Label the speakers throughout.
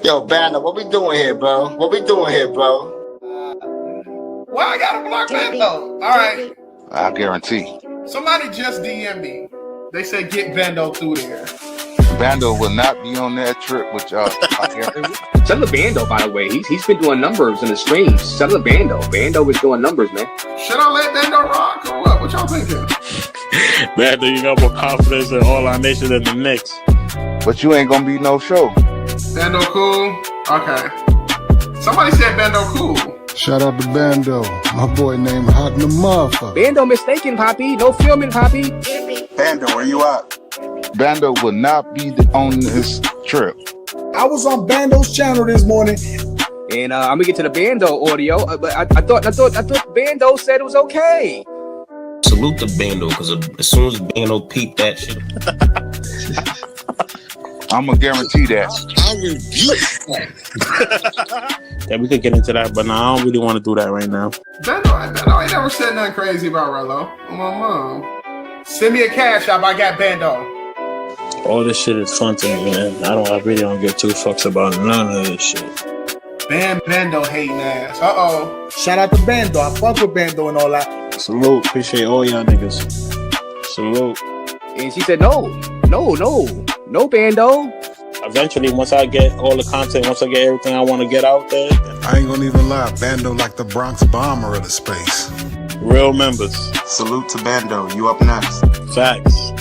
Speaker 1: Yo, Banner, what we doing here, bro? What we doing here, bro?
Speaker 2: Why I gotta block Bando? Alright.
Speaker 3: I guarantee.
Speaker 2: Somebody just DM me. They said get Bando through there.
Speaker 3: Bando will not be on that trip with y'all. I guarantee.
Speaker 4: Shout out to Bando, by the way. He's been doing numbers in the streams. Shout out to Bando. Bando is doing numbers, man.
Speaker 2: Should I let Bando rock or what? What y'all thinking?
Speaker 5: Bando, you got more confidence in all our nations than the Knicks.
Speaker 3: But you ain't gonna be no show.
Speaker 2: Bando cool? Okay. Somebody said Bando cool.
Speaker 6: Shout out to Bando, my boy named Hot in the Motherfucker.
Speaker 4: Bando mistaken, Poppy. No filming, Poppy.
Speaker 1: Bando, where you at?
Speaker 3: Bando will not be on this trip.
Speaker 7: I was on Bando's channel this morning.
Speaker 4: And I'm gonna get to the Bando audio, but I thought Bando said it was okay.
Speaker 8: Salute the Bando, because as soon as Bando peeped that shit,
Speaker 3: I'm gonna guarantee that.
Speaker 1: I rebuke that.
Speaker 5: Yeah, we could get into that, but I don't really want to do that right now.
Speaker 2: Bando ain't never said nothing crazy about Jrello. Oh, my mom. Send me a cash app. I got Bando.
Speaker 5: All this shit is fun to me, man. I really don't give two fucks about none of this shit.
Speaker 2: Bando hating ass. Uh-oh.
Speaker 7: Shout out to Bando. I fuck with Bando and all that.
Speaker 5: Salute. Appreciate all y'all niggas. Salute.
Speaker 4: And she said, no, Bando.
Speaker 5: Eventually, once I get all the content, once I get everything I want to get out there,
Speaker 6: I ain't gonna even lie, Bando like the Bronx bomber of the space.
Speaker 5: real members.
Speaker 1: Salute to Bando. You up next.
Speaker 5: Facts.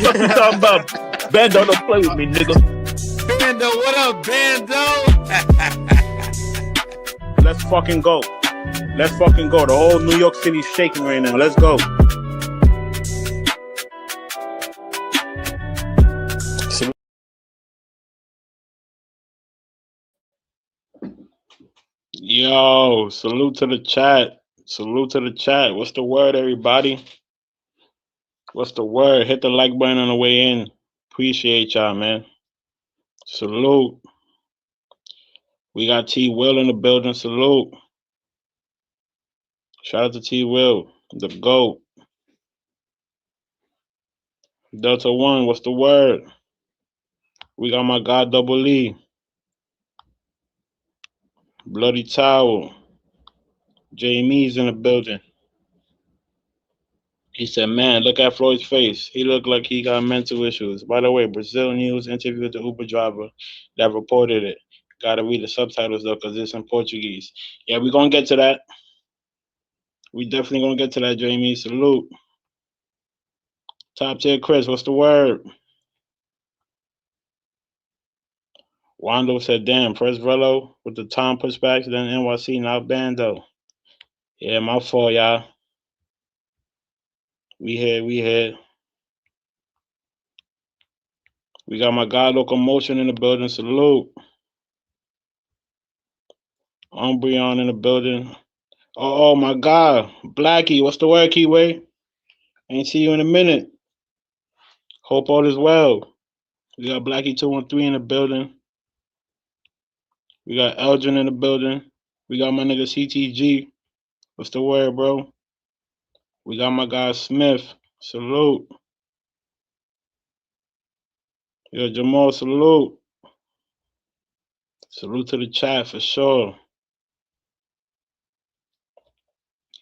Speaker 5: What you talking about? Bando, don't play with me, nigga.
Speaker 1: Bando, what up, Bando?
Speaker 5: Let's fucking go. Let's fucking go. The whole New York City's shaking right now. Let's go. Yo, salute to the chat. Salute to the chat. What's the word, everybody? What's the word? Hit the like button on the way in. Appreciate y'all, man. Salute. We got T Will in the building. Salute. Shout out to T Will, the GOAT. Delta One, what's the word? We got my guy Double E. Bloody Towel. Jamie's in the building. He said, man, look at Floyd's face. He looked like he got mental issues. By the way, Brazil News interviewed the Uber driver that reported it. Gotta read the subtitles though, because it's in Portuguese. Yeah, we're gonna get to that. We definitely gonna get to that, Jamie. Salute. Top tier Chris, what's the word? Wando said, damn, first Jrello with the Tom pushbacks, then NYC, now Bando. Yeah, my fault, y'all. We here. We got my guy Locomotion in the building. Salute. Umbreon in the building. Oh my God. Blackie, what's the word, Keyway? Ain't see you in a minute. Hope all is well. We got Blackie 213 in the building. We got Elgin in the building. We got my nigga CTG. What's the word, bro? We got my guy Smith. Salute. Yo, Jamal, salute. Salute to the chat for sure.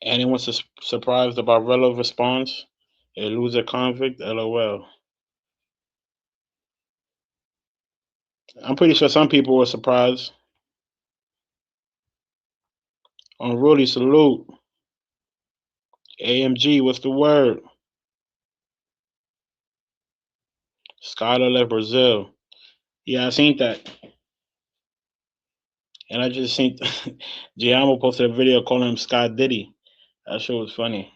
Speaker 5: Anyone surprised about Jrello's response? A loser convict? LOL. I'm pretty sure some people were surprised. On Rudy, salute. AMG, what's the word? Skyler left Brazil. Yeah, I seen that. And I just seen Giamo posted a video calling him Sky Diddy. That shit was funny.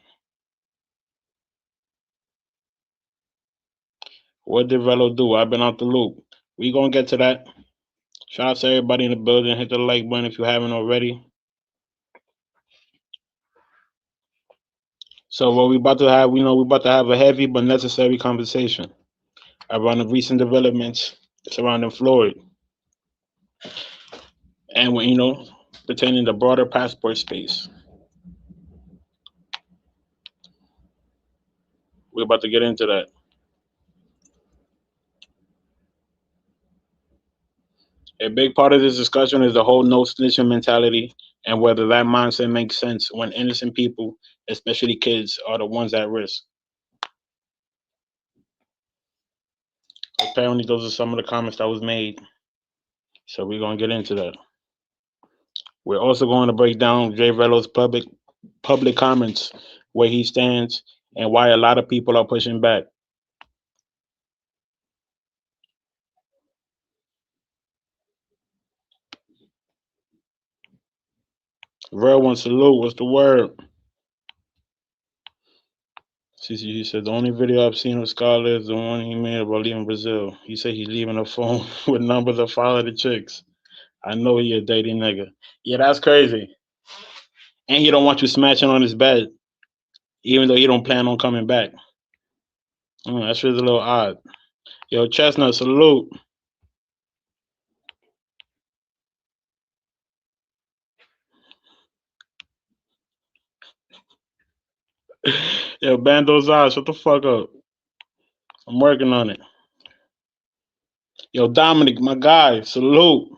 Speaker 5: What did Jrello do? I've been out the loop. We gonna get to that. Shout out to everybody in the building. Hit the like button if you haven't already. So what we about to have, we about to have a heavy but necessary conversation around the recent developments surrounding Floyd. And pertaining to broader passport space. We're about to get into that. A big part of this discussion is the whole no snitching mentality and whether that mindset makes sense when innocent people, especially kids, are the ones at risk. Apparently, those are some of the comments that was made. So we're gonna get into that. We're also going to break down Jrello's public comments, where he stands, and why a lot of people are pushing back. Real one, salute. What's the word? He said the only video I've seen of Scarlett is the one he made about leaving Brazil. He said he's leaving a phone with numbers of follow the chicks. I know he a dating nigga. Yeah, that's crazy. And he don't want you smashing on his bed, even though he don't plan on coming back. That's just a little odd. Yo, Chestnut, salute. Yo, Bando's eyes, shut the fuck up. I'm working on it. Yo, Dominic, my guy, salute.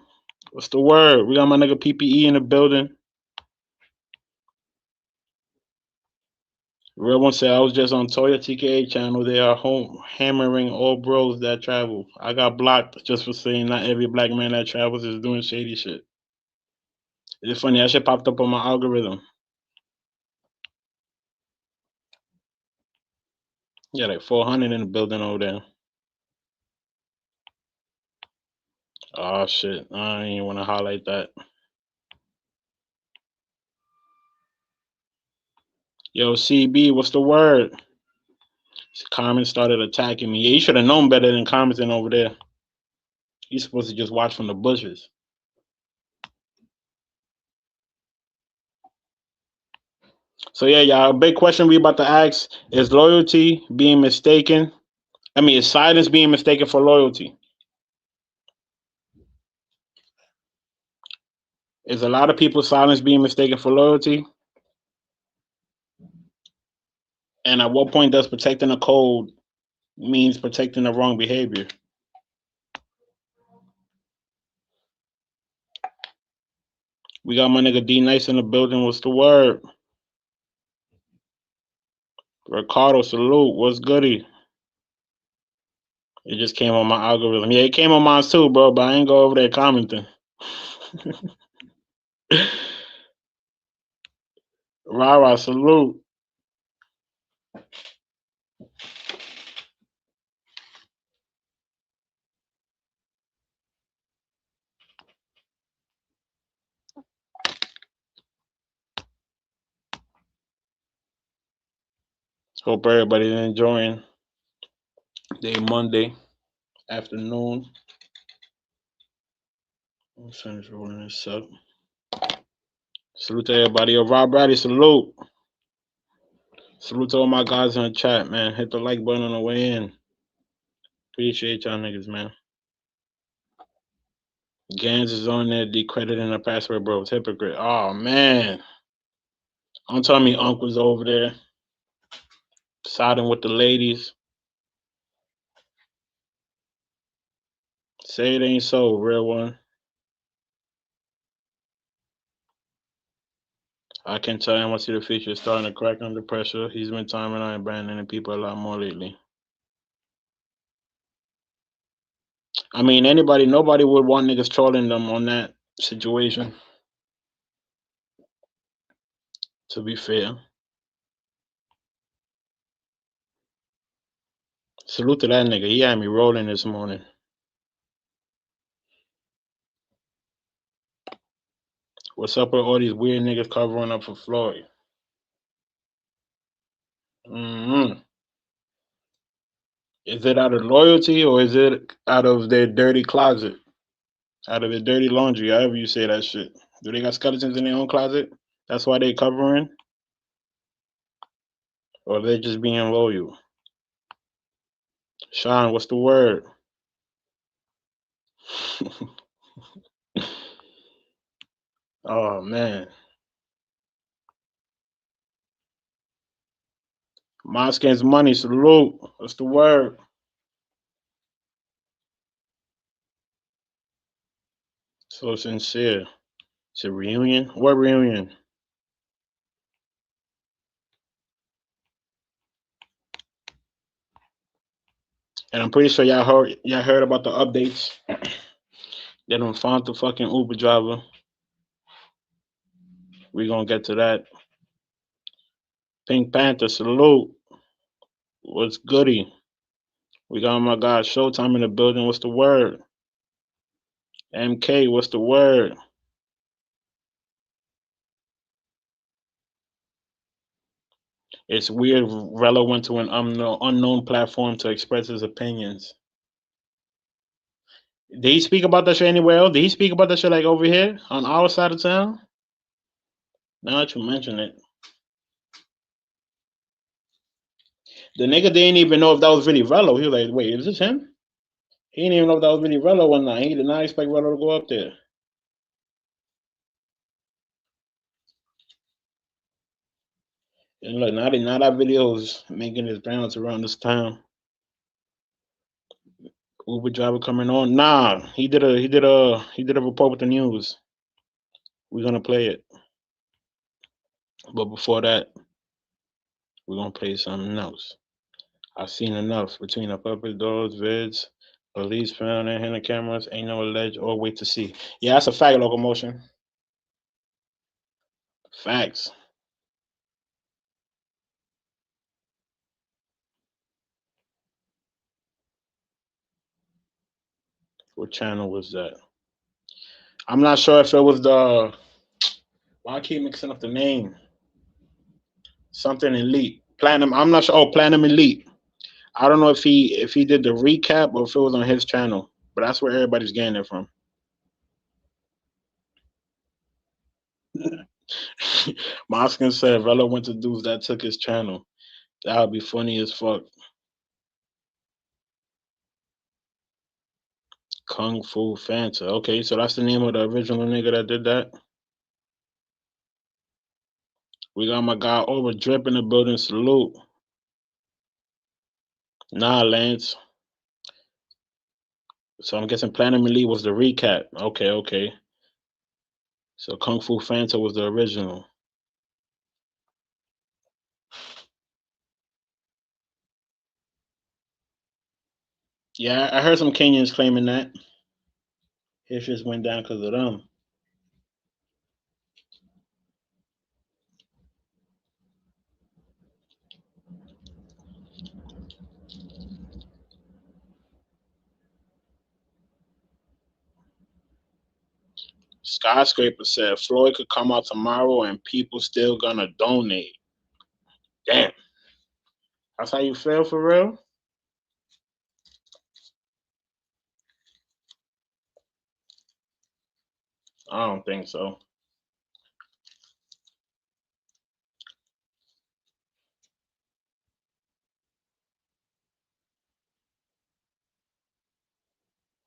Speaker 5: What's the word? We got my nigga PPE in the building. Real one said I was just on Toya TKA channel. They are home hammering all bros that travel. I got blocked just for saying not every black man that travels is doing shady shit. It's funny, that shit popped up on my algorithm. Yeah, like 400 in the building over there. Oh shit, I ain't want to highlight that. Yo, CB, what's the word? Carmen started attacking me. Yeah, you should have known better than commenting over there. You're supposed to just watch from the bushes. So yeah, y'all, a big question we about to ask is loyalty being mistaken? Is silence being mistaken for loyalty? Is a lot of people's silence being mistaken for loyalty? And at what point does protecting a code means protecting the wrong behavior? We got my nigga D Nice in the building. What's the word? Ricardo, salute. What's goody? It just came on my algorithm. Yeah, it came on mine too, bro, but I ain't go over there commenting. Rara, salute. Hope everybody's enjoying their Monday afternoon. I'm finished rolling this up. Salute to everybody. Yo, Rob Brady, salute. Salute to all my guys in the chat, man. Hit the like button on the way in. Appreciate y'all niggas, man. Gans is on there decrediting the password, bro. It's hypocrite. Oh, man. Don't tell me Unc was over there siding with the ladies. Say it ain't so, real one. I can tell him once the future is starting to crack under pressure. He's been timing out and abandoning people a lot more lately. Nobody would want niggas trolling them on that situation. To be fair. Salute to that nigga. He had me rolling this morning. What's up with all these weird niggas covering up for Floyd? Is it out of loyalty or is it out of their dirty closet? Out of their dirty laundry, however you say that shit. Do they got skeletons in their own closet? That's why they covering? Or they just being loyal? Sean, what's the word? Oh, man. Moskin's money, salute. What's the word? So sincere. It's a reunion? What reunion? And I'm pretty sure y'all heard about the updates. They done found the fucking Uber driver. We gonna get to that. Pink Panther, salute. What's goody? We got my guy Showtime in the building. What's the word? MK, what's the word? It's weird. Jrello went to an unknown platform to express his opinions. Did he speak about that shit anywhere else? Did he speak about that shit like over here on our side of town? Now that you mention it. The nigga didn't even know if that was really Jrello. He was like, wait, is this him? He didn't even know if that was really Jrello or not. He did not expect Jrello to go up there. And look, now that video is making his rounds around this town. Uber driver coming on. Nah, he did a report with the news. We're gonna play it. But before that, we're gonna play something else. I've seen enough between the puppet doors, vids, police found and hidden cameras, ain't no alleged or wait to see. Yeah, that's a fact, Locomotion. Facts. What channel was that? I'm not sure if it was the. Why I keep mixing up the name? Something Elite. Platinum. I'm not sure. Oh, Platinum Elite. I don't know if he did the recap or if it was on his channel, but that's where everybody's getting it from. Moskin said Jrello went to dudes that took his channel. That would be funny as fuck. Kung Fu Fanta. Okay, so that's the name of the original nigga that did that. We got my guy over drip in the building. Salute. Nah, Lance. So I'm guessing Platinum Elite was the recap. Okay. So Kung Fu Fanta was the original. Yeah, I heard some Kenyans claiming that. His just went down because of them. Skyscraper said Floyd could come out tomorrow and people still gonna donate. Damn. That's how you feel for real? I don't think so.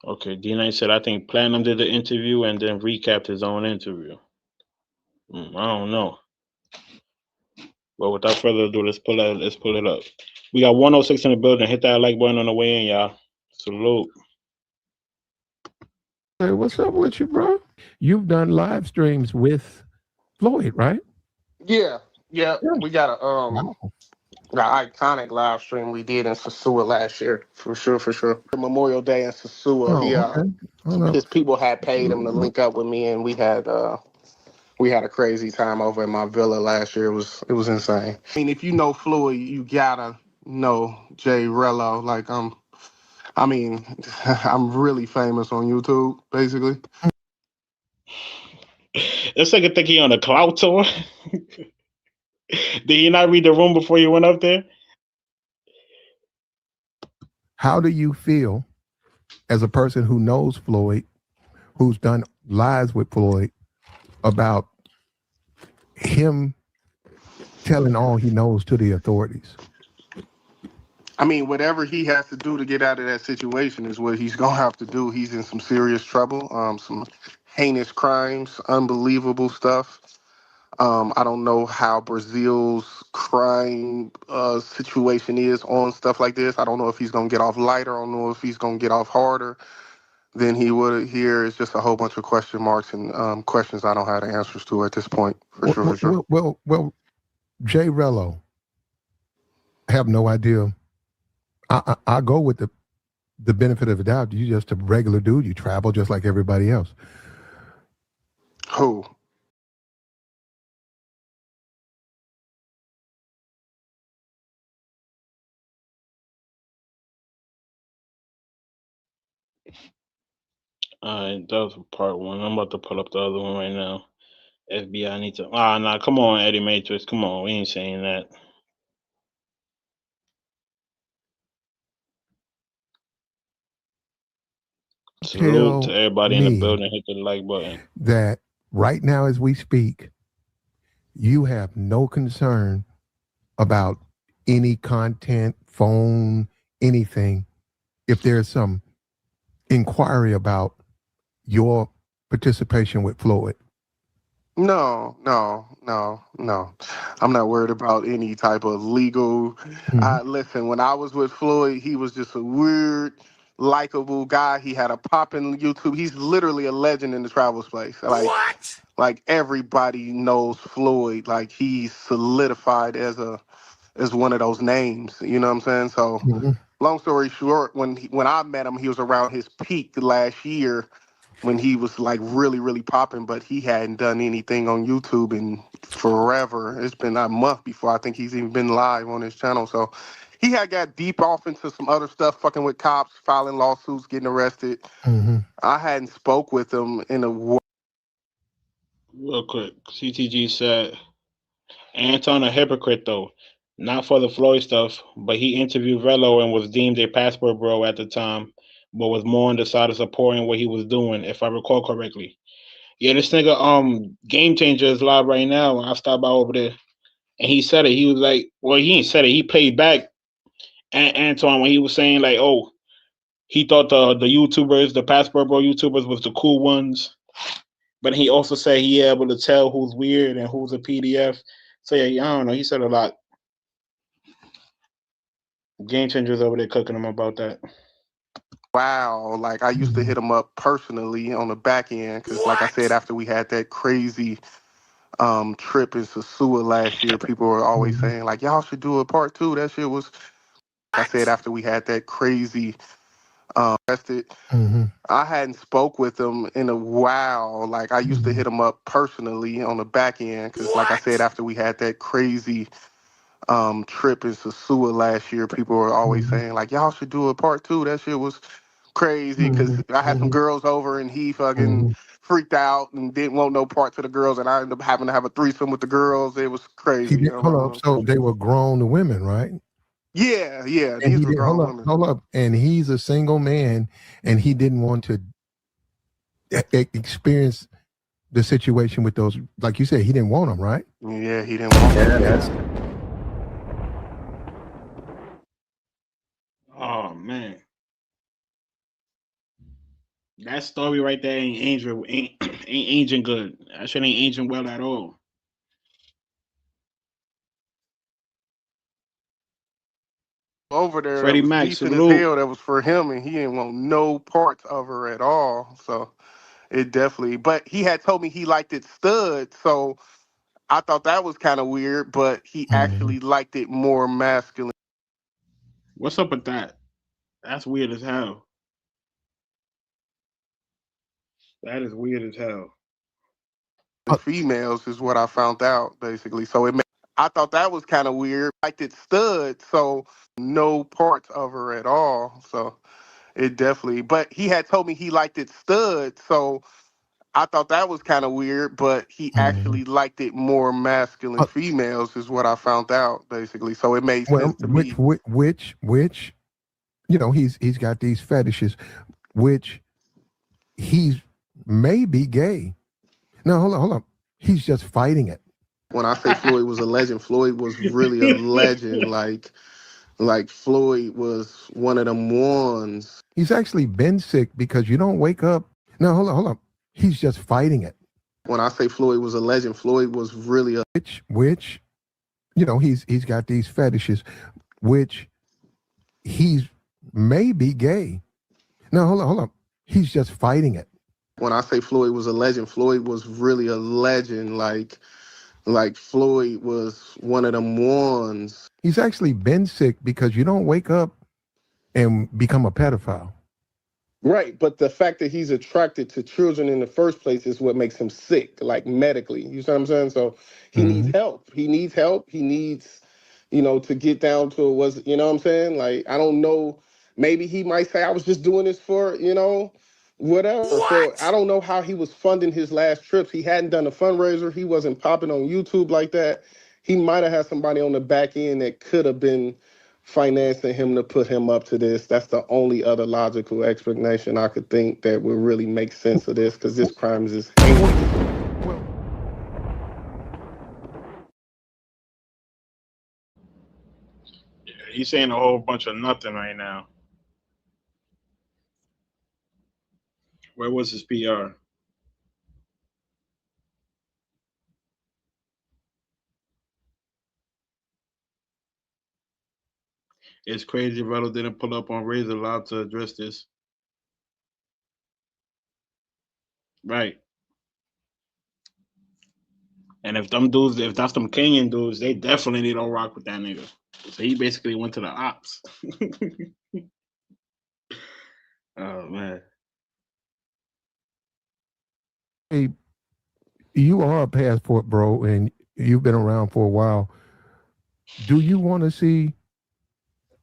Speaker 5: Okay, D-Night said, I think Platinum did the interview and then recapped his own interview. I don't know. But without further ado, let's pull it up. We got 106 in the building. Hit that like button on the way in, y'all. Salute.
Speaker 9: Hey, what's up with you, bro? You've done live streams with Floyd, right?
Speaker 2: Yeah. We got a iconic live stream we did in Sasua last year, for sure. Memorial Day in Sasua. His people had paid him to link up with me, and we had a crazy time over in my villa last year. It was insane. I mean, if you know Floyd, you gotta know Jrello. Like I'm really famous on YouTube, basically.
Speaker 5: This nigga think he on a clout tour. Did he not read the room before you went up there?
Speaker 9: How do you feel as a person who knows Floyd, who's done lives with Floyd, about him telling all he knows to the authorities?
Speaker 2: I mean, whatever he has to do to get out of that situation is what he's gonna have to do. He's in some serious trouble, some heinous crimes, unbelievable stuff. I don't know how Brazil's crime situation is on stuff like this. I don't know if he's gonna get off lighter. I don't know if he's gonna get off harder. than he would here. It's just a whole bunch of question marks and questions I don't have the answers to at this point. For sure, for sure.
Speaker 9: Well, Jrello, I have no idea. I go with the benefit of the doubt. You just a regular dude. You travel just like everybody else.
Speaker 2: Who?
Speaker 5: That was part one. I'm about to pull up the other one right now. FBI needs to. Nah, come on, Eddie Matrix. Come on, we ain't saying that. Salute to everybody in the building. Hit the like button.
Speaker 9: That right now, as we speak, you have no concern about any content, phone, anything. If there's some inquiry about your participation with Floyd.
Speaker 2: No. I'm not worried about any type of legal. Listen, when I was with Floyd, he was just a weird, likable guy. He had a poppin' YouTube. He's literally a legend in the travel space. Like everybody knows Floyd. Like he's solidified as one of those names. You know what I'm saying? So, long story short, when I met him, he was around his peak last year, when he was like really, really popping, but he hadn't done anything on YouTube in forever. It's been a month before I think he's even been live on his channel. So he had got deep off into some other stuff, fucking with cops, filing lawsuits, getting arrested. I hadn't spoke with him in a while.
Speaker 5: Real quick, CTG said, Anton a hypocrite though. Not for the Floyd stuff, but he interviewed Jrello and was deemed a passport bro at the time, but was more on the side of supporting what he was doing, if I recall correctly. Yeah, this nigga, Game Changer is live right now. I stopped by over there, and he said it. He was like, well, he ain't said it. He played back Antoine when he was saying like, oh, he thought the YouTubers, the passport bro YouTubers, was the cool ones, but he also said he able to tell who's weird and who's a PDF. So yeah, I don't know. He said a lot. Game Changers over there cooking him about that.
Speaker 2: Wow, like I used to hit him up personally on the back end because, like I said, after we had that crazy trip in Sasua last year, people were always saying like, y'all should do a part 2. That shit was. Like I said, after we had that crazy arrested, I hadn't spoke with him in a while. Like I used to hit him up personally on the back end because, like I said, after we had that crazy trip in Sasua last year, people were always saying like, y'all should do a part 2. That shit was crazy because I had some girls over and he fucking freaked out and didn't want no parts of the girls, and I ended up having to have a threesome with the girls. It was crazy.
Speaker 9: Hold up, so they were grown women, right?
Speaker 2: Yeah.
Speaker 9: And
Speaker 2: These were grown women.
Speaker 9: Hold up, and he's a single man, and he didn't want to experience the situation with those. Like you said, he didn't want them, right?
Speaker 2: Yeah, he didn't want them.
Speaker 5: Oh man, that story right there ain't aging good. That shit ain't aging well at all.
Speaker 2: Over there,
Speaker 5: Freddie
Speaker 2: that was
Speaker 5: Mac,
Speaker 2: decent
Speaker 5: salute.
Speaker 2: as hell. That was for him, and he didn't want no parts of her at all. So it definitely. But he had told me he liked it stud, so I thought that was kind of weird. But he actually liked it more masculine.
Speaker 5: What's up with that? That's weird as hell. That is weird as hell.
Speaker 2: Females is what I found out basically. So I thought that was kind of weird. Liked it stud, so no parts of her at all. So it definitely. But he had told me he liked it stud, so I thought that was kind of weird. But he actually liked it more masculine females is what I found out basically. So it made sense to me.
Speaker 9: Which, you know, he's got these fetishes, which he's maybe gay. No, hold on. He's just fighting it.
Speaker 2: When I say Floyd was a legend, Floyd was really a legend. Like Floyd was one of them ones.
Speaker 9: He's actually been sick because you don't wake up. No, hold on. He's just fighting it.
Speaker 2: When I say Floyd was a legend, Floyd was really a
Speaker 9: which, you know, he's got these fetishes, which he's maybe gay. No, hold on. he's just fighting it.
Speaker 2: When I say Floyd was a legend, Floyd was really a legend. Like Floyd was one of them ones.
Speaker 9: He's actually been sick because you don't wake up and become a pedophile.
Speaker 2: Right, but the fact that he's attracted to children in the first place is what makes him sick, like medically. You see what I'm saying? So he needs help. He needs help. He needs, to get down to it. You know what I'm saying? Like, I don't know. Maybe he might say, I was just doing this for, whatever. What? So I don't know how he was funding his last trips. He hadn't done a fundraiser. He wasn't popping on YouTube like that. He might have had somebody on the back end that could have been financing him to put him up to this. That's the only other logical explanation I could think that would really make sense of this, because this crime is heinous.
Speaker 5: Yeah, he's saying a whole bunch of nothing right now. Where was his PR? It's crazy Jrello didn't pull up on Razor Loud to address this. Right. And if that's them Kenyan dudes, they definitely don't rock with that nigga. So he basically went to the ops. Oh man.
Speaker 9: Hey, you are a passport, bro, and you've been around for a while. Do you want to see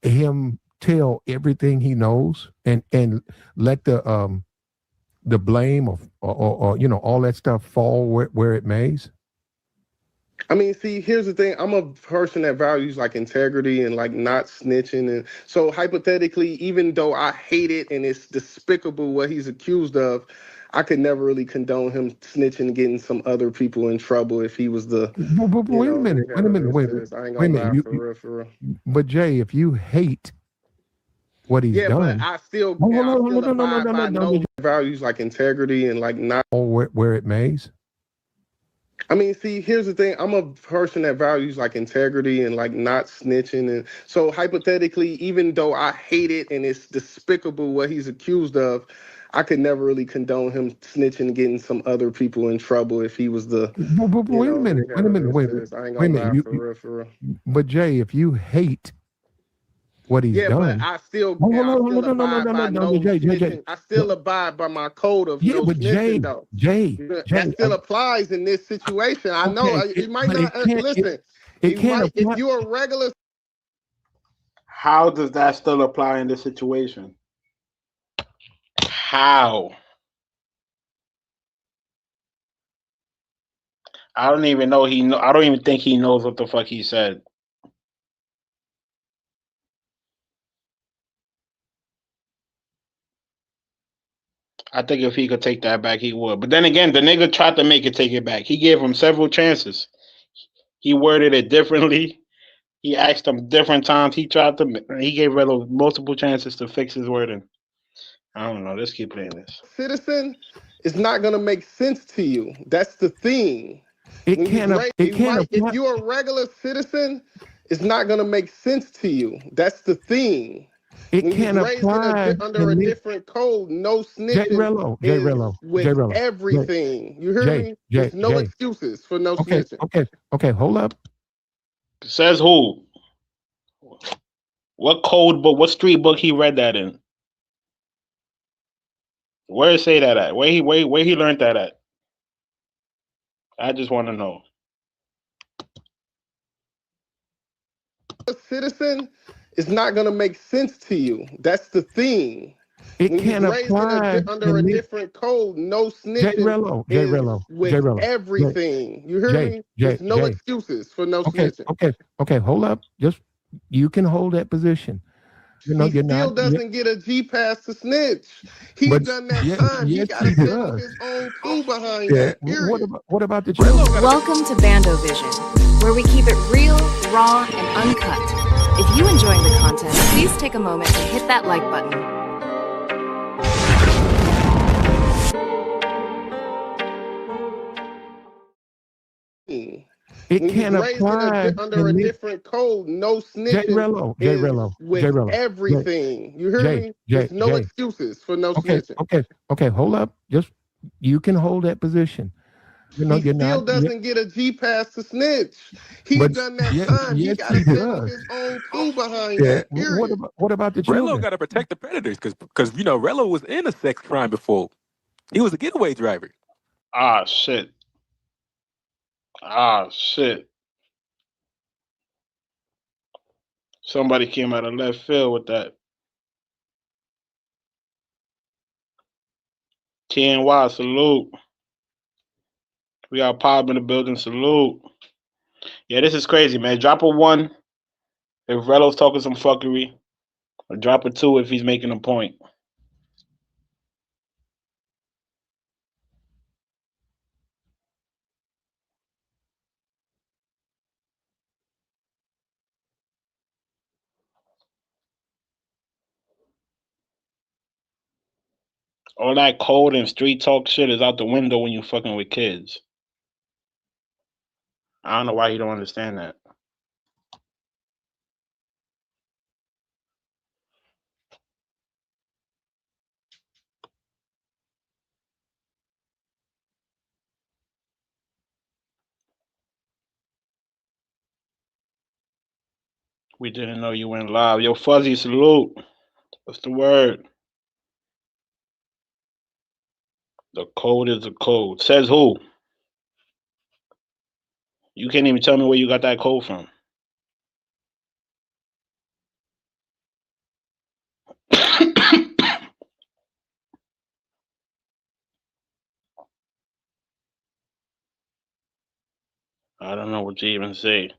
Speaker 9: him tell everything he knows and let the blame or all that stuff fall where it mays?
Speaker 2: I mean, see, here's the thing. I'm a person that values like integrity and like not snitching. And so hypothetically, even though I hate it and it's despicable what he's accused of, I could never really condone him snitching and getting some other people in trouble if he was the.
Speaker 9: But wait a minute. Wait a minute.
Speaker 2: For real.
Speaker 9: But Jay, if you hate what he's done,
Speaker 2: but I still abide by no values like integrity and like not
Speaker 9: where it mays.
Speaker 2: I mean, see, here's the thing. I'm a person that values like integrity and like not snitching. And so hypothetically, even though I hate it and it's despicable what he's accused of, I could never really condone him snitching and getting some other people in trouble if he was the.
Speaker 9: But wait a minute. Wait a minute. Wait a minute.
Speaker 2: For real.
Speaker 9: But Jay, if you hate what he's done,
Speaker 2: but I still I still abide by my code of no snitching, though.
Speaker 9: Jay,
Speaker 2: that still applies in this situation. I know it might not listen. If you're a regular.
Speaker 5: How does that still apply in this situation? How? I don't even know I don't even think he knows what the fuck he said. I think if he could take that back, he would. But then again, the nigga tried to make it take it back. He gave him several chances. He worded it differently. He asked him different times. He gave Jrello multiple chances to fix his wording. I don't know. Let's keep playing this.
Speaker 2: Citizen is not going to make sense to you. That's the thing. If you're a regular citizen, it's not going to make sense to you. That's the thing.
Speaker 9: It can't apply
Speaker 2: under a different code. No snitching Jrello. Everything. You hear me? There's no excuses for no snitching.
Speaker 9: Okay. Hold up.
Speaker 5: Says who? What code book? What street book he read that in? Where say that at? Where he learned that at? I just want to know.
Speaker 2: A citizen is not going to make sense to you. That's the thing.
Speaker 9: It can't apply
Speaker 2: under a different code. No snitching
Speaker 9: Jrello.
Speaker 2: Everything. You hear me? There's no excuses for no snitching.
Speaker 9: Okay. Hold up. You can hold that position.
Speaker 2: He still doesn't get a G pass to snitch. He's done that time. He got to set up his own crew behind that.
Speaker 9: What about the children?
Speaker 10: Welcome to Bando Vision, where we keep it real, raw, and uncut. If you enjoying the content, please take a moment to hit that like button.
Speaker 9: It
Speaker 2: When
Speaker 9: can
Speaker 2: he's raised
Speaker 9: apply
Speaker 2: under a different code, no snitching
Speaker 9: Jrello,
Speaker 2: with everything. You hear me? There's no excuses for no snitching.
Speaker 9: Okay. Hold up. Just you can hold that position. You know,
Speaker 2: He
Speaker 9: you're
Speaker 2: still
Speaker 9: not.
Speaker 2: doesn't get a G pass to snitch. He's done that time. He got to sit on his own too behind that. Period.
Speaker 9: What about the
Speaker 11: Jrello
Speaker 9: children?
Speaker 11: got to protect the predators because you know Jrello was in a sex crime before. He was a getaway driver.
Speaker 5: Ah shit. Somebody came out of left field with that. TNY, salute. We got Pop in the building, salute. Yeah, this is crazy, man. Drop a 1 if Rello's talking some fuckery. Or drop a 2 if he's making a point. All that code and street talk shit is out the window when you fucking with kids. I don't know why you don't understand that. We didn't know you went live. Yo, Fuzzy, salute. What's the word? The code is the code. Says who? You can't even tell me where you got that code from. I don't know what you even say.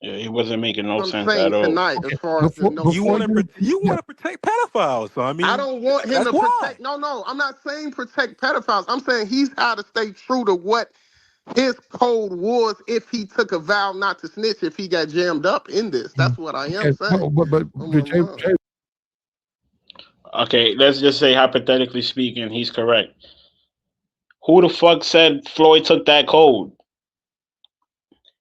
Speaker 5: Yeah, he wasn't making no sense at all.
Speaker 2: Tonight, as far as
Speaker 11: You want to protect pedophiles, so I mean,
Speaker 2: I don't want him to protect. No, I'm not saying protect pedophiles. I'm saying he's got to stay true to what his code was if he took a vow not to snitch if he got jammed up in this. That's what I am saying.
Speaker 5: Okay, let's just say hypothetically speaking, he's correct. Who the fuck said Floyd took that code?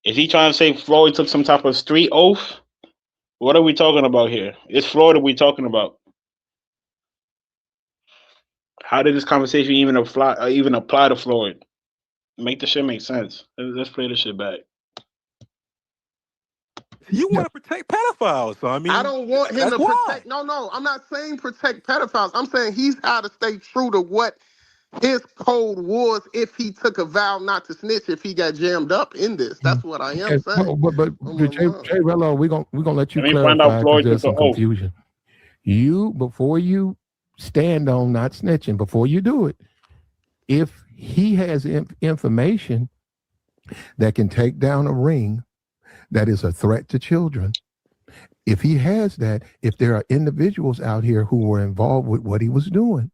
Speaker 5: Is he trying to say Floyd took some type of street oath? What are we talking about here? It's Floyd we talking about. How did this conversation even apply to Floyd? Make the shit make sense. Let's play this shit back.
Speaker 11: You want to protect pedophiles, so I mean,
Speaker 2: I don't want him to protect. No, I'm not saying protect pedophiles. I'm saying he's got to stay true to what his code was if he took a vow not to snitch if he got jammed up in this. That's what I am saying.
Speaker 9: But Jrello, we're gonna let you clarify
Speaker 5: find out Floyd
Speaker 9: because there's some
Speaker 5: took the oath.
Speaker 9: confusion. You, before you stand on not snitching, before you do it, if he has information that can take down a ring that is a threat to children, if he has that, if there are individuals out here who were involved with what he was doing,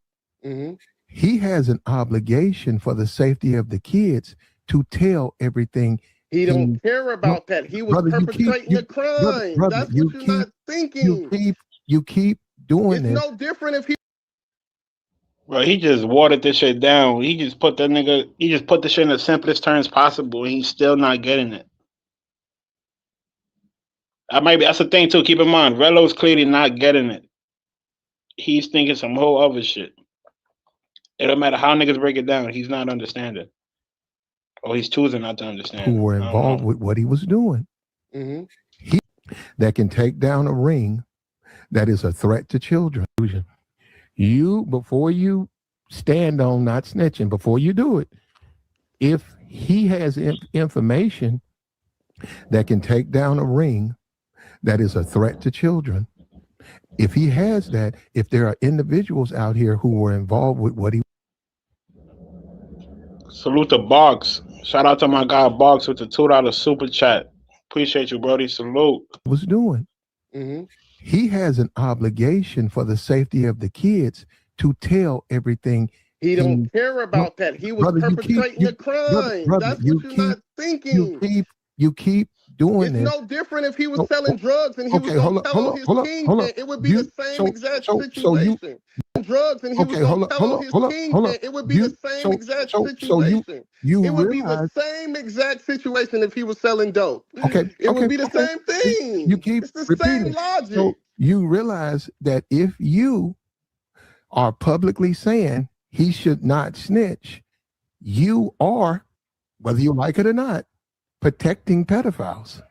Speaker 9: he has an obligation for the safety of the kids to tell everything.
Speaker 2: He don't care about that. He was perpetrating a crime. That's what you're not thinking.
Speaker 9: You keep doing it.
Speaker 2: It's no different if he.
Speaker 5: Bro, he just watered this shit down. He just put the shit in the simplest terms possible, and he's still not getting it. That's the thing too. Keep in mind, Rello's clearly not getting it. He's thinking some whole other shit. It don't matter how niggas break it down, he's not understanding. Or he's choosing not to understand.
Speaker 9: Who were involved with what he was doing. He that can take down a ring that is a threat to children. You, before you stand on not snitching, before you do it, if he has information that can take down a ring that is a threat to children, if he has that, if there are individuals out here who were involved with what he.
Speaker 5: Salute to Box. Shout out to my guy Box with the $2 super chat. Appreciate you, Brody. Salute.
Speaker 9: Was doing. He has an obligation for the safety of the kids to tell everything.
Speaker 2: He don't care about that. He was perpetrating a crime. That's what you're not thinking.
Speaker 9: You keep doing
Speaker 2: It's
Speaker 9: this.
Speaker 2: no different if he was
Speaker 9: So,
Speaker 2: selling drugs and he was
Speaker 9: okay,
Speaker 2: gonna
Speaker 9: hold up,
Speaker 2: tell
Speaker 9: hold
Speaker 2: on
Speaker 9: up,
Speaker 2: his
Speaker 9: hold up, hold
Speaker 2: kingpin.
Speaker 9: up.
Speaker 2: It would be the
Speaker 9: You
Speaker 2: same exact
Speaker 9: so you
Speaker 2: situation. Drugs and he was
Speaker 9: okay,
Speaker 2: gonna
Speaker 9: hold up,
Speaker 2: tell
Speaker 9: hold
Speaker 2: on
Speaker 9: up,
Speaker 2: his
Speaker 9: hold up, hold
Speaker 2: kingpin.
Speaker 9: up.
Speaker 2: It would be the
Speaker 9: You
Speaker 2: same exact
Speaker 9: so
Speaker 2: situation.
Speaker 9: you
Speaker 2: It would be the
Speaker 9: realize
Speaker 2: same exact situation if he was selling dope.
Speaker 9: okay,
Speaker 2: It would
Speaker 9: okay,
Speaker 2: be the
Speaker 9: okay.
Speaker 2: same
Speaker 9: You
Speaker 2: thing.
Speaker 9: keep
Speaker 2: It's the
Speaker 9: repeating
Speaker 2: same
Speaker 9: it.
Speaker 2: logic.
Speaker 9: So you realize that if you are publicly saying he should not snitch, you are, whether you like it or not, protecting pedophiles.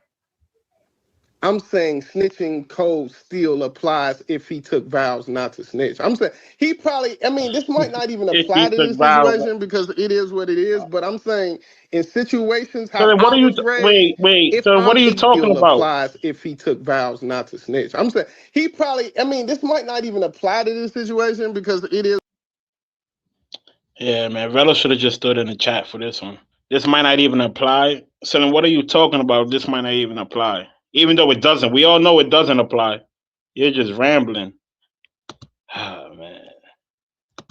Speaker 2: I'm saying snitching code still applies if he took vows not to snitch. I'm saying he probably, I mean, this might not even
Speaker 5: If
Speaker 2: apply
Speaker 5: he
Speaker 2: to
Speaker 5: took
Speaker 2: this
Speaker 5: vows.
Speaker 2: situation because it is what it is, but I'm saying in situations
Speaker 5: So
Speaker 2: how
Speaker 5: then what
Speaker 2: I
Speaker 5: are you?
Speaker 2: was raised,
Speaker 5: Wait.
Speaker 2: if
Speaker 5: So what
Speaker 2: I'm
Speaker 5: are you talking
Speaker 2: still
Speaker 5: about?
Speaker 2: applies if he took vows not to snitch. I'm saying he probably, I mean, this might not even apply to this situation because it is.
Speaker 5: Yeah, man. Rella should have just stood in the chat for this one. This might not even apply. So then what are you talking about? This might not even apply. Even though it doesn't. We all know it doesn't apply. You're just rambling. Oh, man.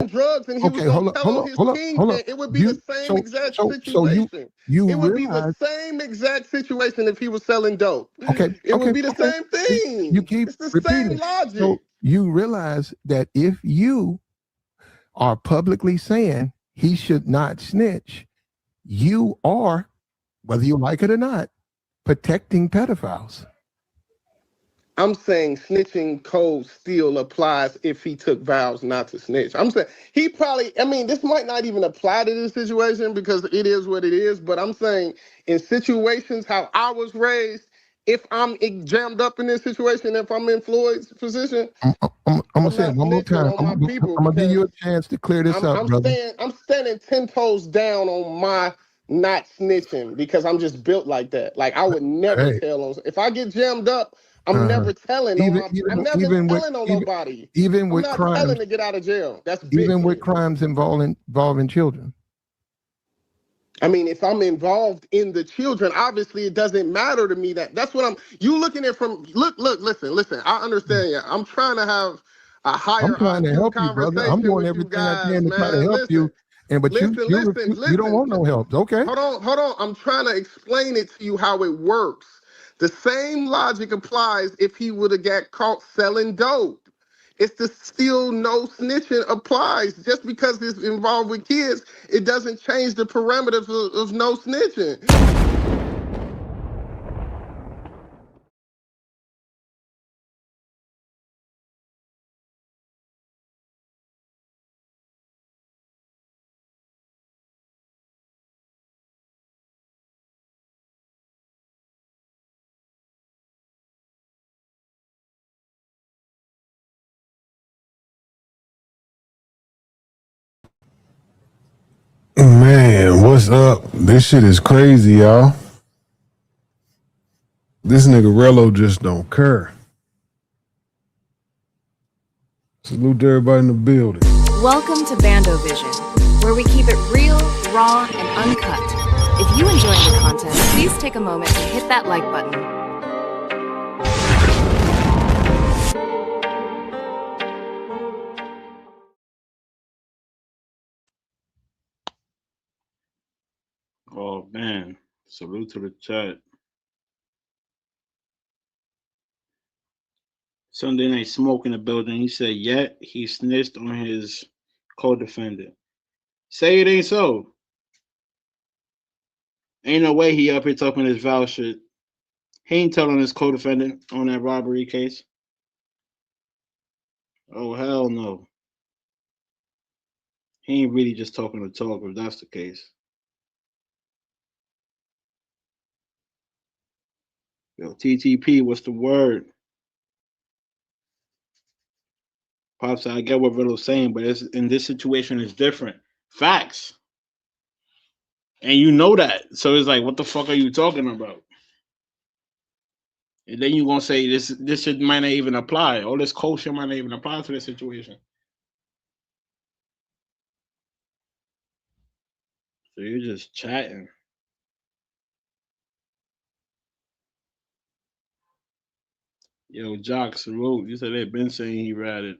Speaker 2: Drugs and he was
Speaker 9: Okay,
Speaker 2: gonna
Speaker 9: hold up,
Speaker 2: tell
Speaker 9: hold
Speaker 2: on
Speaker 9: up,
Speaker 2: his
Speaker 9: hold up, hold
Speaker 2: kingpin,
Speaker 9: up.
Speaker 2: it would be the
Speaker 9: You
Speaker 2: same exact
Speaker 9: you
Speaker 2: situation.
Speaker 9: you
Speaker 2: It would be the
Speaker 9: realize
Speaker 2: same exact situation if he was selling dope.
Speaker 9: okay,
Speaker 2: It would
Speaker 9: okay,
Speaker 2: be the
Speaker 9: okay.
Speaker 2: same
Speaker 9: You
Speaker 2: thing.
Speaker 9: keep
Speaker 2: It's the
Speaker 9: repeating
Speaker 2: same
Speaker 9: it.
Speaker 2: logic.
Speaker 9: So you realize that if you are publicly saying he should not snitch, you are, whether you like it or not, protecting pedophiles.
Speaker 2: I'm saying snitching code still applies if he took vows not to snitch. I'm saying he probably, I mean, this might not even apply to this situation because it is what it is, but I'm saying in situations how I was raised, if I'm jammed up in this situation, if I'm in Floyd's position,
Speaker 9: I'm gonna
Speaker 2: I'm
Speaker 9: say it
Speaker 2: not
Speaker 9: one more
Speaker 2: snitching
Speaker 9: time.
Speaker 2: on my people
Speaker 9: I'm gonna give
Speaker 2: because
Speaker 9: you a chance to clear this up, brother.
Speaker 2: I'm standing 10 toes down on my not snitching because I'm just built like that. Like I would never
Speaker 9: Hey,
Speaker 2: tell on if I get jammed up,
Speaker 9: uh,
Speaker 2: I'm never telling on nobody.
Speaker 9: even
Speaker 2: I'm
Speaker 9: with
Speaker 2: not telling
Speaker 9: crimes,
Speaker 2: to get out of jail. That's
Speaker 9: even with
Speaker 2: business.
Speaker 9: crimes involving children.
Speaker 2: I mean, if I'm involved in the children, obviously it doesn't matter to me that's what you looking at from listen. I understand you. I'm trying to have a
Speaker 9: I'm
Speaker 2: higher
Speaker 9: trying to
Speaker 2: IQ
Speaker 9: help you, brother. I'm
Speaker 2: conversation
Speaker 9: doing
Speaker 2: with you
Speaker 9: everything I
Speaker 2: guys,
Speaker 9: can to try to
Speaker 2: man.
Speaker 9: help you, and but you refuse. You don't
Speaker 2: Listen.
Speaker 9: want no help. Okay.
Speaker 2: Hold on. I'm trying to explain it to you how it works. The same logic applies if he would have got caught selling dope. It's the still no snitching applies. Just because it's involved with kids, it doesn't change the parameters of no snitching.
Speaker 6: Man, what's up? This shit is crazy, y'all. This nigga Jrello just don't care. Salute to everybody in the building.
Speaker 10: Welcome to Bando Vision, where we keep it real, raw, and uncut. If you enjoy the content, please take a moment to hit that like button.
Speaker 5: Oh, man. Salute to the chat. Sunday Night Smoke in the building. He said, yet he snitched on his co-defendant. Say it ain't so. Ain't no way he up here talking this vow shit. He ain't telling his co-defendant on that robbery case. Oh, hell no. He ain't really just talking to talk if that's the case. Yo, TTP, what's the word? Pops, I get what Riddle's saying, but it's, in this situation, it's different. Facts. And you know that. So it's like, what the fuck are you talking about? And then you gonna say this shit might not even apply. All this cold shit might not even apply to this situation. So you're just chatting. Yo, Jock, salute. You said they've been saying he ratted.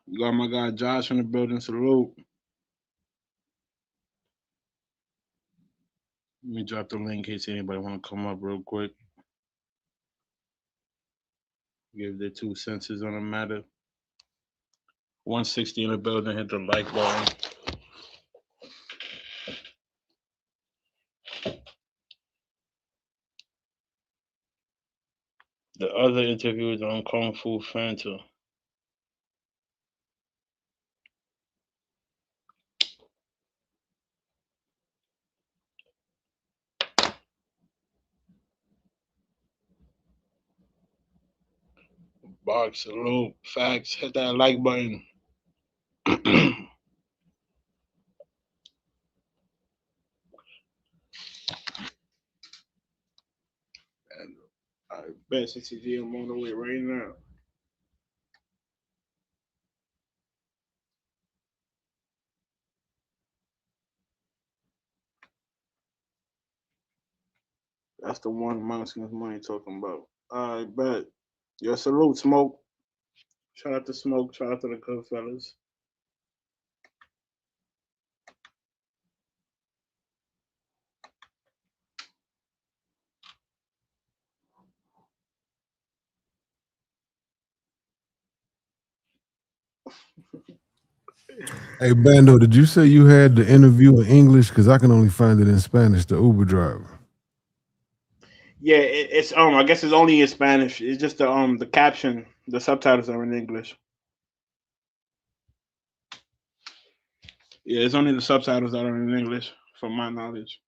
Speaker 5: You got my guy Josh in the building, salute. Let me drop the link in case anybody want to come up real quick. Give their 2 cents on the matter. 160 in the building. Hit the like button. The other interview is on Kung Fu Fanta. Box, salute, facts. Hit that like button. And I bet CCG, I'm on the way right now. That's the one Monskins money talking about. I bet. Yo, salute, Smoke. Shout out to Smoke. Shout out to the good fellas.
Speaker 6: Hey, Bando, did you say you had the interview in English? Because I can only find it in Spanish, the Uber driver.
Speaker 5: Yeah, it's I guess it's only in Spanish. It's just the caption, the subtitles are in English. Yeah, it's only the subtitles that are in English, from my knowledge.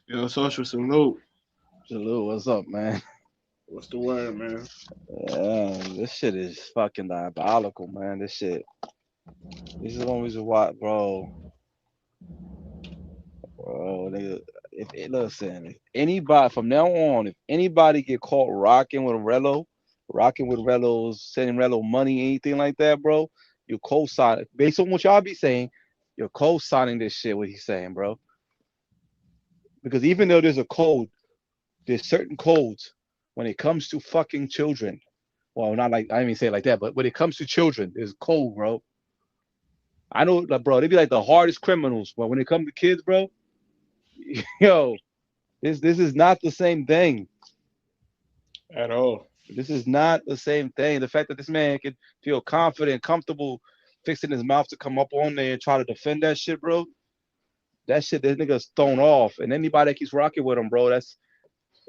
Speaker 5: Yo, social salute.
Speaker 12: Salute, what's up, man?
Speaker 5: What's the word, man?
Speaker 12: This shit is fucking diabolical, man. This is one reason why, bro. Bro, nigga, listen, if anybody from now on, if anybody get caught rocking with Rello's, sending Rello money, anything like that, bro, you co-sign based on what y'all be saying, you're co-signing this shit, what he's saying, bro. Because even though there's a code, there's certain codes when it comes to fucking children. Well, not like I didn't even say it like that, but when it comes to children, there's code, bro. I know, like, bro, they be like the hardest criminals, but when it comes to kids, bro, yo, this is not the same thing
Speaker 5: at all.
Speaker 12: This is not the same thing. The fact that this man can feel confident, comfortable, fixing his mouth to come up on there and try to defend that shit, bro. That shit, this nigga's thrown off, and anybody that keeps rocking with him, bro, that's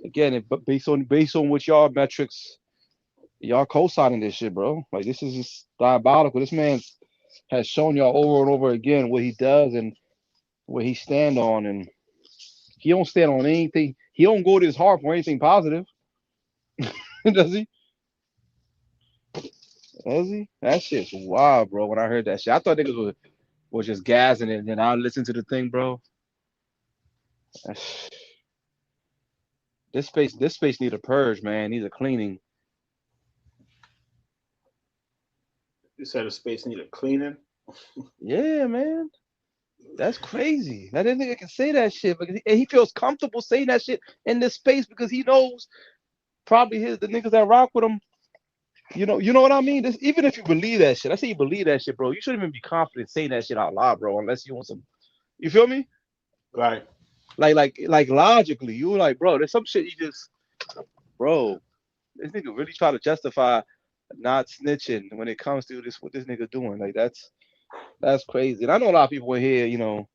Speaker 12: again based on what y'all metrics, y'all co-signing this shit, bro. Like this is just diabolical. This man has shown y'all over and over again what he does and what he stand on, and he don't stand on anything. He don't go to his heart for anything positive. Does he? Does he? That shit's wild, bro. When I heard that shit, I thought niggas was just gassing it, and then I listened to the thing, bro. This space need a purge, man. Needs a cleaning.
Speaker 5: You said the space need a cleaning?
Speaker 12: Yeah, man. That's crazy. That nigga can say that shit, because he feels comfortable saying that shit in this space because he knows probably the niggas that rock with him. You know what I mean? Even if you believe that shit, I say you believe that shit, bro. You shouldn't even be confident saying that shit out loud, bro, unless you want some. You feel me?
Speaker 5: Right.
Speaker 12: Like logically, you like, bro, there's some shit you just, bro, this nigga really try to justify not snitching when it comes to what this nigga doing. Like that's crazy. And I know a lot of people in here,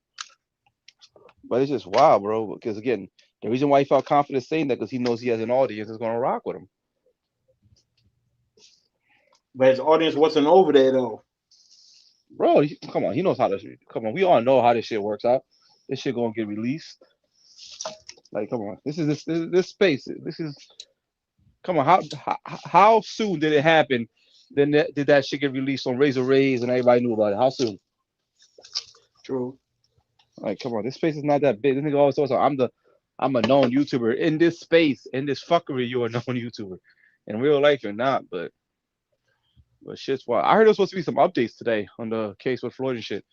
Speaker 12: but it's just wild, bro. Because again, the reason why he felt confident saying that because he knows he has an audience that's gonna rock with him.
Speaker 5: But his audience wasn't over there though.
Speaker 12: Bro, come on, he knows how to. Come on, we all know how this shit works out. This shit gonna get released. Like, come on, this space. This is. Come on, how soon did it happen? Then did that shit get released on Razor Rays and everybody knew about it? How soon?
Speaker 5: True.
Speaker 12: Like, come on, this space is not that big. This nigga always talks about I'm a known YouTuber in this space, in this fuckery. You're a known YouTuber. In real life, you're not, but shit's wild. I heard there's supposed to be some updates today on the case with Floyd and shit.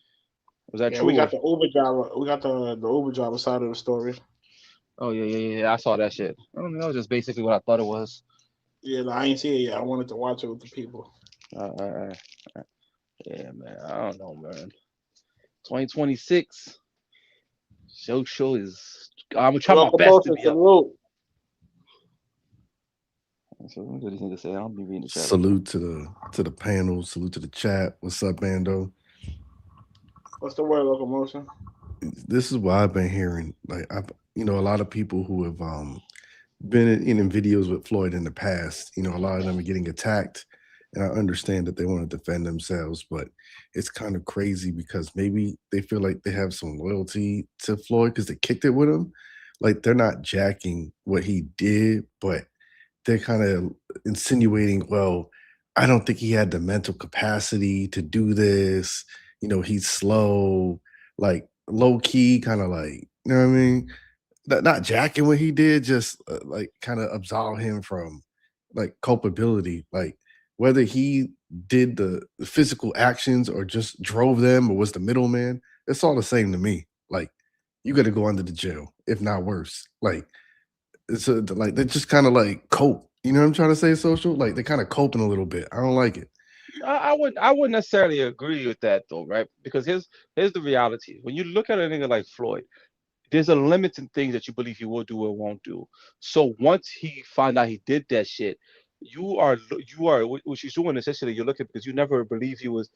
Speaker 12: Was that true?
Speaker 5: We got the Uber driver. We got the Uber driver side of the story.
Speaker 12: Oh yeah. I saw that shit. I don't know. That was just basically what I thought it was.
Speaker 5: Yeah, I ain't see it yet. I wanted to watch it with the people.
Speaker 12: Yeah, man. I don't know, man. 2026 show is. I'm gonna try my best to
Speaker 5: Locomotion,
Speaker 12: be up.
Speaker 5: salute.
Speaker 12: So what do these niggas say? I'll be reading the chat.
Speaker 6: Salute to the panel. Salute to the chat. What's up, Bando?
Speaker 5: What's the word, Locomotion?
Speaker 6: This is what I've been hearing. Like, a lot of people who have been in videos with Floyd in the past. A lot of them are getting attacked, and I understand that they want to defend themselves, but it's kind of crazy because maybe they feel like they have some loyalty to Floyd because they kicked it with him. Like, they're not jacking what he did, but they're kind of insinuating, well, I don't think he had the mental capacity to do this. He's slow, like low key, kind of like, you know what I mean? Not jacking what he did, just like kind of absolve him from like culpability. Like whether he did the physical actions or just drove them or was the middleman, it's all the same to me. Like you got to go under the jail, if not worse. Like like they just kind of like cope. You know what I'm trying to say, social? Like they're kind of coping a little bit. I don't like it.
Speaker 12: I wouldn't necessarily agree with that though, right? Because here's the reality. When you look at a nigga like Floyd, there's a limit in things that you believe he will do or won't do. So once he find out he did that shit, what you're doing essentially, you're looking because you never believe he was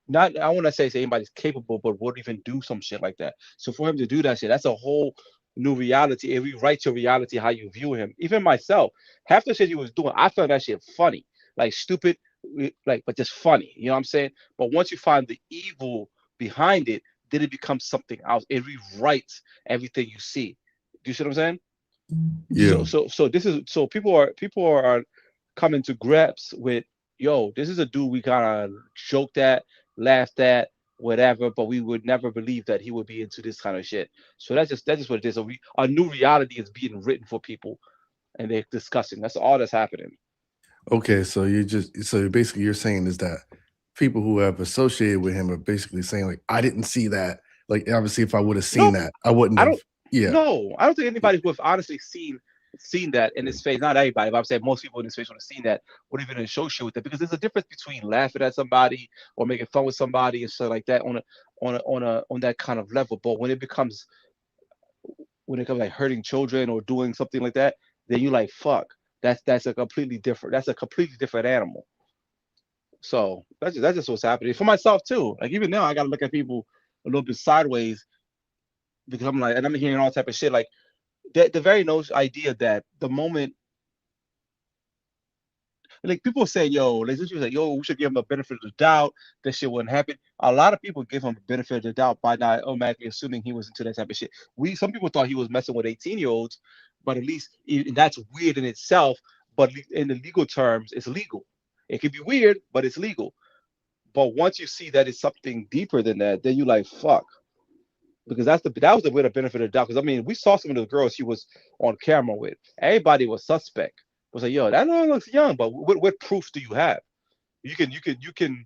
Speaker 12: not. I want to say anybody's capable, but would even do some shit like that. So for him to do that shit, that's a whole new reality. It rewrites your reality how you view him. Even myself, half the shit he was doing, I found that shit funny, like stupid, like but just funny. You know what I'm saying? But once you find the evil behind it, then it becomes something else. It rewrites everything you see. Do you see what I'm saying?
Speaker 6: Yeah.
Speaker 12: So this is so people are coming to grips with, yo, this is a dude we kind of joked at, laughed at, whatever, but we would never believe that he would be into this kind of shit. So that's just what it is. A new reality is being written for people, and they're discussing. That's all that's happening.
Speaker 6: Okay, so basically you're saying is that people who have associated with him are basically saying like, I didn't see that. Like obviously, if I would have seen that, I wouldn't
Speaker 12: I
Speaker 6: have.
Speaker 12: don't.
Speaker 6: Yeah.
Speaker 12: No, I don't think anybody who have honestly seen that in his face. Not everybody, but I'm saying most people in his face would have seen that, would even associate with it, because there's a difference between laughing at somebody or making fun with somebody and stuff like that on that kind of level. But when it comes like hurting children or doing something like that, then you like fuck. That's a completely different. That's a completely different animal. So that's just what's happening for myself too. Like even now, I got to look at people a little bit sideways because I'm like, and I'm hearing all type of shit like the very idea that the moment, like people say, yo, they just like, yo, we should give him the benefit of the doubt. That shit wouldn't happen. A lot of people give him the benefit of the doubt by not automatically assuming he was into that type of shit. Some people thought he was messing with 18-year-olds, but at least that's weird in itself. But in the legal terms, it's legal. It could be weird, but it's legal. But once you see that it's something deeper than that, then you like fuck. Because that was the way the benefit of the doubt. Because I mean, we saw some of the girls he was on camera with. Everybody was suspect. It was like, yo, that one looks young, but what proof do you have? You can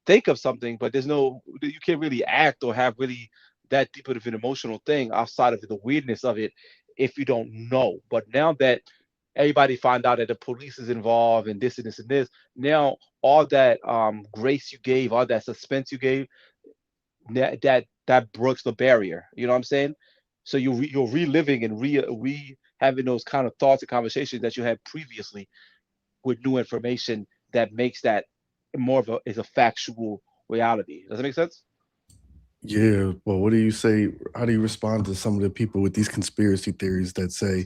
Speaker 12: think of something, but you can't really act or have really that deep of an emotional thing outside of the weirdness of it if you don't know. But now that everybody find out that the police is involved and this and this and this, now all that grace you gave, all that suspense you gave, that breaks the barrier. You know what I'm saying? So you're reliving and re having those kind of thoughts and conversations that you had previously with new information that makes that more of a factual reality. Does that make sense?
Speaker 6: Yeah. Well, what do you say? How do you respond to some of the people with these conspiracy theories that say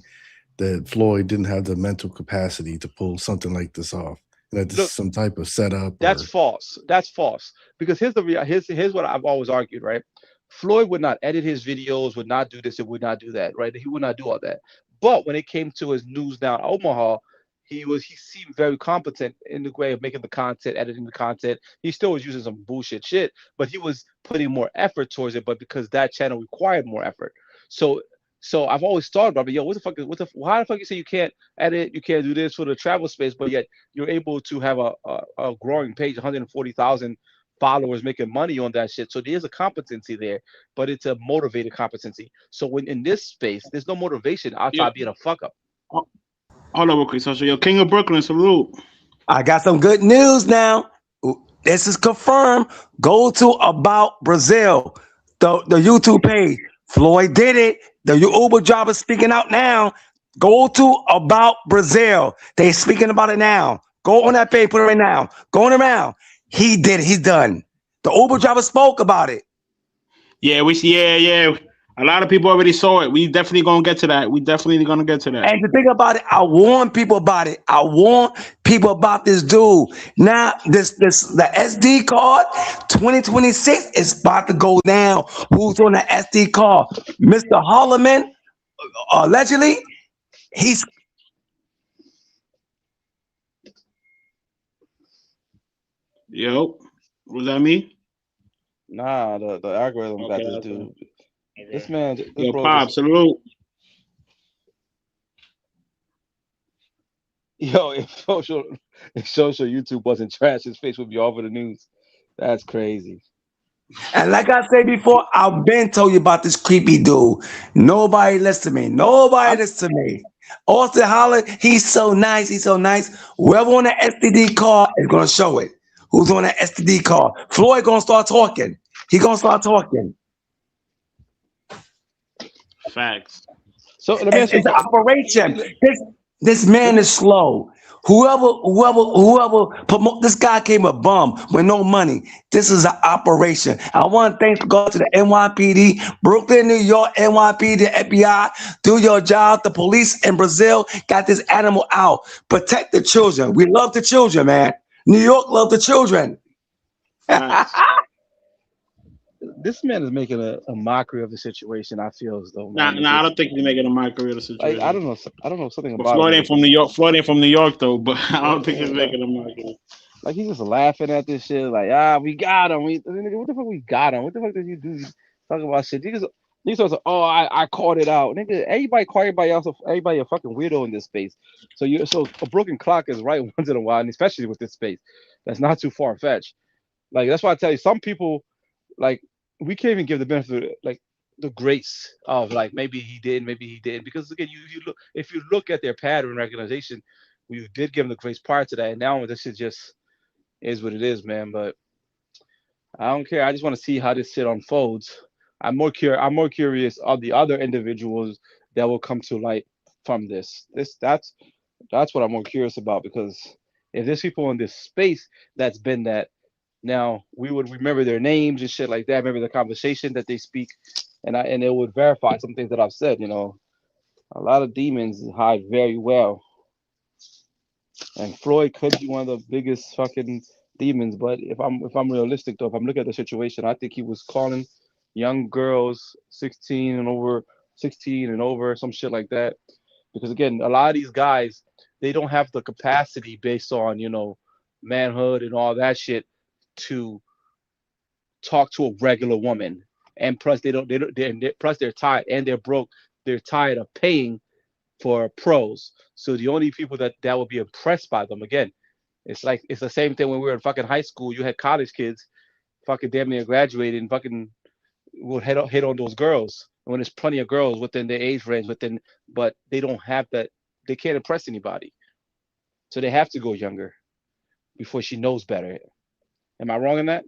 Speaker 6: that Floyd didn't have the mental capacity to pull something like this off, and that this is some type of setup?
Speaker 12: That's false. That's false. Because here's what I've always argued, right? Floyd would not edit his videos, would not do this, and would not do that, right? He would not do all that. But when it came to his News Now Omaha, he seemed very competent in the way of making the content, editing the content. He still was using some bullshit shit, but he was putting more effort towards it. But because that channel required more effort, so I've always thought about it. Yo, how the fuck you say you can't edit, you can't do this for the travel space, but yet you're able to have a growing page, 140,000 followers making money on that shit. So there's a competency there, but it's a motivated competency. So when in this space, there's no motivation outside being a fuck up.
Speaker 5: Hold on real quick. So yo, King of Brooklyn, salute.
Speaker 13: I got some good news now. This is confirmed. Go to About Brazil, the YouTube page. Floyd did it. The Uber driver speaking out now. Go to About Brazil. They speaking about it now. Go on that page, put it right now. Going around. He did it. He's done. The Uber driver spoke about it.
Speaker 5: Yeah, yeah. A lot of people already saw it. We definitely gonna get to that. And
Speaker 13: to think about it, I warn people about it. I warn people about this dude. Now, the SD card 2026 is about to go down. Who's on the SD card? Mr. Holloman, allegedly, he's.
Speaker 5: Yo, was that me?
Speaker 12: Nah, the algorithm got this dude. Okay. This man,
Speaker 5: yo, Pop, salute.
Speaker 12: Yo, if social YouTube wasn't trash, his face would be all over the news. That's crazy.
Speaker 13: And like I said before, I've been told you about this creepy dude. Nobody listens to me. Austin Holland, he's so nice. Whoever on the STD card is gonna show it. Who's on that STD card? Floyd gonna start talking. He gonna start talking.
Speaker 5: Facts.
Speaker 12: So
Speaker 13: it's an operation. This man is slow. Whoever promote this guy came a bum with no money. This is an operation. I want to thank God to the NYPD, Brooklyn, New York, NYPD, the FBI. Do your job. The police in Brazil got this animal out. Protect the children. We love the children, man. New York love the children.
Speaker 12: Nice. This man is making a mockery of the situation. I feel as though.
Speaker 5: Nah, I don't think he's making a mockery of the situation.
Speaker 12: Like, I don't know something
Speaker 5: but
Speaker 12: about.
Speaker 5: Floyd ain't from New York. Floyd ain't from New York though, but I don't think he's making a mockery.
Speaker 12: Like he's just laughing at this shit. Like, we got him. What the fuck we got him? What the fuck did you do? Talking about shit. These are I called it out. Nigga, everybody call everybody else. Everybody a fucking weirdo in this space. So a broken clock is right once in a while, and especially with this space, that's not too far fetched. Like that's why I tell you, some people like. We can't even give the benefit, like the grace of like maybe he did, because again, if you look at their pattern recognition, we did give him the grace prior to that, and now this shit just is what it is, man. But I don't care. I just want to see how this shit unfolds. I'm more curious of the other individuals that will come to light from this. That's what I'm more curious about, because if there's people in this space that's been that. Now we would remember their names and shit like that. Remember the conversation that they speak, and it would verify some things that I've said. You know, a lot of demons hide very well, and Floyd could be one of the biggest fucking demons. But if I'm realistic though, if I'm looking at the situation, I think he was calling young girls 16 and over, some shit like that. Because again, a lot of these guys, they don't have the capacity based on manhood and all that shit to talk to a regular woman, and plus they're tired and they're broke. They're tired of paying for pros. So the only people that will be impressed by them, again, it's the same thing when we were in fucking high school. You had college kids, fucking damn near graduated, and fucking would hit on those girls. And when there's plenty of girls within their age range, but they don't have that. They can't impress anybody, so they have to go younger before she knows better. Am I wrong in that?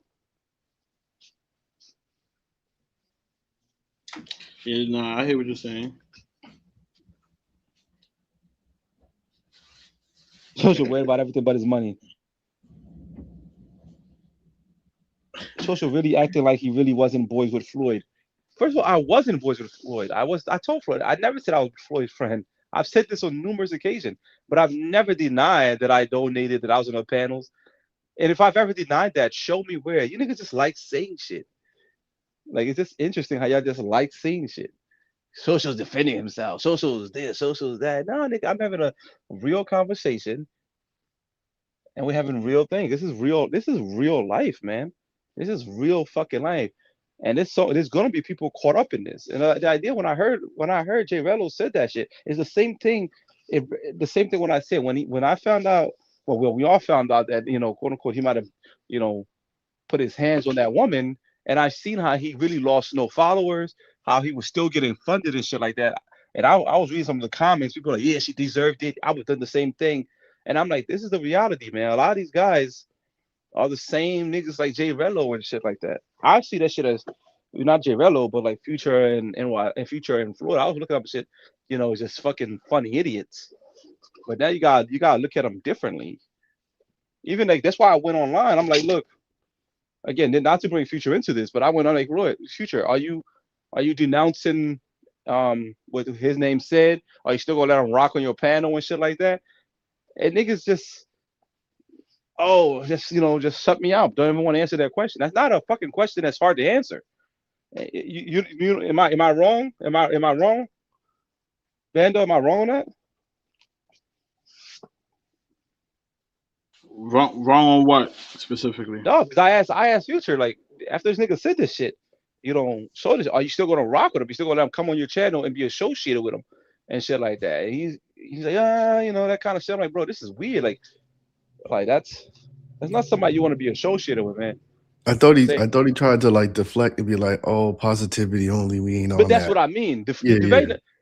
Speaker 5: Yeah, nah, I hear what you're saying.
Speaker 12: Social worried about everything but his money. Social really acting like he really wasn't boys with Floyd. First of all, I wasn't boys with Floyd. I told Floyd. I never said I was Floyd's friend. I've said this on numerous occasions, but I've never denied that I donated, that I was on the panels. And if I've ever denied that, show me where. You niggas just like saying shit. Like, it's just interesting how y'all just like saying shit. Social's defending himself. Social's this, social's that. No, nigga, I'm having a real conversation. And we're having real things. This is real life, man. This is real fucking life. And there's gonna be people caught up in this. And the idea when I heard Jrello said that shit is the same thing. The same thing when I said when I found out. Well, we all found out that, quote unquote, he might have, put his hands on that woman. And I've seen how he really lost no followers, how he was still getting funded and shit like that. And I was reading some of the comments. People were like, yeah, she deserved it. I would have done the same thing. And I'm like, this is the reality, man. A lot of these guys are the same niggas like Jrello and shit like that. I see that shit as not Jrello, but like Future and Future and Floyd. I was looking up shit, just fucking funny idiots. But now you gotta look at them differently. Even like that's why I went online. I'm like, look, again, not to bring Future into this, but I went on like, Roy, Future, are you denouncing what his name said? Are you still gonna let him rock on your panel and shit like that? And niggas just just shut me out. Don't even want to answer that question. That's not a fucking question that's hard to answer. Am I wrong? Am I wrong? Bando, am I wrong on that?
Speaker 5: Wrong on what specifically?
Speaker 12: No, because I asked Future, like, after this nigga said this shit, show this. Are you still gonna rock with him? You still gonna let him come on your channel and be associated with him and shit like that? And he's like, that kind of shit. I'm like, bro, this is weird. Like that's not somebody you want to be associated with, man.
Speaker 6: I thought he tried to like deflect and be like, oh, positivity only. We ain't on that.
Speaker 12: But that's what I mean.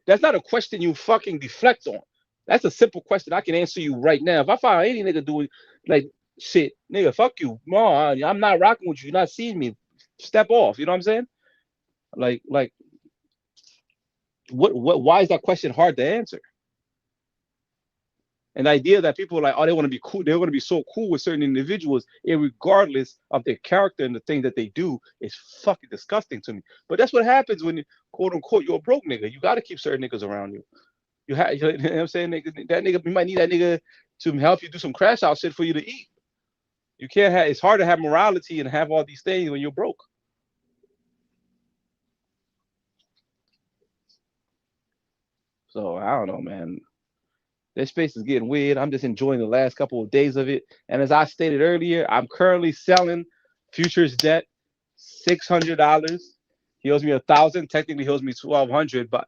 Speaker 12: That's not a question you fucking deflect on. That's a simple question I can answer you right now. If I find any nigga doing like shit, nigga, fuck you. No, I'm not rocking with you. You're not seeing me. Step off. You know what I'm saying? Like what why is that question hard to answer? And the idea that people are like, oh, they want to be cool, they want to be so cool with certain individuals, regardless of their character and the thing that they do, is fucking disgusting to me. But that's what happens when, quote unquote, you're a broke nigga. You got to keep certain niggas around you. You know what I'm saying? That nigga, you might need that nigga to help you do some crash out shit for you to eat. You can't have. It's hard to have morality and have all these things when you're broke. So I don't know, man. This space is getting weird. I'm just enjoying the last couple of days of it. And as I stated earlier, I'm currently selling Future's debt, $600. He owes me $1,000. Technically, he owes me $1,200, but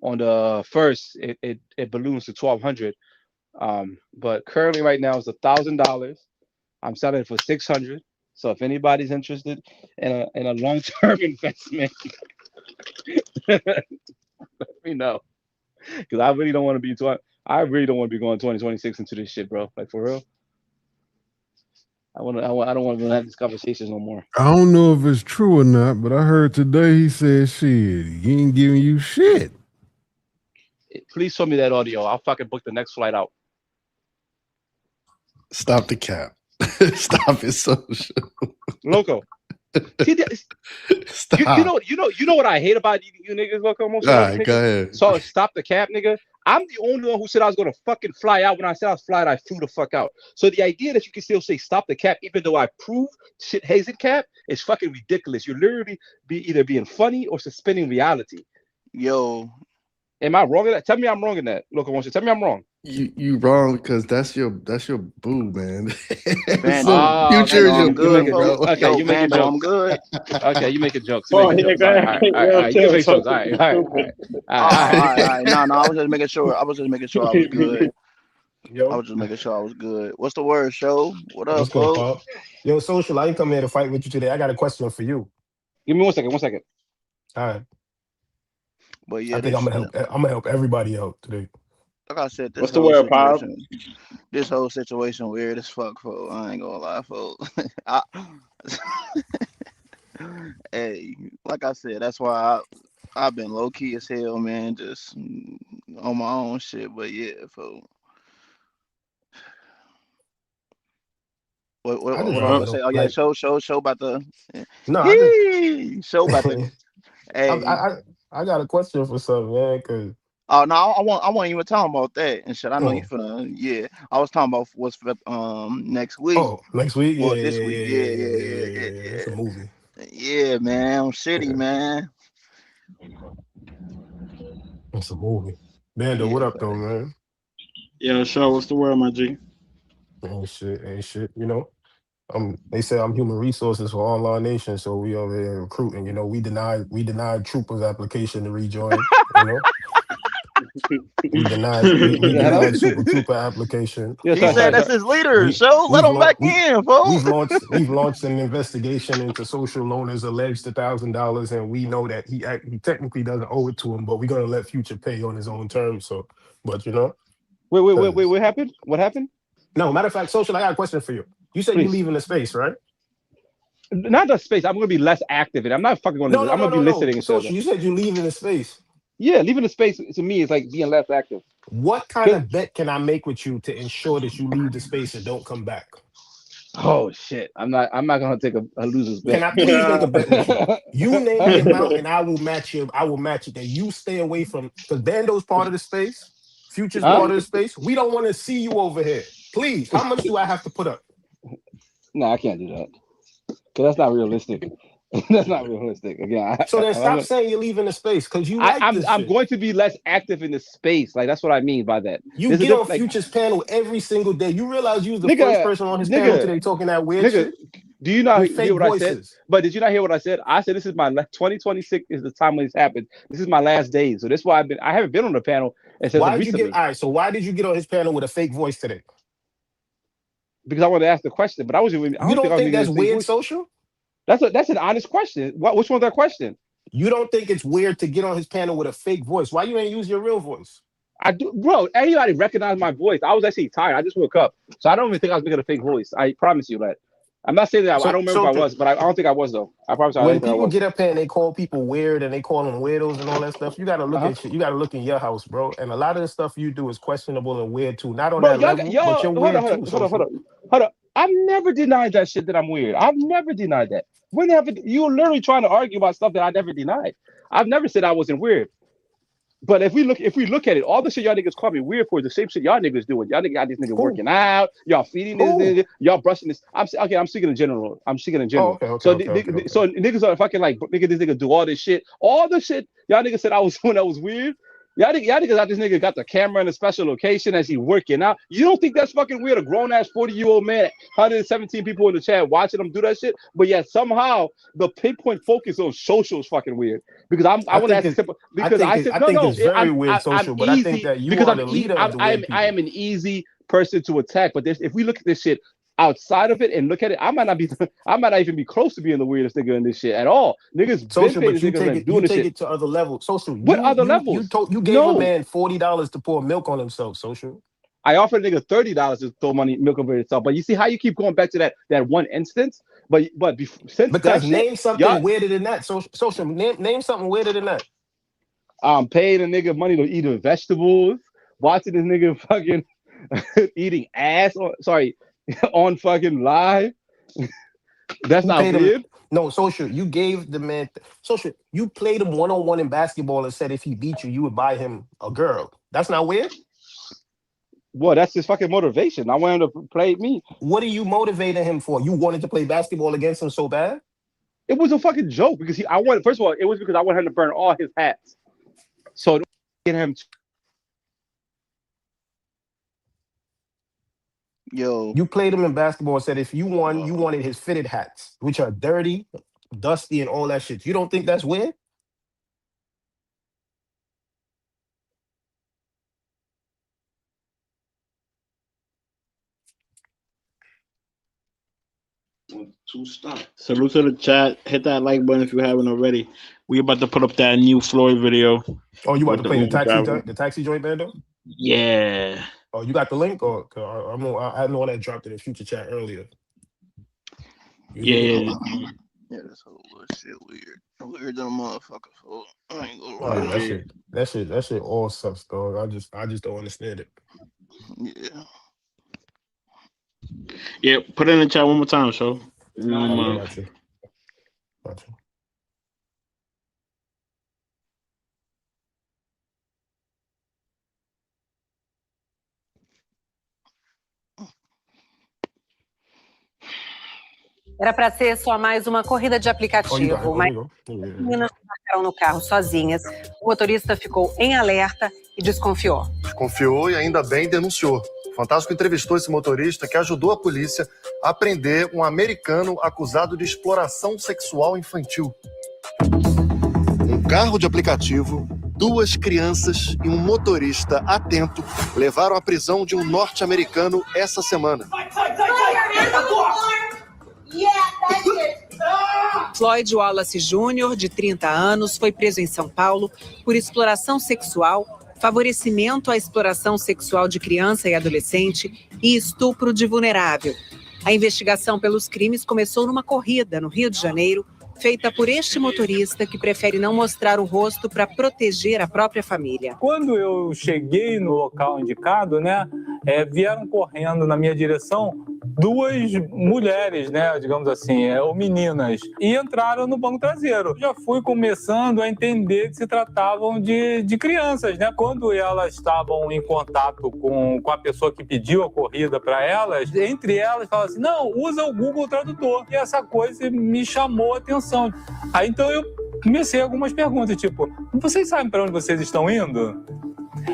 Speaker 12: on the first, it balloons to $1,200. But currently, right now, it's $1,000. I'm selling it for $600. So if anybody's interested in a long-term investment, let me know. Because I really don't want to be going 2026 into this shit, bro. Like, for real. I don't want to have these conversations no more.
Speaker 14: I don't know if it's true or not, but I heard today he said, shit, he ain't giving you shit.
Speaker 12: Please show me that audio. I'll fucking book the next flight out.
Speaker 6: Stop the cap. Stop it, social.
Speaker 12: Loco.
Speaker 6: Stop.
Speaker 12: You know what I hate about you niggas, Loco?
Speaker 6: All right, go ahead.
Speaker 12: So stop the cap, nigga. I'm the only one who said I was gonna fucking fly out. When I said I was flying, I flew the fuck out. So the idea that you can still say stop the cap, even though I proved shit hazing cap, is fucking ridiculous. You're literally either being funny or suspending reality.
Speaker 15: Yo,
Speaker 12: am I wrong in that? Tell me I'm wrong in that. Loco, tell me I'm wrong.
Speaker 6: You wrong because that's your boo, man.
Speaker 15: Future is your
Speaker 12: boo,
Speaker 15: bro.
Speaker 12: Okay, you make a joke.
Speaker 15: I'm good.
Speaker 12: Okay, you make a joke. All right. You can make jokes. All right.
Speaker 15: No, I was just making sure. I was good.
Speaker 16: Yo.
Speaker 15: I was just making sure I was good. What's the word, show? What up,
Speaker 16: folks? Yo, Social, I ain't come here to fight with you today. I got a question for you.
Speaker 12: Give me 1 second. 1 second.
Speaker 16: All right.
Speaker 15: But yeah,
Speaker 16: I think I'm gonna help everybody out today.
Speaker 15: Like I said,
Speaker 5: what's the word, Pop?
Speaker 15: This whole situation weird as fuck, folks. I ain't gonna lie, folks. Hey, like I said, that's why I've been low key as hell, man, just on my own shit. But yeah, folks. What I was gonna say? Oh yeah, show about the.
Speaker 16: No,
Speaker 15: show about the. Hey,
Speaker 16: I got a question for something, man, cause.
Speaker 15: Oh no, I wasn't even talking about that and shit. I know you finna. Yeah, I was talking about what's next week.
Speaker 16: Oh, next week?
Speaker 15: Well,
Speaker 16: yeah,
Speaker 15: this week.
Speaker 16: Yeah. It's a movie.
Speaker 15: Yeah, man, I'm shitty, man.
Speaker 16: It's a movie. Bando, what up, though, man?
Speaker 5: Yeah, sure. What's the word, my G?
Speaker 16: Ain't shit. You know, they say I'm human resources for Online Nation, so we over here recruiting. You know, we denied Trooper's application to rejoin. You know. We denied Super Trooper application.
Speaker 15: He said that's his leader. So let him back in, folks.
Speaker 16: We've launched an investigation into social owners alleged $1,000, and we know that he technically doesn't owe it to him, but we're gonna let Future pay on his own terms. So, but you know,
Speaker 12: wait, what happened? What happened?
Speaker 16: No, matter of fact, Social, I got a question for you. You said you're leaving the space, right?
Speaker 12: Not the space. I'm going to be less active in it. I'm not fucking going to. I'm going to be listening and
Speaker 16: Social, you said you're leaving the space.
Speaker 12: Yeah, leaving the space to me is like being less active.
Speaker 16: What kind of bet can I make with you to ensure that you leave the space and don't come back?
Speaker 12: Oh shit! I'm not gonna take a loser's bet.
Speaker 16: Can I please make a bet with you? You name the amount, and I will match you. I will match it. That you stay away from, because Bando's part of the space, Future's part of the space. We don't want to see you over here. Please, how much do I have to put up?
Speaker 12: No, I can't do that. Cause that's not realistic. That's not realistic. Again,
Speaker 16: so then stop saying you're leaving the space, because you like this
Speaker 12: I'm
Speaker 16: shit.
Speaker 12: going to be less active in the space. Like that's what I mean by that.
Speaker 16: You get on Future's panel every single day. You realize you was the first person on his panel today talking that weird shit.
Speaker 12: Do you not hear what I said? But did you not hear what I said? I said this is my 2026 is the time when this happened. This is my last day. So that's why I haven't been on the panel.
Speaker 16: Why did you get? All right. So why did you get on his panel with a fake voice today?
Speaker 12: Because I wanted to ask the question, but I wasn't really.
Speaker 16: You don't think that's weird, Social?
Speaker 12: That's an honest question. Which one's that question?
Speaker 16: You don't think it's weird to get on his panel with a fake voice? Why you ain't use your real voice?
Speaker 12: I do, bro. Anybody recognize my voice? I was actually tired. I just woke up, so I don't even think I was making a fake voice. I promise you that. I'm not saying that I don't remember if I was, but I don't think I was though. I promise.
Speaker 16: When people get up here and they call people weird and they call them weirdos and all that stuff, you gotta look at shit. You gotta look in your house, bro. And a lot of the stuff you do is questionable and weird too. Not on that level, but you're weird too.
Speaker 12: Hold up. I've never denied that shit that I'm weird. I've never denied that. You're literally trying to argue about stuff that I never denied. I've never said I wasn't weird. But if we look at it, all the shit y'all niggas call me weird for is the same shit y'all niggas doing. Y'all niggas got this nigga working out, y'all feeding this nigga, y'all brushing this. I'm speaking in general. So niggas are fucking like, nigga, this nigga do all this shit. All the shit y'all niggas said I was doing that was weird. Y'all niggas got this nigga got the camera in a special location as he working out. You don't think that's fucking weird? A grown ass 40-year-old man, 117 people in the chat watching him do that shit. But yet somehow the pinpoint focus on social is fucking weird. Because I want to ask simple because I think it's very weird social, but I think that you are the leader of the weird people. I am an easy person to attack. But if we look at this shit outside of it and look at it, I might not even be close to being the weirdest nigga in this shit at all. Niggas
Speaker 16: social, but you take it to other levels. Social.
Speaker 12: What other levels?
Speaker 16: You gave a man $40 to pour milk on himself. Social.
Speaker 12: I offered a nigga $30 to throw milk over himself. But you see how you keep going back to that one instance. But since
Speaker 16: because name something weirder than that. Social. Name something weirder than that.
Speaker 12: Paying a nigga money to eat vegetables. Watching this nigga fucking eating ass. On fucking live. That's not weird.
Speaker 16: No, Social. You gave the man Social. You played him one-on-one in basketball and said if he beat you, you would buy him a girl. That's not weird.
Speaker 12: Well, that's his fucking motivation. I want him to play me.
Speaker 16: What are you motivating him for? You wanted to play basketball against him so bad?
Speaker 12: It was a fucking joke because first of all, it was because I wanted him to burn all his hats. So get him.
Speaker 15: Yo,
Speaker 16: you played him in basketball and said if you won, you wanted his fitted hats, which are dirty, dusty, and all that shit. You don't think that's weird?
Speaker 5: Salute to the chat. Hit that like button if you haven't already. We about to put up that new Floyd video.
Speaker 16: Oh, you about to play the taxi joint, Bando?
Speaker 5: Yeah.
Speaker 16: Oh, you got the link? Or I know that dropped in the future chat earlier.
Speaker 5: Yeah.
Speaker 15: Yeah, this whole shit weird. Weird than a motherfucker. So I ain't gonna lie.
Speaker 16: That shit all sucks, dog. I just don't understand it.
Speaker 15: Yeah.
Speaker 5: Yeah, put it in the chat one more time, so.
Speaker 16: Gotcha.
Speaker 17: Era para ser só mais uma corrida de aplicativo, mas meninas embarcaram no carro sozinhas. O motorista ficou em alerta e desconfiou.
Speaker 18: Desconfiou e ainda bem denunciou. O Fantástico entrevistou esse motorista que ajudou a polícia a prender um americano acusado de exploração sexual infantil. Um carro de aplicativo 2 crianças e um motorista atento levaram à prisão de um norte-americano essa semana.
Speaker 19: Floyd Wallace Jr., de 30 anos, foi preso em São Paulo por exploração sexual, favorecimento à exploração sexual de criança e adolescente e estupro de vulnerável. A investigação pelos crimes começou numa corrida no Rio de Janeiro, feita por este motorista que prefere não mostrar o rosto para proteger a própria família.
Speaker 20: Quando eu cheguei no local indicado, vieram correndo na minha direção 2 mulheres, digamos assim, ou meninas, e entraram no banco traseiro. Já fui começando a entender que se tratavam de crianças, Quando elas estavam em contato com a pessoa que pediu a corrida para elas, entre elas falavam assim, não, usa o Google Tradutor. E essa coisa me chamou a atenção. Aí então eu comecei algumas perguntas, tipo, vocês sabem para onde vocês estão indo?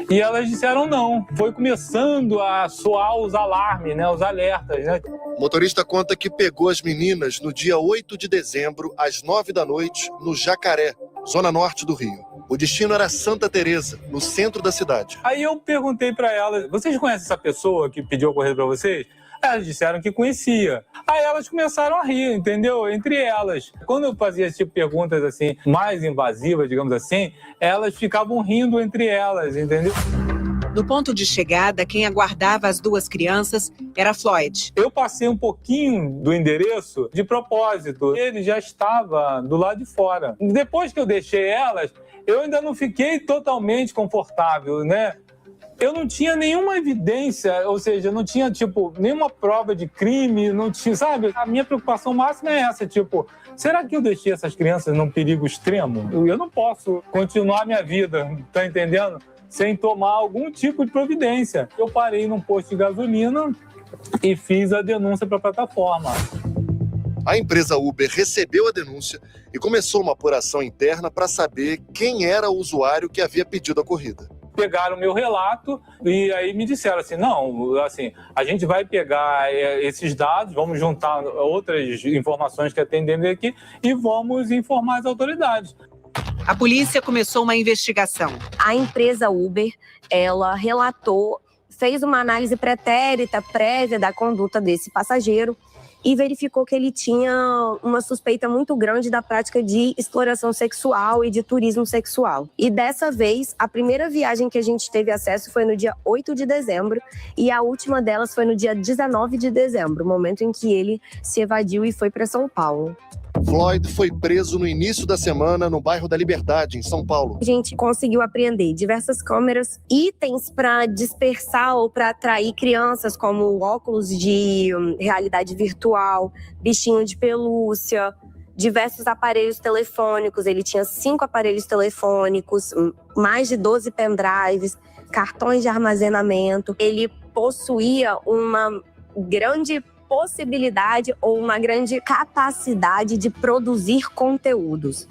Speaker 20: E elas disseram não. Foi começando a soar os alarmes, os alertas,
Speaker 18: O motorista conta que pegou as meninas no dia 8 de dezembro, às 9 da noite, no Jacaré, zona norte do Rio. O destino era Santa Teresa, no centro da cidade.
Speaker 20: Aí eu perguntei para elas, vocês conhecem essa pessoa que pediu a corrida para vocês? Elas disseram que conhecia. Aí elas começaram a rir, entendeu? Entre elas. Quando eu fazia esse tipo de perguntas assim, mais invasivas, digamos assim, elas ficavam rindo entre elas, entendeu?
Speaker 19: No ponto de chegada, quem aguardava as 2 crianças era Floyd.
Speaker 20: Eu passei um pouquinho do endereço de propósito. Ele já estava do lado de fora. Depois que eu deixei elas, eu ainda não fiquei totalmente confortável, Eu não tinha nenhuma evidência, ou seja, não tinha, nenhuma prova de crime, não tinha, sabe? A minha preocupação máxima é essa, será que eu deixei essas crianças num perigo extremo? Eu não posso continuar minha vida, tá entendendo? Sem tomar algum tipo de providência. Eu parei num posto de gasolina e fiz a denúncia para a plataforma.
Speaker 18: A empresa Uber recebeu a denúncia e começou uma apuração interna para saber quem era o usuário que havia pedido a corrida.
Speaker 20: Pegaram meu relato e aí me disseram assim, não, assim, a gente vai pegar esses dados, vamos juntar outras informações que atendemos aqui e vamos informar as autoridades.
Speaker 19: A polícia começou uma investigação.
Speaker 21: A empresa Uber, ela relatou, fez uma análise pretérita, prévia da conduta desse passageiro e verificou que ele tinha uma suspeita muito grande da prática de exploração sexual e de turismo sexual. E dessa vez, a primeira viagem que a gente teve acesso foi no dia 8 de dezembro e a última delas foi no dia 19 de dezembro, momento em que ele se evadiu e foi para São Paulo.
Speaker 18: Floyd foi preso no início da semana no bairro da Liberdade, em São Paulo.
Speaker 21: A gente conseguiu apreender diversas câmeras, itens para dispersar ou para atrair crianças, como óculos de realidade virtual, bichinho de pelúcia, diversos aparelhos telefônicos. Ele tinha 5 aparelhos telefônicos, mais de 12 pendrives, cartões de armazenamento. Ele possuía uma grande possibilidade ou uma grande capacidade de produzir conteúdos.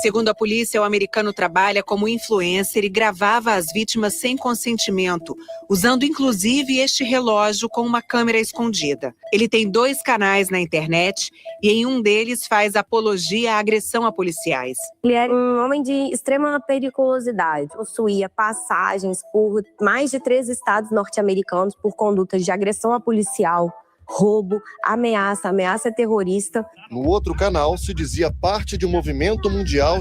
Speaker 19: Segundo a polícia, o americano trabalha como influencer e gravava as vítimas sem consentimento, usando inclusive este relógio com uma câmera escondida. Ele tem 2 canais na internet e em um deles faz apologia à agressão a policiais.
Speaker 21: Ele era um homem de extrema periculosidade, possuía passagens por mais de 3 estados norte-americanos por condutas de agressão a policial, roubo, ameaça terrorista.
Speaker 18: No outro canal se dizia parte de um movimento mundial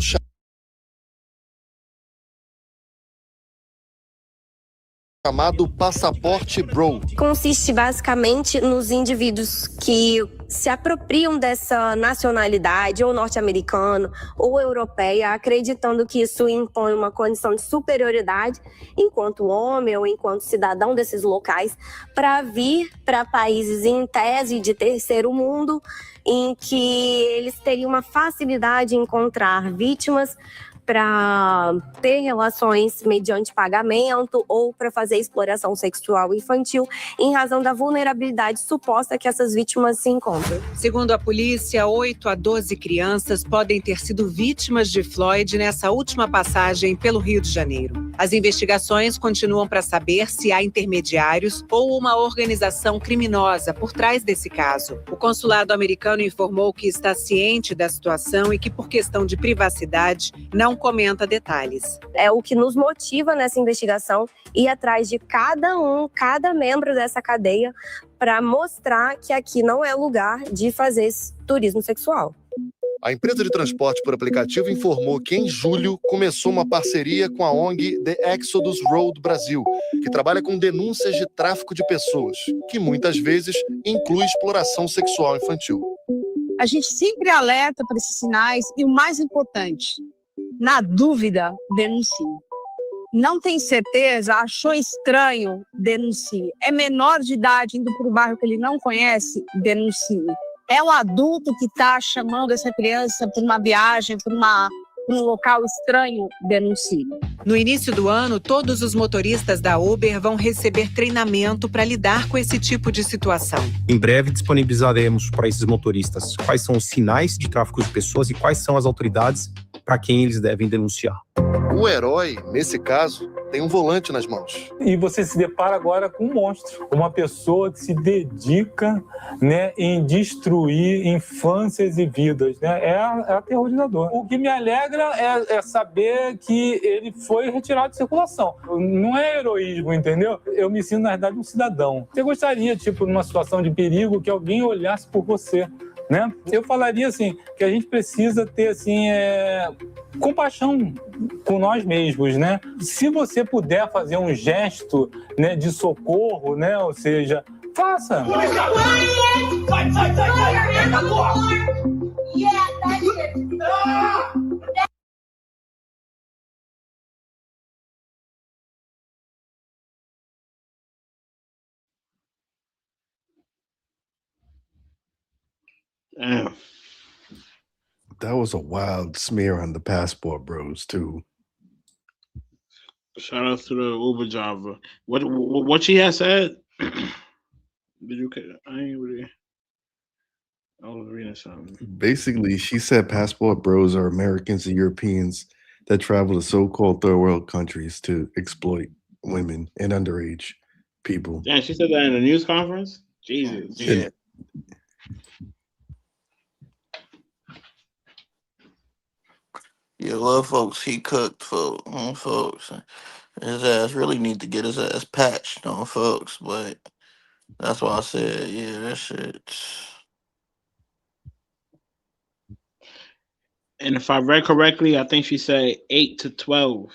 Speaker 18: chamado Passaporte Bro.
Speaker 21: Consiste basicamente nos indivíduos que se apropriam dessa nacionalidade, ou norte-americana, ou europeia, acreditando que isso impõe uma condição de superioridade enquanto homem ou enquanto cidadão desses locais, para vir para países em tese de terceiro mundo, em que eles teriam uma facilidade em encontrar vítimas para ter relações mediante pagamento ou para fazer exploração sexual infantil, em razão da vulnerabilidade suposta que essas vítimas se encontram.
Speaker 19: Segundo a polícia, 8 a 12 crianças podem ter sido vítimas de Floyd nessa última passagem pelo Rio de Janeiro. As investigações continuam para saber se há intermediários ou uma organização criminosa por trás desse caso. O consulado americano informou que está ciente da situação e que, por questão de privacidade, não não comenta detalhes.
Speaker 21: É o que nos motiva nessa investigação, ir atrás de cada membro dessa cadeia, para mostrar que aqui não é lugar de fazer esse turismo sexual.
Speaker 18: A empresa de transporte por aplicativo informou que em julho começou uma parceria com a ONG The Exodus Road Brasil, que trabalha com denúncias de tráfico de pessoas, que muitas vezes inclui exploração sexual infantil.
Speaker 8: A gente sempre alerta para esses sinais e o mais importante, na dúvida, denuncie. Não tem certeza, achou estranho, denuncie. É menor de idade indo para o bairro que ele não conhece, denuncie. É o adulto que está chamando essa criança para uma viagem, para um local estranho, denuncie.
Speaker 19: No início do ano, todos os motoristas da Uber vão receber treinamento para lidar com esse tipo de situação.
Speaker 22: Em breve disponibilizaremos para esses motoristas quais são os sinais de tráfico de pessoas e quais são as autoridades para quem eles devem denunciar.
Speaker 18: O herói, nesse caso, tem um volante nas mãos.
Speaker 20: E você se depara agora com um monstro, uma pessoa que se dedica, né, em destruir infâncias e vidas, né? É aterrorizador. O que me alegra é saber que ele foi retirado de circulação. Não é heroísmo, entendeu? Eu me sinto, na verdade, um cidadão. Você gostaria, tipo, numa situação de perigo, que alguém olhasse por você, né? Eu falaria assim, que a gente precisa ter assim, compaixão com nós mesmos, né? Se você puder fazer um gesto, né, de socorro, né, ou seja, faça.
Speaker 5: Damn.
Speaker 6: That was a wild smear on the Passport Bros too.
Speaker 5: Shout out to the Uber driver. What she has said? Did you? I ain't really. I was reading something.
Speaker 6: Basically, she said Passport Bros are Americans and Europeans that travel to so-called third world countries to exploit women and underage people.
Speaker 5: Damn, she said that in a news conference. Jesus.
Speaker 6: Yeah.
Speaker 15: Yeah, well, folks, he cooked for folks. His ass really need to get his ass patched on folks, but that's why I said, yeah, that shit.
Speaker 5: And if I read correctly, I think she said 8 to 12.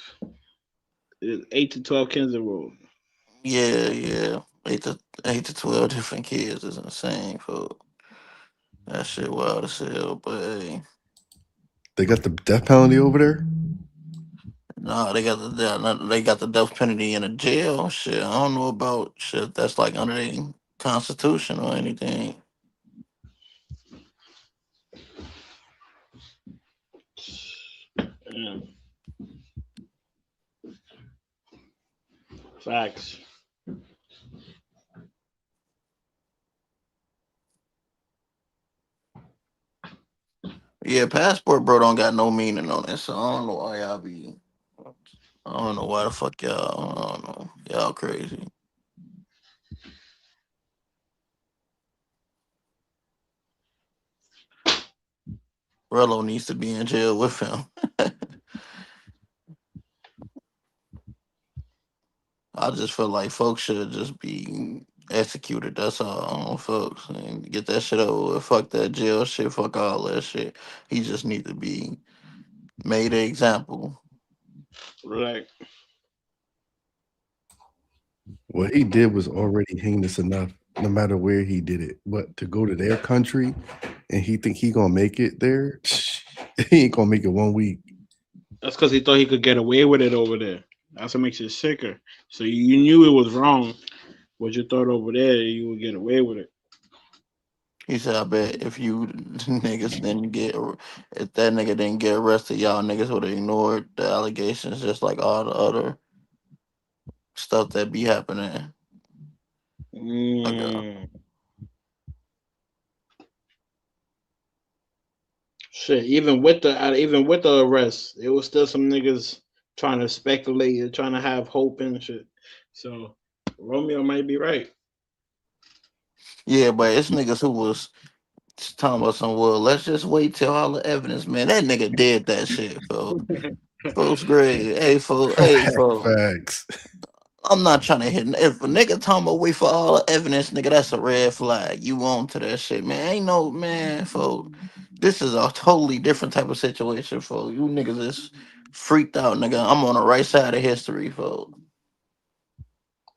Speaker 5: 8 to 12 kids enrolled.
Speaker 15: Yeah. 8 to 12 different kids is insane, folks. That shit wild as hell, but hey.
Speaker 6: They got the death penalty over there?
Speaker 15: Nah, they got the death penalty in a jail. Shit, I don't know about shit that's like under the Constitution or anything.
Speaker 5: Yeah. Facts.
Speaker 15: Yeah, Passport Bro don't got no meaning on it, so I don't know why y'all be. I don't know why the fuck y'all. I don't know. Y'all crazy. Jrello needs to be in jail with him. I just feel like folks should just be executed. That's all, folks, and get that shit over with. Fuck that jail shit. Fuck all that shit. He just need to be made an example.
Speaker 5: Right.
Speaker 6: What he did was already heinous enough, no matter where he did it. But to go to their country and he think he gonna make it there, he ain't gonna make it 1 week.
Speaker 5: That's because he thought he could get away with it over there. That's what makes it sicker. So you knew it was wrong, but you thought over there you would get away with it.
Speaker 15: He said, I bet if you niggas didn't if that nigga didn't get arrested, y'all niggas would have ignored the allegations just like all the other stuff that be happening.
Speaker 5: Shit, even with the arrest, it was still some niggas trying to speculate and trying to have hope and shit. So Romeo might be right.
Speaker 15: Yeah, but it's niggas who was talking about some, well, let's just wait till all the evidence, man. That nigga did that shit, bro. Folks, great. Hey, folks. Hey, folks.
Speaker 6: Facts.
Speaker 15: I'm not trying to hit. If a nigga talking about wait for all the evidence, nigga, that's a red flag. You on to that shit, man. Ain't no man, folks. This is a totally different type of situation, folks. You niggas is freaked out, nigga. I'm on the right side of history, folks.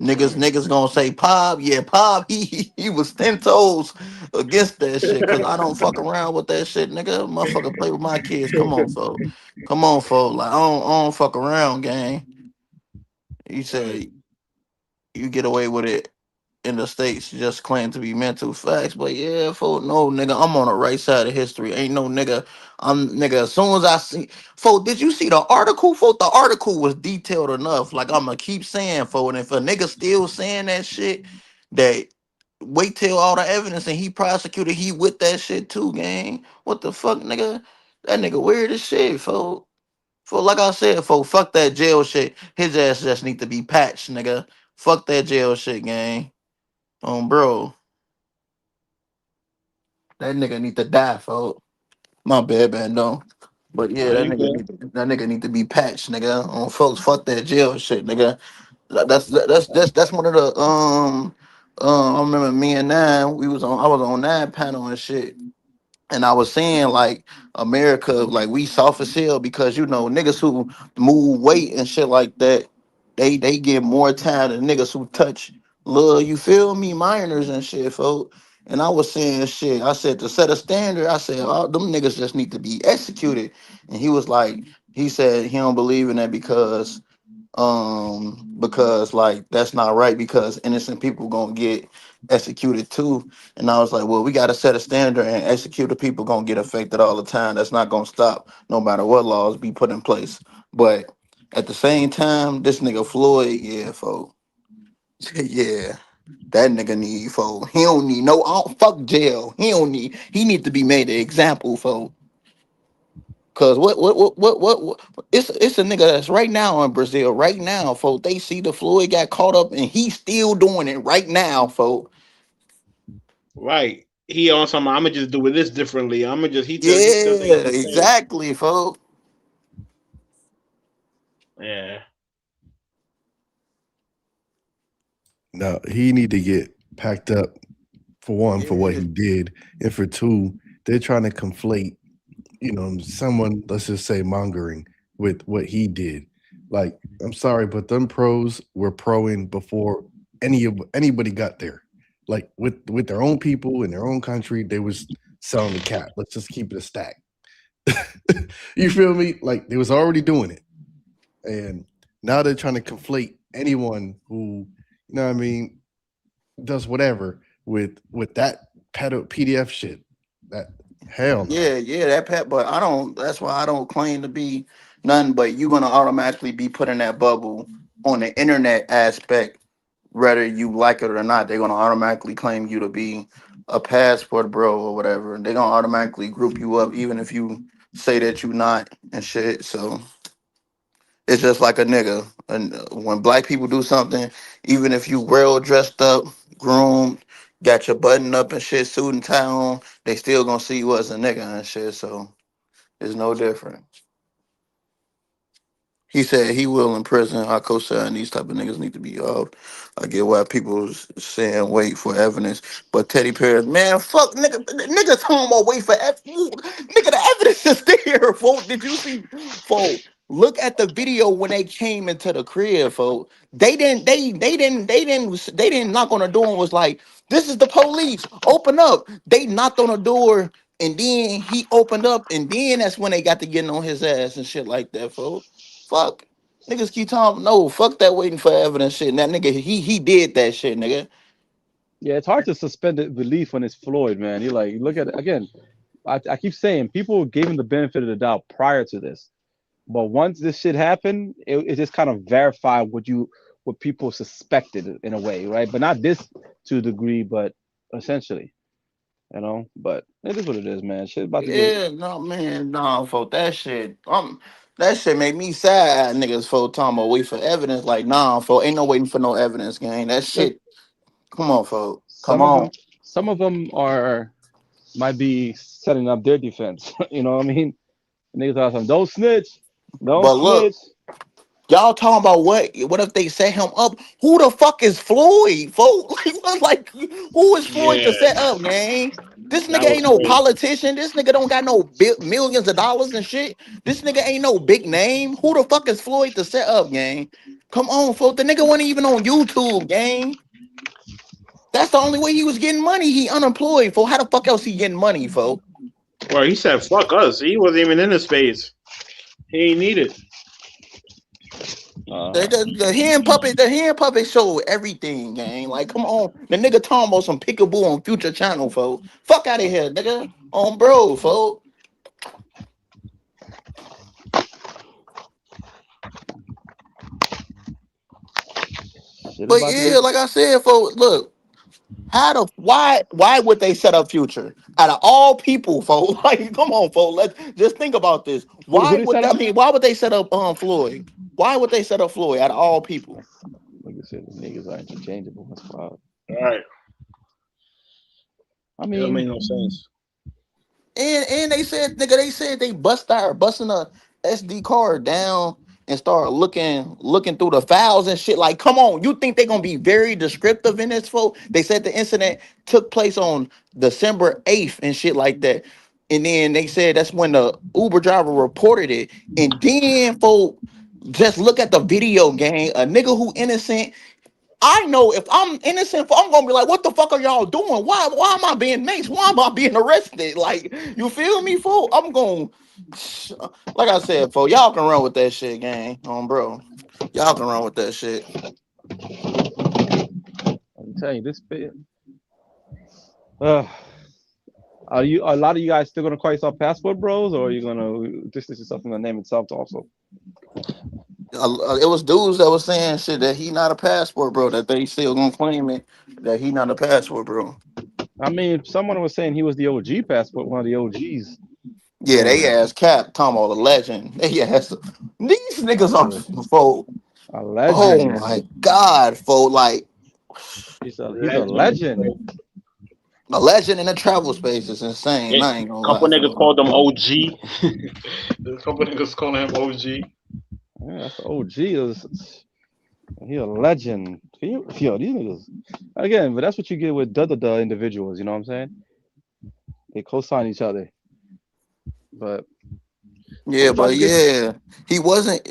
Speaker 15: Niggas gonna say Pop, yeah, Pop, he was 10 toes against that shit. Cause I don't fuck around with that shit, nigga. Motherfucker play with my kids. Come on, folks. Come on, folks. Like I don't fuck around, gang. You say you get away with it in the States, just claim to be mental facts. But yeah, folk, no, nigga, I'm on the right side of history. Ain't no nigga. I'm nigga. As soon as I see, folk, did you see the article? Folk, the article was detailed enough. Like I'ma keep saying, folk, and if a nigga still saying that shit, that wait till all the evidence and he prosecuted, he with that shit too, gang. What the fuck, nigga? That nigga weird as shit, folk. For like I said, folk, fuck that jail shit. His ass just need to be patched, nigga. Fuck that jail shit, gang. Bro, that nigga need to die, folks. My bad, man, no. But yeah,
Speaker 5: Nah, you good.
Speaker 15: that nigga need to be patched, nigga. Folks, fuck that jail shit, nigga. That's one of the I remember me and Nine, I was on Nine panel and shit. And I was saying like America, like we soft as hell because you know niggas who move weight and shit like that, they get more time than niggas who touch little, you feel me, minors and shit, folk. And I was saying shit. I said to set a standard, I said, all them niggas just need to be executed. And he was like, he said he don't believe in that because like that's not right because innocent people gonna get executed too. And I was like, well, we gotta set a standard and executed people gonna get affected all the time. That's not gonna stop no matter what laws be put in place. But at the same time, this nigga Floyd, yeah, folks. Yeah. That nigga need folks. He don't need no fuck jail. He need to be made an example, folks. Cause what it's a nigga that's right now in Brazil right now, folks. They see the Floyd got caught up and he's still doing it right now, folks.
Speaker 5: Right. He on some. I'ma just do this differently. He still thinking
Speaker 15: Yeah,
Speaker 5: the same.
Speaker 15: exactly, folks.
Speaker 5: Yeah.
Speaker 6: No, he need to get packed up for one for what
Speaker 15: Yeah.
Speaker 6: he did, and for two, they're trying to conflate, someone, let's just say, mongering with what he did. Like, I'm sorry, but them pros were proing before anybody got there. Like with their own people in their own country, they was selling the cat. Let's just keep it a stack. You feel me? Like they was already doing it, and now they're trying to conflate anyone who, what I mean, does whatever with that PDF shit. That hell no.
Speaker 15: Yeah, that pet, but I don't that's why I don't claim to be nothing, but you're gonna automatically be put in that bubble on the internet aspect, whether you like it or not. They're gonna automatically claim you to be a passport bro or whatever. They're gonna automatically group you up even if you say that you not and shit. So it's just like a nigga. And when black people do something, even if you well dressed up, groomed, got your button up and shit, suit and tie on, they still gonna see you as a nigga and shit. So it's no different. He said he will in prison. I co-sign these type of niggas need to be off. I get why people saying wait for evidence, but Teddy Perry, man, fuck niggas talking about wait for evidence. Nigga, the evidence is there, folks. Did you see, folks? Look at the video when they came into the crib, folks. They didn't knock on the door and was like, "This is the police. Open up." They knocked on the door and then he opened up and then that's when they got to getting on his ass and shit like that, folks. Fuck. Niggas keep talking. No, fuck that waiting for evidence shit. And that nigga, he did that shit, nigga.
Speaker 12: Yeah, it's hard to suspend the belief when it's Floyd, man. You like look at it again. I keep saying people gave him the benefit of the doubt prior to this, but once this shit happened, it just kind of verified what people suspected in a way, right? But not this to a degree, but essentially, But it is what it is, man. Shit about to get.
Speaker 15: Yeah, no, man, no, for that shit. That shit made me sad, niggas, for talking about wait for evidence. Like, nah, for ain't no waiting for no evidence, gang. That
Speaker 12: Look,
Speaker 15: shit. Come on, folks. Come
Speaker 12: some of
Speaker 15: on.
Speaker 12: them, some of them might be setting up their defense. You know what I mean? Niggas are some don't snitch. Don't
Speaker 1: But look,
Speaker 12: snitch.
Speaker 1: y'all talking about what? What if they set him up? Who the fuck is Floyd, folks? Like, who is Floyd
Speaker 5: Yeah,
Speaker 1: to set up, gang? This
Speaker 5: that
Speaker 1: nigga
Speaker 5: was
Speaker 1: ain't no
Speaker 5: crazy.
Speaker 1: politician. This nigga don't got no millions of dollars and shit. This nigga ain't no big name. Who the fuck is Floyd to set up, gang? Come on, folks. The nigga wasn't even on YouTube, gang. That's the only way he was getting money. He unemployed, for how the fuck else he getting money, folks?
Speaker 5: Well, he said, "Fuck us." He wasn't even in the space. He ain't need it.
Speaker 1: The hand puppet showed everything, gang. Like, come on. The nigga talking about some peekaboo on Future Channel, folks. Fuck out of here, nigga. On bro, folks. But yeah, like I said, folks, look. Why would they set up Future out of all people, folks? Like, come on, folks. Let's just think about this.
Speaker 12: Who they set up?
Speaker 1: Why would they set up Floyd? Why would they set up Floyd out of all people?
Speaker 12: Like I said, the niggas are interchangeable. That's wild.
Speaker 5: All right.
Speaker 12: I
Speaker 5: It
Speaker 12: mean,
Speaker 5: don't make no sense.
Speaker 1: And they said, nigga, they busting a SD card down and start looking through the files and shit. Like, come on, you think they're gonna be very descriptive in this, folks? They said the incident took place on December 8th and shit like that. And then they said that's when the Uber driver reported it. And then, folks, just look at the video, gang. A nigga who innocent. I know if I'm innocent, I'm gonna be like, what the fuck are y'all doing? Why am I being maced? Why am I being arrested? Like, you feel me, fool? I'm going, like I said, fool, y'all can run with that shit, gang. Bro. Y'all can run with that shit.
Speaker 12: I'm telling you, this bit. Are a lot of you guys still gonna call yourself passport bros, or are you gonna distance yourself from the name itself also?
Speaker 1: It was dudes that was saying shit that he not a passport, bro. That they still gonna claim it that he not a passport, bro.
Speaker 12: I mean, someone was saying he was the OG passport, one of the OGs.
Speaker 1: Yeah, they asked Cap, Tom, the legend. They asked these niggas are for.
Speaker 12: A legend.
Speaker 1: Oh my god, for like
Speaker 12: he's a legend.
Speaker 1: A legend in the travel space is insane.
Speaker 5: Yeah,
Speaker 1: I ain't gonna
Speaker 5: a couple
Speaker 1: lie.
Speaker 5: niggas called him OG. A couple niggas calling him OG.
Speaker 12: Yeah, that's OG. He a legend. Yo, these niggas. Again, but that's what you get with the individuals. You know what I'm saying? They co-sign each other. But
Speaker 1: yeah, he wasn't.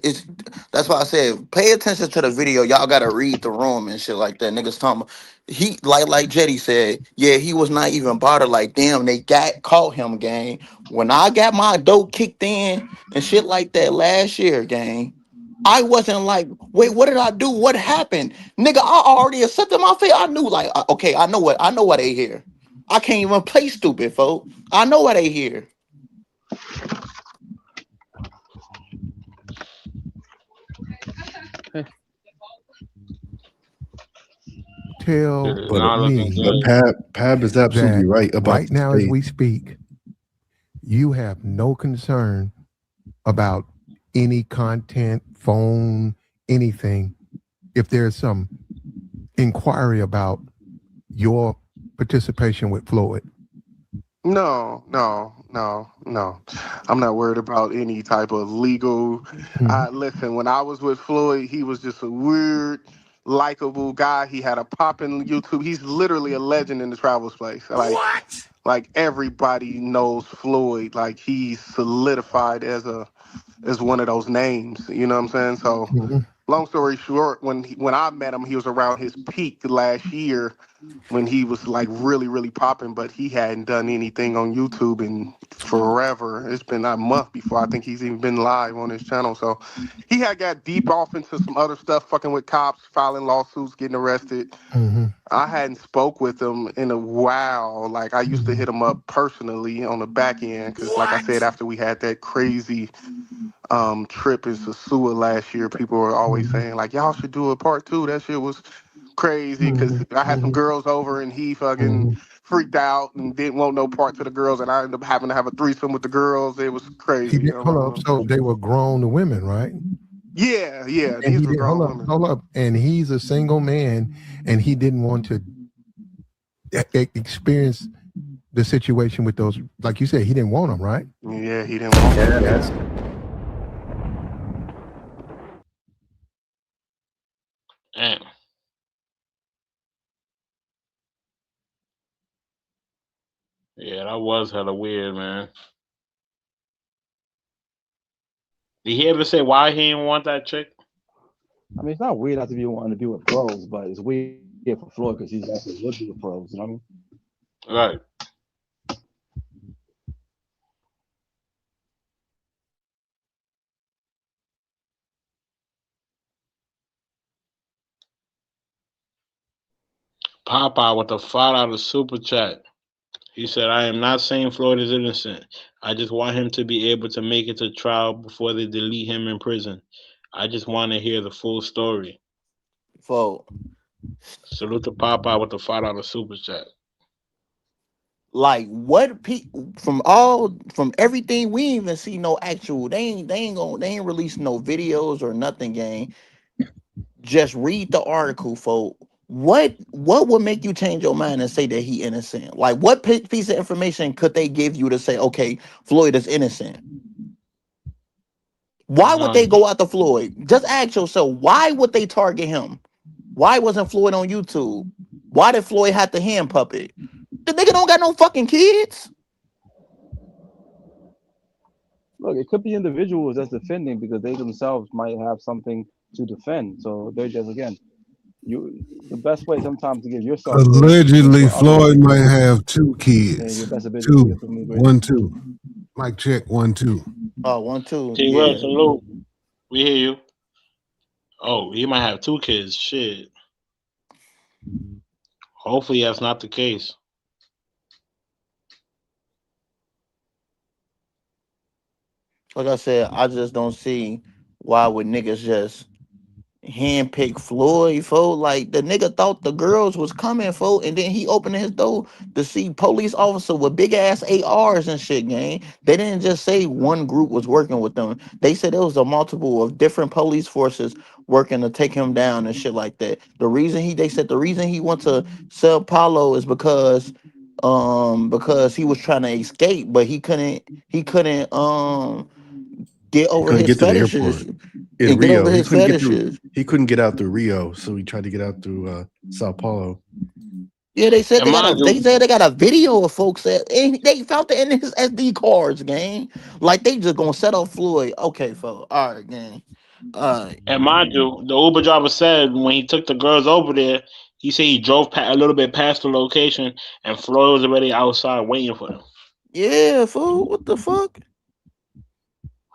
Speaker 1: That's why I said pay attention to the video. Y'all gotta read the room and shit like that. Niggas talking. He like Jetty said. Yeah, he was not even bothered. Like, damn, they caught him, gang. When I got my dope kicked in and shit like that last year, gang. I wasn't like, wait, what did I do? What happened, nigga? I already accepted my fate. I knew, like, okay, I know why they here. I can't even play stupid, folks. I know why they here.
Speaker 6: But Pab is absolutely right about
Speaker 9: right now as we speak. You have no concern about any content, phone, anything. If there's some inquiry about your participation with Floyd.
Speaker 2: No. I'm not worried about any type of legal. Listen, when I was with Floyd, he was just a weird, likable guy. He had a popping YouTube. He's literally a legend in the travel space. Like everybody knows Floyd. Like he's solidified as one of those names. You know what I'm saying? So, long story short, when I met him, he was around his peak last year when he was like really, really popping, but he hadn't done anything on YouTube in forever. It's been a month before I think he's even been live on his channel. So he had got deep off into some other stuff, fucking with cops, filing lawsuits, getting arrested. I hadn't spoke with him in a while. Like I used to hit him up personally on the back end because, like I said, after we had that crazy trip in Sasua last year, people were always saying like, y'all should do a part 2. That shit was crazy because I had some girls over and he fucking freaked out and didn't want no part to the girls, and I ended up having to have a threesome with the girls. It was crazy.
Speaker 9: Hold up. So they were grown women, right?
Speaker 2: Yeah.
Speaker 9: And
Speaker 2: These were grown women.
Speaker 9: Hold up. And he's a single man, and he didn't want to experience the situation with those. Like you said, he didn't want them, right?
Speaker 2: Yeah, he didn't want them.
Speaker 5: Yeah, that was hella weird, man. Did he ever say why he didn't want that chick?
Speaker 12: I mean, it's not weird not to be wanting to be with pros, but it's weird for Floyd because he's actually would be with pros. You know what I mean?
Speaker 5: Right. Popeye with the $5 super chat. He said, I am not saying Floyd is innocent. I just want him to be able to make it to trial before they delete him in prison. I just want to hear the full story.
Speaker 1: Folk.
Speaker 5: Salute to Popeye with the $5 super chat.
Speaker 1: Like from everything we ain't even see no actual. They ain't release no videos or nothing, gang. Just read the article, folk. What would make you change your mind and say that he innocent? Like, what piece of information could they give you to say, okay, Floyd is innocent? Why would they go after Floyd? Just ask yourself, why would they target him? Why wasn't Floyd on YouTube? Why did Floyd have the hand puppet? The nigga don't got no fucking kids.
Speaker 12: Look, it could be individuals that's defending because they themselves might have something to defend. So they're just the best way sometimes to give yourself
Speaker 14: Allegedly, Floyd might have 2 kids. Two. 1, 2. Mic check, 1, 2.
Speaker 1: Oh, 1, 2.
Speaker 5: T-Will, salute. We hear you. Oh, he might have 2 kids. Shit. Hopefully that's not the case.
Speaker 1: Like I said, I just don't see why would niggas just handpick Floyd, folk. Like, the nigga thought the girls was coming, folk, and then he opened his door to see police officer with big ass ARs and shit, gang. They didn't just say one group was working with them. They said it was a multiple of different police forces working to take him down and shit like that. They said the reason he went to Sao Paulo is because he was trying to escape, but he couldn't get over
Speaker 6: Couldn't
Speaker 1: his
Speaker 6: get to the
Speaker 1: fetishes
Speaker 6: airport
Speaker 1: and
Speaker 6: in
Speaker 1: get
Speaker 6: Rio.
Speaker 1: over his fetishes.
Speaker 6: He couldn't get out through Rio, so he tried to get out through Sao Paulo.
Speaker 1: Yeah, they said
Speaker 6: And
Speaker 1: they got a video of folks that and they found it in his SD cards, gang. Like, they just gonna set up Floyd. Okay, fella. All right, gang. All right.
Speaker 5: And mind you, the Uber driver said when he took the girls over there, he said he drove a little bit past the location and Floyd was already outside waiting for them.
Speaker 1: Yeah, fool. What the fuck?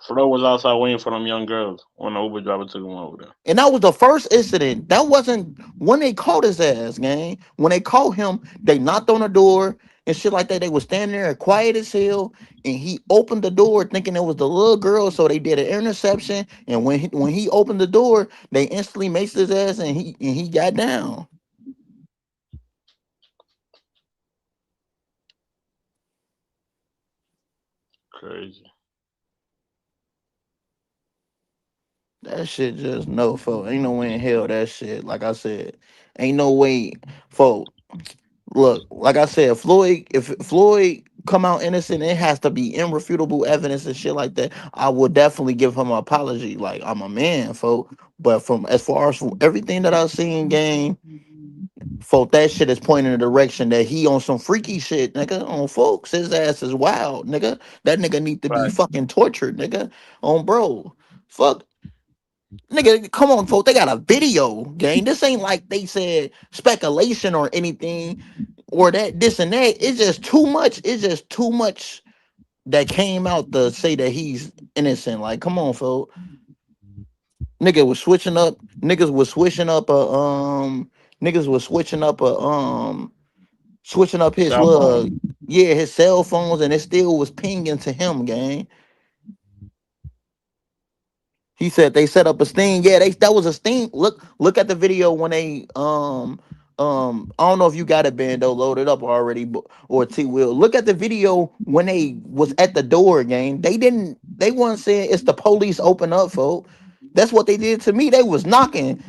Speaker 5: Floyd was outside waiting for them young girls when the Uber driver took him over there.
Speaker 1: And that was the first incident. That wasn't when they caught his ass, gang. When they caught him, they knocked on the door and shit like that. They was standing there quiet as hell, and he opened the door thinking it was the little girl. So they did an interception, and when he opened the door, they instantly maced his ass, and he got down.
Speaker 5: Crazy.
Speaker 1: That shit just no, folk. Ain't no way in hell that shit. Like I said, ain't no way, folk. Look, like I said, if Floyd come out innocent, it has to be irrefutable evidence and shit like that. I will definitely give him an apology. Like, I'm a man, folk. But as far as from everything that I've seen, gang, folk, that shit is pointing in the direction that he on some freaky shit, nigga. On folks, his ass is wild, nigga. That nigga need to be fucking tortured, nigga. On bro, fuck. Nigga, come on, folks. They got a video, gang. This ain't like they said speculation or anything, or that this and that. It's just too much. It's just too much that came out to say that he's innocent. Like, come on, folks. Niggas was switching up his his cell phones, and it still was pinging to him, gang. He said they set up a sting. Yeah, that was a sting. Look at the video when they I don't know if you got it, Bando, loaded up already, or T will. Look at the video when they was at the door, gang. They weren't saying it's the police open up, folks. That's what they did to me. They was knocking.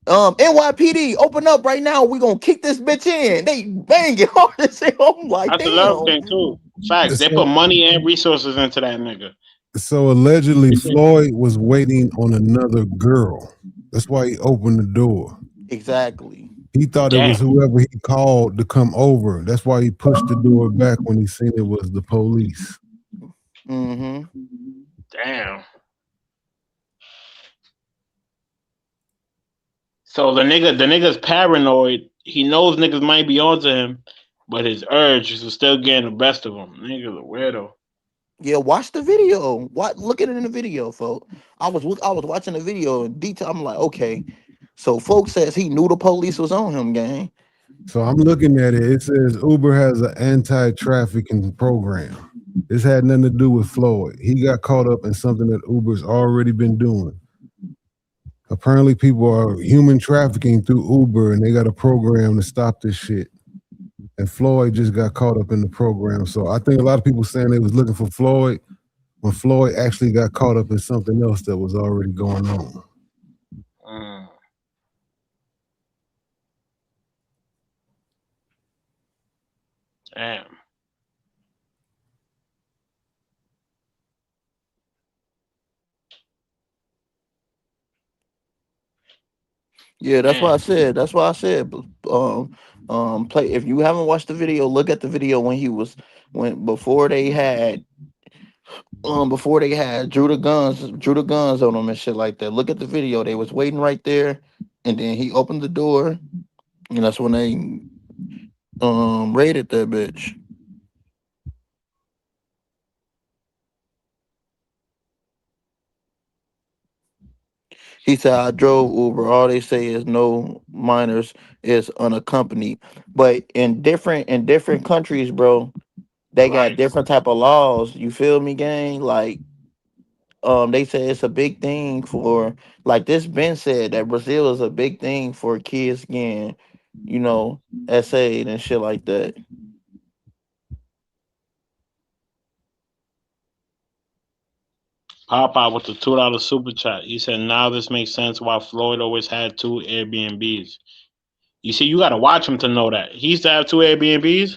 Speaker 1: NYPD, open up right now. We gonna kick this bitch in. They banging hard as hell. I'm like,
Speaker 5: That's
Speaker 1: damn.
Speaker 5: another thing too. Facts. They put money and resources into that nigga.
Speaker 14: So allegedly, Floyd was waiting on another girl. That's why he opened the door.
Speaker 1: Exactly.
Speaker 14: He thought it was whoever he called to come over. That's why he pushed the door back when he seen it was the police.
Speaker 1: Mm-hmm.
Speaker 5: Damn. So the nigga's paranoid. He knows niggas might be onto him, but his urge is still getting the best of him. Nigga's a weirdo.
Speaker 1: Yeah, watch the video. Look at it in the video, folks. I was watching the video in detail. I'm like, okay. So folks says he knew the police was on him, gang.
Speaker 14: So I'm looking at it. It says Uber has an anti-trafficking program. This had nothing to do with Floyd. He got caught up in something that Uber's already been doing. Apparently people are human trafficking through Uber and they got a program to stop this shit. And Floyd just got caught up in the program. So I think a lot of people saying they was looking for Floyd when Floyd actually got caught up in something else that was already going on.
Speaker 5: Damn.
Speaker 1: Yeah, that's why I said. That's why I said. Play. If you haven't watched the video, look at the video before they had drew the guns on them and shit like that. Look at the video. They was waiting right there, and then he opened the door, and that's when they raided that bitch. He said, I drove Uber. All they say is no minors is unaccompanied. But in different countries, bro, they got different type of laws. You feel me, gang? Like, they say it's a big thing for, like this Ben said that Brazil is a big thing for kids getting, essayed and shit like that.
Speaker 5: Popeye with the $2 super chat. He said, now this makes sense why Floyd always had 2 Airbnbs. You see, you got to watch him to know that. He used to have 2 Airbnbs.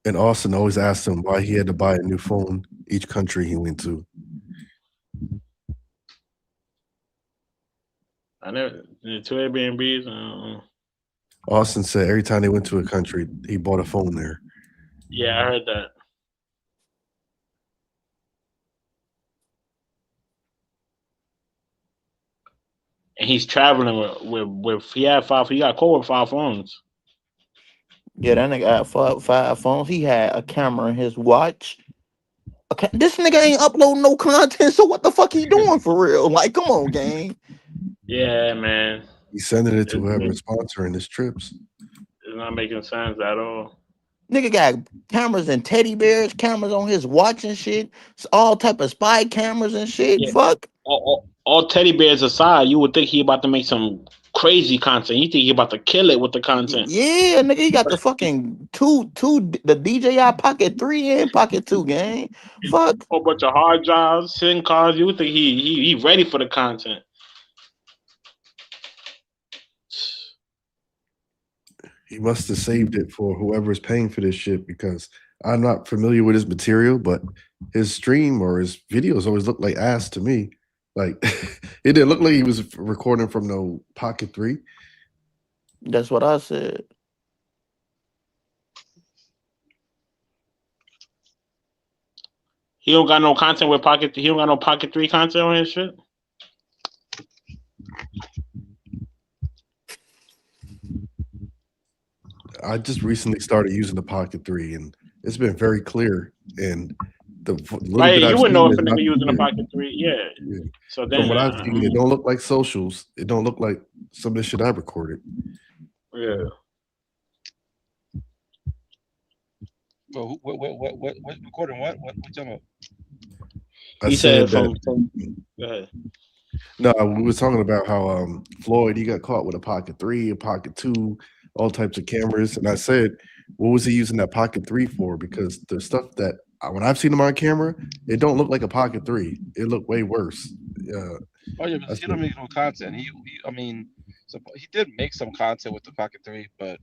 Speaker 6: And Austin always asked him why he had to buy a new phone each country he went to.
Speaker 5: I never 2 Airbnbs.
Speaker 6: Austin said every time they went to a country, he bought a phone there.
Speaker 5: Yeah, I heard that. And he's traveling with he got caught with 5 phones.
Speaker 1: Yeah, that nigga got 5 phones. He had a camera in his watch. Okay, this nigga ain't uploading no content, so what the fuck he doing for real? Like, come on, gang.
Speaker 5: Yeah, man.
Speaker 6: He's sending it to whoever's sponsoring his trips.
Speaker 5: It's not making sense at all.
Speaker 1: Nigga got cameras and teddy bears, cameras on his watch and shit. It's all type of spy cameras and shit.
Speaker 5: Yeah.
Speaker 1: Fuck.
Speaker 5: All teddy bears aside, you would think he about to make some crazy content. You think he about to kill it with the content.
Speaker 1: Yeah, nigga, he got the fucking the DJI Pocket 3 and Pocket 2, gang. Fuck.
Speaker 5: A whole bunch of hard drives, SIM cards. You would think he ready for the content.
Speaker 6: He must have saved it for whoever's paying for this shit because I'm not familiar with his material, but his stream or his videos always look like ass to me. Like it didn't look like he was recording from no Pocket 3.
Speaker 1: That's what I said.
Speaker 5: He don't got no content with Pocket. He don't got no Pocket 3 content on his shit.
Speaker 6: I just recently started using the Pocket 3, and it's been very clear. And the little bit
Speaker 5: You
Speaker 6: I've
Speaker 5: wouldn't know
Speaker 6: seen
Speaker 5: if a
Speaker 6: is
Speaker 5: nigga
Speaker 6: not
Speaker 5: using a
Speaker 6: clear.
Speaker 5: Pocket 3. Yeah. So then,
Speaker 6: from what I've seen, it don't look like socials. It don't look like some of the shit I recorded.
Speaker 5: Yeah.
Speaker 12: Well, what recording? What you talking about?
Speaker 6: I said that.
Speaker 5: Go ahead.
Speaker 6: No, we were talking about how Floyd, he got caught with a Pocket 3, a Pocket 2, all types of cameras. And I said, what was he using that Pocket 3 for? Because the stuff that when I've seen him on camera, it don't look like a Pocket 3. It looked way worse.
Speaker 12: Oh yeah, but he don't make no content. I mean, so he did make some content with the Pocket 3, but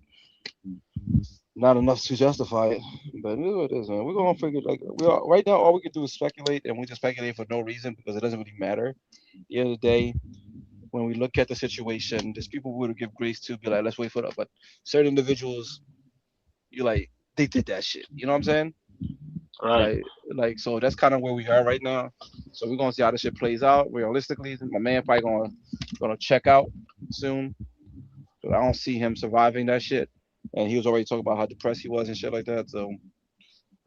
Speaker 12: not enough to justify it. But it is what it is, man. We're gonna figure right now. All we can do is speculate, and we just speculate for no reason because it doesn't really matter. At the end of the day, when we look at the situation, there's people who would give grace to, be like, let's wait for that. But certain individuals, you like, they did that shit. You know what I'm saying?
Speaker 5: Right.
Speaker 12: So that's kind of where we are right now. So we're gonna see how this shit plays out. Realistically, my man probably gonna check out soon. But I don't see him surviving that shit. And he was already talking about how depressed he was and shit like that. So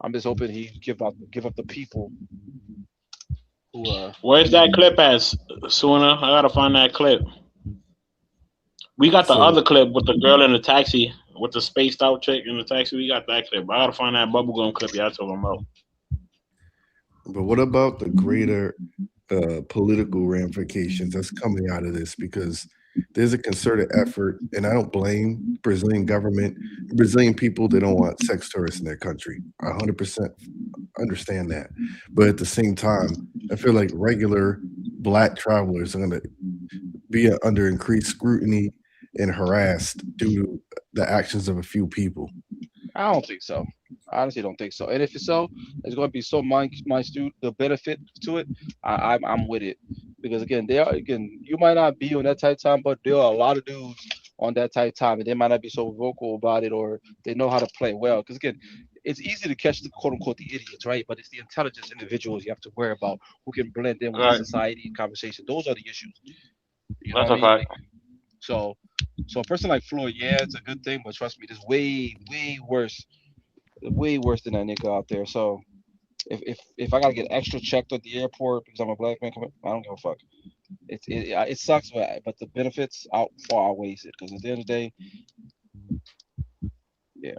Speaker 12: I'm just hoping he give up the people who
Speaker 5: Where's that clip at, Sooner? I gotta find that clip. We got the
Speaker 6: So,
Speaker 5: other clip with the girl in the taxi with the spaced out chick in the taxi. We got that clip. I gotta find that bubblegum clip y'all talking about.
Speaker 6: but what about the greater political ramifications that's coming out of this? Because there's a concerted effort, and I don't blame Brazilian government, Brazilian people. They don't want sex tourists in their country. I 100% understand that, but at the same time, I feel like regular Black travelers are going to be under increased scrutiny and harassed due to the actions of a few people.
Speaker 12: I don't think so. I honestly don't think so. And if it's so, it's going to be so minute the benefit to it. I'm with it because again, you might not be on that tight time, but there are a lot of dudes on that tight time, and they might not be so vocal about it or they know how to play well. Because again, it's easy to catch the quote unquote the idiots, right? But it's the intelligent individuals you have to worry about who can blend in with the
Speaker 5: Right.
Speaker 12: society and conversation. Those are the issues. You know
Speaker 5: That's
Speaker 12: what
Speaker 5: a
Speaker 12: I mean?
Speaker 5: fact.
Speaker 12: So a person like Floyd, yeah, it's a good thing, but trust me, there's way worse than that nigga out there. So if I gotta get extra checked at the airport because I'm a black man coming, I don't give a fuck. It sucks, but the benefits far outweighs it. Because at the end of the day, yeah.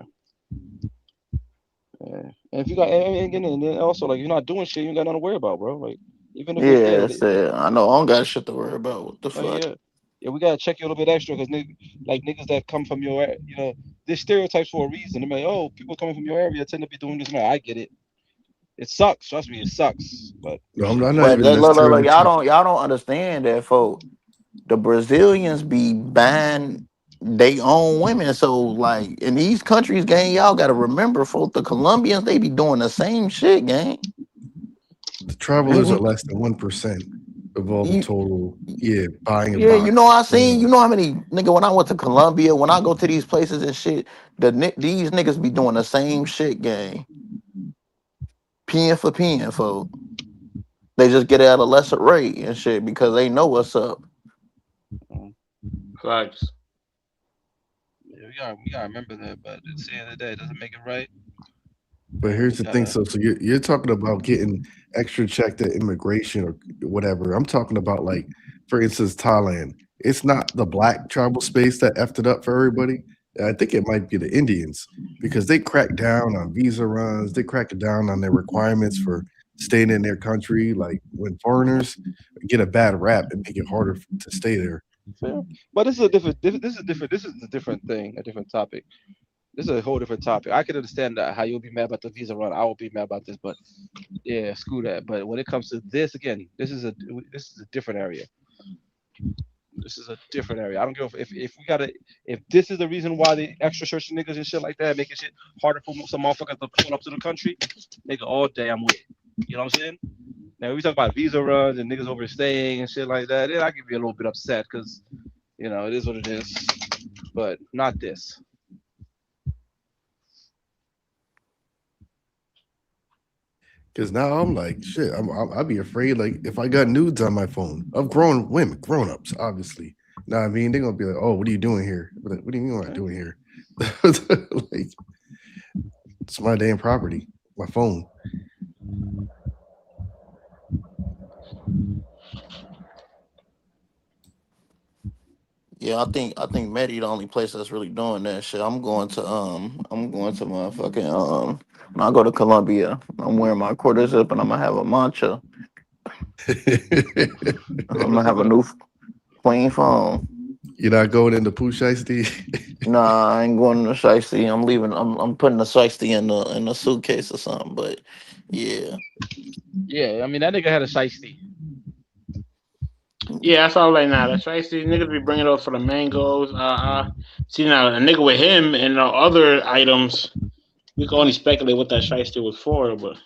Speaker 12: And if you got and then also like you're not doing shit, you ain't got nothing to worry about, bro. Like even if it's
Speaker 15: Yeah, shit. I know I don't got shit to worry about. What the fuck?
Speaker 12: yeah, we gotta check you a little bit extra because niggas that come from your there's stereotypes for a reason. They're like, oh, people coming from your area tend to be doing this. Man, I get it. It sucks. Trust me, it sucks. But
Speaker 6: No, I'm not
Speaker 15: But
Speaker 6: even
Speaker 15: look,
Speaker 6: necessarily.
Speaker 15: y'all don't understand that, folks. The Brazilians be buying they own women. So like in these countries, gang, y'all gotta remember, folks, the Colombians, they be doing the same shit, gang.
Speaker 6: The travelers are less than 1% of all the total. Yeah, buying a
Speaker 15: Yeah, you
Speaker 6: box.
Speaker 15: know I seen, you know how many nigga when I went to Colombia, when I go to these places and shit, these niggas be doing the same shit, gang. Peeing for peeing, folks. They just get it at a lesser rate and shit because they know what's up.
Speaker 5: Facts.
Speaker 12: Yeah, we gotta remember that. But at the end of the day, it doesn't make it right.
Speaker 6: But here's the thing, so you're talking about getting extra checked at immigration or whatever. I'm talking about like, for instance, Thailand. It's not the Black travel space that effed it up for everybody. I think it might be the Indians because they crack down on visa runs. They crack down on their requirements for staying in their country. Like when foreigners get a bad rap and make it harder to stay there.
Speaker 12: Fair. But this is a different. This is a different thing, a different topic. This is a whole different topic. I can understand that how you'll be mad about the visa run. I will be mad about this, but yeah, screw that. But when it comes to this, again, this is a different area. This is a different area. I don't give if we gotta if this is the reason why the extra searching niggas and shit like that, making shit harder for some motherfuckers to pull up to the country, nigga, all day I'm with it. You know what I'm saying? Now we talk about visa runs and niggas overstaying and shit like that. Then I can be a little bit upset because it is what it is. But not this.
Speaker 6: Because now I'm like, shit, I'd be afraid, like, if I got nudes on my phone of grown women, grown-ups, obviously. Know what I mean? They're going to be like, oh, what are you doing here? Like, what do you mean what I'm doing here? Like, it's my damn property, my phone.
Speaker 15: Yeah, I think Medi the only place that's really doing that shit. I'm going to motherfucking when I go to Colombia, I'm wearing my quarter zip and I'm gonna have a mancha. I'm gonna have a new clean phone.
Speaker 6: You're not going into Pooh Shiesty?
Speaker 15: Nah, I ain't going to Shiesty. I'm leaving. I'm putting the Shiesty in the suitcase or something. But yeah.
Speaker 12: Yeah, I mean that nigga had a shiesty.
Speaker 5: Yeah, that's all right now. That's right. See, niggas be bringing it up for the mangoes. See now a nigga with him and other items, we can only speculate what that shiesty was for, but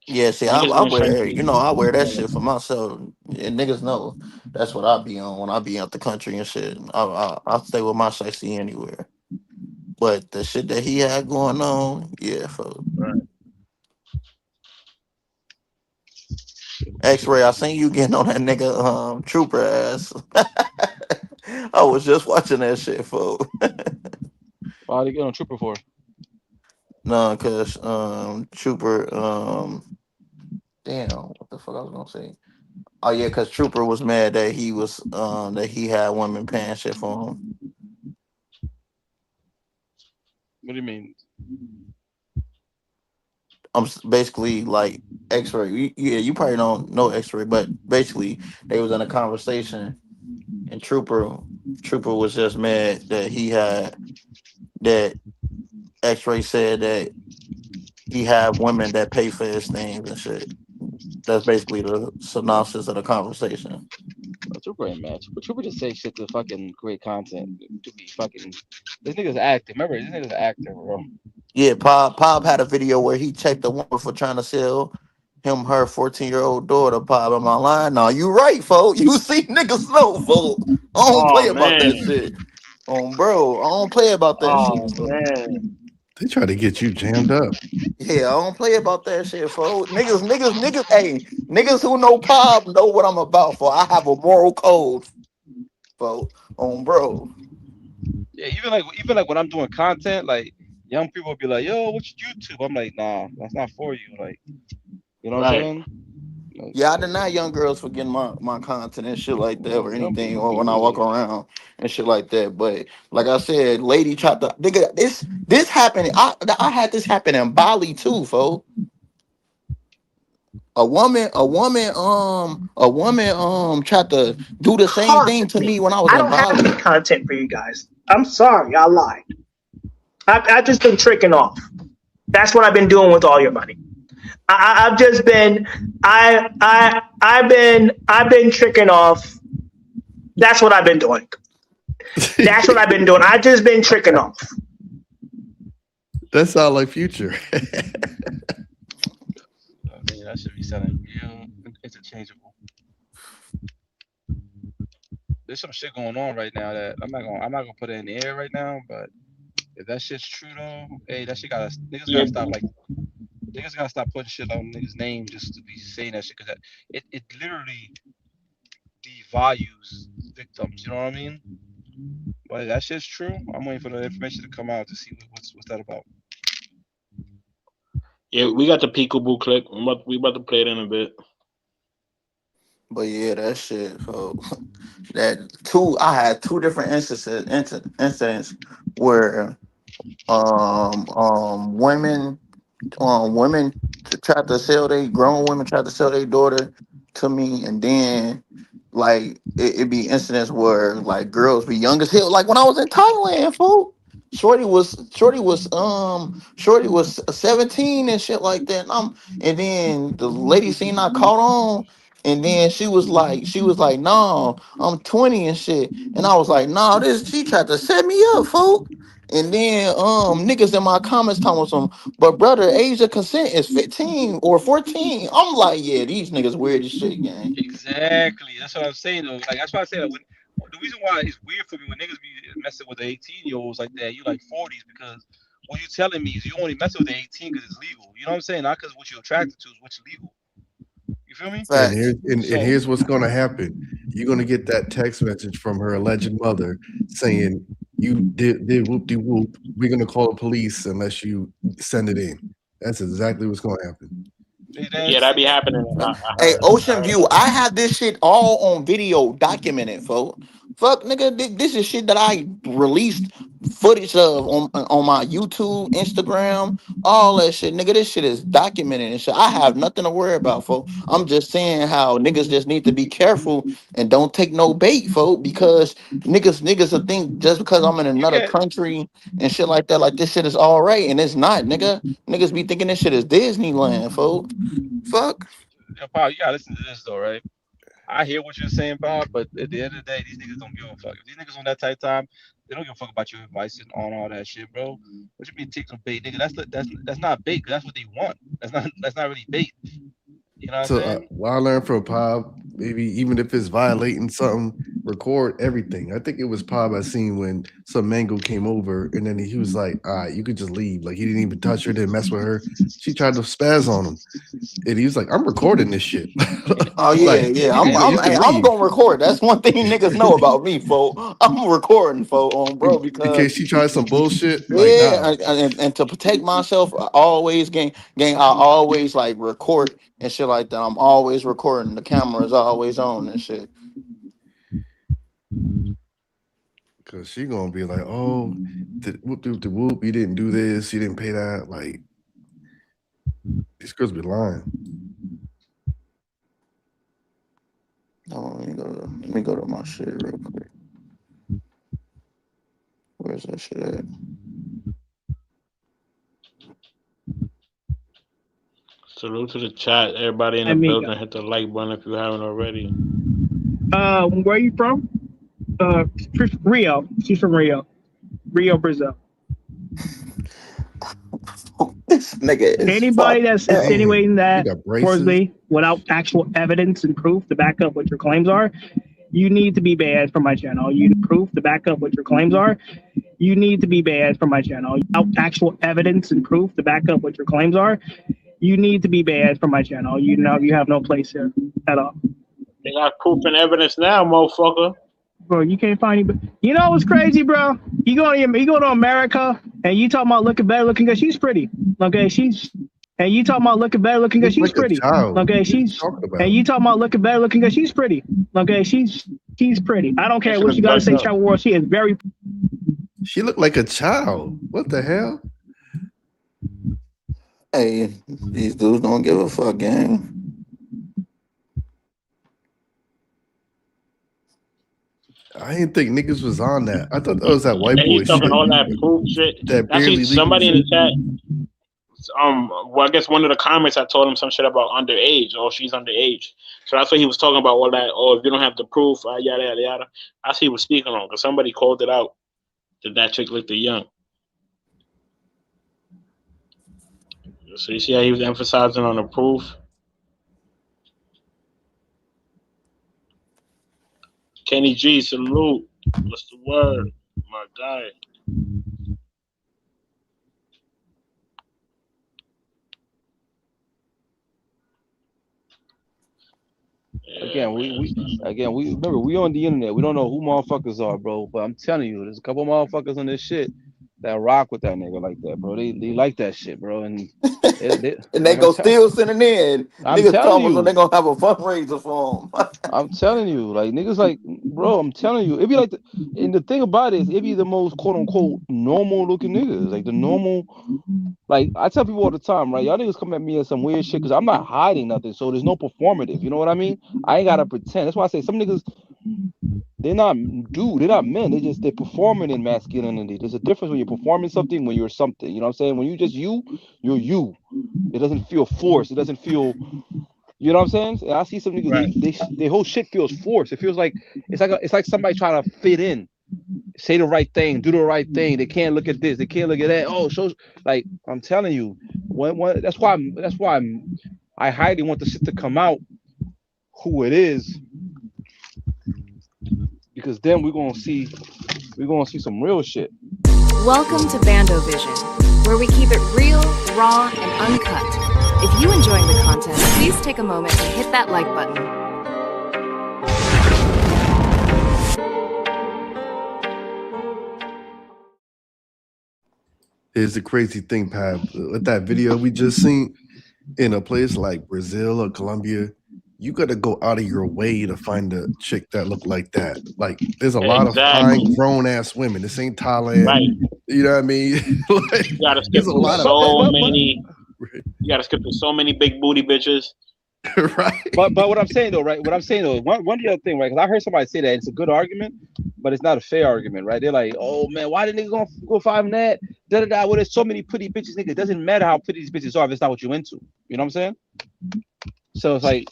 Speaker 15: Yeah, see,
Speaker 5: niggas
Speaker 15: I
Speaker 5: been
Speaker 15: wear,
Speaker 5: shiesty.
Speaker 15: you know, I wear that shit for myself. And niggas know that's what I be on when I be out the country and shit. I stay with my shicey anywhere. But the shit that he had going on, yeah, folks.
Speaker 5: Right.
Speaker 15: X-Ray, I seen you getting on that nigga trooper ass. I was just watching that shit, folks.
Speaker 12: Why they get on Trooper for?
Speaker 15: No, cause Trooper, damn, what the fuck I was gonna say? Oh yeah, cause Trooper was mad that he was that he had women paying shit for him.
Speaker 12: What do you mean?
Speaker 15: Basically like X-Ray. Yeah, you probably don't know X-Ray, but basically they was in a conversation, and Trooper was just mad that he had that X-Ray said that he had women that pay for his things and shit. That's basically the synopsis of the conversation.
Speaker 12: Trooper ain't mad. Trooper just say shit to fucking create content. To be fucking. This nigga's acting. Remember, this nigga's an actor, bro.
Speaker 15: Yeah, Pop had a video where he checked a woman for trying to sell him her 14-year-old daughter. Pop, am I lying? No, you right, folks. You see niggas know, folks. I don't play
Speaker 5: Oh
Speaker 15: about that
Speaker 5: man.
Speaker 15: shit. Bro, I don't play about that
Speaker 5: Oh
Speaker 15: shit, folks.
Speaker 5: man.
Speaker 6: They try to get you jammed up.
Speaker 15: Yeah, I don't play about that shit, folks. Niggas, hey, niggas who know Pop know what I'm about, for I have a moral code, folks. Bro.
Speaker 12: Yeah, even like when I'm doing content, like young people will be like, "Yo, what's YouTube?" I'm like, "Nah, that's not for you." Like, you know what I'm
Speaker 5: Right.
Speaker 12: saying? Like,
Speaker 15: Yeah, I deny young girls for getting my content and shit like that or
Speaker 12: young
Speaker 15: anything,
Speaker 12: people
Speaker 15: or when I walk
Speaker 12: good.
Speaker 15: around and shit like that. But like I said, lady tried to nigga, this happened. I had this happen in Bali too, folks. A woman tried to do the same thing
Speaker 3: Caused
Speaker 15: to
Speaker 3: me.
Speaker 15: me when I was
Speaker 3: I
Speaker 15: in
Speaker 3: don't have any
Speaker 15: Bali.
Speaker 3: content for you guys. I'm sorry, I lied. I've just been tricking off. That's what I've been doing with all your money. I've just been I've been tricking off. That's what I've been doing. That's what I've been doing. I've just been tricking off.
Speaker 6: That sound like Future.
Speaker 12: I mean, that should be sounding real interchangeable. There's some shit going on right now that I'm not gonna put it in the air right now, but if that shit's true though, hey, that shit gotta niggas
Speaker 5: Yeah.
Speaker 12: gotta stop like niggas gotta stop putting shit on niggas' name just to be saying that shit because it literally devalues victims. You know what I mean? But if that shit's true, I'm waiting for the information to come out to see what's that about.
Speaker 5: Yeah, we got the peekaboo clip. We about to play it in a bit.
Speaker 15: But yeah, that shit, folks. I had two different incidents where women women tried to sell they grown women tried to sell their daughter to me, and then like it be incidents where like girls be young as hell. Like when I was in Thailand, fool. Shorty was 17 and shit like that. And then the lady seen I caught on, and then she was like, no, I'm 20 and shit. And I was like, no, this she tried to set me up, fool. And then niggas in my comments talking some, but brother, age of consent is 15 or 14. I'm like, yeah, these niggas weird as shit, gang.
Speaker 12: Exactly. That's what I'm saying though. Like that's why I say that when the reason why it's weird for me when niggas be messing with the 18-year-olds like that, you like 40s because what you telling me is you only messing with the 18 because it's legal. You know what I'm saying? Not because what you're attracted to is what's legal. You feel me?
Speaker 6: And
Speaker 15: Facts.
Speaker 12: So
Speaker 6: here's what's gonna happen. You're gonna get that text message from her alleged mother saying you did whoop de whoop. We're gonna call the police unless you send it in. That's exactly what's gonna happen.
Speaker 5: Yeah, that be happening. I
Speaker 15: Hey,
Speaker 5: heard. I
Speaker 15: Ocean
Speaker 5: heard.
Speaker 15: View, I have this shit all on video documented, folks. Fuck, nigga, this is shit that I released footage of on my YouTube, Instagram, all that shit. Nigga, this shit is documented and shit. I have nothing to worry about, folks. I'm just saying how niggas just need to be careful and don't take no bait, folks, because niggas will think just because I'm in
Speaker 12: you
Speaker 15: another
Speaker 12: get
Speaker 15: country and shit like this shit is all right, and it's not, nigga. Niggas be thinking this shit is Disneyland, folks. Fuck.
Speaker 12: Paul, you gotta listen to this though, right? I hear what you're saying, Bob, but at the end of the day, these niggas don't give a fuck. If these niggas on that type time, they don't give a fuck about your advice and all that shit, bro. What you mean take some bait, nigga? That's not bait, 'cause that's what they want. That's not really bait. You know what I'm
Speaker 6: So
Speaker 12: saying?
Speaker 6: what I learned from Pop, maybe even if it's violating something, record everything. I think it was Pop I seen when some mango came over and then he was like, all right, you could just leave. Like he didn't even touch her, didn't mess with her. She tried to spaz on him. And he was like, I'm recording this shit.
Speaker 1: Oh yeah,
Speaker 6: Like,
Speaker 1: yeah.
Speaker 6: you can
Speaker 1: I'm
Speaker 6: leave.
Speaker 1: gonna record. That's one thing niggas know about me, folk. I'm recording, folk, on bro,
Speaker 6: In
Speaker 1: because
Speaker 6: case she tries some bullshit, like, nah.
Speaker 1: yeah, and to protect myself, I always gang. I always like record and shit like that. I'm always recording. The camera is always on and shit.
Speaker 6: Cause she gonna be like, oh, whoop, you didn't do this, you didn't pay that. Like, these girls be lying.
Speaker 1: Oh, let me go to my shit real quick. Where's that shit at?
Speaker 5: Salute to the chat. Everybody in the building, hit the like button if you haven't already.
Speaker 3: Where are you from? Rio. She's from Rio, Brazil.
Speaker 1: This nigga is
Speaker 3: Anybody that's
Speaker 1: fucked up.
Speaker 3: insinuating that
Speaker 6: You got
Speaker 3: towards
Speaker 6: braces.
Speaker 3: me without actual evidence and proof to back up what your claims are, you need to be banned from my channel. You need proof to back up what your claims are. You need to be banned from my channel. Without actual evidence and proof to back up what your claims are, you need to be banned from my channel. You know you have no place here at all.
Speaker 5: They got proof and evidence now, motherfucker.
Speaker 3: Bro, you can't find anybody. You know what's crazy, bro? You go to America and you talking about looking better looking because she's pretty. Okay, and you talking about looking better looking because she's pretty. Okay, and you talking about looking better looking because she's pretty. Okay, she's pretty. I don't care what you gotta say, travel world. She is very.
Speaker 6: She looked like a child. What the hell?
Speaker 1: Hey, these dudes don't give a fuck, gang.
Speaker 6: I didn't think niggas was on that. I thought that was that white
Speaker 5: And
Speaker 6: boy
Speaker 5: he's talking
Speaker 6: shit.
Speaker 5: all that proof shit.
Speaker 6: That barely
Speaker 5: Somebody in
Speaker 6: legal
Speaker 5: the chat. Well, I guess one of the comments I told him some shit about underage. Oh, she's underage. So that's what he was talking about. All that. Oh, if you don't have the proof, yada yada yada. That's what he was speaking on because somebody called it out that chick looked young. So you see how he was emphasizing on the proof. Kenny G, salute. What's the word, my guy?
Speaker 12: Again, we remember we on the internet. We don't know who motherfuckers are, bro. But I'm telling you, there's a couple motherfuckers on this shit that rock with that nigga like that, bro. They like that shit, bro. And
Speaker 1: and they go still sending in.
Speaker 12: I'm
Speaker 1: Niggas
Speaker 12: telling
Speaker 1: tell
Speaker 12: you,
Speaker 1: them they're gonna have a fundraiser for them.
Speaker 12: I'm telling you, like niggas, like bro, I'm telling you, it'd be like, and the thing about it is, it'd be the most quote unquote normal looking niggas, like the normal. Like I tell people all the time, right? Y'all niggas come at me as some weird shit because I'm not hiding nothing, so there's no performative. You know what I mean? I ain't gotta pretend. That's why I say some niggas, they're not men. They're performing in masculinity. There's a difference when you're performing something, when you're something. You know what I'm saying? When you just you're you. It doesn't feel forced. It doesn't feel. You know what I'm saying? And I see some niggas, right. Their whole shit feels forced. It feels like it's like somebody trying to fit in, say the right thing, do the right thing. They can't look at this, they can't look at that. Oh, so like I'm telling you, that's why I highly want the shit to come out who it is, because then we're gonna see some real shit.
Speaker 10: Welcome to Bando Vision, where we keep it real, raw, and uncut. If you enjoying the content, please take a moment to hit that like button.
Speaker 6: Here's the crazy thing, Pab. With that video we just seen, in a place like Brazil or Colombia, you gotta go out of your way to find a chick that look like that. Like, there's a lot of fine grown-ass women. This ain't Thailand.
Speaker 5: Right.
Speaker 6: You know what I mean? Like,
Speaker 5: you gotta skip through so many big booty bitches.
Speaker 6: Right.
Speaker 12: But what I'm saying though, right? What I'm saying though, one the other thing, right? Because I heard somebody say that it's a good argument, but it's not a fair argument, right? They're like, oh man, why did niggas go find that? Well, there's so many pretty bitches, nigga. It doesn't matter how pretty these bitches are if it's not what you into. You know what I'm saying? So it's like,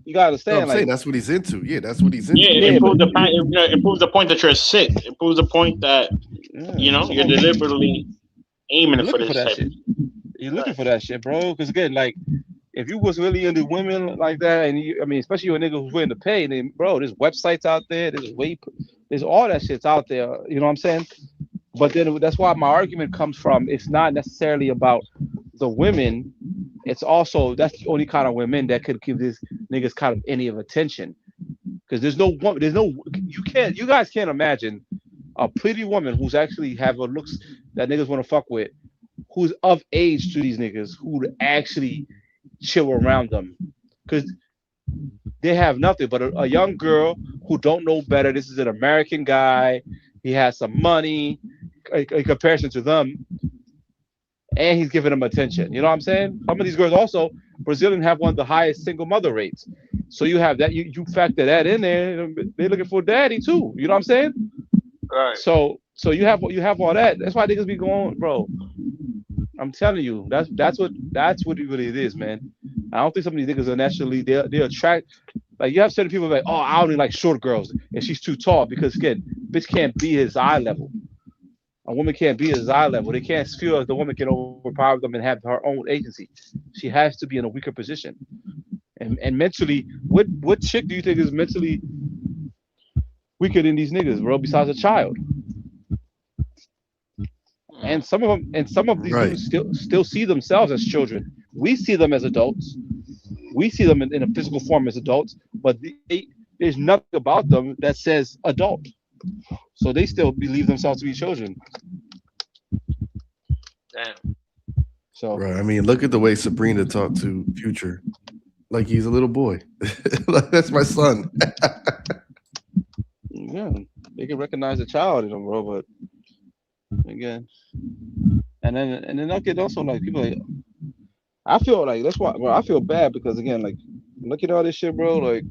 Speaker 12: You gotta
Speaker 6: No, I'm
Speaker 12: understand,
Speaker 6: saying
Speaker 12: like,
Speaker 6: that's what he's into. Yeah, that's what he's into.
Speaker 5: Yeah,
Speaker 12: yeah,
Speaker 5: it
Speaker 12: but
Speaker 5: proves the fact. It proves the point that you're sick. It proves the point that
Speaker 12: some
Speaker 5: you're
Speaker 12: of them,
Speaker 5: deliberately aiming
Speaker 12: you're
Speaker 5: for
Speaker 12: looking for
Speaker 5: this
Speaker 12: that
Speaker 5: type.
Speaker 12: shit. You're looking for that shit, bro. Because again, like, if you was really into women like that, and you, I mean, especially you a nigga who's willing to pay, then bro, there's websites out there, there's all that shit's out there. You know what I'm saying? But then that's why my argument comes from. It's not necessarily about the women. It's also that's the only kind of women that could give this niggas kind of any of attention. Because you guys can't imagine a pretty woman who's actually have a looks that niggas want to fuck with, who's of age to these niggas, who would actually chill around them. Because they have nothing but a young girl who don't know better. This is an American guy. He has some money in comparison to them, and he's giving them attention. You know what I'm saying? Some of these girls also, Brazilian have one of the highest single mother rates. So you have that. You factor that in there. They're looking for daddy too. You know what I'm saying?
Speaker 5: Right.
Speaker 12: So you have all that. That's why niggas be going, bro. I'm telling you, that's what it really is, man. I don't think some of these niggas are naturally they attract. Like you have certain people like, oh, I only like short girls, and she's too tall because again, bitch can't be his eye level. A woman can't be his eye level. They can't feel as the woman can overpower them and have her own agency. She has to be in a weaker position. And mentally, what chick do you think is mentally weaker than these niggas, bro? Besides a child. And some of these
Speaker 6: Right.
Speaker 12: dudes still see themselves as children. We see them as adults. We see them in a physical form as adults, but there's nothing about them that says adult. So they still believe themselves to be children.
Speaker 5: Damn.
Speaker 12: So
Speaker 6: Right. I mean, look at the way Sabrina talked to Future, like he's a little boy. Like, that's my son.
Speaker 12: yeah, they can recognize a child in them, bro. But again, and then I get also like people like I feel like that's why, bro. I feel bad because again, like look at all this shit, bro. Like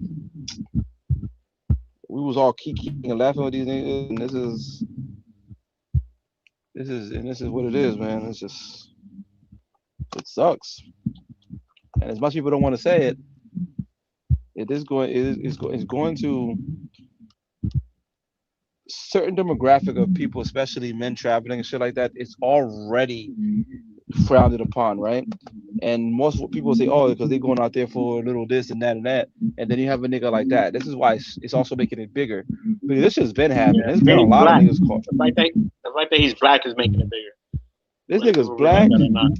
Speaker 12: we was all kikiing and laughing with these niggas, and this is what it is, man. It's just it sucks. And as much people don't want to say it, it's going to certain demographic of people, especially men traveling and shit like that. It's already frowned upon, right? And most people say, oh, because they're going out there for a little this and that, and then you have a nigga like that. This is why it's also making it bigger. Because this has been happening. There's been a
Speaker 5: He's
Speaker 12: lot
Speaker 5: black.
Speaker 12: of niggas caught.
Speaker 5: The fact that he's black is making it bigger.
Speaker 12: This
Speaker 5: Whether
Speaker 12: nigga's
Speaker 5: people
Speaker 12: black.
Speaker 5: realize that or not.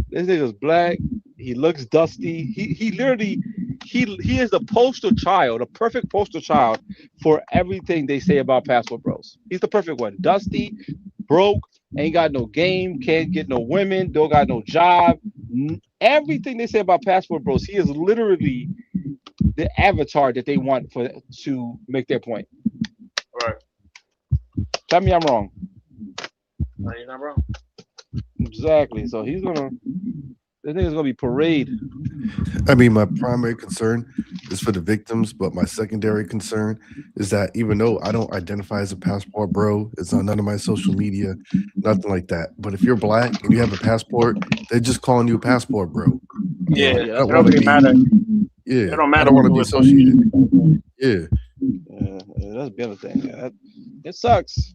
Speaker 12: This nigga's black. He looks dusty. He literally he is the poster child, a perfect poster child for everything they say about Passport Bros. He's the perfect one. Dusty, broke, ain't got no game, can't get no women, don't got no job. Everything they say about Passport Bros, he is literally the avatar that they want to make their point.
Speaker 5: Right.
Speaker 12: Tell me I'm wrong.
Speaker 5: No, you're not wrong.
Speaker 12: Exactly. So this nigga's gonna be parade.
Speaker 6: I mean, my primary concern is for the victims, but my secondary concern is that even though I don't identify as a passport bro, it's on none of my social media, nothing like that. But if you're black and you have a passport, they're just calling you a passport bro.
Speaker 5: Yeah,
Speaker 6: I
Speaker 5: it
Speaker 6: don't
Speaker 5: don't
Speaker 6: want to
Speaker 5: really
Speaker 6: be.
Speaker 5: matter.
Speaker 6: Yeah,
Speaker 5: It don't
Speaker 6: I
Speaker 5: matter
Speaker 6: don't want to be
Speaker 5: who it's
Speaker 6: associated. Yeah.
Speaker 12: That's the other thing. Yeah, it sucks.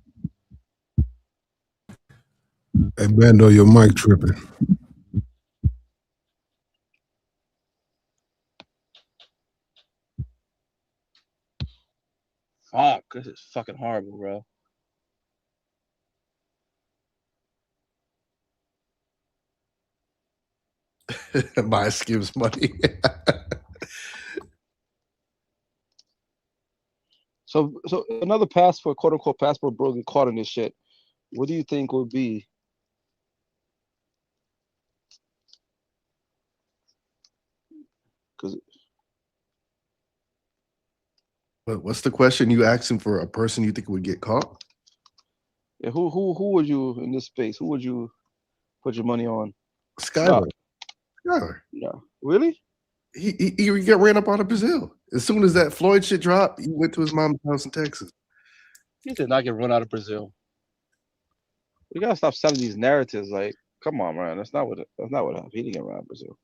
Speaker 14: Hey, Bando, your mic tripping.
Speaker 12: Fuck, this is fucking horrible, bro.
Speaker 6: Buy Skims money.
Speaker 12: So another passport, quote unquote passport bro get caught in this shit. What do you think would be? Because
Speaker 6: But what's the question you asking for? A person you think would get caught?
Speaker 12: yeah, who would you in this space? Who would you put your money on?
Speaker 6: Skyler. Skyler.
Speaker 12: Yeah. Really?
Speaker 6: He got ran up out of Brazil. As soon as that Floyd shit dropped, he went to his mom's house in Texas.
Speaker 12: He did not get run out of Brazil. We gotta stop selling these narratives. Like, come on, man. That's not what happened. He didn't get run out of Brazil.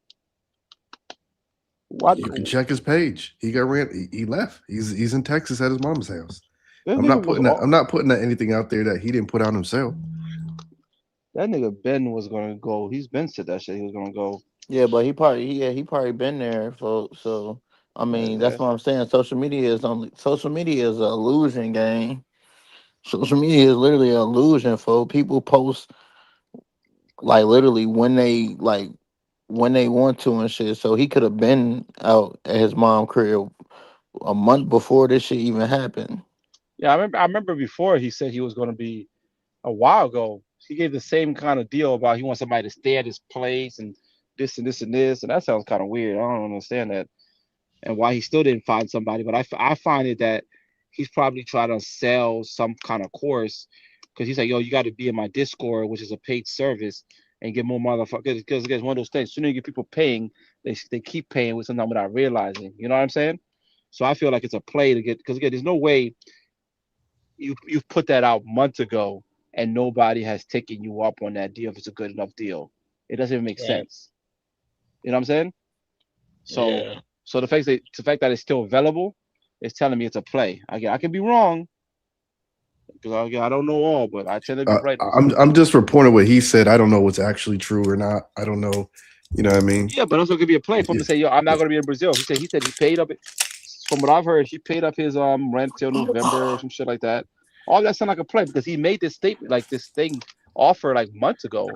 Speaker 12: What?
Speaker 6: You can check his page. He got ran. He left. He's in Texas at his mom's house.
Speaker 12: That
Speaker 6: I'm
Speaker 12: nigga
Speaker 6: not
Speaker 12: was
Speaker 6: putting that. I'm not putting that anything out there that he didn't put out himself.
Speaker 12: That nigga Ben was gonna go. He's been said that shit. He was gonna go.
Speaker 15: Yeah, but he probably been there, folks. So I mean,
Speaker 12: Yeah.
Speaker 15: that's what I'm saying. Social media is an illusion game. Social media is literally an illusion, folks. People post like literally when they want to and shit. So he could have been out at his mom crib a month before this shit even happened.
Speaker 12: Yeah, I remember before he said he was gonna be a while ago. He gave the same kind of deal about he wants somebody to stay at his place and this and this and this, and that sounds kind of weird. I don't understand that, and why he still didn't find somebody. But I find it that he's probably trying to sell some kind of course because he's like, yo, you got to be in my Discord, which is a paid service, and get more motherfuckers. Because it's one of those things. As soon as you get people paying, they keep paying with something without realizing. You know what I'm saying? So I feel like it's a play to get, because again, there's no way you've put that out months ago and nobody has taken you up on that deal if it's a good enough deal. It doesn't even make sense. You know what I'm saying? So so the fact that it's still available is telling me it's a play. I can be wrong because I don't know all, but I tend to be right.
Speaker 6: I'm just reporting what he said. I don't know what's actually true or not. I don't know. You know what I mean?
Speaker 12: Yeah, but also it could be a play for him to say, yo, I'm not going to be in Brazil. He said he paid up. From what I've heard, he paid up his rent till November or some shit like that. All that sound like a play because he made this statement, like this thing offer like months ago,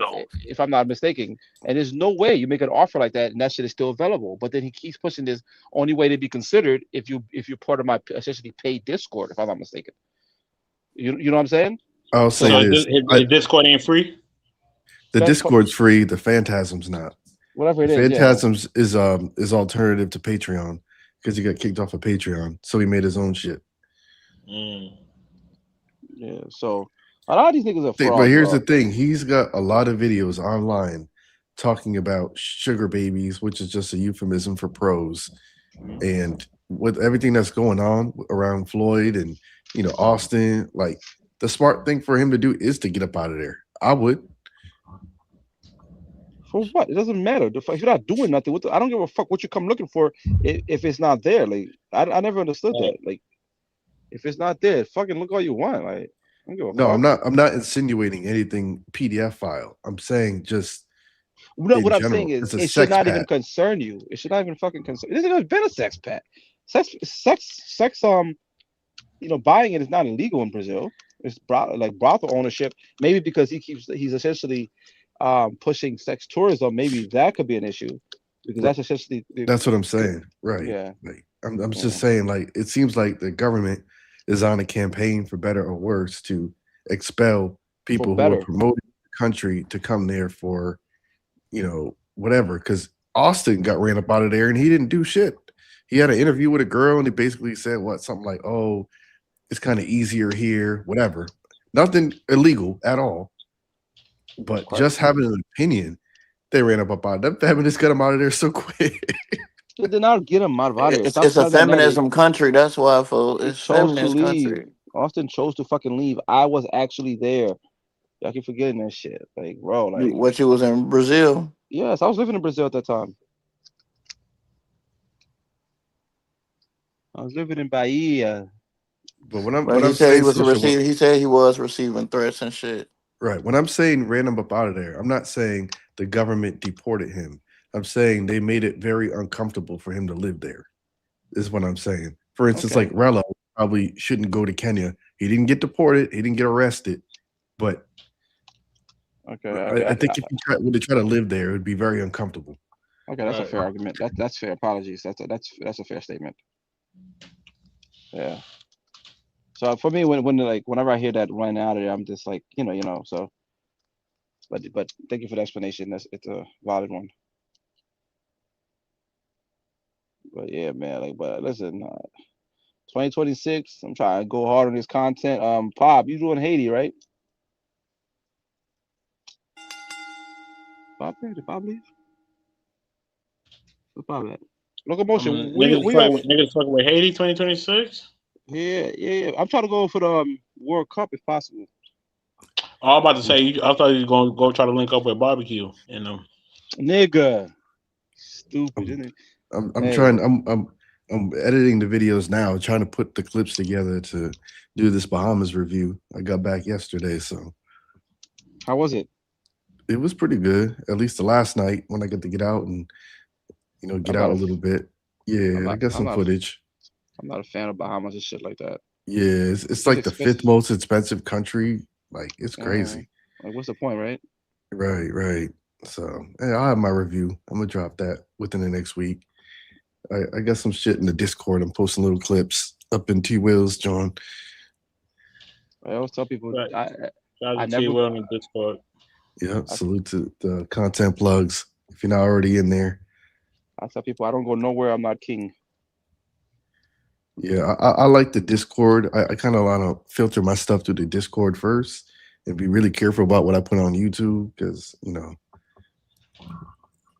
Speaker 12: if I'm not mistaken. And there's no way you make an offer like that and that shit is still available. But then he keeps pushing this only way to be considered if you're part of my essentially paid Discord, if I'm not mistaken. You know what I'm saying?
Speaker 6: I'll say this:
Speaker 5: his Discord ain't free.
Speaker 6: The Discord's free. The Phantasm's not.
Speaker 12: Whatever it is,
Speaker 6: Phantasms is alternative to Patreon because he got kicked off of Patreon, so he made his own shit.
Speaker 12: Yeah, so a lot of these niggas are frauds.
Speaker 6: But here's the thing: he's got a lot of videos online talking about sugar babies, which is just a euphemism for pros, and with everything that's going on around Floyd and Austin, like the smart thing for him to do is to get up out of there. I would.
Speaker 12: For what? It doesn't matter. If you're not doing nothing, I don't give a fuck what you come looking for if it's not there. Like I never understood that. Like if it's not there, fucking look all you want. Like I don't give a
Speaker 6: No,
Speaker 12: fuck.
Speaker 6: I'm not insinuating anything PDF file. I'm saying just
Speaker 12: what I'm saying is it should not even concern you. It should not even fucking concern. This has been a sex pet. Sex buying it is not illegal in Brazil. It's like brothel ownership. Maybe because he's essentially pushing sex tourism. Maybe that could be an issue because that's essentially
Speaker 6: that's what I'm saying. Right.
Speaker 12: Yeah.
Speaker 6: Like, I'm just saying, like, it seems like the government is on a campaign, for better or worse, to expel people who are promoting the country to come there for, whatever. Because Austin got ran up out of there and he didn't do shit. He had an interview with a girl and he basically said something like, "Oh, it's kind of easier here, whatever." Nothing illegal at all. But just having an opinion, they ran up out of that. Feminists got him out of there so quick.
Speaker 12: They did not get him out of there.
Speaker 15: It's a feminism country. That's why, folks. It's feminist country.
Speaker 12: Austin chose to fucking leave. I was actually there. Y'all keep forgetting that shit. Like, bro, like
Speaker 15: what you was in Brazil?
Speaker 12: Yes, I was living in Brazil at that time. I was living in Bahia.
Speaker 6: But when I'm
Speaker 15: he said he was receiving threats and shit.
Speaker 6: Right. When I'm saying ran him up out of there, I'm not saying the government deported him. I'm saying they made it very uncomfortable for him to live there. Is what I'm saying. For instance, like Jrello probably shouldn't go to Kenya. He didn't get deported. He didn't get arrested. But I think if he would have tried to live there, it would be very uncomfortable.
Speaker 12: Okay, that's a fair argument. That's fair. Apologies. That's a fair statement. Yeah. So for me, whenever I hear that run out of there, I'm just like, so. But thank you for the explanation. It's a valid one. But yeah, man. But listen, 2026. I'm trying to go hard on this content. Pop, you doing Haiti, right? Pop, did Pop leave? Where's Pop at? Locomotion.
Speaker 5: Niggas fucking with Haiti 2026.
Speaker 12: Yeah. I'm trying to go for the World Cup if possible.
Speaker 5: Oh, I'm about to say, I thought you was gonna go try to link up with barbecue.
Speaker 12: Nigga, stupid, isn't it?
Speaker 6: I'm trying. I'm editing the videos now, trying to put the clips together to do this Bahamas review. I got back yesterday, so
Speaker 12: how was it?
Speaker 6: It was pretty good. At least the last night when I got to get out and get out a little bit. Yeah, I got some footage.
Speaker 12: I'm not a fan of Bahamas and shit like that.
Speaker 6: Yeah, it's like the fifth most expensive country. Like it's crazy.
Speaker 12: Like what's the point, right?
Speaker 6: Right. So I'll have my review. I'm gonna drop that within the next week. I got some shit in the Discord. I'm posting little clips up in T Will's, John.
Speaker 12: I always tell people
Speaker 5: I never T-Will in the Discord.
Speaker 6: Yeah, salute to the content plugs. If you're not already in there.
Speaker 12: I tell people I don't go nowhere. I'm not king.
Speaker 6: Yeah, I like the Discord. I kind of want to filter my stuff through the Discord first and be really careful about what I put on YouTube because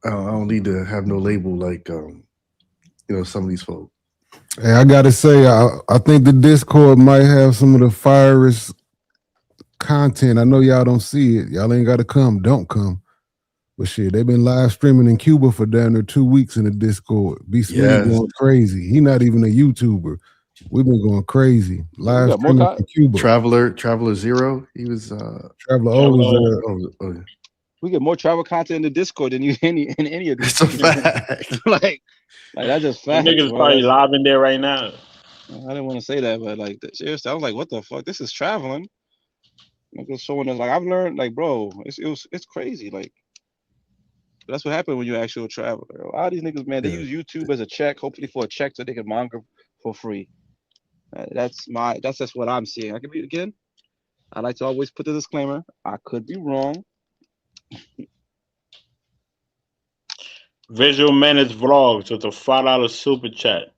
Speaker 6: I don't need to have no label like some of these folks.
Speaker 14: Hey, I gotta say, I think the Discord might have some of the fierest content. I know y'all don't see it. Y'all ain't gotta come. Don't come. But shit, they've been live streaming in Cuba for down there 2 weeks in the Discord. Going crazy. He not even a YouTuber. We've been going crazy. Live streaming in Cuba.
Speaker 6: Traveler Zero. He was
Speaker 14: Traveler O was
Speaker 6: there.
Speaker 12: We get more travel content in the Discord than you in any of these.
Speaker 6: It's a fact.
Speaker 12: like that's just fact.
Speaker 5: Niggas probably live in there right now.
Speaker 12: I didn't want to say that, but like seriously, I was like, what the fuck? This is traveling. Niggas showing us like I've learned, like, bro, it's crazy. Like that's what happened when you actually travel. A lot of these niggas, man, they use YouTube as a check, hopefully for a check so they can manga for free. That's just what I'm seeing. I could be again. I like to always put the disclaimer. I could be wrong.
Speaker 5: Visual Menace Vlogs with a $5 super chat.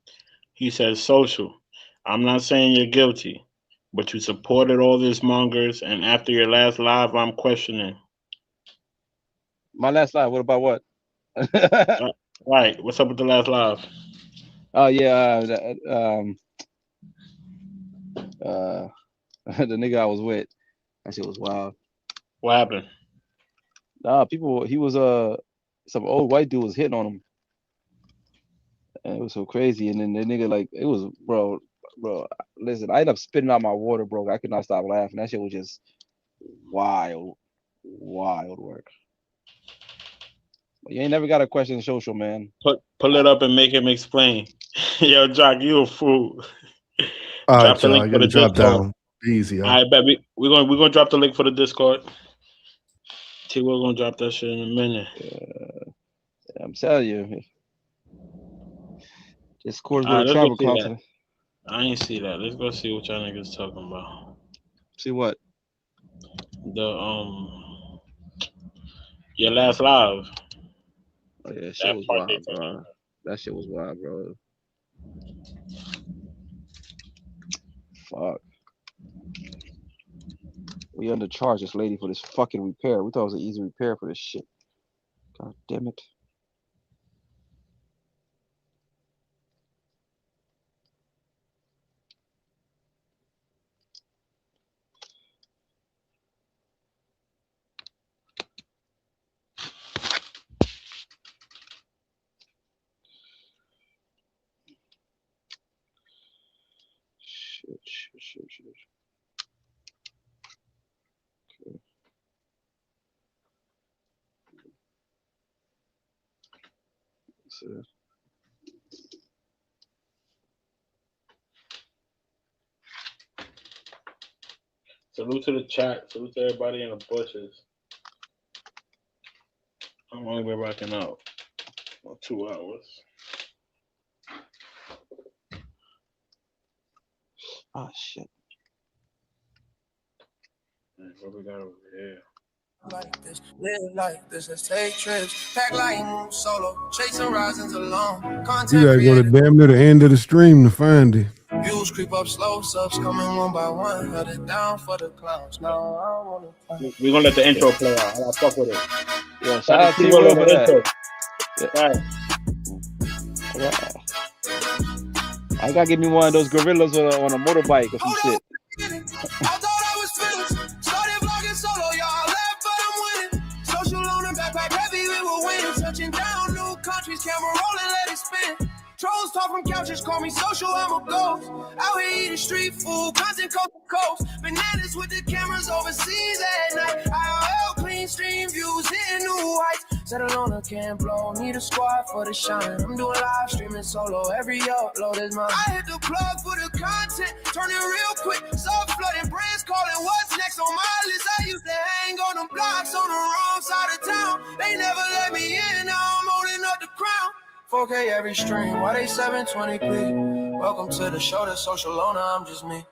Speaker 5: He says, social. I'm not saying you're guilty, but you supported all these mongers, and after your last live, I'm questioning.
Speaker 12: My last live? What about what?
Speaker 5: Right. What's up with the last live?
Speaker 12: Oh, yeah. The nigga I was with. That shit was wild.
Speaker 5: What happened?
Speaker 12: Nah, he was some old white dude was hitting on him. And it was so crazy. And then the nigga, like, it was, bro, listen, I ended up spitting out my water, bro. I could not stop laughing. That shit was just wild work. But you ain't never got a question social, man.
Speaker 5: Pull it up and make him explain. Yo, Jock, you a fool.
Speaker 6: Drop the link for the Discord. Down. Easy.
Speaker 5: All right, baby. We're gonna drop the link for the Discord. We're gonna drop that shit in a minute.
Speaker 12: I'm telling you. Discord with travel content.
Speaker 5: I ain't see that. Let's go see what y'all niggas talking about.
Speaker 12: See what?
Speaker 5: The your last live.
Speaker 12: Oh yeah, that shit was wild, bro. That shit was wild, bro. Fuck. We undercharged this lady for this fucking repair. We thought it was an easy repair for this shit. God damn it. Shit. Okay.
Speaker 5: Salute to the chat. Salute to everybody in the bushes. I'm only been rocking out for 2 hours.
Speaker 12: Oh shit.
Speaker 5: What we got over here?
Speaker 4: Like this, live like this, let's take trips, pack light, move solo, chase horizons alone.
Speaker 14: You gotta go to damn near the end of the stream to find it.
Speaker 4: Views creep up slow, subs coming one by one, held it down for the clowns. Now I wanna play.
Speaker 5: We're gonna let the intro play out. I'll fuck with it.
Speaker 12: Yeah, shout out to you over there.
Speaker 5: Yeah.
Speaker 12: I gotta give me one of those gorillas on a motorbike or some shit.
Speaker 4: Solo, y'all left, but I'm winning. Social on the backpack, heavy, we will win. Touching down new countries, camera rolling, let it spin. talk from couches, call me social, I'm a ghost. Out here eating street food, content coast to coast. Bananas with the cameras overseas at night. IRL clean stream views, hitting new heights. Settle on a can blow, need a squad for the shine. I'm doing live streaming solo, every upload is mine. I hit the plug for the content, turn it real quick. Soft flooding brands calling what's next on my list. I used to hang on them blocks on the wrong side of town. They never let me in, now I'm holding up the crown. 4K every stream, why they 720p? Welcome to the show, the social owner, I'm just me.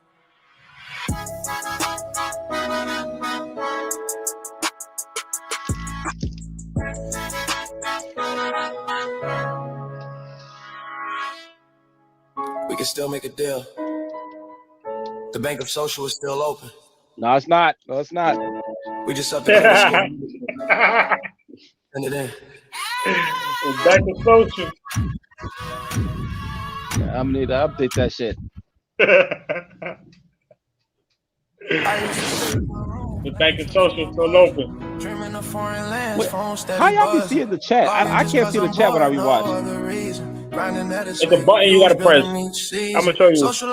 Speaker 4: We can still make a deal. The Bank of Social is still open.
Speaker 12: No, it's not. No, it's not.
Speaker 4: We just up the credit score. Send it in.
Speaker 5: Back to social.
Speaker 12: I'm gonna need to update that shit.
Speaker 5: The Bank of Social is still open.
Speaker 12: Wait, how y'all be seeing the chat? I can't see the chat when I rewatch.
Speaker 5: It's a button you gotta press. I'm gonna show you.
Speaker 14: It's social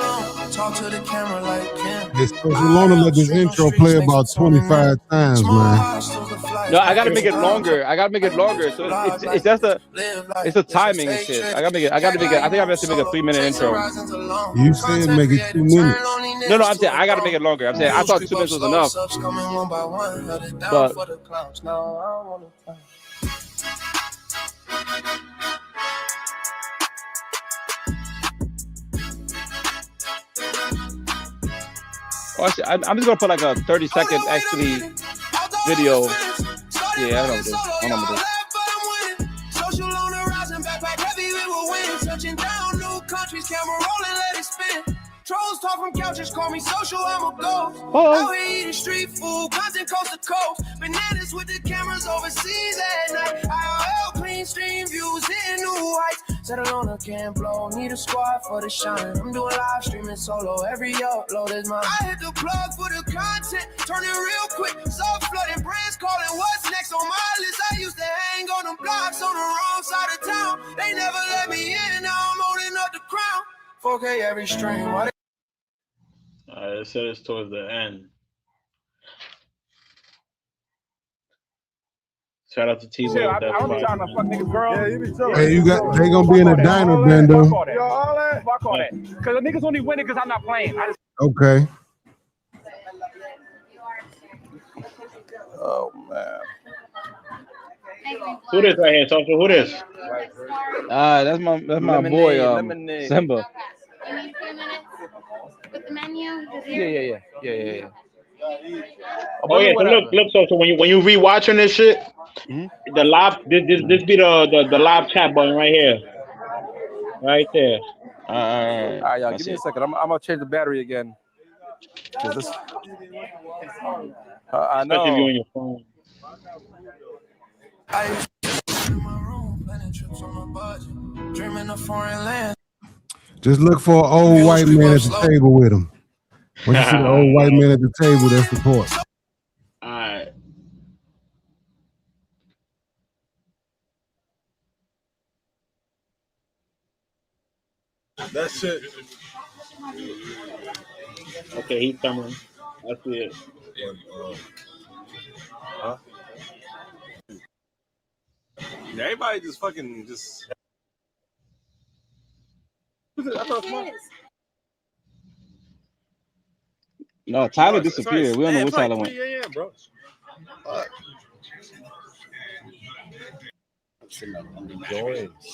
Speaker 14: loan to let this intro play about 25 times, man.
Speaker 12: No, I gotta make it longer. So it's just a timing and shit. I think I have to make a 3-minute intro.
Speaker 14: You said make it 2 minutes.
Speaker 12: No, I'm saying I gotta make it longer. I'm saying I thought 2 minutes was enough. But I'm just gonna put like a 30-second actually video. Yeah, I don't do.
Speaker 4: Social on the rise and backpack heavy, we will win. Touching down new countries, camera rolling, let it spin. Trolls talk from couches, call me social, I'm a ghost. Out here eating street food, content coast to coast. Bananas with the cameras overseas at night. IRL clean stream views, hitting new heights. Settle on a can blow, need a squad for the shine. I'm doing live streaming solo, every upload is mine. I hit the plug for the content, turn it real quick. Soft flooding brands calling what's next on my list. I used to hang on them blocks on the wrong side of town. They never let me in, now I'm holding up the crown. 4K every stream.
Speaker 5: It said it's towards the end. Shout out to T-Boy.
Speaker 7: I'm trying to fuck niggas, girl. Yeah, you be telling.
Speaker 14: Hey, they gonna be in the diner, Bando.
Speaker 7: Fuck all that. Because the niggas only win it because I'm not playing.
Speaker 14: Okay.
Speaker 12: oh man.
Speaker 5: Who this right here, Social? Who this?
Speaker 12: That's my boy, Simba.
Speaker 11: With the menu?
Speaker 12: Yeah.
Speaker 5: Oh yeah, so look, so when you rewatching this shit, the live this be the live chat button right here, right there.
Speaker 12: All right, y'all. Give me a second. I'm gonna change the battery again. This, I know.
Speaker 5: Especially if you're on your phone.
Speaker 14: Just look for an old white man at the table with him. When you see the old white man at the table, that's the point.
Speaker 5: All right.
Speaker 14: That's it.
Speaker 5: Okay, he's coming. I see it.
Speaker 23: Huh? Everybody just fucking just.
Speaker 12: No, Tyler disappeared. We don't know where Tyler went.
Speaker 23: Yeah, bro.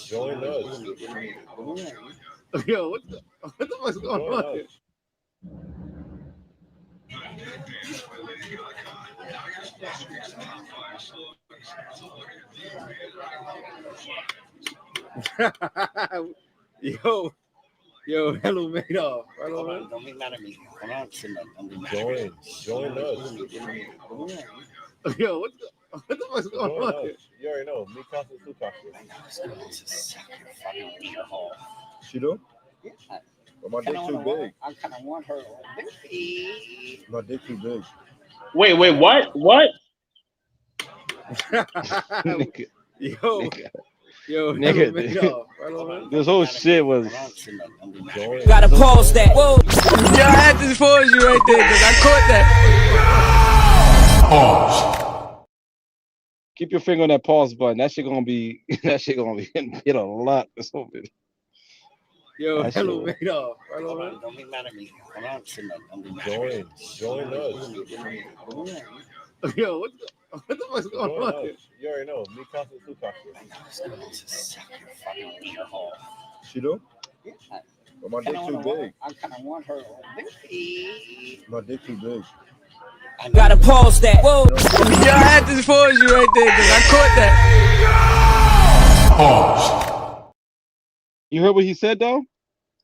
Speaker 23: Join us. Yo, what the fuck's going on? Yo, hello, Madoff. Don't be mad at me. Join us. Yo, what the fuck's going on? You already know. Me Casa, two Casa. She do? Yeah. But my dick too big. I kind of want her. My dick too big.
Speaker 5: Wait, what? What?
Speaker 23: Yo.
Speaker 12: Yo, nigga, this whole shit was.
Speaker 4: Gotta pause that. Whoa. Yo, I had to pause you right there because I caught that.
Speaker 12: Pause. Keep your finger on that pause button. That shit gonna be hit a lot. This whole video.
Speaker 11: Yo,
Speaker 12: That
Speaker 11: hello,
Speaker 12: shit-
Speaker 11: made up.
Speaker 13: Don't be mad at me. Hold on, sit down. Don't be mad
Speaker 23: Join
Speaker 13: at
Speaker 23: us.
Speaker 11: Yo, what the fuck's going
Speaker 23: Join
Speaker 11: on?
Speaker 23: us. You already know. Me casa su casa. She do? But my dick too big.
Speaker 13: I kind of want her.
Speaker 23: My dick too big.
Speaker 4: Gotta pause that. Whoa. Yo, I had to pause you right there because I caught that.
Speaker 12: Pause. You heard what he said though?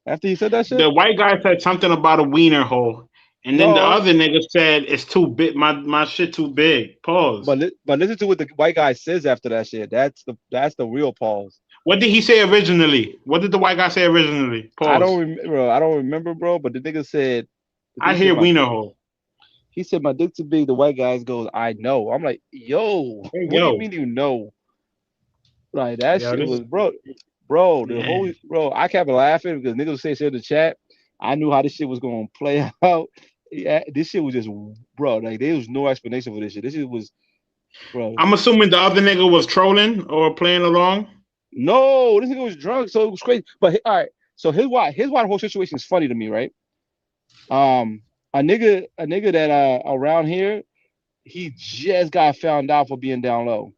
Speaker 12: After he said that shit?
Speaker 5: The white guy said something about a wiener hole. And then the
Speaker 12: No.
Speaker 5: other nigga said it's too big. My shit too big. Pause.
Speaker 12: But listen to what the white guy says after that shit. That's the real pause.
Speaker 5: What did he say originally? What did the white guy say originally? Pause.
Speaker 12: I don't remember, bro. But the nigga said,
Speaker 5: I hear wiener hole.
Speaker 12: He said my dick too big. The white guy goes, I know. I'm like, yo, what do you mean you know? Like that
Speaker 5: Yo,
Speaker 12: shit
Speaker 5: this-
Speaker 12: was bro. I kept laughing because niggas say shit in the chat. I knew how this shit was gonna play out. Yeah, this shit was just, bro. Like there was no explanation for this shit. This shit was, bro.
Speaker 5: I'm assuming the other nigga was trolling or playing along.
Speaker 12: No, this nigga was drunk, so it was crazy. But all right, so here's why the whole situation is funny to me, right? A nigga that around here, he just got found out for being down low.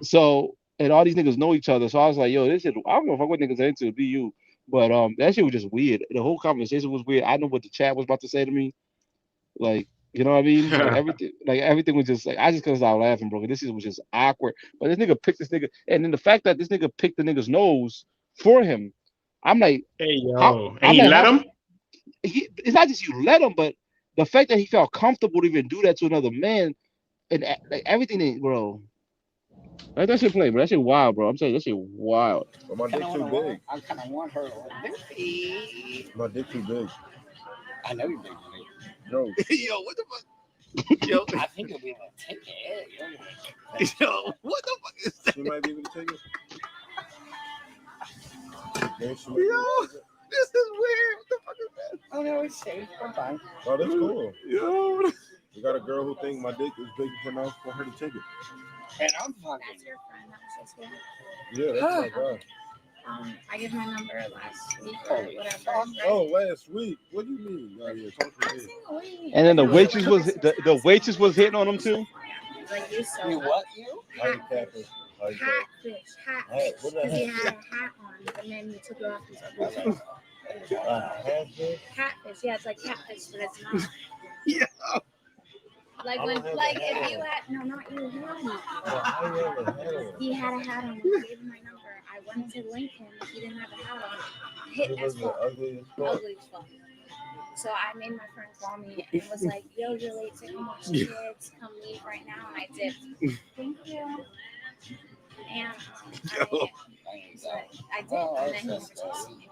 Speaker 12: So and all these niggas know each other. So I was like, yo, this shit, I don't know if I what niggas are into, be you. But that shit was just weird. The whole conversation was weird. I know what the chat was about to say to me. Like, you know what I mean? Everything was just like I just couldn't stop laughing, bro. This shit was just awkward. But this nigga picked this nigga, and then the fact that this nigga picked the nigga's nose for him, I'm like,
Speaker 5: hey yo,
Speaker 12: how,
Speaker 5: and he let him.
Speaker 12: It's not just you let him, but the fact that he felt comfortable to even do that to another man, and like everything, bro. Like that shit play, bro. That shit wild, bro. I'm saying that shit wild.
Speaker 23: But my dick too big.
Speaker 13: I kind of want her.
Speaker 23: My dick too big.
Speaker 13: I know you're big.
Speaker 23: Yo.
Speaker 11: Yo, what the fuck? Yo,
Speaker 13: I think you'll be able to take it.
Speaker 11: Yo, what the fuck is that?
Speaker 23: She might be able to take it.
Speaker 11: Yo, this is weird. What the fuck is that?
Speaker 13: Oh no, it's safe. I'm fine.
Speaker 23: Oh, that's cool.
Speaker 11: Yo.
Speaker 23: You got a girl who thinks my dick is big enough for her to take it.
Speaker 13: And I'm fucking.
Speaker 16: That's your friend. That's so sweet.
Speaker 23: Yeah, that's my guy.
Speaker 16: I gave my number last week or whatever. Right?
Speaker 23: Oh, last week. What do you mean? Oh, yeah, talk to me.
Speaker 12: And then the waitress was the waitress was hitting on him too.
Speaker 16: Like you so
Speaker 13: You what? You?
Speaker 16: Catfish. Catfish.
Speaker 23: What
Speaker 16: Because you had a hat on, and then you took it off. Catfish. Yeah, it's like catfish, but it's not.
Speaker 11: Yeah.
Speaker 16: Like when, like if you had not you. He had a hat on. I gave him my number. I went to link him. He didn't have a hat on. Hit as fuck. Ugly as fuck. So I made my friend call me and was like, "Yo, you're late to come watch the kids. Come leave right now." And I did. Thank you. And I did. And then he never texted me.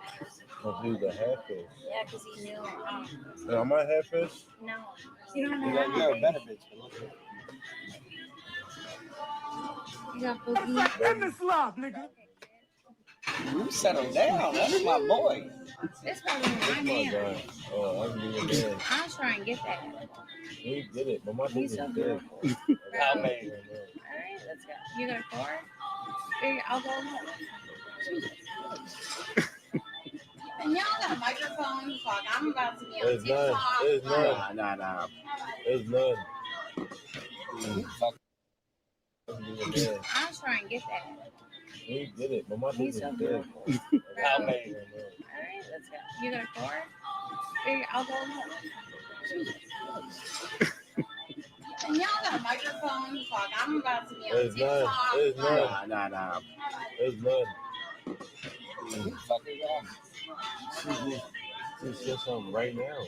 Speaker 23: Oh, dude, the hatfish.
Speaker 16: Yeah, because he knew.
Speaker 23: Am I hatfish?
Speaker 16: No, you don't have a hat.
Speaker 13: You're a better bitch.
Speaker 16: You got boogie.
Speaker 4: Business love, nigga.
Speaker 13: You settle down. That's my boy.
Speaker 16: This probably my man.
Speaker 23: Oh, I can be your man.
Speaker 16: I'll try and get that.
Speaker 23: We get it, but my dick
Speaker 16: He's
Speaker 23: is
Speaker 16: so
Speaker 23: big.
Speaker 16: good.
Speaker 13: How many?
Speaker 16: All right, let's go. You got a card? I'll go home. And y'all got a microphone. Fuck, I'm about to be on
Speaker 23: There's none.
Speaker 16: TikTok.
Speaker 23: There's none.
Speaker 11: Nah.
Speaker 23: There's none.
Speaker 16: I'll try and get that.
Speaker 23: We get it, but my dick
Speaker 16: He's
Speaker 23: is
Speaker 16: so
Speaker 23: big.
Speaker 16: good.
Speaker 13: How many?
Speaker 16: All right, let's go. You got a card? I'll go home. And y'all got a microphone. Fuck, I'm about to be on
Speaker 23: There's none.
Speaker 16: TikTok.
Speaker 23: There's none.
Speaker 11: Nah.
Speaker 23: There's none. She said something right now.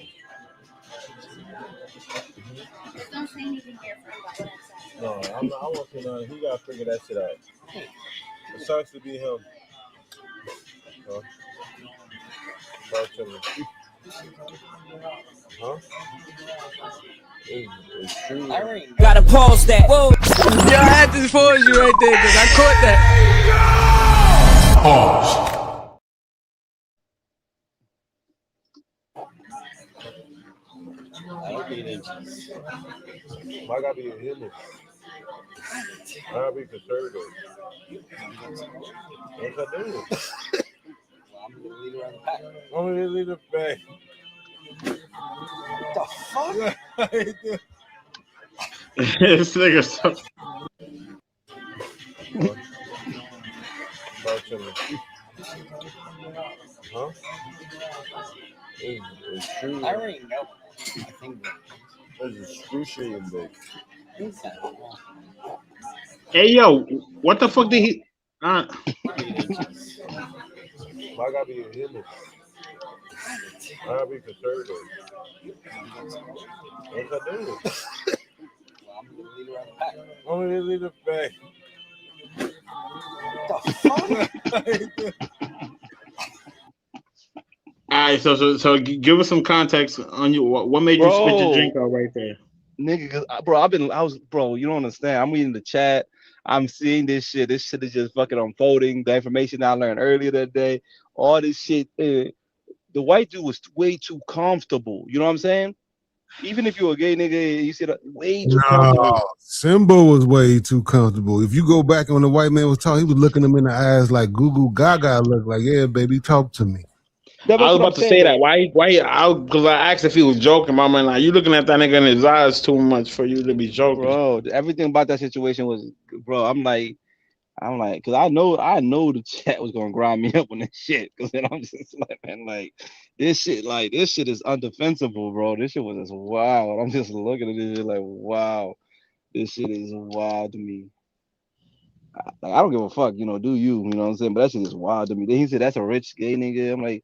Speaker 16: Just don't say anything to your friend about what I said.
Speaker 23: No, I'm not. I want to know. He got to figure that shit out. It sucks to be him. Huh? Talk to me. Huh? It's true.
Speaker 4: Gotta pause that. Whoa. Yo, I had to pause you right there because I caught that. Pause.
Speaker 23: I gotta be a human. I gotta be conservative. Yes, I do.
Speaker 13: I'm the leader of the pack.
Speaker 23: I'm gonna lead the pack.
Speaker 13: The fuck?
Speaker 5: This nigga so.
Speaker 23: Huh? It's true.
Speaker 13: I already know. I think
Speaker 23: it's excruciating big.
Speaker 5: Hey yo, what the fuck did he?
Speaker 23: I gotta be a human. I gotta be conservative. Yes, I do.
Speaker 13: I'm the leader of the pack.
Speaker 23: I'm gonna lead the pack.
Speaker 13: The fuck?
Speaker 5: All right, so give us some context on you. What made you spit your drink out right there?
Speaker 12: Nigga, bro, you don't understand. I'm reading the chat. I'm seeing this shit. This shit is just fucking unfolding. The information I learned earlier that day, all this shit. The white dude was way too comfortable. You know what I'm saying? Even if you're a gay nigga, you see that way too comfortable.
Speaker 14: Simba was way too comfortable. If you go back when the white man was talking, he was looking him in the eyes like Goo Goo Gaga looked like, yeah, baby, talk to me.
Speaker 5: I was about to say that. Why? Because I asked if he was joking. My man, like, you looking at that nigga in his eyes too much for you to be joking.
Speaker 12: Bro, everything about that situation was, bro. I'm like, because I know the chat was gonna grind me up on this shit. Because then I'm just like, man, this shit is undefensible, bro. This shit was just wild. I'm just looking at this shit like, wow, this shit is wild to me. I don't give a fuck, do you? You know what I'm saying? But that shit is wild to me. Then he said that's a rich gay nigga. I'm like,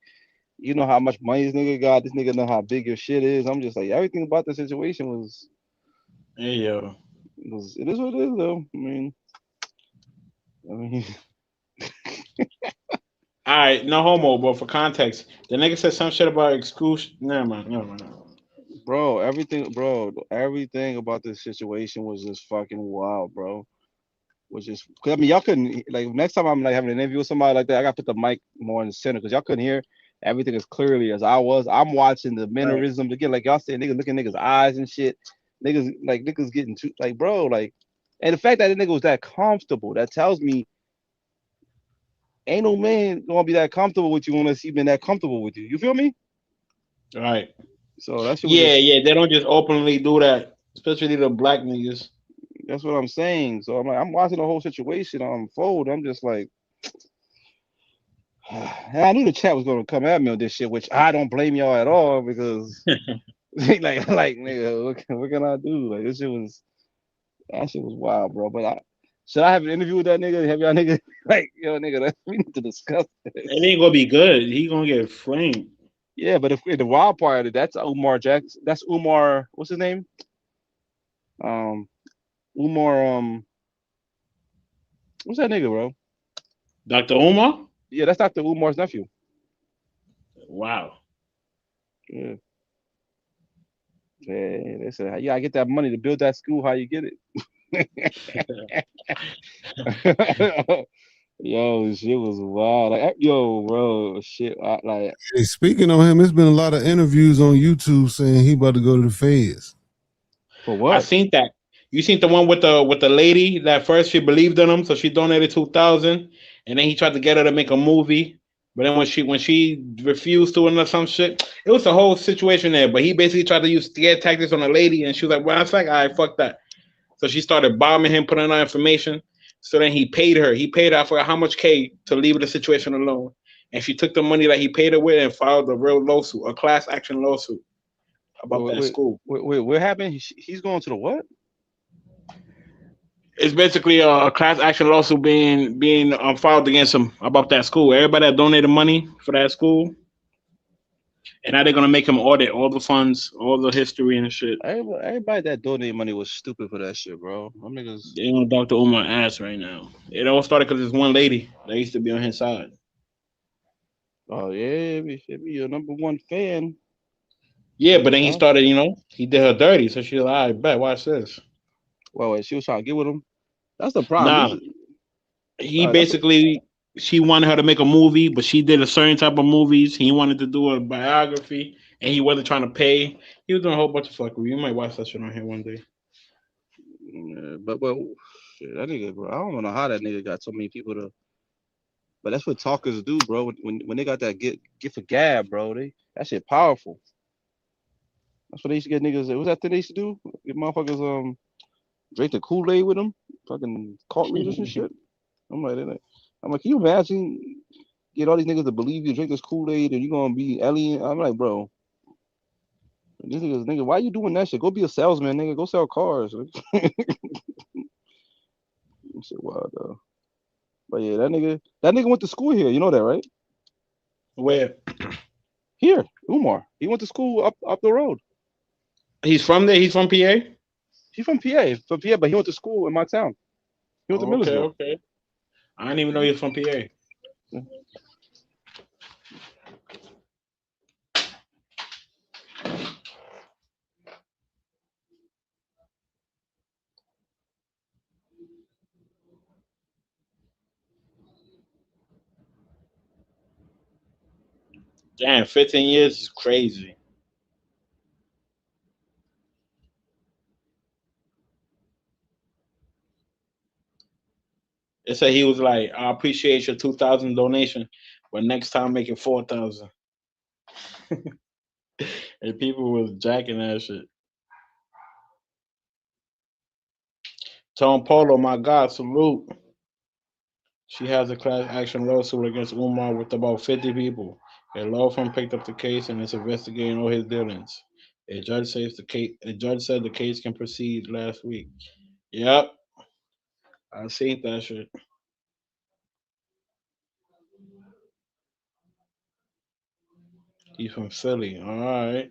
Speaker 12: you know how much money this nigga got? This nigga know how big your shit is. I'm just like, everything about the situation was.
Speaker 5: Hey yo,
Speaker 12: it is what it is though. I mean.
Speaker 5: All right, no homo, but for context, the nigga said some shit about exclusion. Never mind.
Speaker 12: Bro, everything about this situation was just fucking wild, bro. Was just, cause I mean, y'all couldn't, like, next time I'm like having an interview with somebody like that, I gotta put the mic more in the center because y'all couldn't hear everything as clearly as I was. I'm watching the mannerisms again, like y'all saying, niggas looking niggas' eyes and shit. Niggas getting too, like, bro, like, and the fact that the nigga was that comfortable, that tells me ain't no man gonna be that comfortable with you unless he been that comfortable with you. You feel me?
Speaker 5: Right.
Speaker 12: So that shit.
Speaker 5: Yeah. They don't just openly do that, especially the black niggas.
Speaker 12: That's what I'm saying. So I'm like, I'm watching the whole situation unfold. I'm just like, and I knew the chat was gonna come at me on this shit, which I don't blame y'all at all because, like nigga, what can I do? Like that shit was wild, bro. But should I have an interview with that nigga? Have y'all nigga like, yo, nigga, we need to discuss this.
Speaker 5: It ain't gonna be good. He gonna get framed.
Speaker 12: Yeah, but if the wild part of it, that's Umar Jackson. That's Umar. What's his name? Umar. What's that nigga, bro?
Speaker 5: Dr. Umar?
Speaker 12: Yeah, that's Dr. Umar's nephew.
Speaker 5: Wow.
Speaker 12: Yeah. Yeah, they said, you gotta get that money to build that school. How you get it? Yo, shit was wild. Like, yo, bro, shit. Like,
Speaker 14: hey, speaking of him, it's been a lot of interviews on YouTube saying he about to go to the feds.
Speaker 12: For what?
Speaker 5: I seen that. You seen the one with the lady that first she believed in him, so she donated $2,000, and then he tried to get her to make a movie. But then when she refused to or some shit, it was a whole situation there. But he basically tried to use scare tactics on the lady, and she was like, "Well, it's like, all right, fuck that." So she started bombing him, putting out information. So then he paid her. He paid her, I forgot how much K to leave the situation alone. And she took the money that he paid her with and filed a real lawsuit, a class action lawsuit about that school.
Speaker 12: Wait, what happened? He's going to the what?
Speaker 5: It's basically a class action lawsuit being filed against him about that school. Everybody that donated money for that school, and now they're gonna make him audit all the funds, all the history and shit.
Speaker 12: Everybody that donated money was stupid for that shit, bro.
Speaker 5: They on Dr. Umar ass right now. It all started because this one lady that used to be on his side.
Speaker 12: Oh yeah, it be your number one fan.
Speaker 5: Yeah, but then he started, he did her dirty. So she's like, all right, bet, watch this.
Speaker 12: Well, she was trying to get with him. That's the problem.
Speaker 5: Nah, he basically she wanted her to make a movie, but she did a certain type of movies. He wanted to do a biography, and he wasn't trying to pay. He was doing a whole bunch of fuckery. You might watch that shit on here one day.
Speaker 12: Yeah, but shit, that nigga, bro. I don't know how that nigga got so many people to. But that's what talkers do, bro. When they got that get for gab, bro, that shit powerful. That's what they used to get niggas. What was that thing they used to do? Get motherfuckers drink the Kool-Aid with them, fucking cult leaders and shit. I'm like, can you imagine get all these niggas to believe you drink this Kool-Aid and you gonna be alien? I'm like, bro, these niggas, nigga, why you doing that shit? Go be a salesman, nigga. Go sell cars. Shit wild though. But yeah, that nigga went to school here. You know that, right?
Speaker 5: Where?
Speaker 12: Here, Umar. He went to school up the road.
Speaker 5: He's from there. He's from PA.
Speaker 12: He's from PA, but he went to school in my town. He went to Millersville.
Speaker 5: Okay. I didn't even know he was from PA. Damn, 15 years is crazy. It said he was like, I appreciate your 2,000 donation, but next time make it 4,000. And people was jacking that shit. Tom Polo, my God, salute. She has a class action lawsuit against Umar with about 50 people. A law firm picked up the case and is investigating all his dealings. A judge said the case can proceed last week. Yep. I seen that shit. He's from Philly. All right.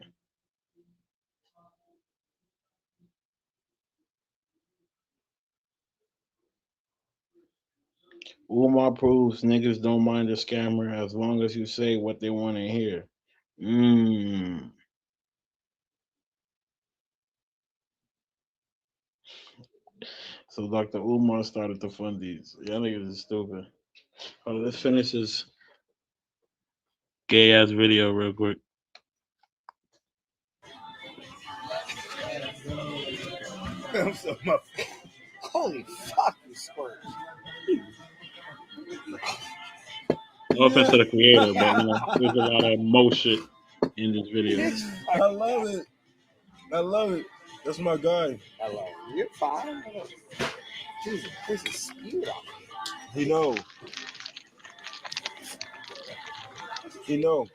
Speaker 5: Umar proves niggas don't mind a scammer as long as you say what they want to hear. So Dr. Umar started to fund these. Y'all niggas is stupid. Hold on, let's finish this gay ass video real quick.
Speaker 11: Holy fuck, you squirt.
Speaker 5: No offense to the creator, but there's a lot of mo shit in this video.
Speaker 14: I love it. I love it. That's my guy.
Speaker 11: I love it. You're fine. Jesus, this is spewed on me.
Speaker 14: He know.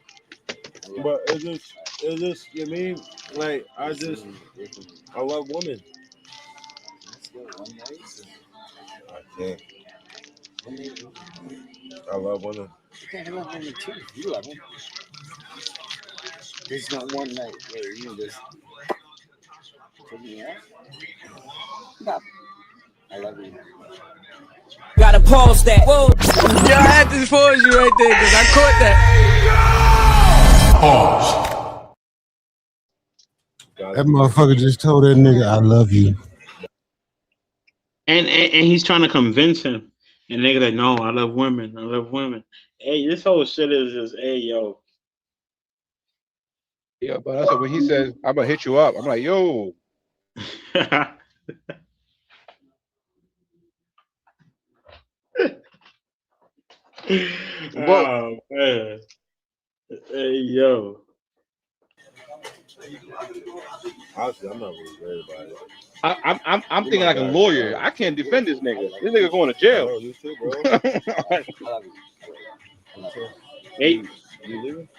Speaker 14: But it's just, you mean, like, I love women. I can't. I love women.
Speaker 11: You can't love women too. You love them. There's not one night where you just take me out. Stop. I love you.
Speaker 8: Gotta pause that. Whoa. Yo, I had to pause you right there because I caught that.
Speaker 14: Pause. That motherfucker just told that nigga, I love you.
Speaker 5: And he's trying to convince him. And nigga like, no, I love women. I love women. Hey, this whole shit is just, hey, yo.
Speaker 12: Yeah, but that's what when he says, I'm gonna hit you up. I'm like, yo.
Speaker 5: Oh man. Hey yo.
Speaker 14: Honestly, I'm not really worried about it.
Speaker 12: I'm thinking like a lawyer. I can't defend this nigga. This nigga going to jail.
Speaker 14: Oh, you too, bro.
Speaker 5: Hey,
Speaker 14: you leaving?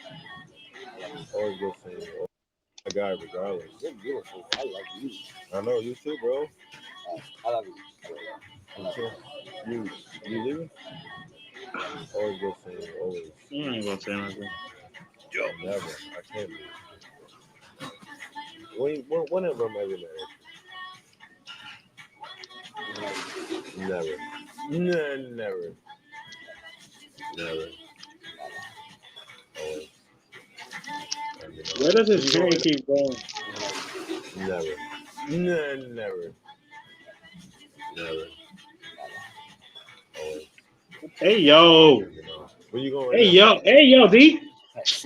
Speaker 14: Always good seeing you. A guy, regardless.
Speaker 11: You're beautiful. I love you.
Speaker 14: I know you too, bro.
Speaker 11: I love you. I love
Speaker 14: you. You leaving? Always good seeing you. Always.
Speaker 5: You ain't gonna say nothing.
Speaker 14: Yo, never. I can't be. Whenever I'm ever married. Never. Always.
Speaker 5: Where does his train keep going?
Speaker 14: Never. Always.
Speaker 5: Hey yo.
Speaker 23: Where you going
Speaker 5: Hey
Speaker 23: right
Speaker 5: yo, D.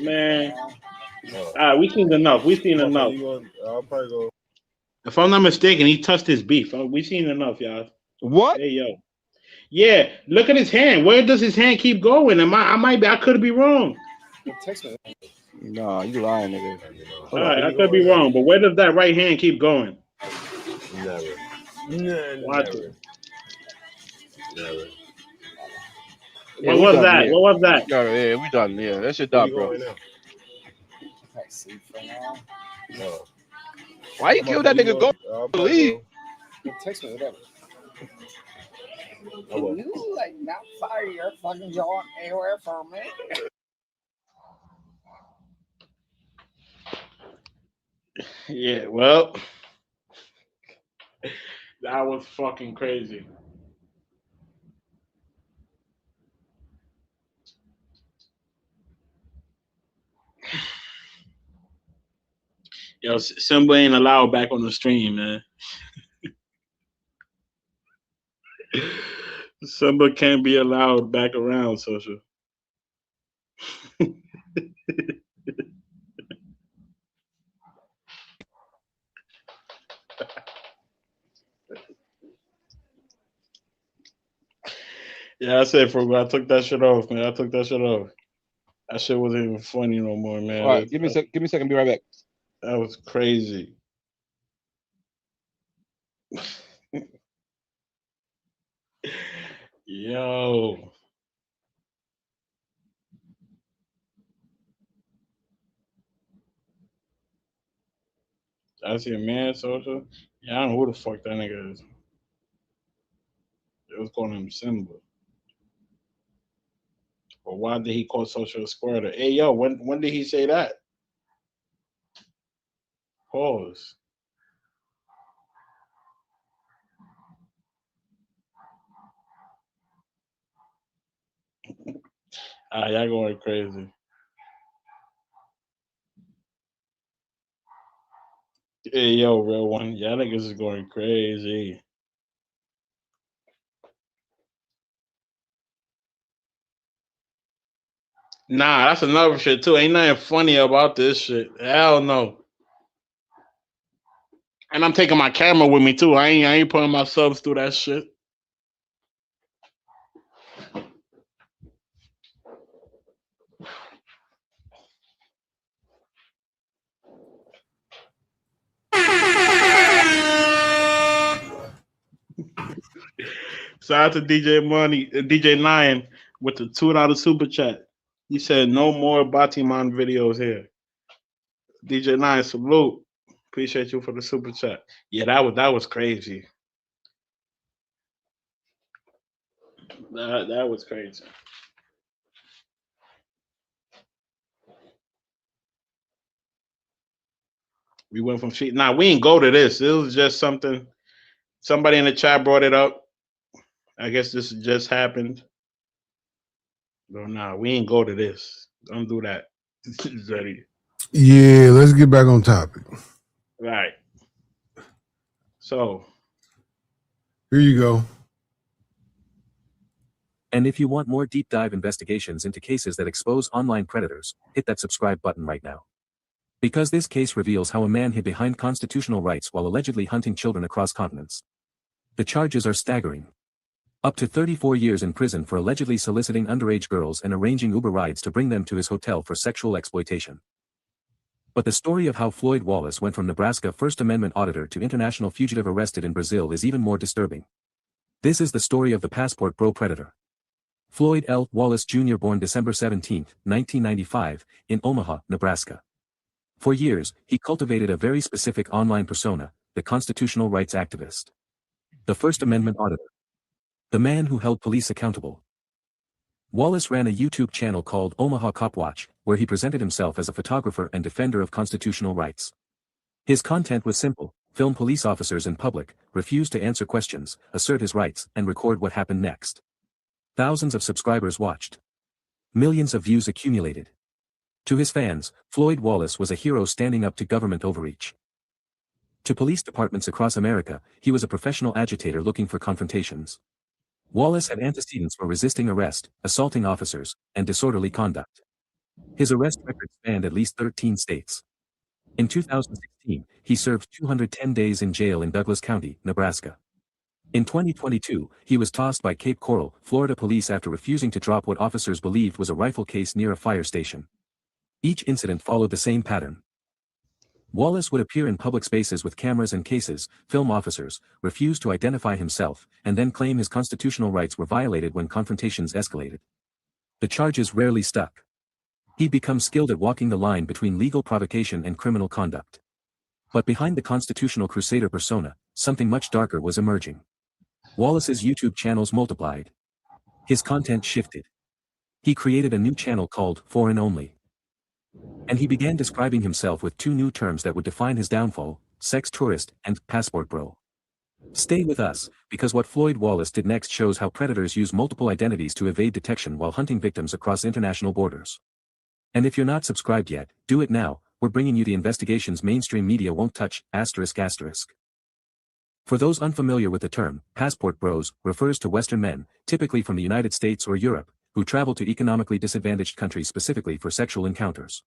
Speaker 5: Man. We seen enough. We seen
Speaker 23: now?
Speaker 5: enough.
Speaker 23: I'll probably go.
Speaker 5: If I'm not mistaken, he touched his beef. We seen enough, y'all.
Speaker 12: What?
Speaker 5: Hey yo. Yeah, look at his hand. Where does his hand keep going? I could be wrong.
Speaker 12: Nah, you lying, nigga.
Speaker 5: All right, I could be wrong, but where does that right hand keep going?
Speaker 23: Never.
Speaker 5: Watch
Speaker 23: Never.
Speaker 5: it.
Speaker 23: Never.
Speaker 12: Yeah,
Speaker 5: What
Speaker 12: we
Speaker 5: was
Speaker 12: done
Speaker 5: that?
Speaker 12: here.
Speaker 5: What was that?
Speaker 12: Yeah, we done. Yeah, that shit
Speaker 23: Where
Speaker 12: done,
Speaker 23: you
Speaker 12: bro.
Speaker 23: going right now? No.
Speaker 12: Why you kill that nigga? Go
Speaker 23: I'll
Speaker 12: leave.
Speaker 13: Text me whatever.
Speaker 23: I will.
Speaker 13: Can you like not fire your fucking jaw anywhere for a minute?
Speaker 5: Yeah, well, that was fucking crazy. Yo, Simba ain't allowed back on the stream, man. Simba can't be allowed back around, social. Yeah, I said I took that shit off, man. I took that shit off. That shit wasn't even funny no more, man.
Speaker 12: All right, give me a second. Be right back.
Speaker 5: That was crazy. Yo. I see a man, social. Yeah, I don't know who the fuck that nigga is. It was calling him Simba. But why did he call social a squirter? Hey, yo, when did he say that? Pause. Y'all going crazy. Hey, yo, real one. Y'all niggas is going crazy. Nah, that's another shit too. Ain't nothing funny about this shit. Hell no. And I'm taking my camera with me too. I ain't putting my subs through that shit. Shout out to DJ Money, DJ Nine with the $2 super chat. He said no more Batiman videos here. DJ Nine, salute. Appreciate you for the super chat. Yeah, that was crazy. That was crazy. We went from sheet. Nah, we didn't go to this. It was just something. Somebody in the chat brought it up. I guess this just happened. No, nah, we ain't go to this. Don't do that. Zeddy.
Speaker 14: Yeah, let's get back on topic.
Speaker 5: Right. So
Speaker 14: here you go.
Speaker 17: And if you want more deep dive investigations into cases that expose online predators, hit that subscribe button right now. Because this case reveals how a man hid behind constitutional rights while allegedly hunting children across continents. The charges are staggering. Up to 34 years in prison for allegedly soliciting underage girls and arranging Uber rides to bring them to his hotel for sexual exploitation. But the story of how Floyd Wallace went from Nebraska First Amendment auditor to international fugitive arrested in Brazil is even more disturbing. This is the story of the passport bro predator. Floyd L. Wallace Jr. born December 17, 1995, in Omaha, Nebraska. For years, he cultivated a very specific online persona, the constitutional rights activist. The First Amendment auditor. The man who held police accountable. Wallace ran a YouTube channel called Omaha Cop Watch, where he presented himself as a photographer and defender of constitutional rights. His content was simple: film police officers in public, refuse to answer questions, assert his rights, and record what happened next. Thousands of subscribers watched. Millions of views accumulated. To his fans, Floyd Wallace was a hero standing up to government overreach. To police departments across America, he was a professional agitator looking for confrontations. Wallace had antecedents for resisting arrest, assaulting officers, and disorderly conduct. His arrest record spanned at least 13 states. In 2016, he served 210 days in jail in Douglas County, Nebraska. In 2022, he was tossed by Cape Coral, Florida police after refusing to drop what officers believed was a rifle case near a fire station. Each incident followed the same pattern. Wallace would appear in public spaces with cameras and cases, film officers, refuse to identify himself, and then claim his constitutional rights were violated when confrontations escalated. The charges rarely stuck. He'd become skilled at walking the line between legal provocation and criminal conduct. But behind the constitutional crusader persona, something much darker was emerging. Wallace's YouTube channels multiplied. His content shifted. He created a new channel called Foreign Only. And he began describing himself with two new terms that would define his downfall: sex tourist and passport bro. Stay with us, because what Floyd Wallace did next shows how predators use multiple identities to evade detection while hunting victims across international borders. And if you're not subscribed yet, do it now. We're bringing you the investigations mainstream media won't touch, ***. For those unfamiliar with the term, passport bros refers to Western men, typically from the United States or Europe, who travel to economically disadvantaged countries specifically for sexual encounters.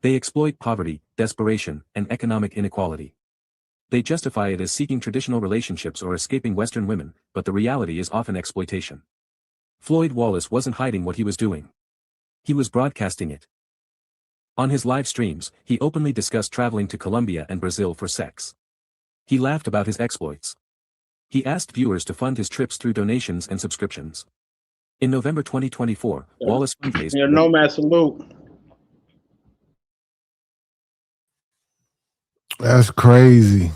Speaker 17: They exploit poverty, desperation, and economic inequality. They justify it as seeking traditional relationships or escaping Western women, but the reality is often exploitation. Floyd Wallace wasn't hiding what he was doing. He was broadcasting it. On his live streams, he openly discussed traveling to Colombia and Brazil for sex. He laughed about his exploits. He asked viewers to fund his trips through donations and subscriptions. In November 2024, Wallace fundraised.
Speaker 5: Your nomad salute.
Speaker 14: That's crazy.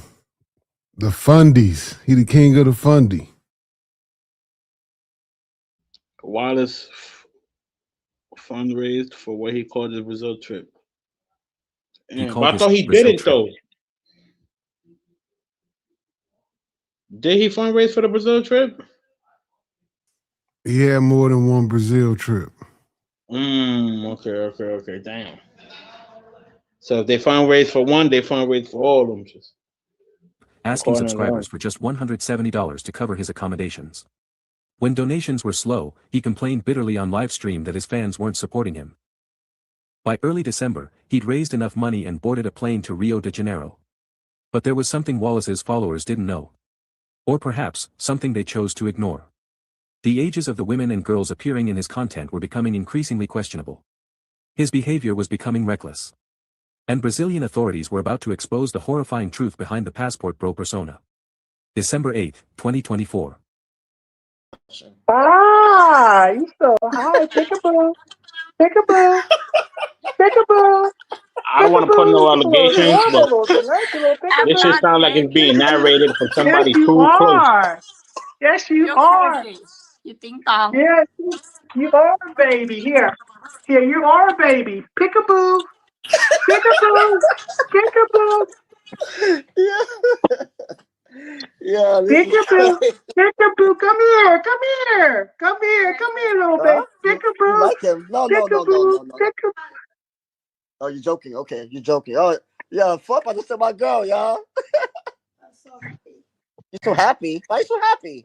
Speaker 14: The fundies. He the king of the fundy.
Speaker 5: Wallace fundraised for what he called his Brazil trip. But I thought he didn't though. Did he fundraise for the Brazil trip?
Speaker 14: He had more than one Brazil trip.
Speaker 5: Okay. Damn. So if they fundraise for one, they fundraise for all of them. Just
Speaker 17: asking subscribers for just $170 to cover his accommodations. When donations were slow, he complained bitterly on live stream that his fans weren't supporting him. By early December, he'd raised enough money and boarded a plane to Rio de Janeiro. But there was something Wallace's followers didn't know. Or perhaps, something they chose to ignore. The ages of the women and girls appearing in his content were becoming increasingly questionable. His behavior was becoming reckless. And Brazilian authorities were about to expose the horrifying truth behind the passport bro persona. December 8, 2024.
Speaker 3: Ah, you so high. Peekaboo. Peekaboo. Peekaboo.
Speaker 5: I don't want to put no allegations, but this shit sounds like it's being narrated from somebody too close.
Speaker 3: Yes, you are.
Speaker 19: You think so?
Speaker 3: Yes, you are a baby. Here, you are a baby. Peekaboo. Peekaboo. Peekaboo.
Speaker 1: Yeah,
Speaker 3: Peekaboo. Peekaboo. Come here. Come here. Come here. Come here, little baby. Peekaboo.
Speaker 1: You like him? No.
Speaker 3: Peekaboo.
Speaker 1: Oh, you're joking. Okay, you're joking. Oh, yeah, fuck, I just said my girl, y'all. You're so happy. Why are you so happy?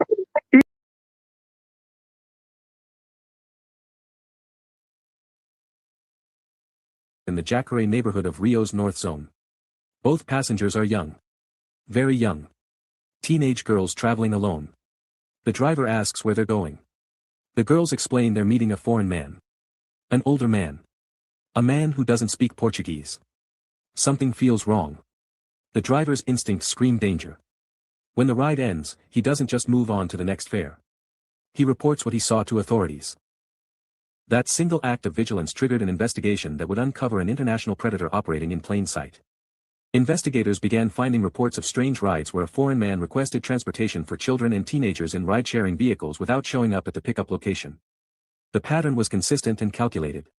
Speaker 17: In the Jacaré neighborhood of Rio's North Zone. Both passengers are young. Very young. Teenage girls traveling alone. The driver asks where they're going. The girls explain they're meeting a foreign man. An older man. A man who doesn't speak Portuguese. Something feels wrong. The driver's instincts scream danger. When the ride ends, he doesn't just move on to the next fare. He reports what he saw to authorities. That single act of vigilance triggered an investigation that would uncover an international predator operating in plain sight. Investigators began finding reports of strange rides where a foreign man requested transportation for children and teenagers in ride-sharing vehicles without showing up at the pickup location. The pattern was consistent and calculated.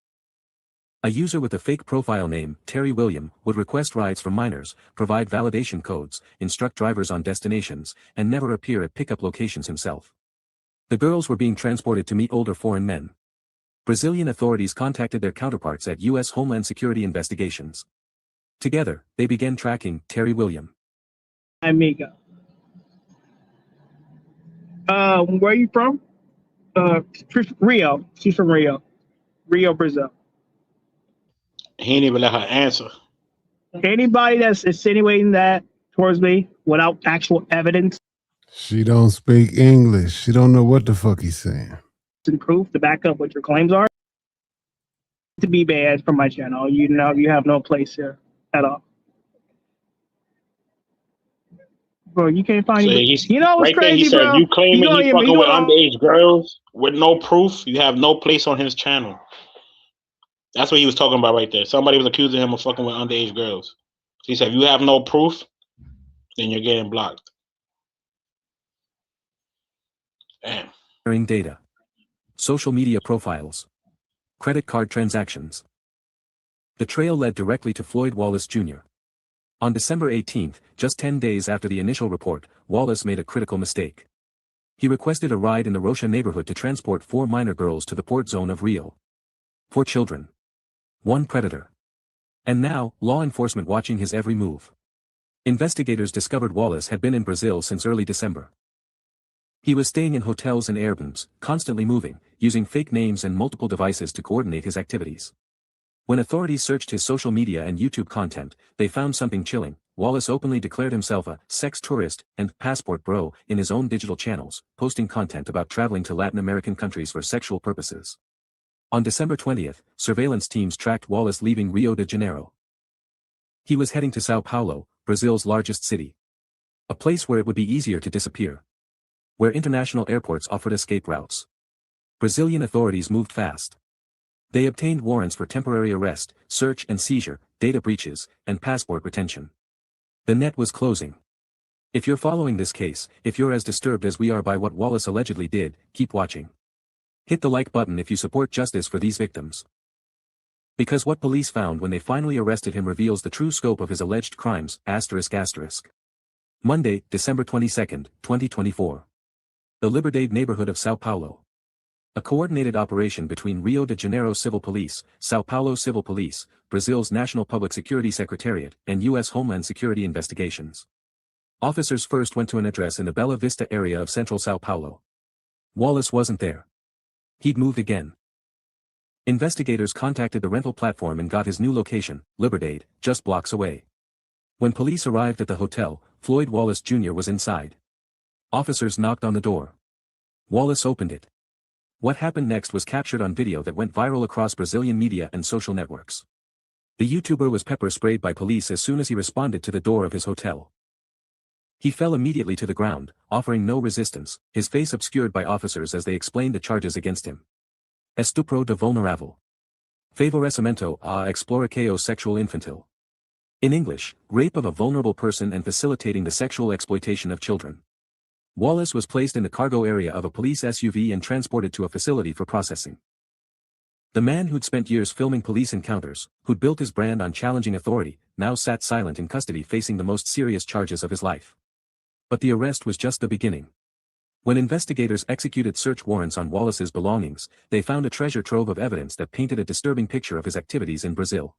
Speaker 17: A user with a fake profile name, Terry William, would request rides from minors, provide validation codes, instruct drivers on destinations, and never appear at pickup locations himself. The girls were being transported to meet older foreign men. Brazilian authorities contacted their counterparts at U.S. Homeland Security investigations. Together, they began tracking Terry William.
Speaker 3: Amigo. Where are you from? Rio. She's from Rio. Rio, Brazil.
Speaker 5: He didn't even let her answer.
Speaker 3: Anybody that's insinuating that towards me without actual evidence
Speaker 14: She don't speak English. She don't know what the fuck he's saying.
Speaker 3: and proof to back up what your claims are, to be banned from my channel. You know, you have no place here at all. Bro, you can't find
Speaker 5: So
Speaker 3: anybody.
Speaker 5: he's
Speaker 3: You know what's
Speaker 5: right there. He
Speaker 3: crazy,
Speaker 5: said,
Speaker 3: bro?
Speaker 5: "You claiming he
Speaker 3: You
Speaker 5: fucking with
Speaker 3: go
Speaker 5: underage girls with no proof? You have no place on his channel." That's what he was talking about right there. Somebody was accusing him of fucking with underage girls. He said, "If you have no proof, then you're getting blocked." Damn.
Speaker 17: Sharing data, social media profiles, credit card transactions. The trail led directly to Floyd Wallace Jr. On December 18th, just 10 days after the initial report, Wallace made a critical mistake. He requested a ride in the Rocha neighborhood to transport 4 minor girls to the port zone of Rio. 4 children. 1 predator. And now, law enforcement watching his every move. Investigators discovered Wallace had been in Brazil since early December. He was staying in hotels and Airbnbs, constantly moving, using fake names and multiple devices to coordinate his activities. When authorities searched his social media and YouTube content, they found something chilling. Wallace openly declared himself a sex tourist and passport bro in his own digital channels, posting content about traveling to Latin American countries for sexual purposes. On December 20th, surveillance teams tracked Wallace leaving Rio de Janeiro. He was heading to Sao Paulo, Brazil's largest city. A place where it would be easier to disappear. Where international airports offered escape routes. Brazilian authorities moved fast. They obtained warrants for temporary arrest, search and seizure, data breaches, and passport retention. The net was closing. If you're following this case, if you're as disturbed as we are by what Wallace allegedly did, keep watching. Hit the like button if you support justice for these victims. Because what police found when they finally arrested him reveals the true scope of his alleged crimes, ***. Monday, December 22, 2024. The Liberdade neighborhood of Sao Paulo. A coordinated operation between Rio de Janeiro Civil Police, Sao Paulo Civil Police, Brazil's National Public Security Secretariat, and U.S. Homeland Security investigations. Officers first went to an address in the Bela Vista area of central Sao Paulo. Wallace wasn't there. He'd moved again. Investigators contacted the rental platform and got his new location, Liberdade, just blocks away. When police arrived at the hotel, Floyd Wallace Jr. was inside. Officers knocked on the door. Wallace opened it. What happened next was captured on video that went viral across Brazilian media and social networks. The YouTuber was pepper sprayed by police as soon as he responded to the door of his hotel. He fell immediately to the ground, offering no resistance, his face obscured by officers as they explained the charges against him. Estupro de vulnerável. Favorecimento a exploração sexual infantil. In English, rape of a vulnerable person and facilitating the sexual exploitation of children. Wallace was placed in the cargo area of a police SUV and transported to a facility for processing. The man who'd spent years filming police encounters, who'd built his brand on challenging authority, now sat silent in custody facing the most serious charges of his life. But the arrest was just the beginning. When investigators executed search warrants on Wallace's belongings, they found a treasure trove of evidence that painted a disturbing picture of his activities in Brazil.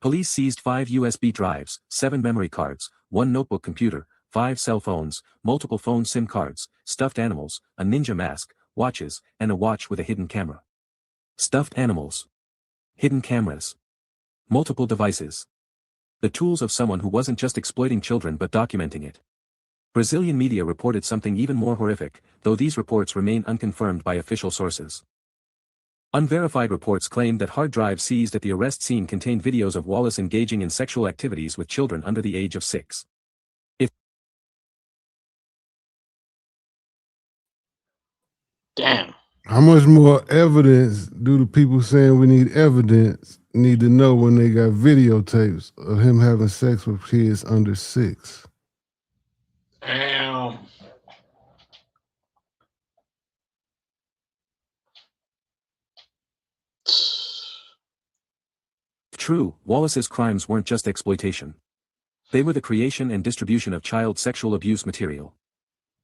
Speaker 17: Police seized 5 USB drives, 7 memory cards, 1 notebook computer, 5 cell phones, multiple phone SIM cards, stuffed animals, a ninja mask, watches, and a watch with a hidden camera. Stuffed animals. Hidden cameras. Multiple devices. The tools of someone who wasn't just exploiting children but documenting it. Brazilian media reported something even more horrific, though these reports remain unconfirmed by official sources. Unverified reports claimed that hard drives seized at the arrest scene contained videos of Wallace engaging in sexual activities with children under the age of 6.
Speaker 5: Damn.
Speaker 14: How much more evidence do the people saying we need evidence need to know when they got videotapes of him having sex with kids under 6?
Speaker 5: Damn.
Speaker 17: True, Wallace's crimes weren't just exploitation. They were the creation and distribution of child sexual abuse material.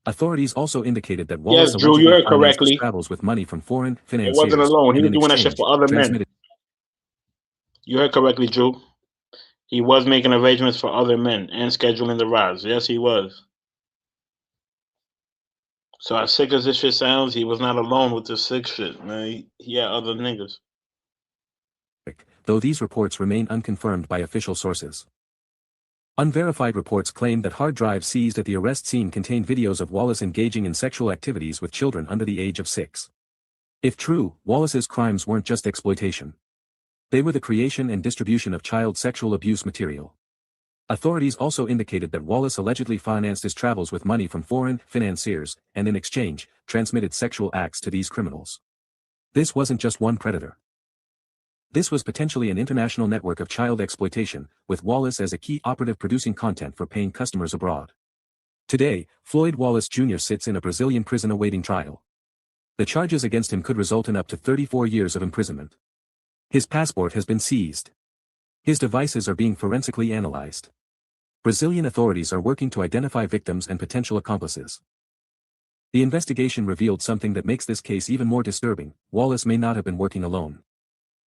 Speaker 17: Authorities also indicated that Wallace
Speaker 5: Yes, Drew, you
Speaker 17: allegedly
Speaker 5: heard
Speaker 17: financed his
Speaker 5: correctly.
Speaker 17: travels with money from foreign
Speaker 5: It
Speaker 17: financiers.
Speaker 5: wasn't alone. He
Speaker 17: and
Speaker 5: was
Speaker 17: in
Speaker 5: doing that shit
Speaker 17: exchange,
Speaker 5: for other men.
Speaker 17: transmitted.
Speaker 5: You heard correctly, Drew. He was making arrangements for other men and scheduling the rides. Yes, he was. So as sick as this shit sounds, he was not alone with this sick shit, man. He had other niggas.
Speaker 17: Though these reports remain unconfirmed by official sources. Unverified reports claim that hard drives seized at the arrest scene contained videos of Wallace engaging in sexual activities with children under the age of 6. If true, Wallace's crimes weren't just exploitation. They were the creation and distribution of child sexual abuse material. Authorities also indicated that Wallace allegedly financed his travels with money from foreign financiers, and in exchange, transmitted sexual acts to these criminals. This wasn't just one predator. This was potentially an international network of child exploitation, with Wallace as a key operative producing content for paying customers abroad. Today, Floyd Wallace Jr. sits in a Brazilian prison awaiting trial. The charges against him could result in up to 34 years of imprisonment. His passport has been seized. His devices are being forensically analyzed. Brazilian authorities are working to identify victims and potential accomplices. The investigation revealed something that makes this case even more disturbing: Wallace may not have been working alone.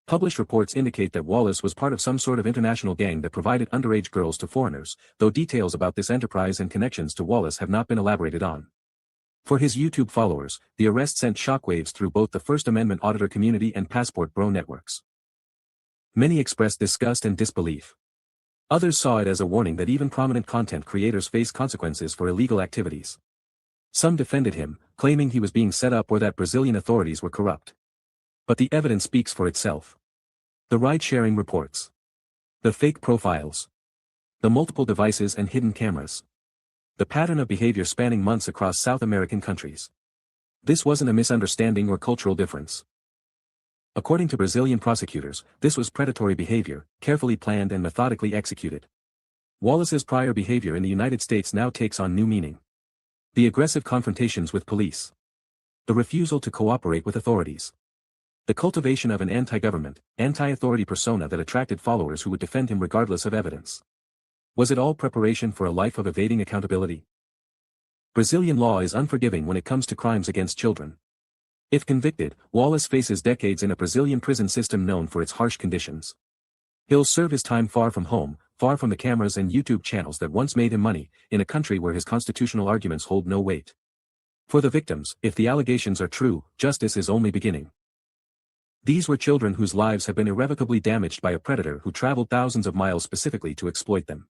Speaker 17: Published reports indicate that Wallace was part of some sort of international gang that provided underage girls to foreigners, though details about this enterprise and connections to Wallace have not been elaborated on. For his YouTube followers, the arrest sent shockwaves through both the First Amendment auditor community and Passport Bro networks. Many expressed disgust and disbelief. Others saw it as a warning that even prominent content creators face consequences for illegal activities. Some defended him, claiming he was being set up or that Brazilian authorities were corrupt. But the evidence speaks for itself. The ride-sharing reports. The fake profiles. The multiple devices and hidden cameras. The pattern of behavior spanning months across South American countries. This wasn't a misunderstanding or cultural difference. According to Brazilian prosecutors, this was predatory behavior, carefully planned and methodically executed. Wallace's prior behavior in the United States now takes on new meaning. The aggressive confrontations with police. The refusal to cooperate with authorities. The cultivation of an anti-government, anti-authority persona that attracted followers who would defend him regardless of evidence. Was it all preparation for a life of evading accountability? Brazilian law is unforgiving when it comes to crimes against children. If convicted, Wallace faces decades in a Brazilian prison system known for its harsh conditions. He'll serve his time far from home, far from the cameras and YouTube channels that once made him money, in a country where his constitutional arguments hold no weight. For the victims, if the allegations are true, justice is only beginning. These were children whose lives have been irrevocably damaged by a predator who traveled thousands of miles specifically to exploit them.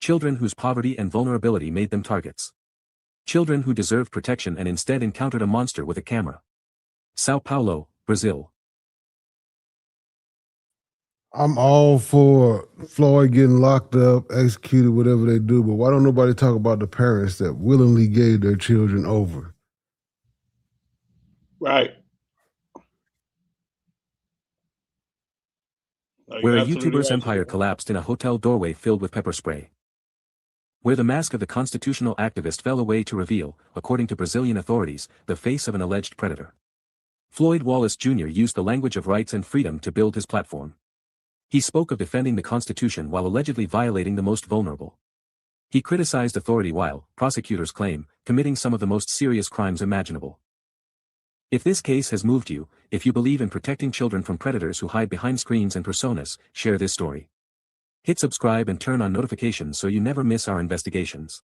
Speaker 17: Children whose poverty and vulnerability made them targets. Children who deserved protection and instead encountered a monster with a camera. Sao Paulo, Brazil.
Speaker 14: I'm all for Floyd getting locked up, executed, whatever they do, but why don't nobody talk about the parents that willingly gave their children over?
Speaker 5: Right.
Speaker 17: Where a YouTuber's empire collapsed in a hotel doorway filled with pepper spray. Where the mask of the constitutional activist fell away to reveal, according to Brazilian authorities, the face of an alleged predator. Floyd Wallace Jr. used the language of rights and freedom to build his platform. He spoke of defending the Constitution while allegedly violating the most vulnerable. He criticized authority while, prosecutors claim, committing some of the most serious crimes imaginable. If this case has moved you, if you believe in protecting children from predators who hide behind screens and personas, share this story. Hit subscribe and turn on notifications so you never miss our investigations.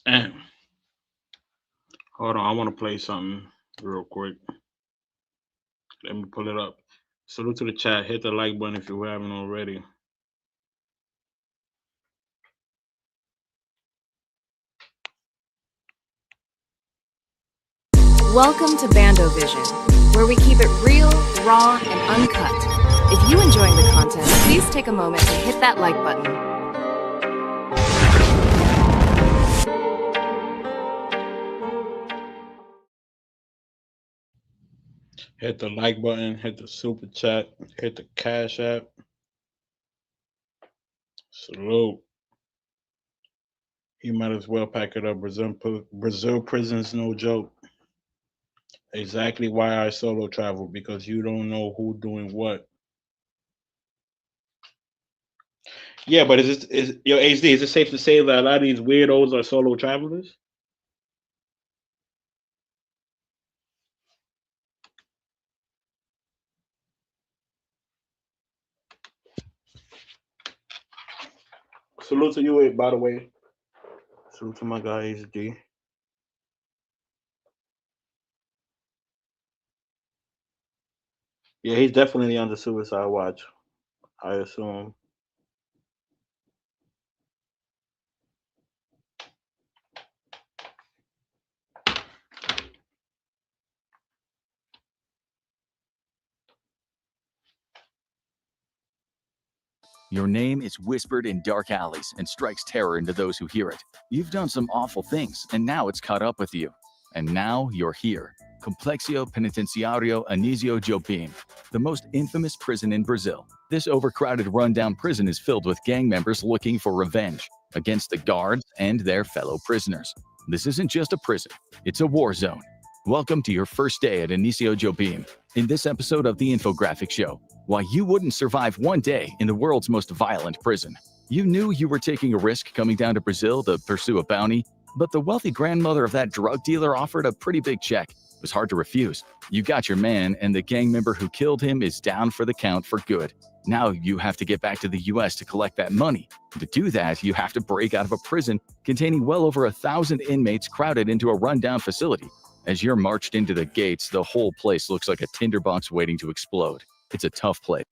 Speaker 5: Damn. Hold on, I want to play something real quick. Let me pull it up. Salute to the chat. Hit the like button if you haven't already.
Speaker 10: Welcome to Bando Vision, where we keep it real, raw, and uncut. If you enjoying the content, please take a moment to hit that like button.
Speaker 5: Hit the like button, hit the super chat, hit the cash app. Salute. You might as well pack it up. Brazil prison's no joke. Exactly why I solo travel, because you don't know who doing what. Yeah, but is HD, is it safe to say that a lot of these weirdos are solo travelers? Salute to you, by the way. Salute to my guy HD. Yeah, he's definitely on the suicide watch, I assume.
Speaker 19: Your name is whispered in dark alleys and strikes terror into those who hear it. You've done some awful things, and now it's caught up with you. And now you're here. Complexio Penitenciario Anísio Jobim, the most infamous prison in Brazil. This overcrowded, rundown prison is filled with gang members looking for revenge against the guards and their fellow prisoners. This isn't just a prison, it's a war zone. Welcome to your first day at Anísio Jobim. In this episode of the Infographic Show, why you wouldn't survive one day in the world's most violent prison. You knew you were taking a risk coming down to Brazil to pursue a bounty, but the wealthy grandmother of that drug dealer offered a pretty big check. It was hard to refuse. You got your man, and the gang member who killed him is down for the count for good. Now you have to get back to the US to collect that money. To do that, you have to break out of a prison containing well over 1,000 inmates crowded into a rundown facility. As you're marched into the gates, the whole place looks like a tinderbox waiting to explode. It's a tough place.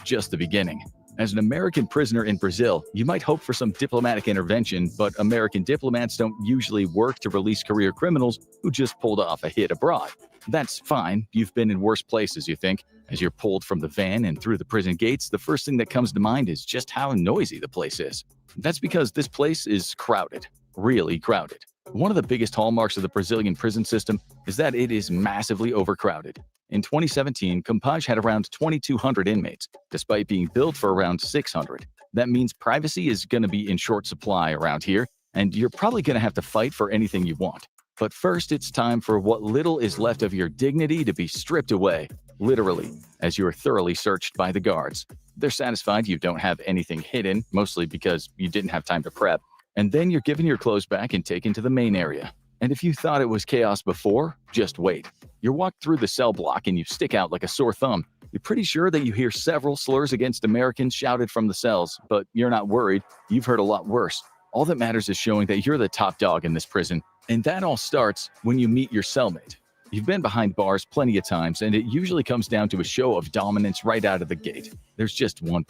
Speaker 19: Just the beginning. As an American prisoner in Brazil, you might hope for some diplomatic intervention, but American diplomats don't usually work to release career criminals who just pulled off a hit abroad. That's fine. You've been in worse places, you think. As you're pulled from the van and through the prison gates, the first thing that comes to mind is just how noisy the place is. That's because this place is crowded, really crowded. One of the biggest hallmarks of the Brazilian prison system is that it is massively overcrowded. In 2017, Compage had around 2,200 inmates, despite being built for around 600. That means privacy is going to be in short supply around here, and you're probably going to have to fight for anything you want. But first, it's time for what little is left of your dignity to be stripped away, literally, as you're thoroughly searched by the guards. They're satisfied you don't have anything hidden, mostly because you didn't have time to prep. And then you're given your clothes back and taken to the main area. And if you thought it was chaos before, just wait. You're walked through the cell block and you stick out like a sore thumb. You're pretty sure that you hear several slurs against Americans shouted from the cells, but you're not worried. You've heard a lot worse. All that matters is showing that you're the top dog in this prison. And that all starts when you meet your cellmate. You've been behind bars plenty of times, and it usually comes down to a show of dominance right out of the gate. There's just one.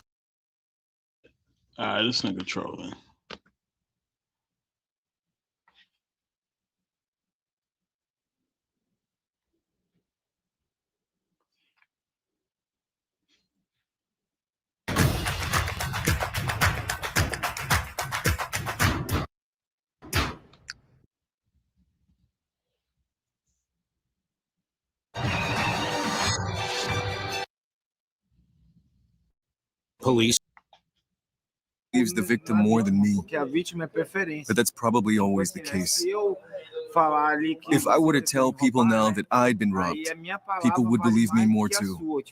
Speaker 5: This nigga trolling.
Speaker 21: Police believes the victim more than me, but that's probably always the case. If I were to tell people now that I'd been robbed, people would believe me more too.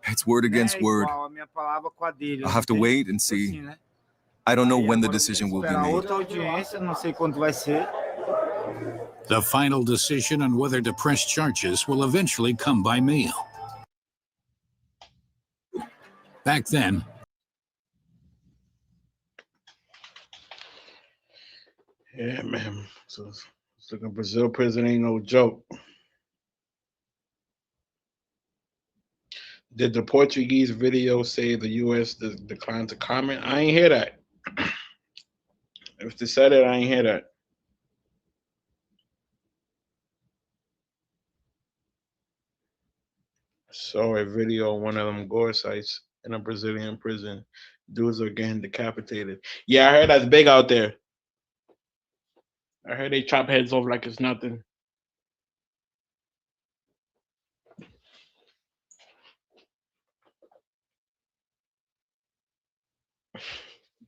Speaker 21: It's word against word. I'll have to wait and see. I don't know when the decision will be made.
Speaker 22: The final decision on whether to press charges will eventually come by mail. Back then,
Speaker 5: Yeah, man. So looking Brazil prison ain't no joke. Did the Portuguese video say the U.S. declined to comment? I ain't hear that. If they said it, I ain't hear that. Saw a video on one of them gore sites in a Brazilian prison. Dudes are getting decapitated. Yeah, I heard that's big out there. I heard they chop heads off like it's nothing.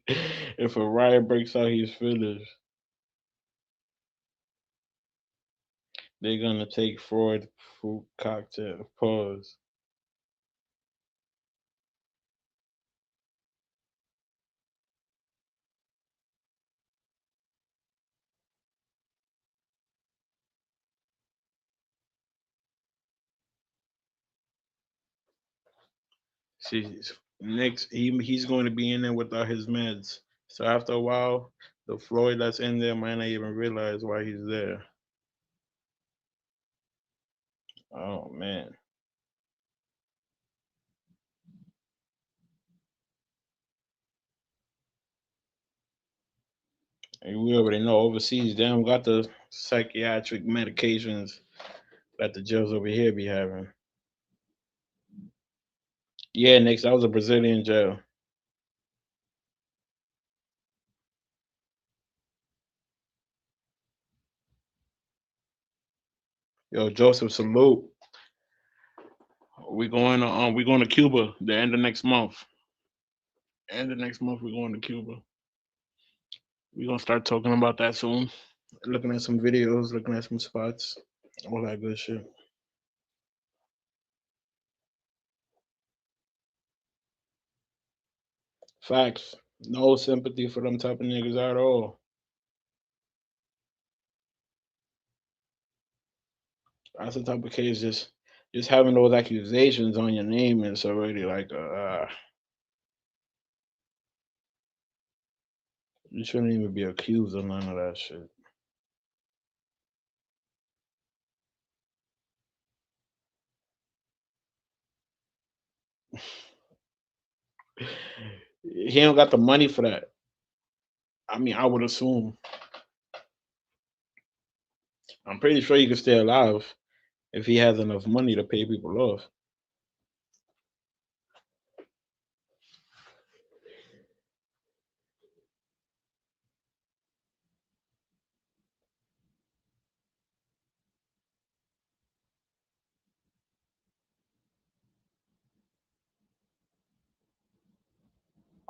Speaker 5: If a riot breaks out, he's finished. They're gonna take Freud fruit cocktail. Pause. Next, he's going to be in there without his meds. So after a while, the Floyd that's in there might not even realize why he's there. Oh man. And we already know overseas, they don't got the psychiatric medications that the jails over here be having. Yeah, Nick, that was a Brazilian jail. Yo, Joseph, salute. We going to Cuba the end of next month. End of next month, we're going to Cuba. We're gonna start talking about that soon. Looking at some videos, looking at some spots, all that good shit. Facts. No sympathy for them type of niggas at all. That's the type of case just having those accusations on your name is already like you shouldn't even be accused of none of that shit. He don't got the money for that. I mean, I would assume. I'm pretty sure he could stay alive if he has enough money to pay people off.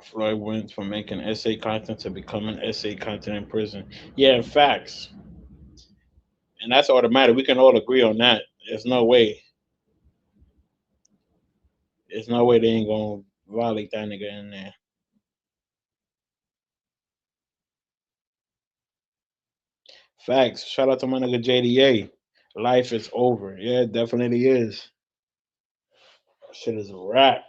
Speaker 5: Floyd went from making essay content to becoming essay content in prison. Yeah, facts. And that's automatic. We can all agree on that. There's no way. There's no way they ain't gonna violate that nigga in there. Facts. Shout out to my nigga JDA. Life is over. Yeah, it definitely is. Shit is a wrap.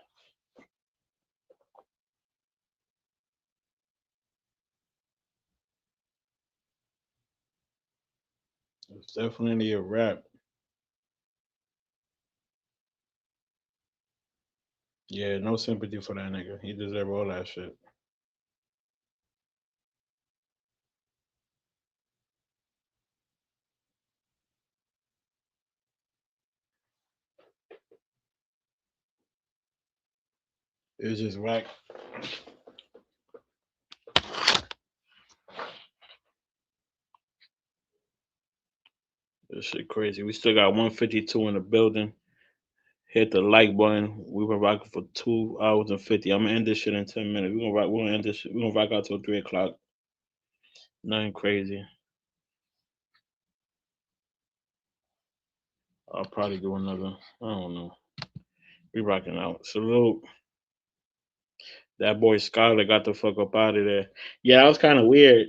Speaker 5: It's definitely a wrap. Yeah, no sympathy for that nigga. He deserve all that shit. It's just whack. This shit crazy. We still got 152 in the building. Hit the like button. We've been rocking for 2 hours and 50. I'm gonna end this shit in 10 minutes. We're gonna end this shit. We're gonna rock out till 3 o'clock. Nothing crazy. I'll probably do another. I don't know. We rocking out. Salute. That boy Skyler got the fuck up out of there. Yeah, that was kind of weird.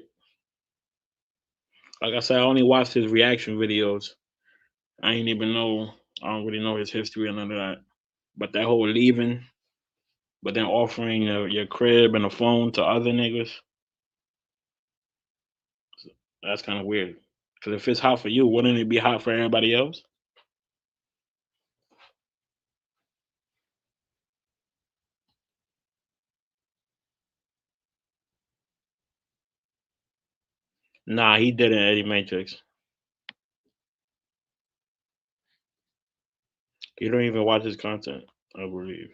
Speaker 5: Like I said, I only watched his reaction videos. I ain't even know. I don't really know his history or none of that. But that whole leaving, but then offering your crib and a phone to other niggas, that's kind of weird. Because if it's hot for you, wouldn't it be hot for everybody else? Nah, he didn't, Eddie Matrix. You don't even watch his content, I believe.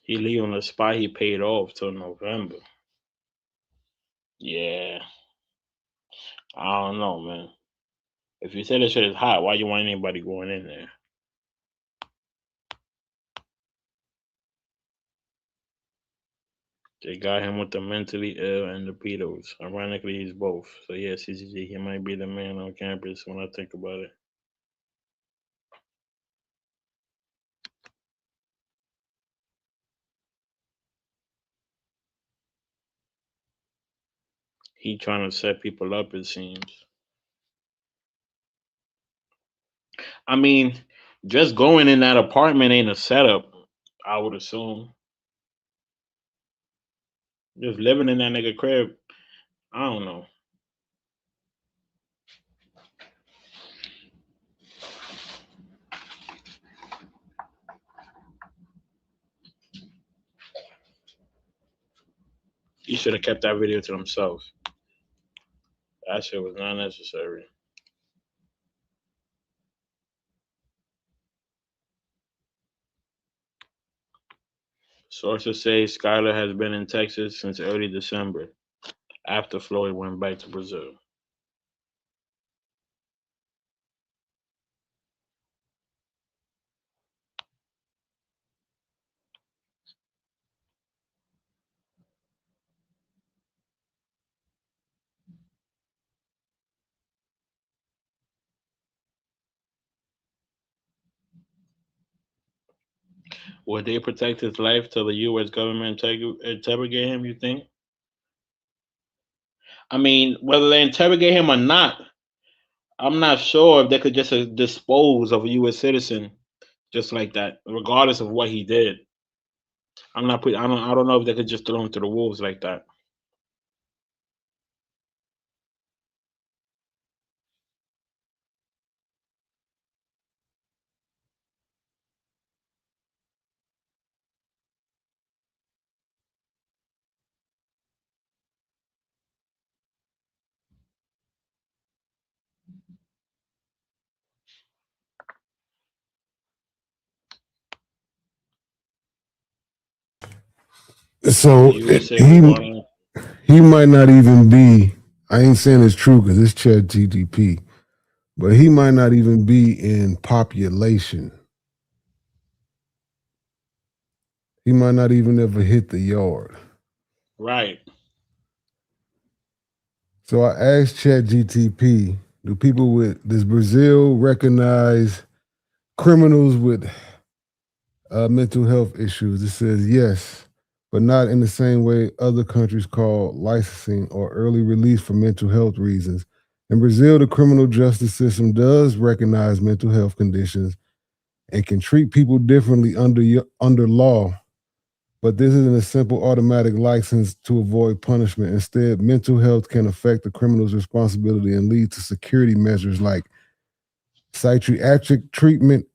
Speaker 5: He leave on the spot he paid off till November. Yeah. I don't know, man. If you say that shit is hot, why you want anybody going in there? They got him with the mentally ill and the pedos. Ironically, he's both. So yeah, CCG, he might be the man on campus when I think about it. He trying to set people up, it seems. I mean, just going in that apartment ain't a setup, I would assume. Just living in that nigga crib, I don't know. He should have kept that video to himself. That shit was not necessary. Sources say Skylar has been in Texas since early December, after Floyd went back to Brazil. Would they protect his life till the U.S. government interrogate him, you think? I mean, whether they interrogate him or not, I'm not sure if they could just dispose of a U.S. citizen just like that, regardless of what he did. I'm not put. I don't know if they could just throw him to the wolves like that.
Speaker 14: So
Speaker 5: USA
Speaker 14: he
Speaker 5: regarding
Speaker 14: he might not even be. I ain't saying it's true because it's Chat GTP, but he might not even be in population. He might not even ever hit the yard.
Speaker 5: right.
Speaker 14: So I asked Chat GTP, does Brazil recognize criminals with mental health issues? It says yes, but not in the same way other countries call licensing or early release for mental health reasons. In Brazil, the criminal justice system does recognize mental health conditions and can treat people differently under law. But this isn't a simple automatic license to avoid punishment. Instead, mental health can affect the criminal's responsibility and lead to security measures like psychiatric treatment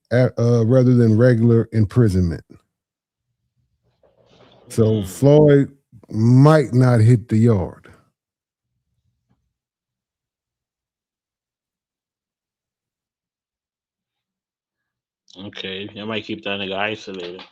Speaker 14: rather than regular imprisonment. So Floyd might not hit the yard.
Speaker 5: Okay, you might keep that nigga isolated.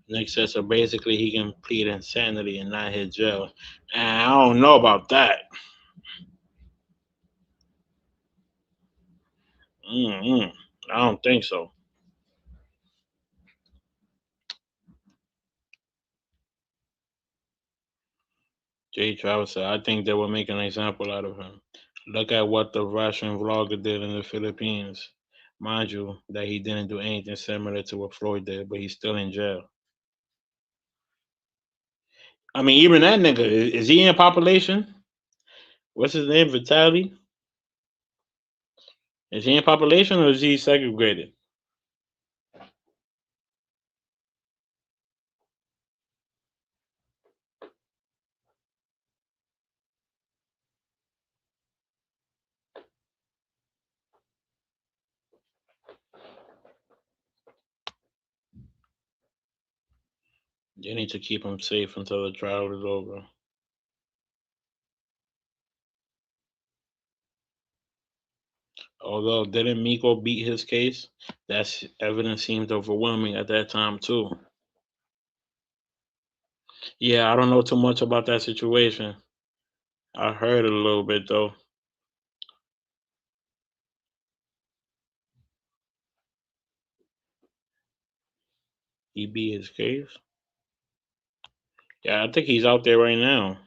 Speaker 5: Nick says so. Basically, he can plead insanity and not hit jail. And I don't know about that. I don't think so. Jay Travis said, I think they will make an example out of him. Look at what the Russian vlogger did in the Philippines. Mind you, that he didn't do anything similar to what Floyd did, but he's still in jail. I mean, even that nigga, is he in population? What's his name? Vitaly? Is he in population or is he segregated? They need to keep him safe until the trial is over. Although didn't Miko beat his case, that evidence seemed overwhelming at that time too. Yeah, I don't know too much about that situation. I heard it a little bit though. He beat his case. Yeah, I think he's out there right now.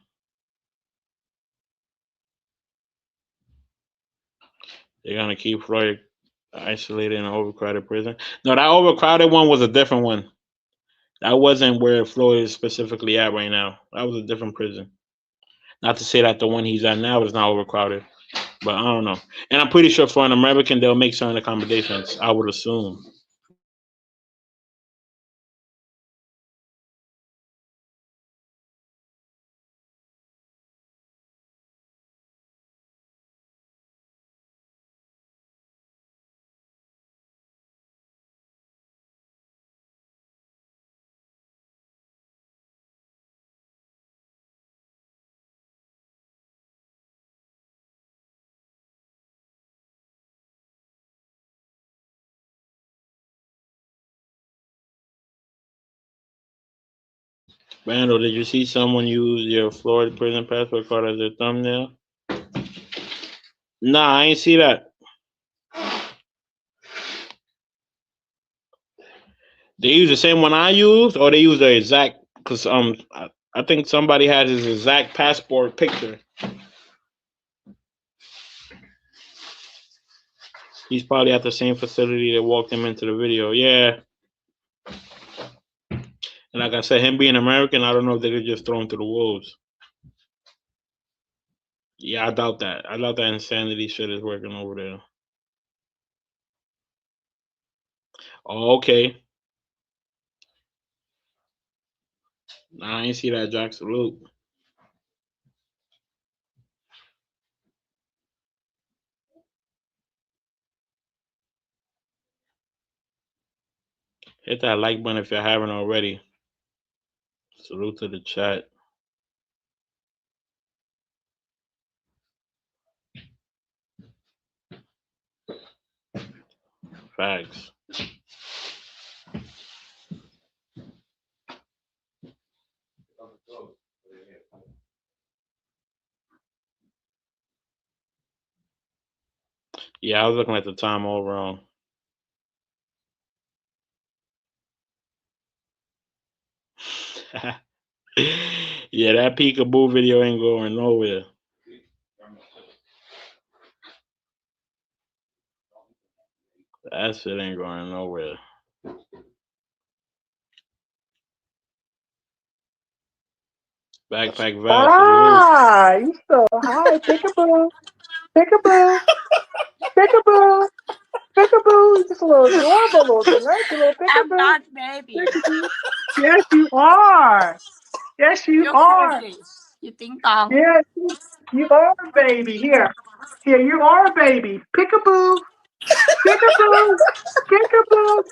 Speaker 5: They're gonna keep Floyd isolated in an overcrowded prison. No, that overcrowded one was a different one. That wasn't where Floyd is specifically at right now. That was a different prison. Not to say that the one he's at now is not overcrowded, but I don't know. And I'm pretty sure for an American, they'll make certain accommodations. I would assume. Randall, did you see someone use your Florida prison passport card as their thumbnail? Nah, I ain't see that. They use the same one I used, or they use the exact? Because I think somebody had his exact passport picture. He's probably at the same facility that walked him into the video. Yeah. And like I said, him being American, I don't know if they could just throw him to the wolves. Yeah, I doubt that. I doubt that insanity shit is working over there. Oh, okay. Nah, I ain't see that Jack salute. Hit that like button if you haven't already. Salute to the chat. Facts. Yeah, I was looking at the time all wrong. Yeah, that peekaboo video ain't going nowhere. That shit ain't going nowhere. Backpack Val salute.
Speaker 3: You so high. Peekaboo. Peekaboo. Peekaboo. Peekaboo. You're just a little adorable, little nice little peekaboo.
Speaker 9: I'm not baby.
Speaker 3: Peekaboo. Yes, you are. Yes, you
Speaker 9: You're
Speaker 3: are.
Speaker 9: crazy. You think dong.
Speaker 3: Yes, you are a baby. Here, you are a baby. Peekaboo. Peekaboo. Peekaboo.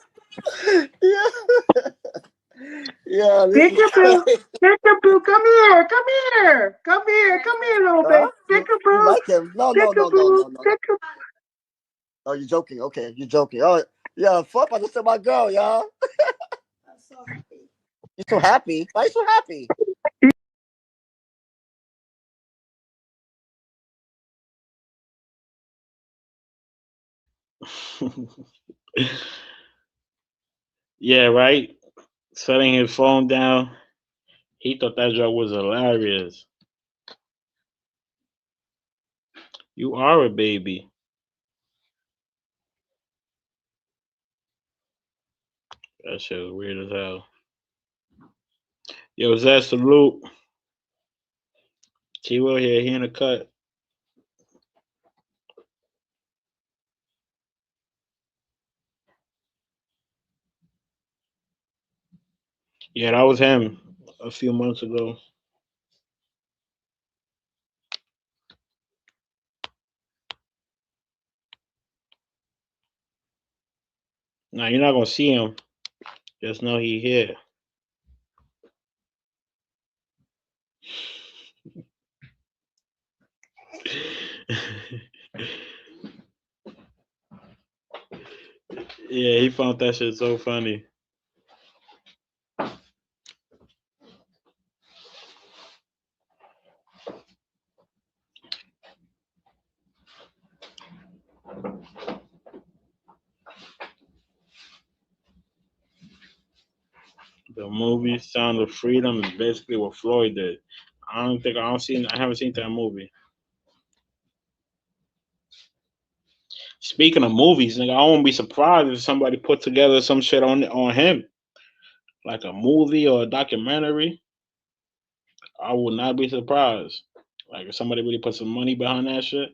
Speaker 1: Yeah, this is
Speaker 3: Peekaboo.
Speaker 1: crazy.
Speaker 3: Peekaboo. Come here. Come here. Come here. Come here, little
Speaker 1: Huh?
Speaker 3: baby.
Speaker 1: You
Speaker 3: Peekaboo.
Speaker 1: like him? No.
Speaker 3: Peekaboo. Peekaboo.
Speaker 1: Oh, you're joking. Okay, you're joking. Oh, yeah, fuck, I just said my girl, y'all.
Speaker 9: I'm so happy.
Speaker 1: You're so happy. Why are you so happy?
Speaker 5: Yeah, right? Setting his phone down. He thought that joke was hilarious. You are a baby. That shit was weird as hell. Yo, Zed, salute. T-Will here, he in the cut. Yeah, that was him a few months ago. Now you're not gonna see him. Just know he here. Yeah, he found that shit so funny. The movie Sound of Freedom is basically what Floyd did. I haven't seen that movie. speaking of movies, nigga, I won't be surprised if somebody put together some shit on him, like a movie or a documentary. I would not be surprised. Like if somebody really put some money behind that shit.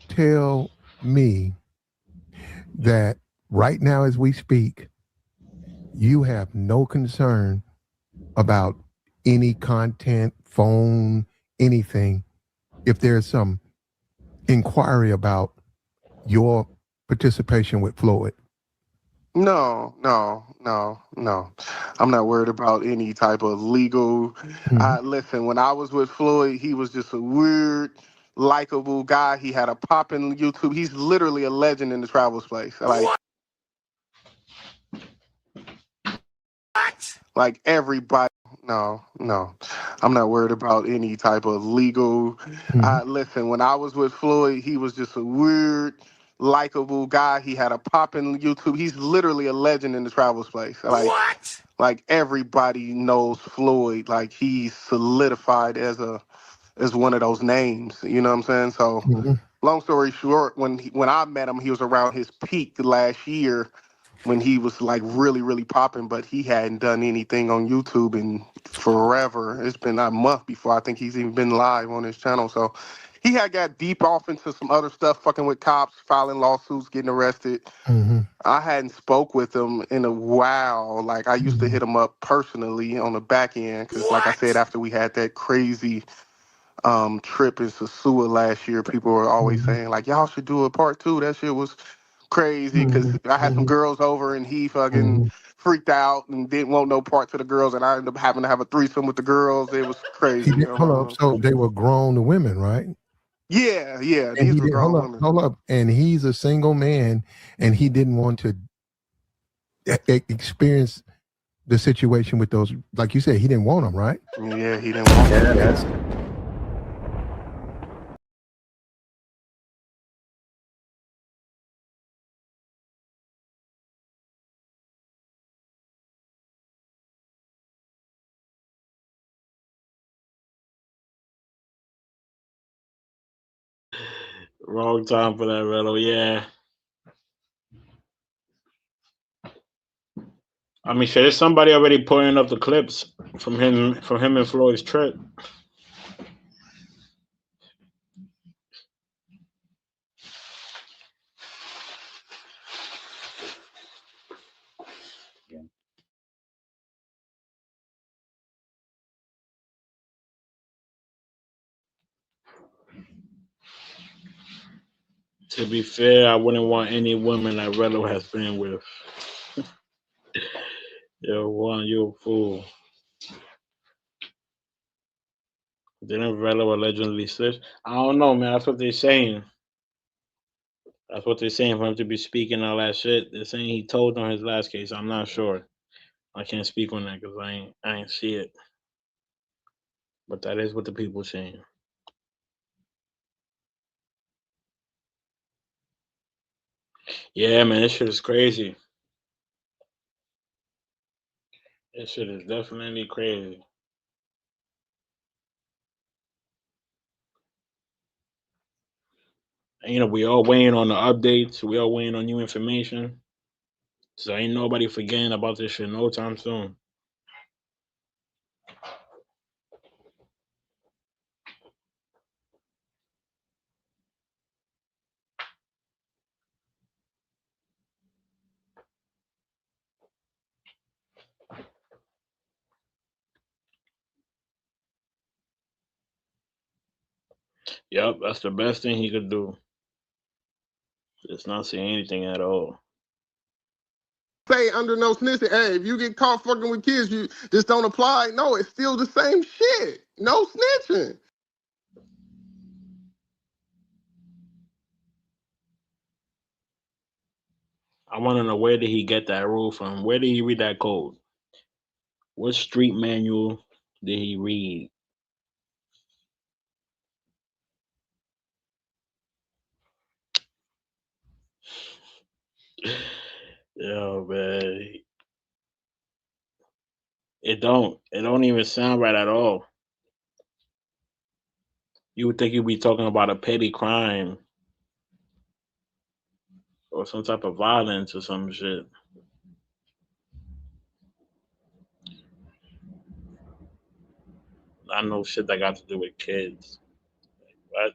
Speaker 2: Tell me that right now as we speak, you have no concern about any content, phone, anything. If there's some inquiry about your participation with Floyd.
Speaker 18: No, no, no, no. I'm not worried about any type of legal. Listen, when I was with Floyd, he was just a weird, likable guy. He had a poppin' YouTube. He's literally a legend in the travel space. Like everybody. No, no. I'm not worried about any type of legal. Listen, when I was with Floyd, he was just a weird, likable guy. He had a poppin' YouTube. He's literally a legend in the travel space. Like everybody knows Floyd. Like he's solidified as one of those names. You know what I'm saying? So long story short, when I met him, he was around his peak last year when he was like really, really popping, but he hadn't done anything on YouTube in forever. It's been a month before I think he's even been live on his channel. So he had got deep off into some other stuff, fucking with cops, filing lawsuits, getting arrested. I hadn't spoke with him in a while. Like I used to hit him up personally on the back end because, like I said, after we had that crazy trip in Sasua last year, people were always saying like, y'all should do a part 2. That shit was crazy because I had some girls over and he fucking freaked out and didn't want no part to the girls, and I ended up having to have a threesome with the girls. It was crazy.
Speaker 2: Hold up. So they were grown women, right?
Speaker 18: Yeah.
Speaker 2: And
Speaker 18: These
Speaker 2: he
Speaker 18: were
Speaker 2: did,
Speaker 18: grown women.
Speaker 2: hold up. And he's a single man and he didn't want to experience the situation with those, like you said, he didn't want them, right?
Speaker 18: Yeah, he didn't want them.
Speaker 2: That's
Speaker 5: Wrong time for that, Rello. Yeah. I mean, shit, there's somebody already putting up the clips from him and Floyd's trip. To be fair, I wouldn't want any woman that Rello has been with. Yo, one, you a fool. Didn't Rello allegedly snitch? I don't know, man. That's what they're saying. That's what they're saying for him to be speaking all that shit. They're saying he told on his last case. I'm not sure. I can't speak on that because I ain't see it. But that is what the people saying. Yeah, man, this shit is crazy. This shit is definitely crazy. And, you know, we all waiting on the updates. We all waiting on new information. So ain't nobody forgetting about this shit no time soon. Yep, that's the best thing he could do. Just not say anything at all.
Speaker 18: Say under no snitching. Hey, if you get caught fucking with kids, you just don't apply. No, it's still the same shit. No snitching.
Speaker 5: I want to know, where did he get that rule from? Where did he read that code? What street manual did he read? Yo, man. It don't even sound right at all. You would think you'd be talking about a petty crime or some type of violence or some shit. I know shit that got to do with kids. What?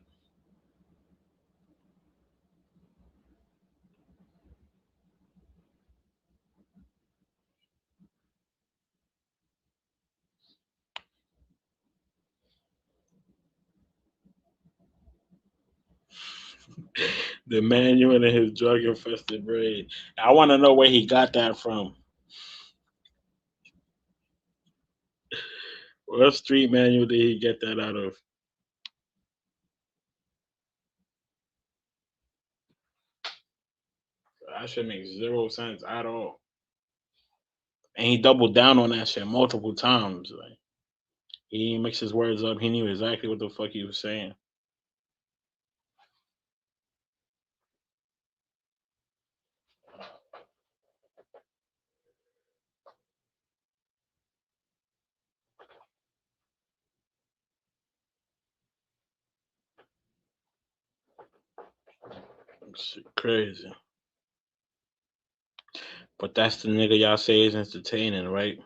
Speaker 5: The manual in his drug infested brain. I want to know where he got that from. What street manual did he get that out of? That shit makes zero sense at all. And he doubled down on that shit multiple times. Like he didn't mix his words up. He knew exactly what the fuck he was saying. Shit crazy. But that's the nigga y'all say is entertaining, right?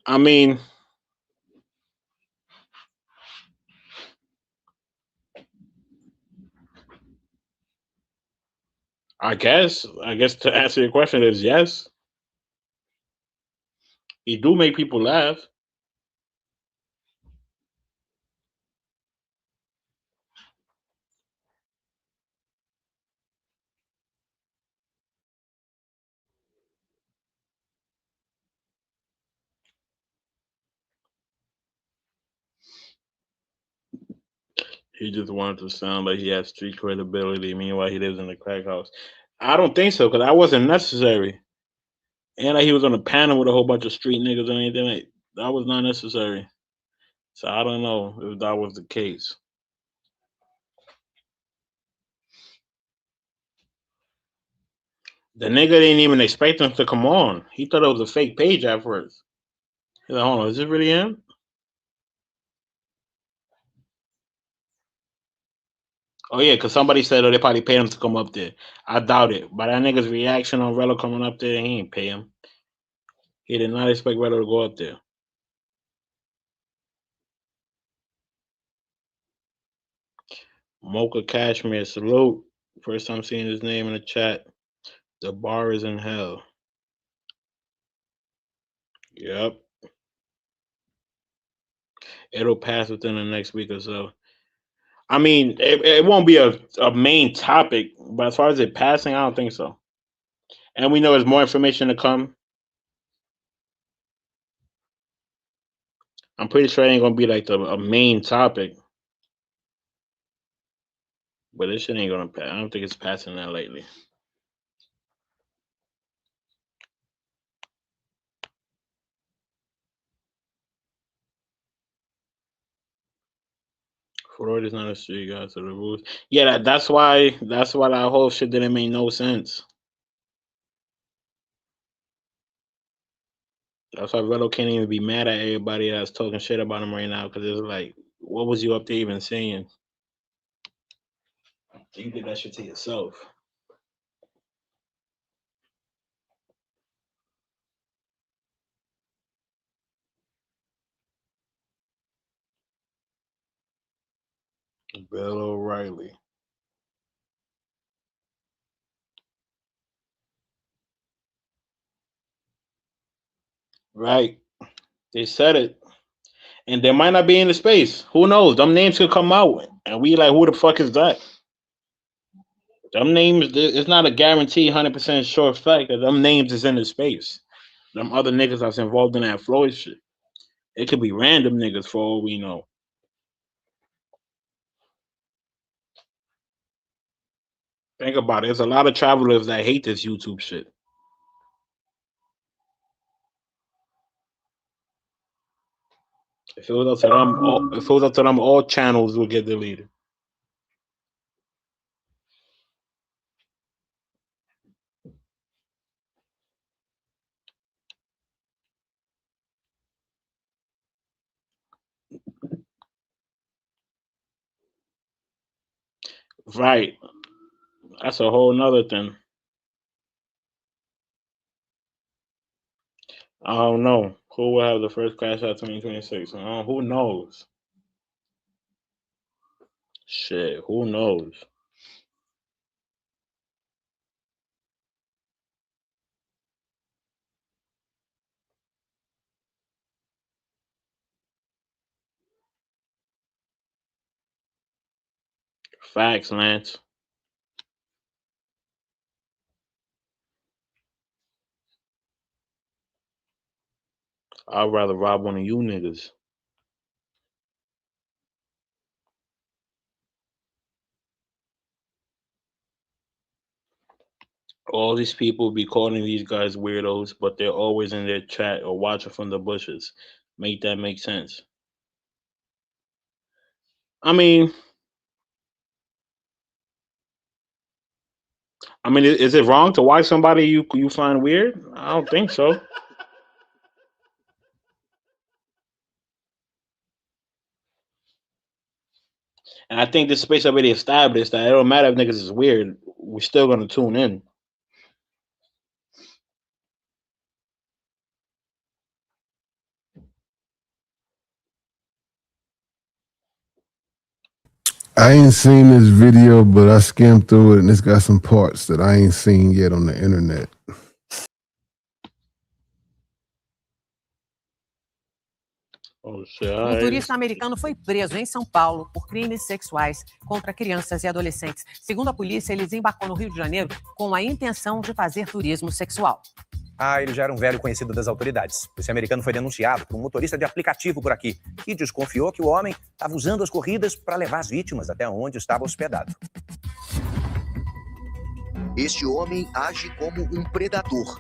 Speaker 5: I mean, I guess to answer your question is yes. He do make people laugh. He just wanted to sound like he had street credibility. Meanwhile, he lives in a crack house. I don't think so because that wasn't necessary. And like he was on a panel with a whole bunch of street niggas and anything like that was not necessary. So I don't know if that was the case. The nigga didn't even expect him to come on. He thought it was a fake page at first. He's like, hold on, is this really him? Oh yeah, because somebody said they probably paid him to come up there. I doubt it. But that nigga's reaction on Rello coming up there, he ain't pay him. He did not expect Rello to go up there. Mocha Cashmere, salute. First time seeing his name in the chat. The bar is in hell. Yep. It'll pass within the next week or so. I mean, it won't be a main topic, but as far as it passing, I don't think so. And we know there's more information to come. I'm pretty sure it ain't gonna be like a main topic. But this shit ain't gonna pass. I don't think it's passing that lately. Floyd is not a street guy, so the rules. Yeah, that's why that whole shit didn't make no sense. That's why Rello can't even be mad at everybody that's talking shit about him right now because it's like, what was you up there even saying? You did that shit to yourself. Bill O'Reilly. Right. They said it. And they might not be in the space. Who knows? Them names could come out. And we like, who the fuck is that? Them names, it's not a guarantee 100% sure fact that them names is in the space. Them other niggas that's involved in that Floyd shit. It could be random niggas for all we know. Think about it. There's a lot of travelers that hate this YouTube shit. If it was up to them, all channels would get deleted. Right. That's a whole nother thing. I don't know. Who will have the first crash out 2026? Who knows? Shit, who knows? Facts, Lance. I'd rather rob one of you niggas. All these people be calling these guys weirdos, but they're always in their chat or watching from the bushes. Make that make sense? I mean, is it wrong to watch somebody you find weird? I don't think so. And I think this space already established that it don't matter if niggas is weird, we're still gonna tune in.
Speaker 14: I ain't seen this video, but I skimmed through it and it's got some parts that I ain't seen yet on the internet.
Speaker 6: Um turista americano foi preso em São Paulo por crimes sexuais contra crianças e adolescentes. Segundo a polícia, ele desembarcou no Rio de Janeiro com a intenção de fazer turismo sexual.
Speaker 15: Ele já era um velho conhecido das autoridades. Esse americano foi denunciado por um motorista de aplicativo por aqui, que desconfiou que o homem estava usando as corridas para levar as vítimas até onde estava hospedado.
Speaker 20: Este homem age como um predador.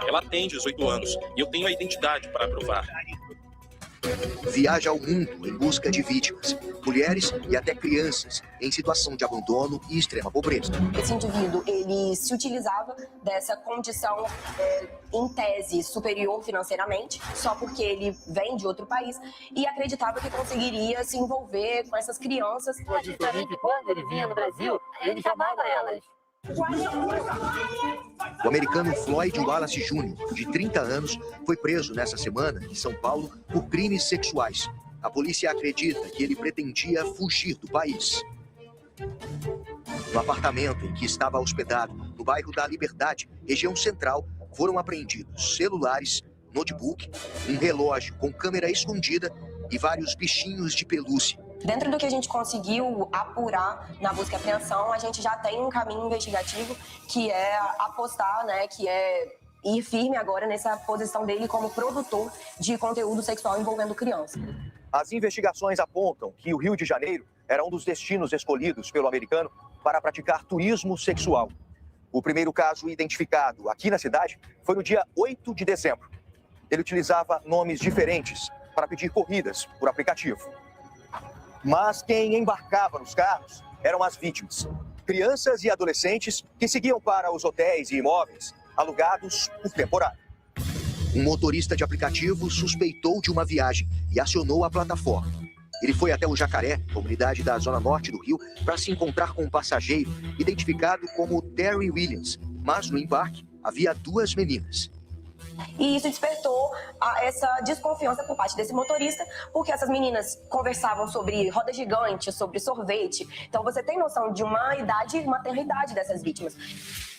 Speaker 24: Ela tem 18 anos e eu tenho a identidade para provar.
Speaker 20: Viaja ao mundo em busca de vítimas, mulheres e até crianças em situação de abandono e extrema pobreza.
Speaker 25: Esse indivíduo, ele se utilizava dessa condição, em tese, superior financeiramente, só porque ele vem de outro país e acreditava que conseguiria se envolver com essas crianças.
Speaker 6: Justamente quando ele vinha no Brasil, ele chamava elas.
Speaker 20: O americano Floyd Wallace Jr., de 30 anos, foi preso nessa semana em São Paulo por crimes sexuais. A polícia acredita que ele pretendia fugir do país. No apartamento em que estava hospedado, no bairro da Liberdade, região central, foram apreendidos celulares, notebook, um relógio com câmera escondida e vários bichinhos de pelúcia.
Speaker 25: Dentro do que a gente conseguiu apurar na busca e apreensão, a gente já tem um caminho investigativo que é apostar, né, que é ir firme agora nessa posição dele como produtor de conteúdo sexual envolvendo criança.
Speaker 15: As investigações apontam que o Rio de Janeiro era um dos destinos escolhidos pelo americano para praticar turismo sexual. O primeiro caso identificado aqui na cidade foi no dia 8 de dezembro. Ele utilizava nomes diferentes para pedir corridas por aplicativo. Mas quem embarcava nos carros eram as vítimas, crianças e adolescentes que seguiam para os hotéis e imóveis alugados por temporada.
Speaker 20: Um motorista de aplicativo suspeitou de uma viagem e acionou a plataforma. Ele foi até o Jacaré, comunidade da zona norte do Rio, para se encontrar com um passageiro identificado como Terry Williams, mas no embarque havia 2 meninas.
Speaker 25: E isso despertou essa desconfiança por parte desse motorista, porque essas meninas conversavam sobre roda gigante, sobre sorvete. Então você tem noção de uma idade, uma tenra idade dessas vítimas.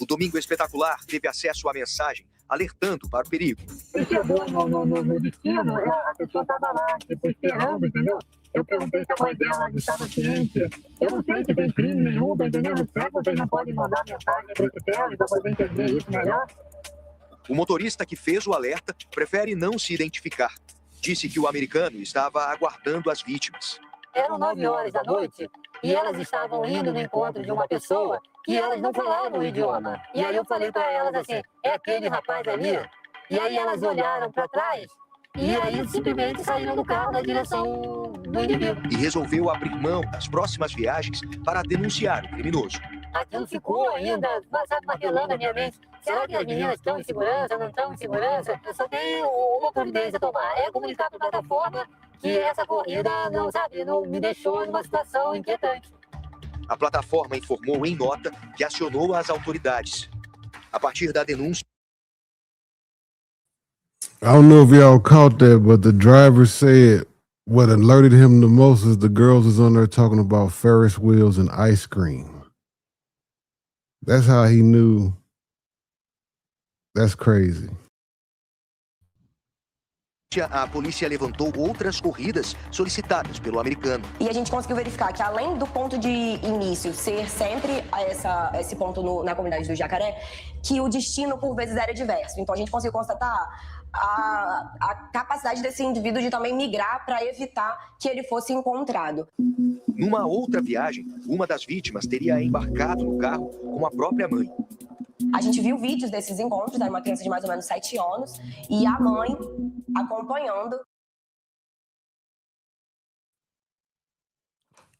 Speaker 20: O Domingo Espetacular teve acesso à mensagem alertando para o perigo.
Speaker 6: Chegou no destino, a pessoa estava lá, tipo, esperando, entendeu? Eu perguntei se a mãe dela estava ciente. Eu não sei se tem crime nenhum, entendeu? Será que vocês não podem mandar mensagem para esse Terry para poder entender isso melhor?
Speaker 20: O motorista que fez o alerta prefere não se identificar. Disse que o americano estava aguardando as vítimas.
Speaker 6: Eram 9 horas da noite e elas estavam indo no encontro de uma pessoa que elas não falavam o idioma. E aí eu falei para elas assim, é aquele rapaz ali? E aí elas olharam para trás e aí simplesmente saíram do carro na direção do indivíduo.
Speaker 20: E resolveu abrir mão das próximas viagens para denunciar o criminoso.
Speaker 6: Aquilo ficou ainda, sabe, martelando a minha mente. Será que as meninas estão em segurança, não estão em segurança? Eu só tenho uma providência a tomar, é comunicar para a plataforma que essa corrida não me deixou numa situação inquietante.
Speaker 20: A plataforma informou em nota que acionou as autoridades. A partir da denúncia...
Speaker 14: I don't know if y'all caught that, but the driver said what alerted him the most is the girls was on there talking about Ferris wheels and ice cream. That's how he knew. That's crazy.
Speaker 20: A polícia levantou outras corridas solicitadas pelo americano.
Speaker 25: E a gente conseguiu verificar que, além do ponto de início ser sempre esse ponto na comunidade do Jacaré, que o destino, por vezes, era diverso. Então, a gente conseguiu constatar a capacidade desse indivíduo de também migrar para evitar que ele fosse encontrado.
Speaker 20: Numa outra viagem, uma das vítimas teria embarcado no carro com a própria mãe.
Speaker 25: A gente viu vídeos desses encontros, era uma criança de mais ou menos 7 anos, e a mãe acompanhando.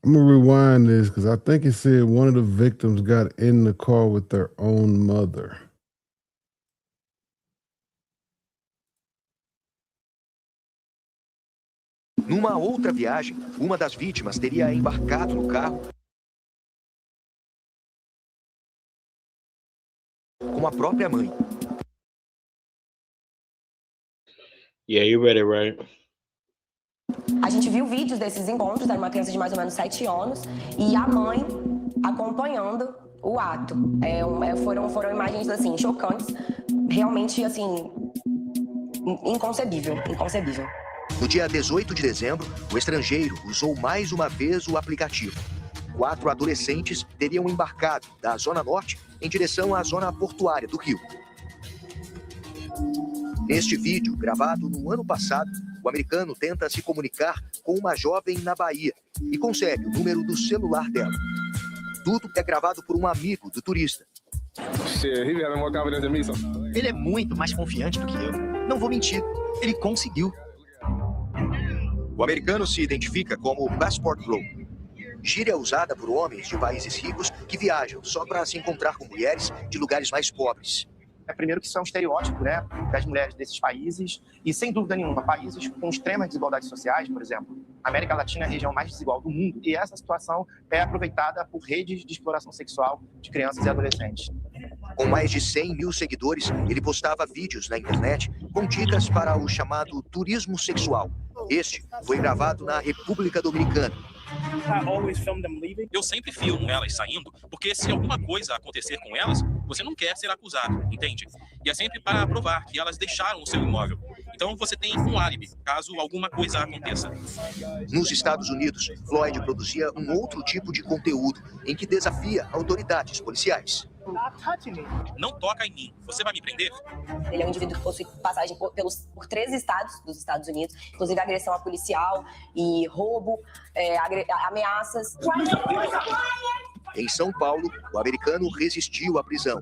Speaker 14: I'm gonna rewind this because I think it said one of the victims got in the car with their own mother.
Speaker 20: Numa outra viagem, uma das vítimas teria embarcado no carro com a própria mãe.
Speaker 5: Yeah, you read it right.
Speaker 25: A gente viu vídeos desses encontros, era uma criança de mais ou menos 7 anos, e a mãe acompanhando o ato. Foram imagens, assim, chocantes, realmente, assim, inconcebível.
Speaker 20: No dia 18 de dezembro, o estrangeiro usou mais uma vez o aplicativo. 4 adolescentes teriam embarcado da Zona Norte em direção à zona portuária do Rio. Neste vídeo, gravado no ano passado, o americano tenta se comunicar com uma jovem na Bahia e consegue o número do celular dela. Tudo é gravado por um amigo do turista.
Speaker 4: Ele é muito mais confiante do que eu. Não vou mentir, ele conseguiu.
Speaker 20: O americano se identifica como Passport Bro. Gíria usada por homens de países ricos que viajam só para se encontrar com mulheres de lugares mais pobres.
Speaker 4: Primeiro que isso é um estereótipo, né, das mulheres desses países, e sem dúvida nenhuma, países com extremas desigualdades sociais, por exemplo. A América Latina é a região mais desigual do mundo, e essa situação é aproveitada por redes de exploração sexual de crianças e adolescentes.
Speaker 20: Com mais de 100 mil seguidores, ele postava vídeos na internet com dicas para o chamado turismo sexual. Este foi gravado na República Dominicana.
Speaker 24: Eu sempre filmo elas saindo, porque se alguma coisa acontecer com elas, você não quer ser acusado, entende? E é sempre para provar que elas deixaram o seu imóvel. Então você tem um álibi, caso alguma coisa aconteça.
Speaker 20: Nos Estados Unidos, Floyd produzia um outro tipo de conteúdo em que desafia autoridades policiais.
Speaker 24: Não toca em mim, você vai me prender?
Speaker 25: Ele é um indivíduo que possui passagem por 13 estados dos Estados Unidos, inclusive agressão a policial e roubo, ameaças.
Speaker 20: Em São Paulo, o americano resistiu à prisão.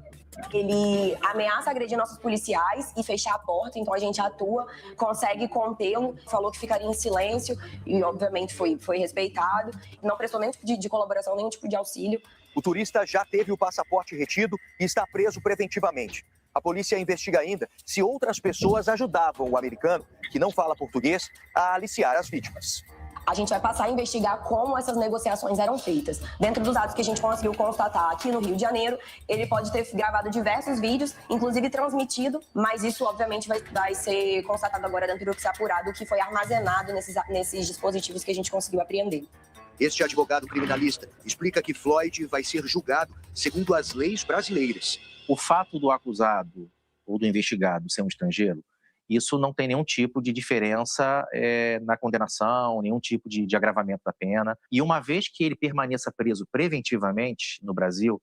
Speaker 25: Ele ameaça agredir nossos policiais e fechar a porta, então a gente atua, consegue contê-lo, falou que ficaria em silêncio e obviamente foi respeitado, não prestou nenhum tipo de colaboração, nenhum tipo de auxílio.
Speaker 20: O turista já teve o passaporte retido e está preso preventivamente. A polícia investiga ainda se outras pessoas ajudavam o americano, que não fala português, a aliciar as vítimas.
Speaker 25: A gente vai passar a investigar como essas negociações eram feitas. Dentro dos dados que a gente conseguiu constatar aqui no Rio de Janeiro, ele pode ter gravado diversos vídeos, inclusive transmitido, mas isso obviamente vai ser constatado agora dentro do que se apurado, o que foi armazenado nesses dispositivos que a gente conseguiu apreender.
Speaker 20: Este advogado criminalista explica que Floyd vai ser julgado segundo as leis brasileiras.
Speaker 7: O fato do acusado ou do investigado ser um estrangeiro, isso não tem nenhum tipo de diferença na condenação, nenhum tipo de agravamento da pena. E uma vez que ele permaneça preso preventivamente no Brasil,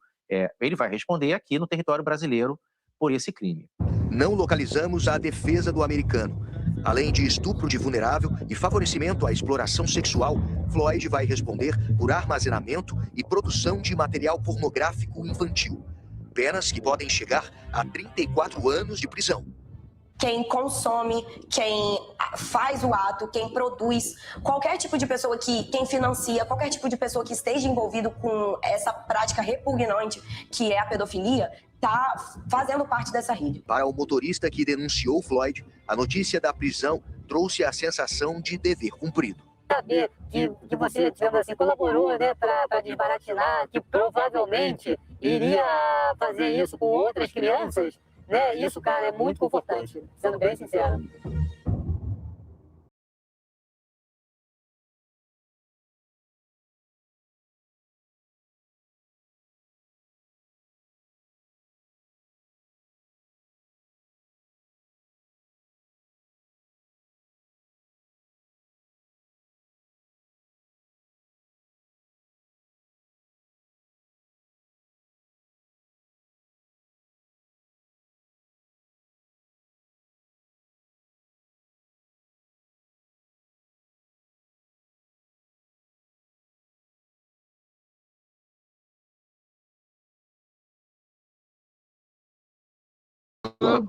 Speaker 7: ele vai responder aqui no território brasileiro por esse crime.
Speaker 20: Não localizamos a defesa do americano. Além de estupro de vulnerável e favorecimento à exploração sexual, Floyd vai responder por armazenamento e produção de material pornográfico infantil. Penas que podem chegar a 34 anos de prisão.
Speaker 25: Quem consome, quem faz o ato, quem produz, qualquer tipo de pessoa quem financia, qualquer tipo de pessoa que esteja envolvido com essa prática repugnante que é a pedofilia, está fazendo parte dessa rede.
Speaker 20: Para o motorista que denunciou Floyd, a notícia da prisão trouxe a sensação de dever cumprido.
Speaker 6: saber que você, digamos assim, colaborou, né, para desbaratinar, que provavelmente iria fazer isso com outras crianças, né? Isso, cara, é muito confortante, sendo bem sincero.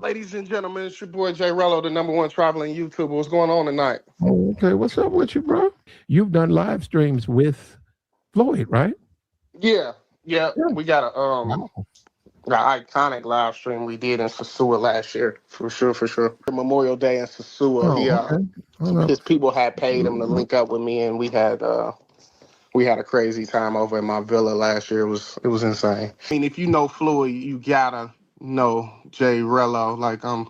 Speaker 18: Ladies and gentlemen, it's your boy Jrello, the #1 traveling YouTuber. What's going on tonight?
Speaker 8: Oh, okay. What's up with you, bro? You've done live streams with Floyd, right?
Speaker 18: Yeah. We got an iconic live stream we did in Sasua last year, for sure. Memorial Day in Sasua.
Speaker 8: Oh, okay. Hold up.
Speaker 18: His people had paid him to link up with me, and we had a crazy time over in my villa last year. It was insane. I mean, if you know Floyd, you gotta know Jrello. Like I'm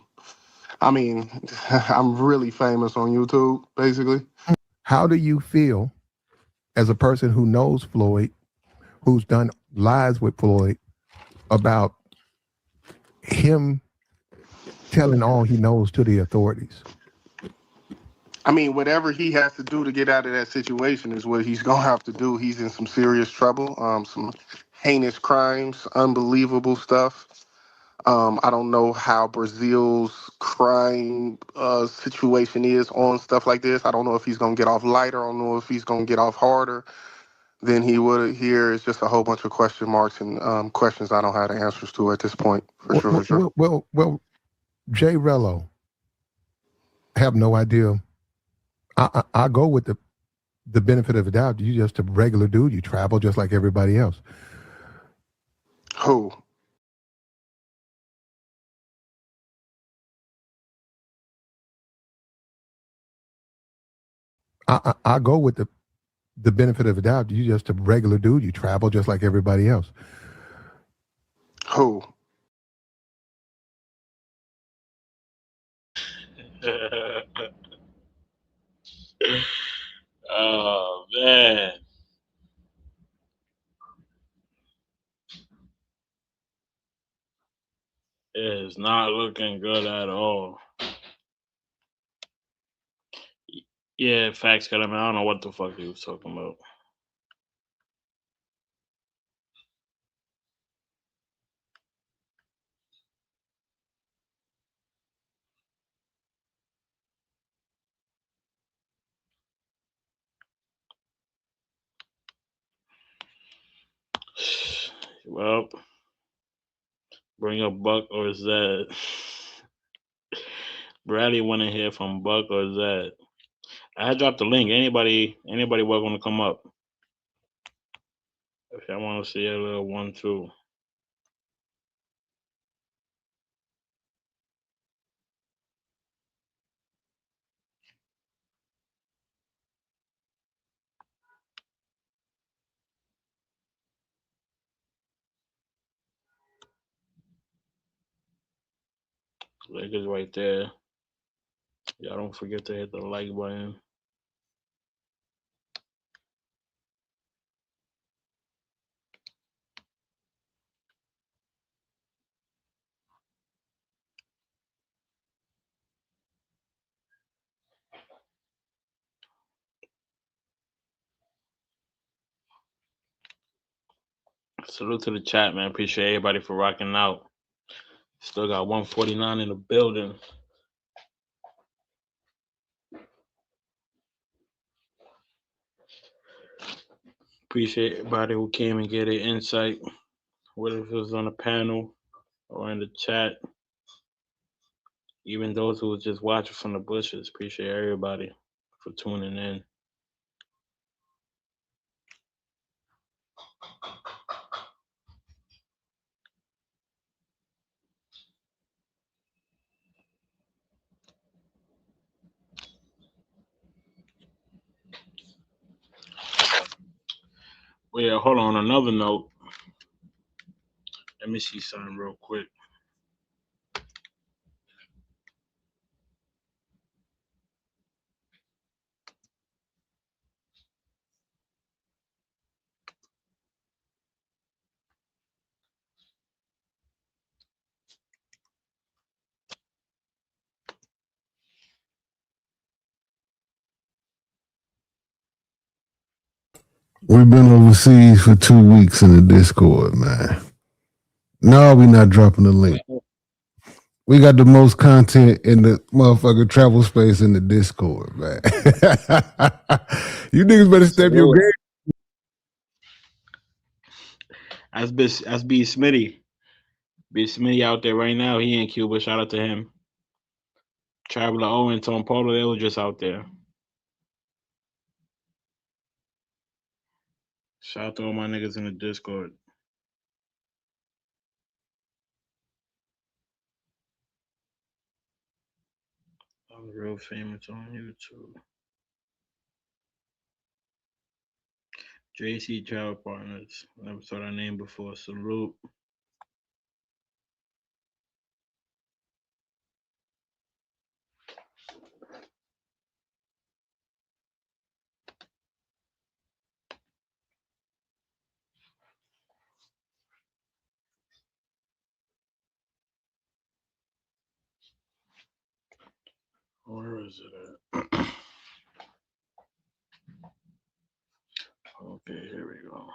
Speaker 18: really famous on YouTube, basically.
Speaker 8: How do you feel as a person who knows Floyd, who's done lives with Floyd, about him telling all he knows to the authorities?
Speaker 18: I mean, whatever he has to do to get out of that situation is what he's gonna have to do. He's in some serious trouble, some heinous crimes, unbelievable stuff. I don't know how Brazil's crime situation is on stuff like this. I don't know if he's gonna get off lighter. I don't know if he's gonna get off harder than he would here. It's just a whole bunch of question marks and questions I don't have the answers to at this point. For sure.
Speaker 8: Well, Jrello, have no idea. I go with the benefit of the doubt. You just a regular dude. You travel just like everybody else.
Speaker 18: Who?
Speaker 8: I go with the benefit of the doubt. You just a regular dude. You travel just like everybody else.
Speaker 18: Who?
Speaker 5: Oh man. It is not looking good at all. Yeah, facts, cut him. I don't know what the fuck he was talking about. Well, bring up Buck or Zed. Bradley want to hear from Buck or Zed. I had dropped the link. Anybody welcome to come up if I want to see a little 1-2. Link is right there. Y'all don't forget to hit the like button. Salute to the chat, man. Appreciate everybody for rocking out. Still got 149 in the building. Appreciate everybody who came and gave their insight, whether it was on the panel or in the chat. Even those who was just watching from the bushes. Appreciate everybody for tuning in. Well, yeah, hold on. Another note. Let me see something real quick.
Speaker 14: We've been overseas for 2 weeks in the Discord, man. No, we're not dropping the link. We got the most content in the motherfucking travel space in the Discord, man. You niggas better step your game.
Speaker 5: That's B Smitty. B Smitty out there right now. He in Cuba. Shout out to him. Traveler Owen, Tom Polo, they were just out there. Shout out to all my niggas in the Discord. I'm real famous on YouTube. JC Travel Partners. Never saw that name before. Salute. Where is it at? Okay, here we go.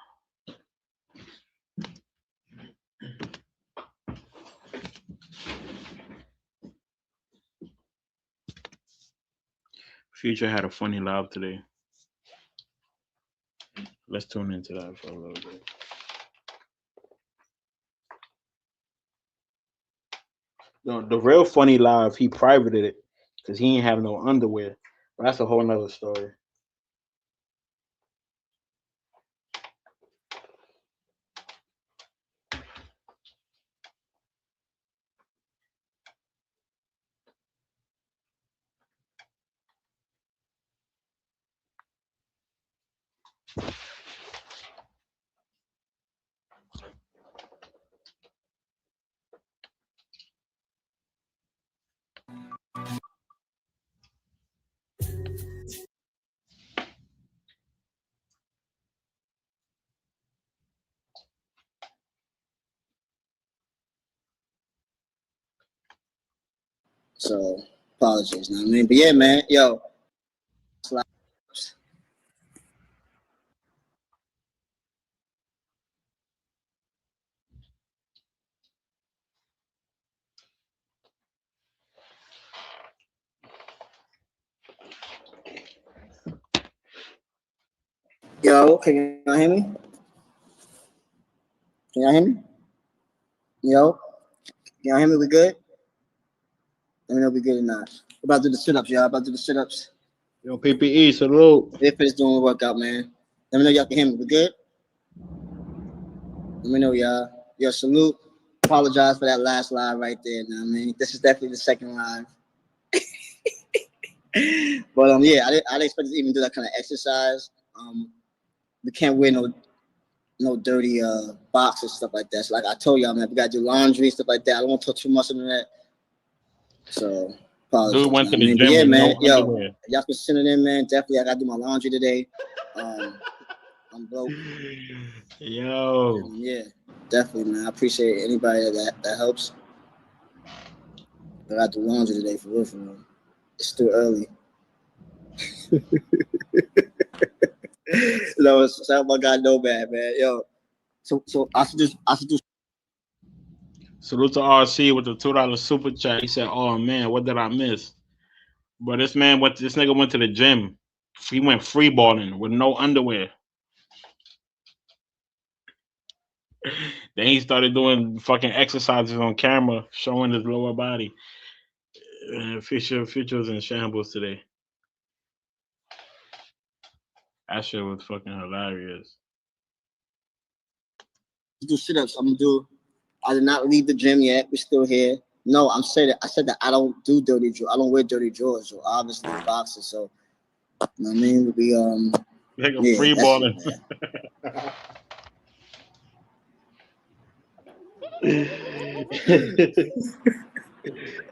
Speaker 5: Future had a funny live today. Let's tune into that for a little bit. No, the real funny live, he privated it because he ain't have no underwear. But that's a whole nother story.
Speaker 11: So apologies, know what I mean? But yeah, man, yo. Yo, can y'all hear me? Can y'all hear me? Yo, can y'all hear me? We good? Let me know if we good or not. We're about to do the sit-ups, y'all. About to do the sit-ups.
Speaker 5: Yo, PPE, salute.
Speaker 11: If it's doing the workout, man. Let me know y'all can hear me. We good? Let me know, y'all. Yo, salute. Apologize for that last live right there. Know what I mean? This is definitely the second live. But yeah, I didn't expect to even do that kind of exercise. We can't wear no dirty boxes, stuff like that. So like I told y'all, man, we gotta do laundry, stuff like that. I don't want to talk too much into that. So apologies.
Speaker 5: Dude went to the
Speaker 11: But
Speaker 5: gym
Speaker 11: yeah,
Speaker 5: with
Speaker 11: man,
Speaker 5: no
Speaker 11: yo,
Speaker 5: underwear.
Speaker 11: y'all can send it in, man. Definitely, I gotta do my laundry today. I'm broke.
Speaker 5: Yo.
Speaker 11: Yeah, definitely, man. I appreciate anybody that helps. I gotta do laundry today for real. It's still early. No, it's my God, no bad, man. Yo, so I should do.
Speaker 5: Salute to RC with the $2 super chat. He said, "Oh man, what did I miss?" But this nigga went to the gym. He went free balling with no underwear. Then he started doing fucking exercises on camera, showing his lower body. Fisher was in shambles today. That shit was fucking hilarious.
Speaker 11: Do sit-ups. I did not leave the gym yet. We're still here. No, I said that I don't do dirty drawers. I don't wear dirty drawers. So obviously boxes. So you know what I mean?
Speaker 5: They go
Speaker 11: Yeah,
Speaker 5: free
Speaker 11: that's it,
Speaker 5: balling.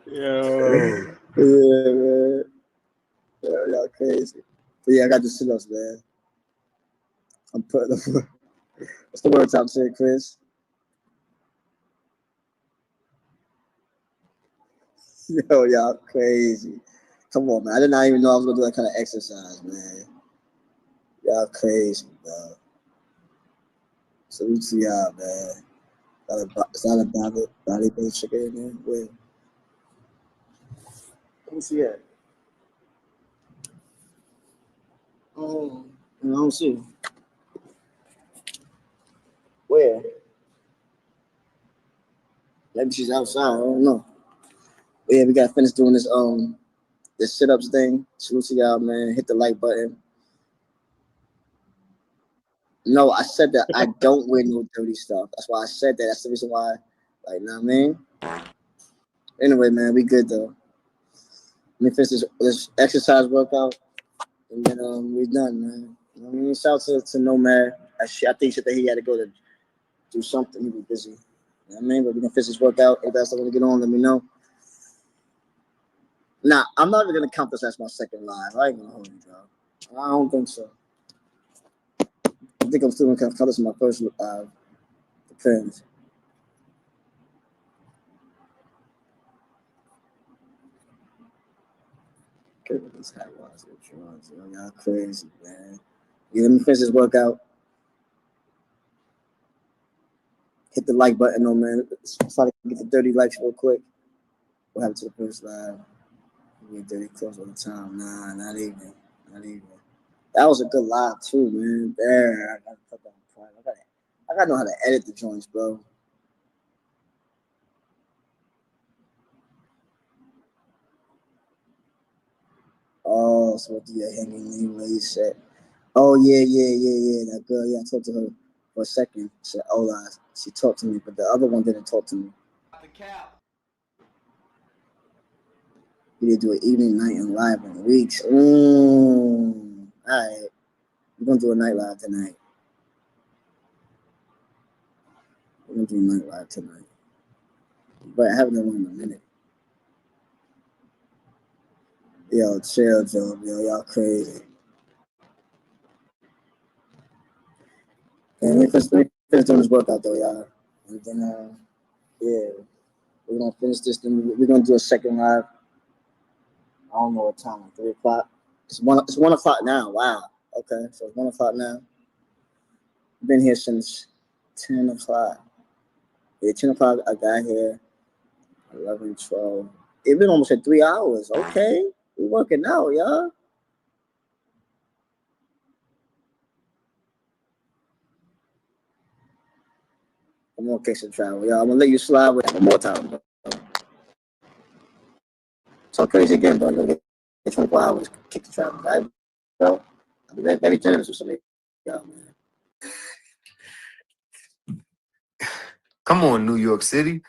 Speaker 5: Yo.
Speaker 11: Yeah, man. Y'all crazy. But yeah, I got the sit-ups, man. I'm putting the what's the word top shit, Chris? Yo, y'all crazy. Come on, man. I did not even know I was gonna do that kind of exercise, man. Y'all crazy, bro. Salute to y'all, man. It's not about it. Body-based chicken in there. Wait. Let me see that. Oh, I don't see. Where? Maybe she's outside. I don't know. But yeah, we gotta finish doing this sit-ups thing. Salute to y'all, man. Hit the like button. No, I said that I don't wear no dirty stuff. That's why I said that. That's the reason why. Like, know what I mean? Anyway, man, we good though. Let me finish this exercise workout, and then we done, man. You know what I mean? Shout out to Nomad. I think he said that he had to go to do something. He was busy. You know what I mean? But we're gonna finish this workout. If that's not gonna get on, let me know. Nah, I'm not even gonna count this as my second live. I ain't gonna hold you, bro. I don't think so. I think I'm still gonna count this as my first live. Depends. Okay, what this hat was. Y'all crazy, man. Yeah, let me finish this workout. Hit the like button, though, man. Try to get the 30 likes real quick. What happened to the first live? We get 30 close all the time. Nah, not even. Not even. That was a good live, too, man. There. I gotta know how to edit the joints, bro. Oh, so what do you hanging name lady said? Oh, yeah. That girl, yeah, I talked to her for a second. She said, Ola, she talked to me, but the other one didn't talk to me. We did do an evening, night, and live in weeks. All right. We're going to do a night live tonight. We're going to do a night live tonight. But I haven't done one in a minute. Yo, chill, Joe. Yo, y'all crazy. And we finish doing this workout, though, y'all. And then, yeah, we're going to finish this. Then we're going to do a second live. I don't know what time, like 3 o'clock. It's 1 o'clock now. Wow. Okay, so it's 1 o'clock now. Been here since 10 o'clock. Yeah, 10 o'clock I got here. 11, 12. It's been almost at 3 hours. Okay. We working out, y'all. I'm gonna catch some travel, y'all. I'm gonna let you slide with one more time. So crazy again, bro. I'm gonna get 24 hours, kick the travel, right? So I'll be very generous with some of y'all, man.
Speaker 12: Come on, New York City.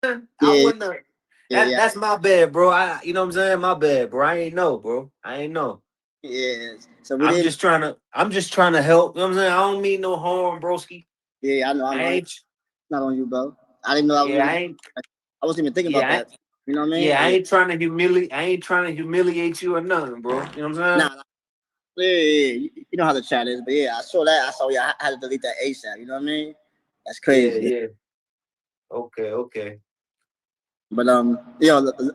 Speaker 12: I wouldn't have. That's my bad, bro. You know what I'm saying? My bad, bro. I ain't know, bro. I ain't know.
Speaker 11: Yeah. So
Speaker 12: I'm just trying to help. You know what I'm saying? I don't mean no harm, broski.
Speaker 11: Yeah, I know. I ain't not on you, bro. I didn't know I wasn't even thinking about that. You know what I mean?
Speaker 12: Yeah, I ain't trying to humiliate you or nothing, bro. You know what I'm saying?
Speaker 11: Nah. Yeah. You know how the chat is, but yeah, I saw that. I had to delete that ASAP. You know what I mean? That's crazy.
Speaker 12: Yeah. Okay.
Speaker 11: But let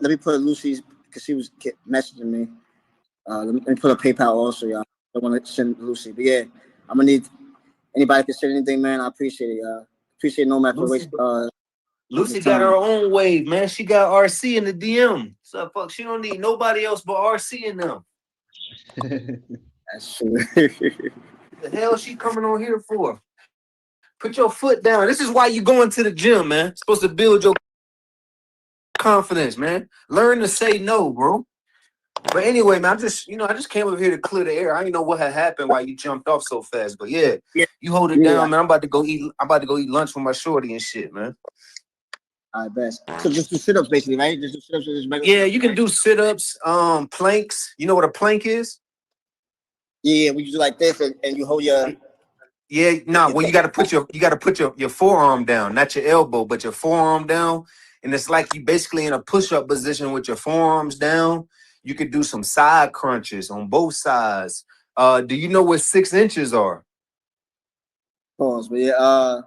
Speaker 11: me put Lucy's because she was messaging me. Let me put a PayPal also, y'all. I want to send Lucy, but yeah, I'm gonna need anybody can send anything, man. I appreciate it, y'all. Appreciate no matter waste.
Speaker 12: Lucy got her own wave, man. She got RC in the DM. So fuck, she don't need nobody else but RC in them.
Speaker 11: That's true.
Speaker 12: The hell she coming on here for? Put your foot down. This is why you going to the gym, man. It's supposed to build your confidence, man. Learn to say no, bro. But anyway, man, I just came over here to clear the air. I didn't know what had happened while you jumped off so fast. But yeah, you hold it down, man. I'm about to go eat lunch with my shorty and shit, man.
Speaker 11: I bet. So just do sit-ups basically, right? Just do sit-ups.
Speaker 12: Yeah, you can do sit-ups, planks. You know what a plank is?
Speaker 11: Yeah, we do like this, and you hold your.
Speaker 12: Yeah, well, you got to put your forearm down, not your elbow, but your forearm down, and it's like you basically in a push-up position with your forearms down. You could do some side crunches on both sides. Do you know what 6 inches are?
Speaker 11: Pause, but yeah,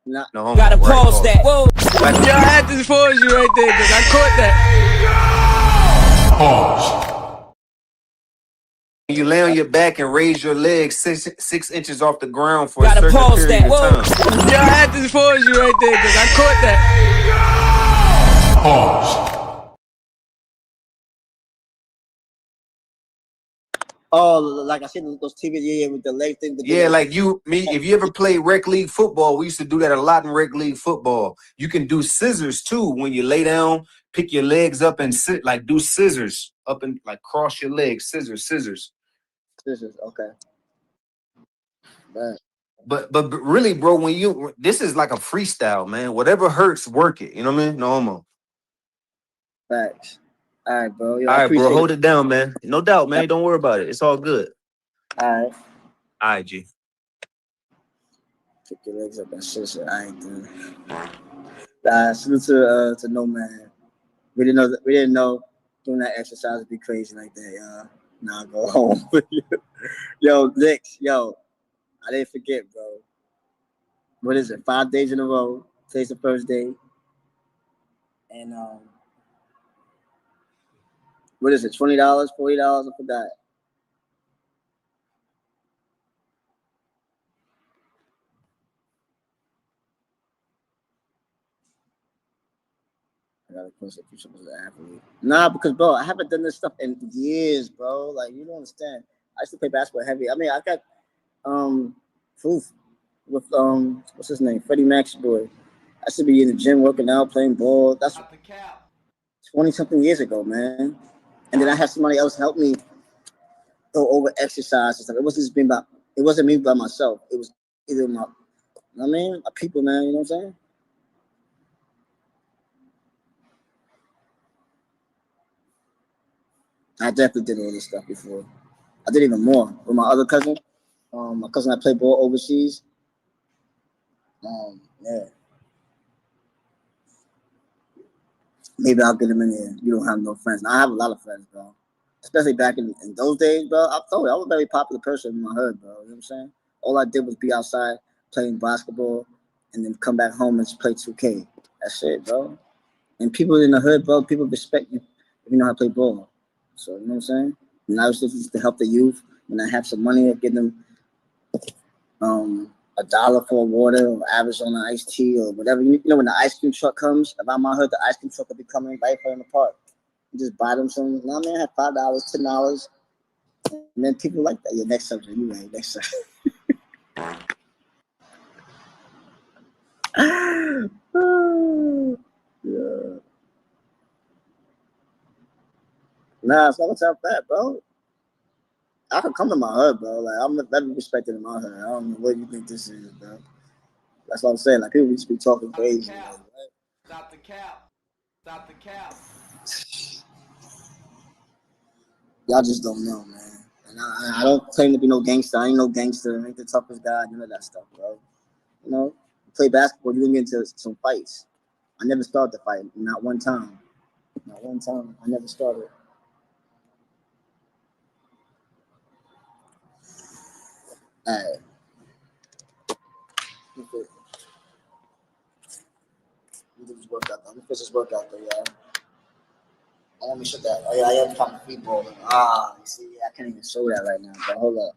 Speaker 11: not.
Speaker 12: No,
Speaker 10: Gotta
Speaker 12: right,
Speaker 10: pause that. Whoa. Yo, I had to pause you right there because I caught that.
Speaker 12: Pause. You lay on your back and raise your legs 6 inches off the ground for a
Speaker 10: Gotta
Speaker 12: certain
Speaker 10: pause
Speaker 12: period
Speaker 10: that.
Speaker 12: of time.
Speaker 10: Whoa. Yo, I had to pause you right there because I caught that.
Speaker 12: Pause.
Speaker 11: Oh, like I said, those TV, yeah, with the leg thing.
Speaker 12: Yeah, like if you ever played rec league football, we used to do that a lot in rec league football. You can do scissors too when you lay down, pick your legs up and sit, like do scissors up and like cross your legs, scissors.
Speaker 11: Scissors, okay. Right.
Speaker 12: But really, bro, this is like a freestyle, man. Whatever hurts, work it. You know what I mean? No homo.
Speaker 11: Facts. All right, bro. Yo,
Speaker 12: All
Speaker 11: I
Speaker 12: right, bro.
Speaker 11: appreciate
Speaker 12: Hold it down, man. No doubt, man. Don't worry about it. It's all good.
Speaker 11: All right.
Speaker 12: All right, G.
Speaker 11: Pick your legs up and scissors. All right, dude. Salute to No Man. We didn't know doing that exercise would be crazy like that, y'all. Now go home. Yo, Licks, I didn't forget, bro. What is it? 5 days in a row. Today's the first day. And what is it? $20, $40? I forgot. I gotta close if you're supposed to athlete. Nah, because bro, I haven't done this stuff in years, bro. Like you don't understand. I used to play basketball heavy. I mean, I got proof with what's his name? Freddie Mac's boy. I should be in the gym working out, playing ball. That's 20-something years ago, man. And then I had somebody else help me go over exercise and stuff. It wasn't me by myself. It was either my people, man, you know what I'm saying? I definitely did all this stuff before. I did even more with my other cousin. My cousin I played ball overseas. Yeah. Maybe I'll get him in there. You don't have no friends. Now, I have a lot of friends, bro. Especially back in those days, bro. I told you, I was a very popular person in my hood, bro. You know what I'm saying? All I did was be outside playing basketball and then come back home and play 2K. That's it, bro. And people in the hood, bro, people respect you if you know how to play ball. So, you know what I'm saying? And I was just to help the youth. When I have some money, I give them $1 for water or average on an iced tea or whatever. You know, when the ice cream truck comes, around my hood, the ice cream truck will be coming right here in the park. You just buy them some, you know what I mean? I have $5, $10. And then people like that. Yeah, next subject, you right, next subject. Yeah. Nah, it's not what's up that, bro. I can come to my hood, bro. Like, I'm very respected in my hood. I don't know what you think this is, bro. That's what I'm saying. Like, people just be talking crazy. Like, right?
Speaker 10: Stop the cap. Stop the cap.
Speaker 11: Y'all just don't know, man. And I don't claim to be no gangster. I ain't no gangster. I ain't the toughest guy. None of that stuff, bro. You know, you play basketball, you can get into some fights. I never started the fight. Not one time. Not one time. I never started. All right. Let me do this workout, though. Let me finish this workout, though, y'all. Let me shut that. Oh, yeah, I am talking free ball. You see, I can't even show that right now, but hold up.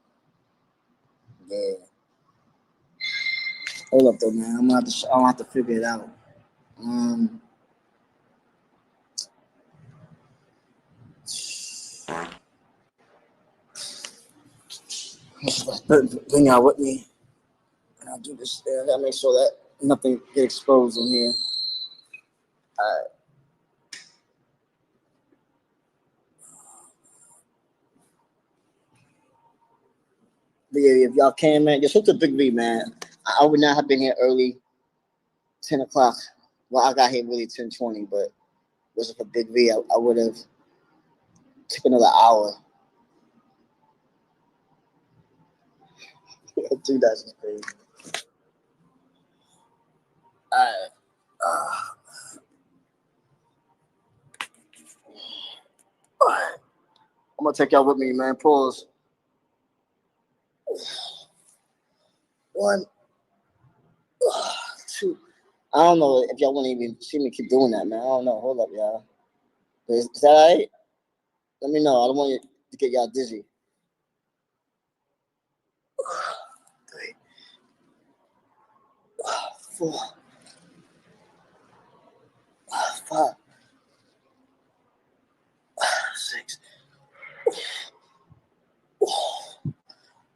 Speaker 11: Yeah. Hold up, though, man. I'm gonna have to figure it out. Bring y'all with me. I'll do this. I gotta make sure that nothing get exposed in here. All right. But yeah, if y'all can, man, just hook to Big V, man. I would not have been here early, 10 o'clock. Well, I got hit really 10:20, but it wasn't for Big V. I would have took another hour. Dude, that's just crazy. Alright. I'm gonna take y'all with me, man. Pause. 1, 2. I don't know if y'all want to even see me keep doing that, man. I don't know. Hold up, y'all. Is that all right? Let me know. I don't want you to get y'all dizzy. 3, 4, 5, 6,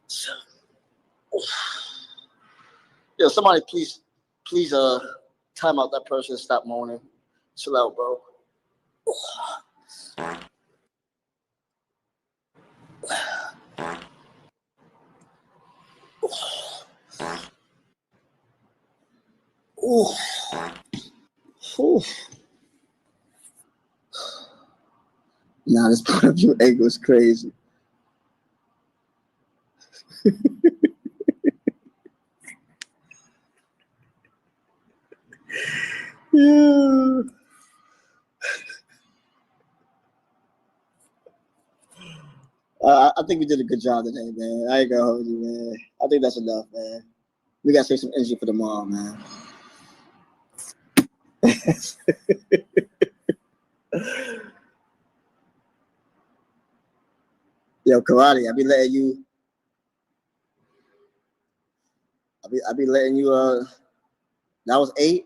Speaker 11: 7. Yo, somebody please, time out that person. Stop moaning. Chill out, bro. Ooh. Ooh. Nah, this point of view angle is crazy. Yeah. I think we did a good job today, man. I ain't gonna hold you, man. I think that's enough, man. We gotta save some energy for tomorrow, man. Yo, karate, I be letting you. I be letting you. That was 8.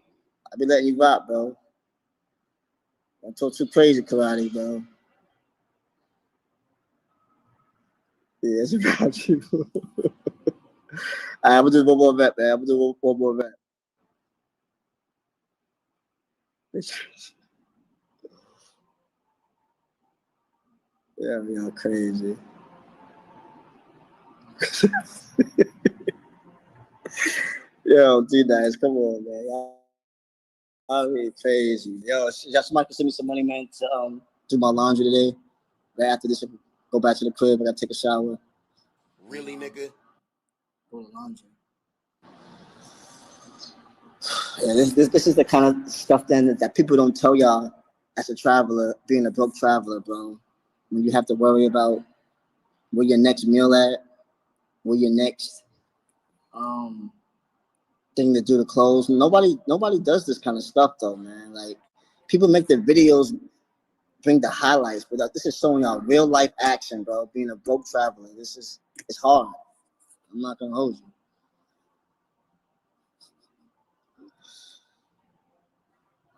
Speaker 11: I be letting you rock, bro. Don't talk too crazy, karate, bro. Yeah, it's about you. All right, I'm gonna do one more vet, man. I'm gonna do one more vet. Yeah, y'all crazy. Yo, D-Nice, come on, man. Y'all really crazy. Yo, somebody can send me some money, man, to do my laundry today. Right after this, go back to the crib. I gotta take a shower.
Speaker 12: Really, nigga?
Speaker 11: Go to laundry. Yeah, this is the kind of stuff then that people don't tell y'all as a traveler, being a broke traveler, bro. When you have to worry about where your next meal at, where your next thing to do to clothes. Nobody does this kind of stuff though, man. Like people make their videos bring the highlights, but this is showing y'all real life action, bro. Being a broke traveler, it's hard. I'm not gonna hold you.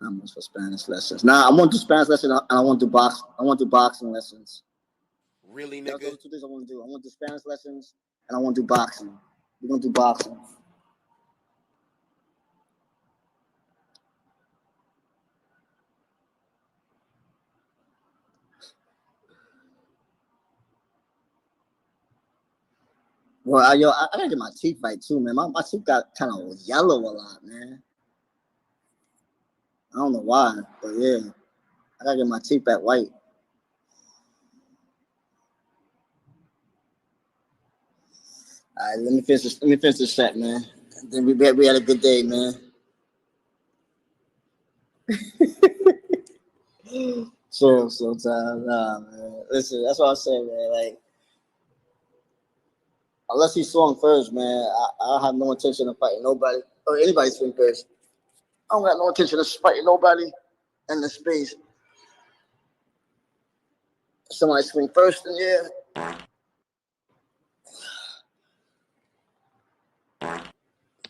Speaker 11: I'm almost for Spanish lessons. Nah, I want to do Spanish lessons and I want to do boxing lessons.
Speaker 12: Really,
Speaker 11: Those
Speaker 12: nigga?
Speaker 11: are 2 things I want to do. I want to do Spanish lessons and I want to do boxing. We're gonna do boxing. Well, I gotta get my teeth right too, man. My teeth got kind of yellow a lot, man. I don't know why, but yeah, I gotta get my teeth back white. All right, let me finish this set, man. Then we had a good day, man. So sometimes, nah, man. Listen, that's what I'm saying, man. Like, unless he swung first, man, I have no intention of fighting nobody or anybody swing first. I don't got no intention of fighting nobody in the space. Somebody swing first, then yeah.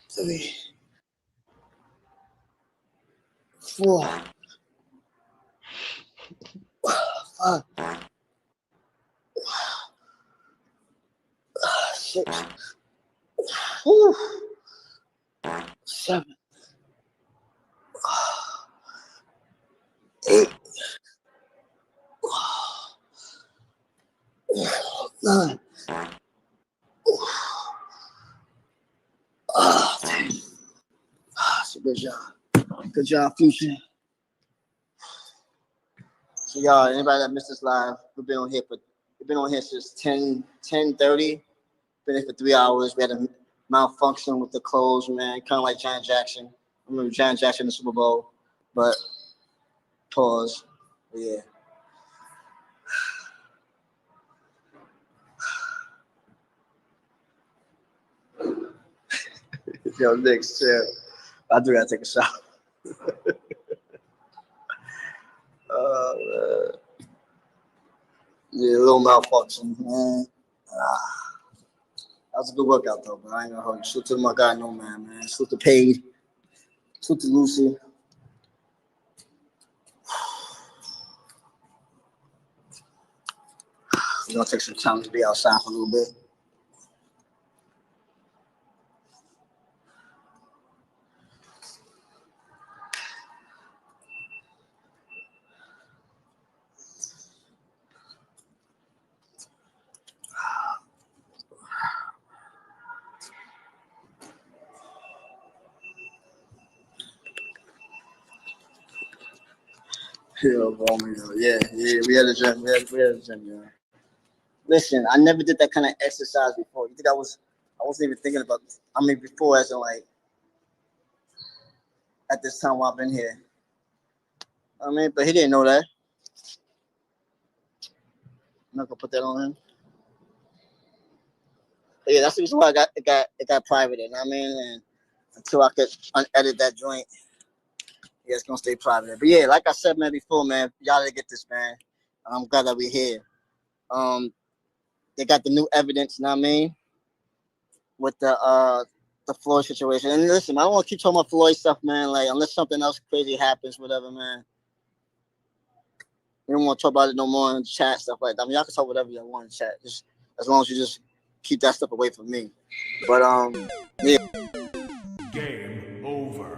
Speaker 11: 3, 4, 5, 6, 7, 8, 9. Damn. It's a good job. Good job, Future. So y'all, anybody that missed this live, we've been on here since 10:30. Been here for 3 hours. We had a malfunction with the clothes, man. Kind of like Janet Jackson. I remember Janet Jackson in the Super Bowl, but pause. But yeah. Yo, Nick, chill. I do gotta take a shower. Man. Yeah, a little malfunction, man. That was a good workout though, but I ain't gonna hold you. Salute to my guy, no man. Salute to Paid. Salute to Lucy. We're gonna take some time to be outside for a little bit. Yeah, we had a gym. We had a gym, yeah. Listen, I never did that kind of exercise before. You think I wasn't even thinking about this. I mean, before, as in like, at this time while I've been here. I mean, but he didn't know that. I'm not gonna put that on him. But yeah, that's the reason why it got private. You know what I mean? And until I could unedit that joint, yeah, it's gonna stay private. But yeah, like I said, man, before, man, y'all didn't get this, man. I'm glad that we're here. They got the new evidence. You know what I mean? With the Floyd situation. And listen, I don't want to keep talking about Floyd stuff, man. Like, unless something else crazy happens, whatever, man. We don't want to talk about it no more in chat, stuff like that. I mean, y'all can talk whatever you want in chat, just as long as you just keep that stuff away from me. But yeah.
Speaker 13: Game over.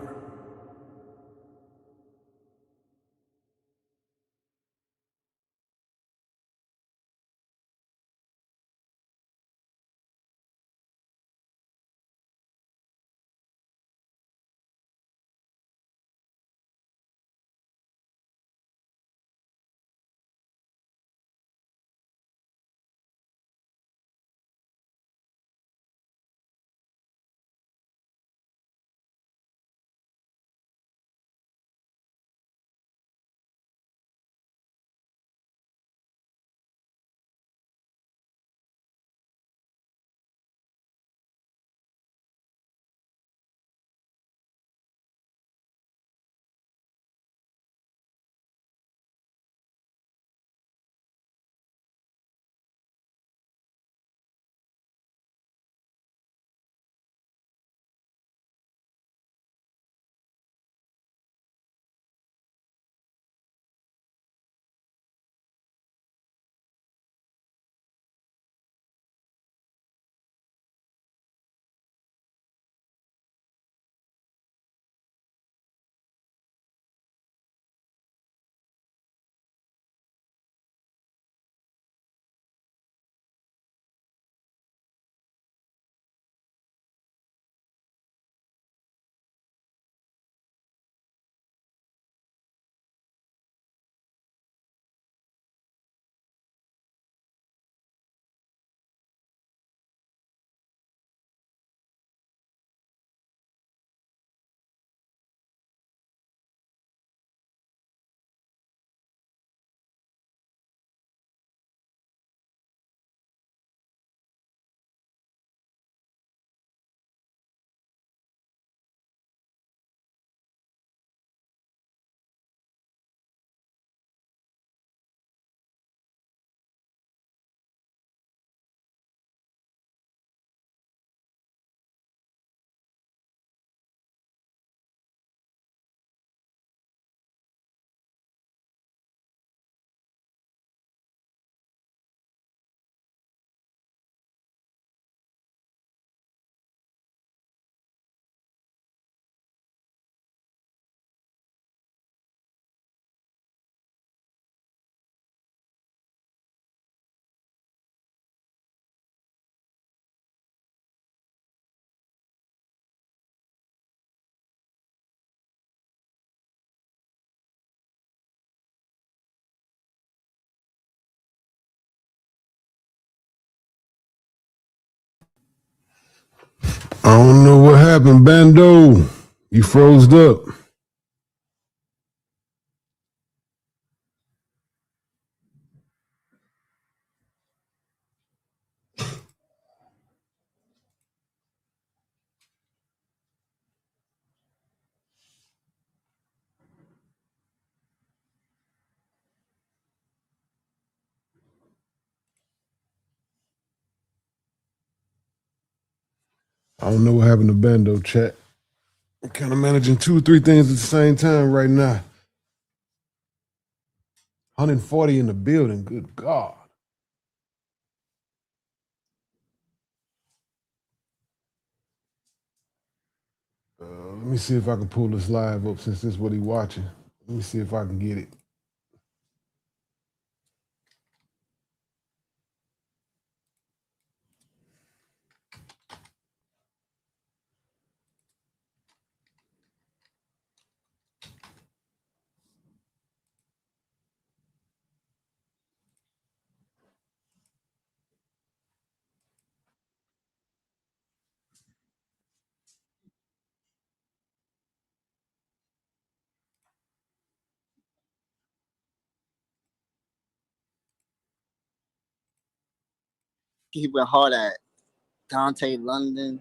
Speaker 14: I don't know what happened, Bando. You froze up. I don't know what happened to Bando, chat. I'm kind of managing 2 or 3 things at the same time right now. 140 in the building. Good God. Let me see if I can pull this live up since this is what he's watching. Let me see if I can get it.
Speaker 11: He went hard at Dante London,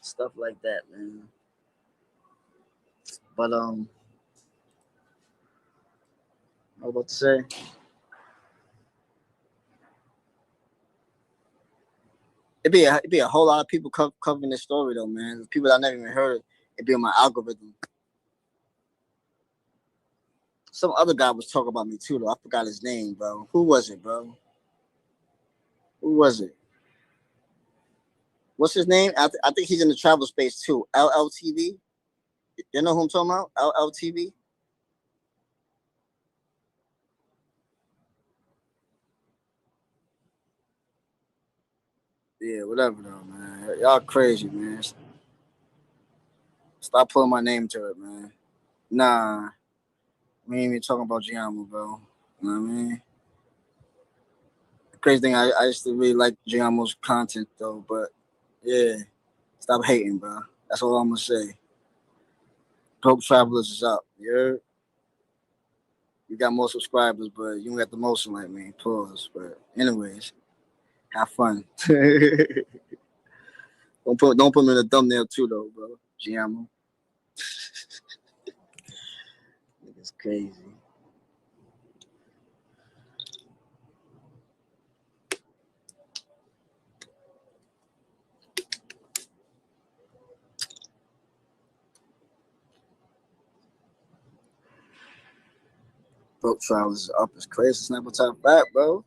Speaker 11: stuff like that, man. But I was about to say, it'd be a whole lot of people covering this story though, man. People that I never even heard. It'd be on my algorithm. Some other guy was talking about me too, though. I forgot his name, bro. Who was it, bro? Who was it? What's his name? I think he's in the travel space too. LLTV. You know who I'm talking about? LLTV. Yeah, whatever though, man. Y'all crazy, man. Stop putting my name to it, man. Nah, we ain't even talking about Giammo, bro. You know what I mean? The crazy thing, I used to really like Giammo's content though, but yeah, stop hating, bro. That's all I'm gonna say. Dope Travelers is up. You got more subscribers, but you don't got the motion like me. Pause. But anyways, have fun. don't put me in the thumbnail too though, bro. Giammo. It's crazy. Dope Travelers is up. It's crazy. Snapper top back, bro.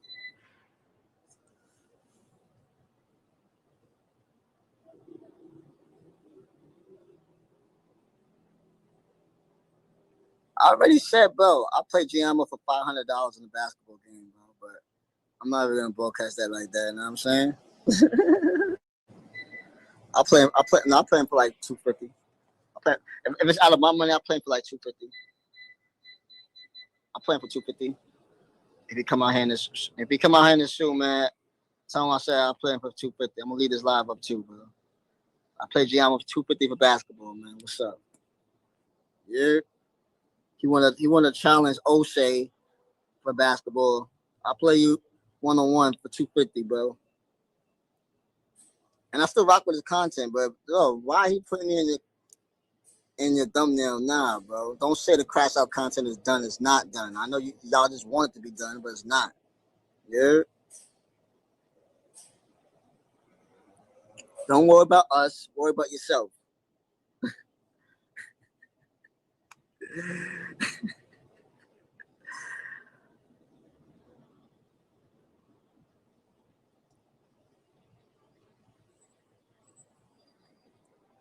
Speaker 11: I already said, bro, I played Giammo for $500 in a basketball game, bro. But I'm not even gonna broadcast that like that. You know what I'm saying? I'm playing for like $250. If it's out of my money, I'm playing for like $250. I'm playing for $250. If he come out here in this shoe, man, tell him I said I'm playing for $250. I'm gonna leave this live up too, bro. I play Giammo for $250 for basketball, man. What's up? Yeah. He wanna challenge O'Shea for basketball. I'll play you 1-on-1 for $250, bro. And I still rock with his content, but yo, why he putting me in your thumbnail? Nah, bro. Don't say the crash out content is done. It's not done. I know y'all just want it to be done, but it's not. Yeah. Don't worry about us. Worry about yourself.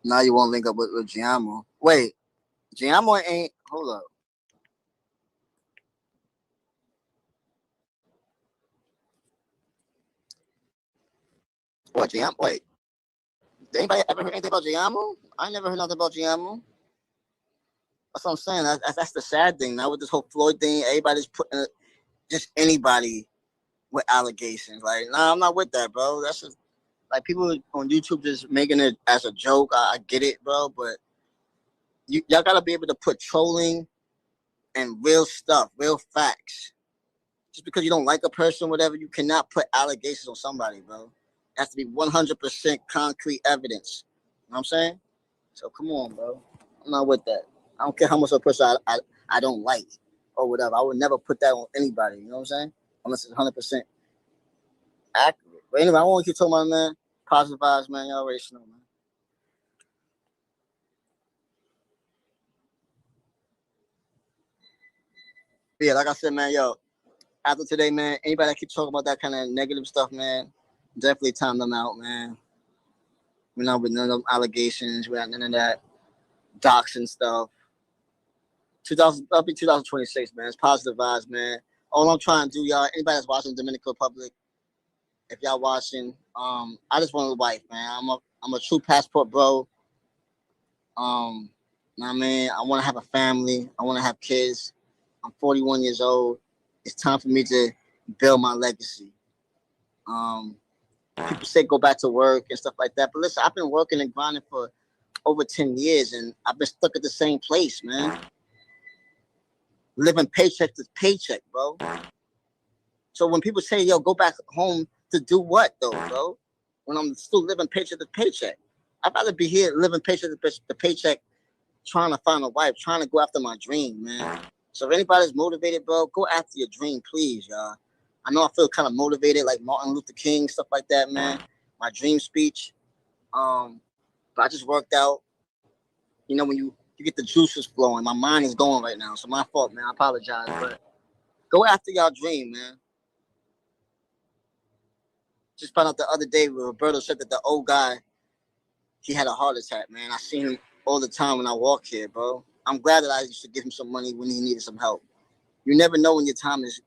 Speaker 11: Now you won't link up with Giammo. Wait, Giammo ain't. Hold up. What Giammo? Wait. Did anybody ever heard anything about Giammo? I never heard nothing about Giammo. That's what I'm saying. That's the sad thing. Now with this whole Floyd thing, everybody's putting just anybody with allegations. Like, nah, I'm not with that, bro. That's just Like people on YouTube just making it as a joke. I get it, bro, but y'all gotta be able to put trolling and real stuff, real facts. Just because you don't like a person, whatever, you cannot put allegations on somebody, bro. It has to be 100% concrete evidence. You know what I'm saying? So come on, bro. I'm not with that. I don't care how much of a person I don't like or whatever. I would never put that on anybody. You know what I'm saying? Unless it's 100% accurate. But anyway, I want to keep talking about, man. Positive vibes, man. Y'all already know, man. But yeah, like I said, man, yo, after today, man, anybody that keep talking about that kind of negative stuff, man, definitely time them out, man. We're not with none of them allegations. We're not none of that doxing stuff. 2026, man. It's positive vibes, man. All I'm trying to do, y'all, anybody that's watching Dominican Republic, if y'all watching, I just want a wife, man. I'm a true passport bro. I mean, I want to have a family. I want to have kids. I'm 41 years old. It's time for me to build my legacy. People say go back to work and stuff like that, but listen, I've been working and grinding for over 10 years, and I've been stuck at the same place, man. Living paycheck to paycheck, bro. So when people say, yo, go back home to do what, though, bro? When I'm still living paycheck to paycheck. I'd rather be here living paycheck to paycheck, trying to find a wife, trying to go after my dream, man. So if anybody's motivated, bro, go after your dream, please, y'all. I know I feel kind of motivated, like Martin Luther King, stuff like that, man. My dream speech. But I just worked out. You know, when you get the juices flowing, my mind is going right now. So my fault, man. I apologize. But go after y'all dream, man. Just found out the other day where Roberto said that the old guy, he had a heart attack, man. I seen him all the time when I walk here, bro. I'm glad that I used to give him some money when he needed some help. You never know when your time is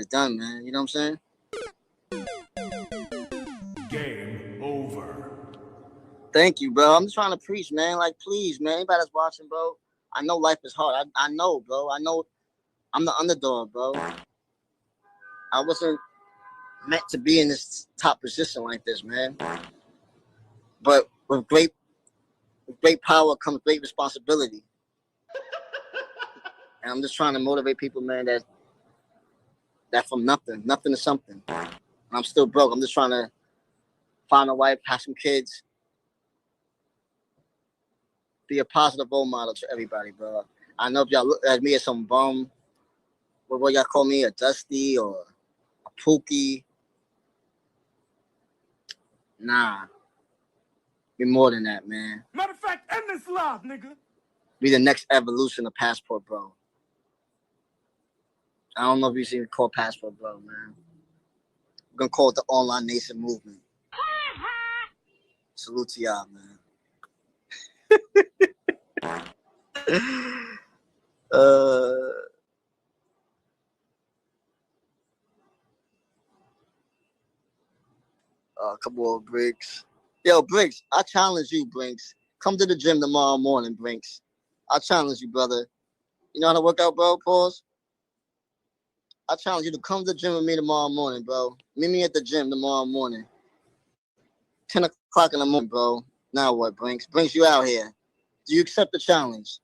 Speaker 11: done, man. You know what I'm saying?
Speaker 13: Game over.
Speaker 11: Thank you, bro. I'm just trying to preach, man. Like, please, man. Anybody that's watching, bro, I know life is hard. I know, bro. I know I'm the underdog, bro. I wasn't meant to be in this top position like this, man. But with great power comes great responsibility. And I'm just trying to motivate people, man, that from nothing to something. And I'm still broke. I'm just trying to find a wife, have some kids, be a positive role model to everybody, bro. I know if y'all look at me as some bum, what y'all call me, a Dusty or a Pookie. Nah. Be more than that, man.
Speaker 13: Matter of fact, end this live, nigga.
Speaker 11: Be the next evolution of Passport Bro. I don't know if you see me call Passport Bro, man. We're gonna call it the Online Nation Movement. Salute to y'all, man. Come on, Briggs. Yo, Briggs, I challenge you, Briggs. Come to the gym tomorrow morning, Briggs. I challenge you, brother. You know how to work out, bro? Pause. I challenge you to come to the gym with me tomorrow morning, bro. Meet me at the gym tomorrow morning. 10 o'clock in the morning, bro. Now what, Brinks? Brinks, you out here. Do you accept the challenge?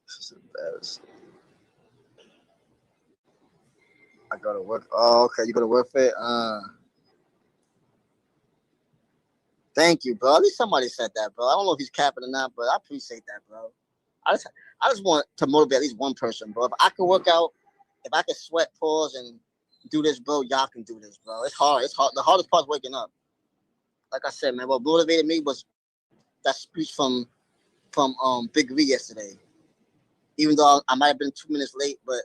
Speaker 11: This is embarrassing. I go to work. Oh, okay. You go to work for it? Thank you, bro. At least somebody said that, bro. I don't know if he's capping or not, but I appreciate that, bro. I just want to motivate at least one person, bro. If I can work out, if I can sweat, pause, and do this, bro, y'all can do this, bro. It's hard. It's hard. The hardest part is waking up. Like I said, man, what motivated me was that speech from Big V yesterday. Even though I might have been 2 minutes late, but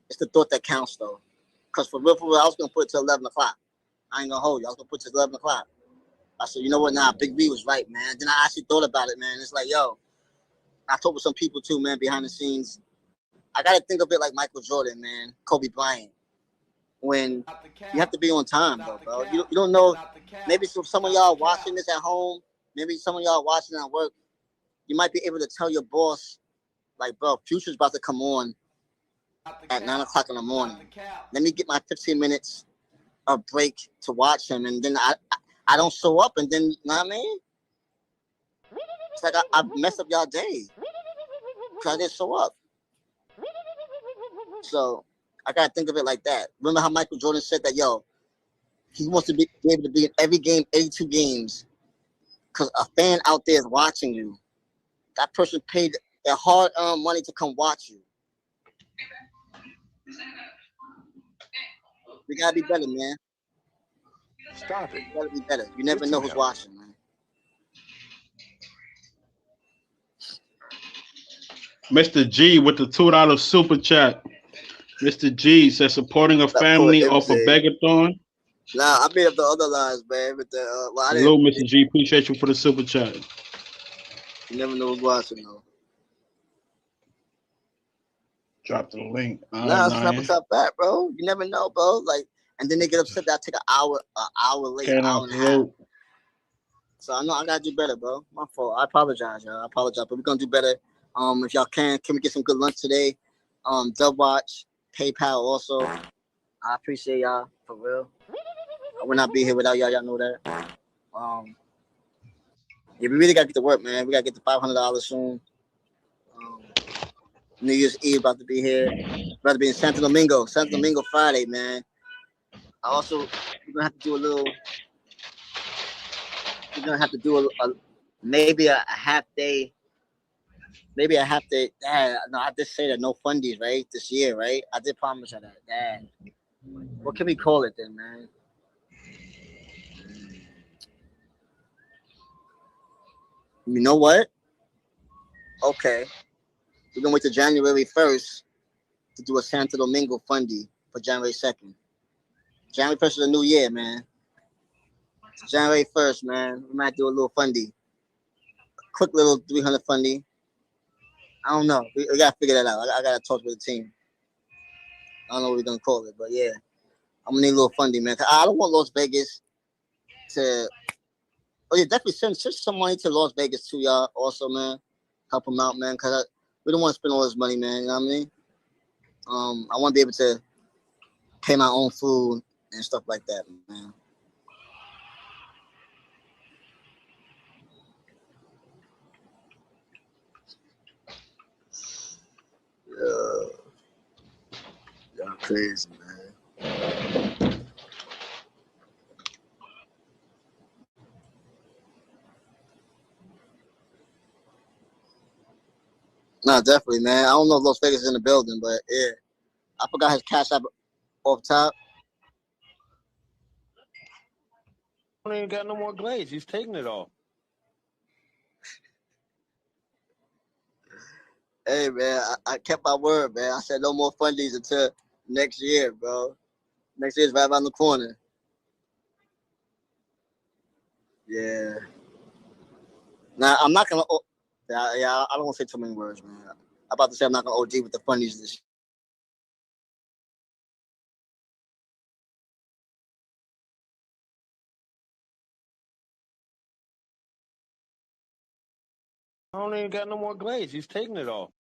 Speaker 11: it's the thought that counts, though. Because for real, I was going to put it to 11 o'clock. I ain't going to hold you. I was going to put it to 11 o'clock. I said, you know what, Big V was right, man. Then I actually thought about it, man. It's like, yo, I talked with some people, too, man, behind the scenes. I got to think of it like Michael Jordan, man, Kobe Bryant. When you have to be on time, bro. You don't know. Maybe some of y'all watching this at home. Maybe some of y'all watching at work. You might be able to tell your boss, like, bro, Future's about to come on at 9 o'clock in the morning. Let me get my 15 minutes of break to watch him, and then I don't show up, and then you know what I mean? It's like I messed up y'all day because I didn't show up. So I gotta think of it like that. Remember how Michael Jordan said that, yo, he wants to be able to be in every game, 82 games, because a fan out there is watching you. That person paid their hard-earned money to come watch you. We gotta be better, man.
Speaker 18: Stop it.
Speaker 11: We gotta be better. You never know who's watching, man.
Speaker 5: Mr. G with the $2 super chat. Mr. G says supporting a family off of Begathon.
Speaker 11: Nah, I made up the other lines, man. But well, I
Speaker 5: Salute,
Speaker 11: didn't.
Speaker 5: Mr. G. Appreciate you for the super chat.
Speaker 11: You never know who's watching, though.
Speaker 5: Drop the link.
Speaker 11: Nah, Snapchat back, bro. You never know, bro. Like, and then they get upset that I take an hour later, hour and a half. So I know I gotta do better, bro. My fault. I apologize, y'all. I apologize, but we're gonna do better. If y'all can we get some good lunch today? Dub Watch, PayPal also. I appreciate y'all for real. I would not be here without y'all. Y'all know that. Yeah, we really gotta get to work, man. We gotta get to $500 soon. New Year's Eve about to be here. About to be in Santo Domingo Friday, man. I also we're gonna have to do a little. We're gonna have to do maybe a half day. Maybe a half day. Dad, no, I did say that no fundies, right? This year, right? I did promise you that. Dad, what can we call it then, man? You know what? Okay, we're gonna wait till January 1st to do a Santo Domingo fundy for January 2nd. January 1st is a new year, man. January 1st, man. We might do a little fundy. Quick little 300 fundy. I don't know. We gotta figure that out. I gotta talk with the team. I don't know what we're gonna call it, but yeah. I'm gonna need a little funding, man. I don't want Las Vegas to. Oh yeah, definitely send some money to Las Vegas too, y'all. Also, man, help them out, man. Cause we don't want to spend all this money, man. You know what I mean? I want to be able to pay my own food and stuff like that, man. Y'all crazy, man. No, definitely, man. I don't know if Las Vegas is in the building, but yeah. I forgot his cash app off top.
Speaker 18: He ain't got no more glaze. He's taking it all.
Speaker 11: Hey, man, I kept my word, man. I said no more fundies until next year, bro. Next year's right around the corner. Yeah. Now, I'm not going to... Yeah, I don't want to say too many words, man. I'm about to say I'm not going to OD with the fundies this year.
Speaker 18: I don't even got no more glaze. He's taking it all.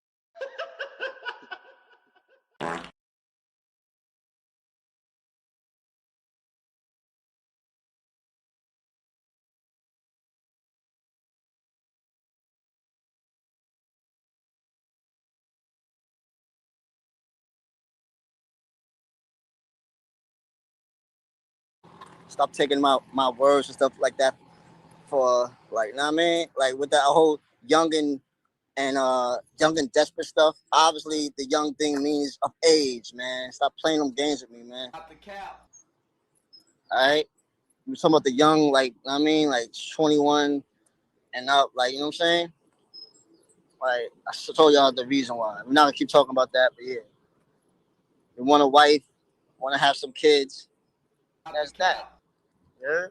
Speaker 11: Stop taking my words and stuff like that for, like, you know what I mean? Like, with that whole young and desperate stuff. Obviously, the young thing means of age, man. Stop playing them games with me, man.
Speaker 12: Not the cap.
Speaker 11: All right? We're talking about the young, like, I mean, like 21 and up, like, you know what I'm saying? Like, I told y'all the reason why. We're not gonna keep talking about that, but yeah. You want a wife, want to have some kids. That's that. Yeah.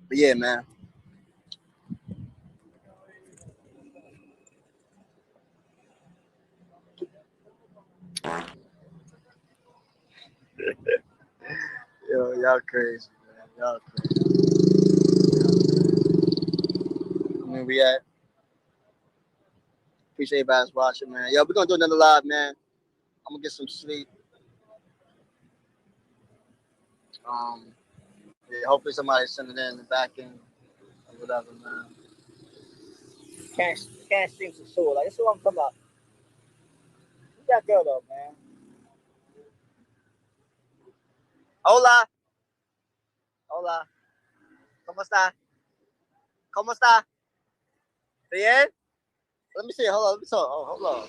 Speaker 11: But yeah, man. Yo, y'all crazy, man. Y'all crazy. I mean, we at. Appreciate everybody's watching, man. Yo, we're gonna do another live, man. I'm gonna get some sleep. Yeah, hopefully somebody send it in the back end or whatever, man. Can't stream some soul. Like, this is what I'm talking about. Who's that girl though, man? Hola. Hola. ¿Cómo está? ¿Cómo está? Bien? Let me see. Hold on. Let me talk. Oh, hold on.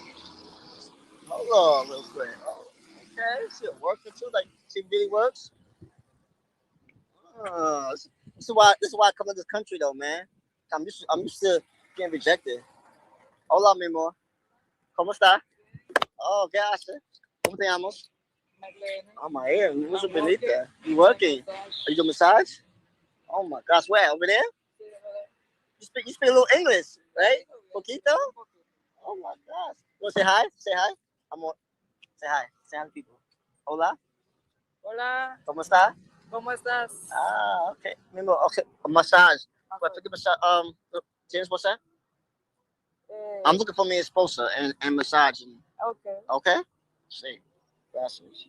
Speaker 11: Hold on real quick. Oh, okay. She working too. Like, she really works. This is why I come to this country though, man. I'm used to getting rejected. Hola, mi amor. ¿Cómo está? Oh, gracias. ¿Cómo te llamas? Oh, my ear. What's up beneath that? You working? Are you doing massage? Oh my gosh, where? Over there? You speak a little English, right? Poquito? Oh my gosh. You want to say hi? Say hi. Say hi. Say hi to people. Hola.
Speaker 16: Hola.
Speaker 11: ¿Cómo está?
Speaker 16: ¿Cómo estás?
Speaker 11: Ah, okay. Okay. A massage. But forget massage. James, what's that? I'm looking for me a esposa and massaging.
Speaker 16: Okay.
Speaker 11: Okay? See. Gracias.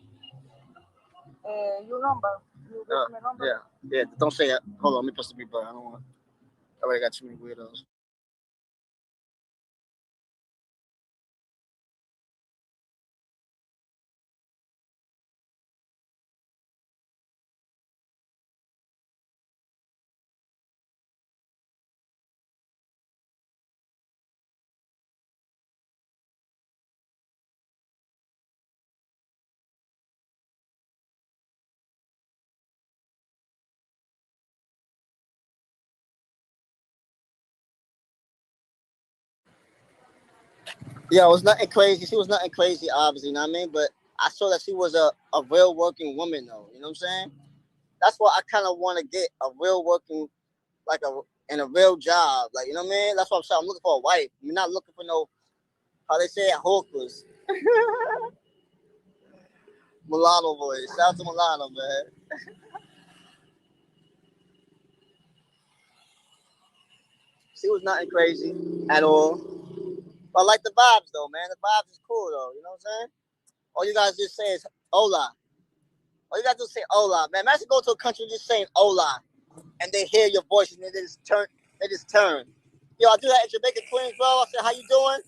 Speaker 16: Your number. You give me number.
Speaker 11: Yeah. Don't say it. Hold on. Let me put some people. I don't want. I already got too many weirdos. Yeah, it was nothing crazy. She was nothing crazy, obviously, you know what I mean? But I saw that she was a real working woman, though. You know what I'm saying? That's what I kind of want to get, a real working, like in a real job. Like, you know what I mean? That's what I'm saying. I'm looking for a wife. I'm not looking for no, how they say it, hawkers. Mulatto boys. Shout out to Mulatto, man. She was nothing crazy at all. But I like the vibes, though, man. The vibes is cool, though. You know what I'm saying? All you guys just say is hola. All you gotta do is say hola, man. Imagine go to a country just saying hola, and they hear your voice and they just turn. Yo, I do that at Jamaica Queens, bro. I said, how you doing?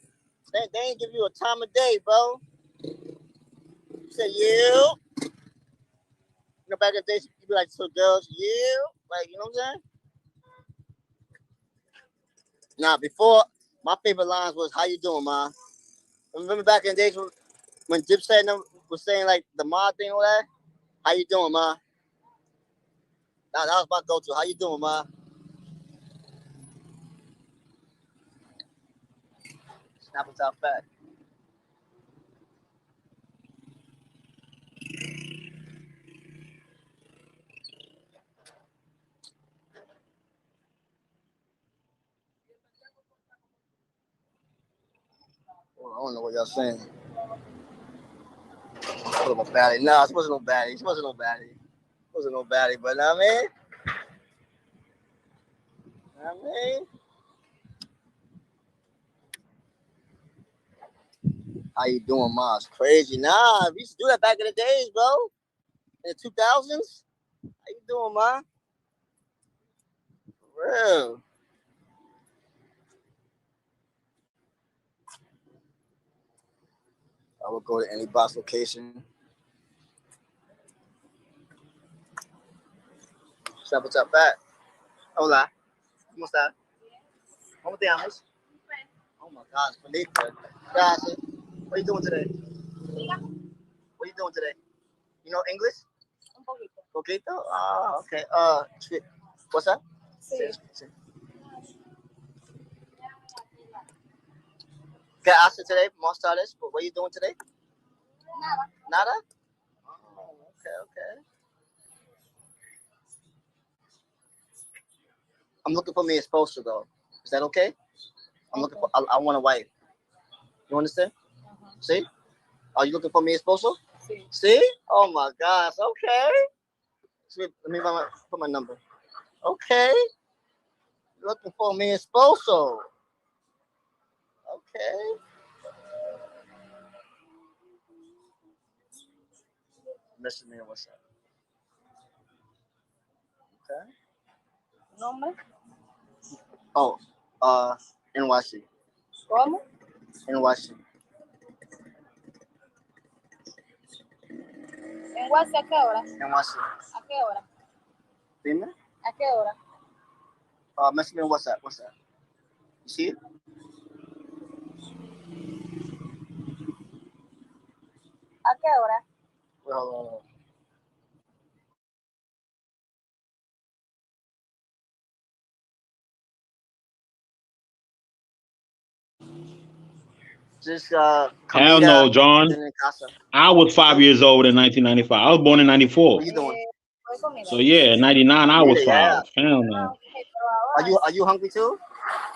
Speaker 11: They ain't give you a time of day, bro. You say you. You know, back in the days, you be like to girls, you. Like, you know what I'm saying? Nah, before, my favorite lines was, how you doing, ma? Remember back in the days when Dipset and them was saying, like, the ma thing or that? How you doing, ma? Nah, that was my go-to. How you doing, ma? Snap it out fat. Well, I don't know what y'all saying. It was a baddie. Nah, it wasn't no baddie. It wasn't no baddie. It wasn't no baddie, but know what I mean? Know what I mean? How you doing, ma? It's crazy. Nah, we used to do that back in the days, bro. In the 2000s. How you doing, ma? For real. I would go to any box location. What's up, Pat? Hola. ¿Cómo está? ¿Cómo te llamas? Oh my gosh, Felipe. Gracias. What are you doing today? What are you doing today? You know English? Un poquito. Poquito? Ah, okay. What's that? Sí. ¿Qué haces today? Más tarde. What are you doing today? Nada? Oh, okay. I'm looking for me a esposa, though. Is that okay? I'm looking for, I want a wife. You understand? See? Are you looking for me a esposa? See? Oh my gosh. Okay. Let me put my number. Okay. Looking for mi esposo. Okay. Message me on WhatsApp. Okay.
Speaker 9: ¿Nombre?
Speaker 11: Oh, NYC.
Speaker 9: ¿Cómo?
Speaker 11: NYC.
Speaker 9: ¿En WhatsApp a qué hora?
Speaker 11: NYC.
Speaker 9: ¿A qué hora?
Speaker 11: Dime?
Speaker 9: ¿A qué hora?
Speaker 11: Message me on WhatsApp. WhatsApp. You see it?
Speaker 9: ¿A qué hora?
Speaker 11: Wait, hold on. Just
Speaker 5: Hell
Speaker 11: comida
Speaker 5: no, John.
Speaker 11: en casa.
Speaker 5: I was 5 years old in 1995. I was born in 94.
Speaker 11: What you doing?
Speaker 9: Voy comida.
Speaker 5: So yeah, 99 I was 5. Hell no.
Speaker 9: Ok, pero
Speaker 11: Are you hungry too?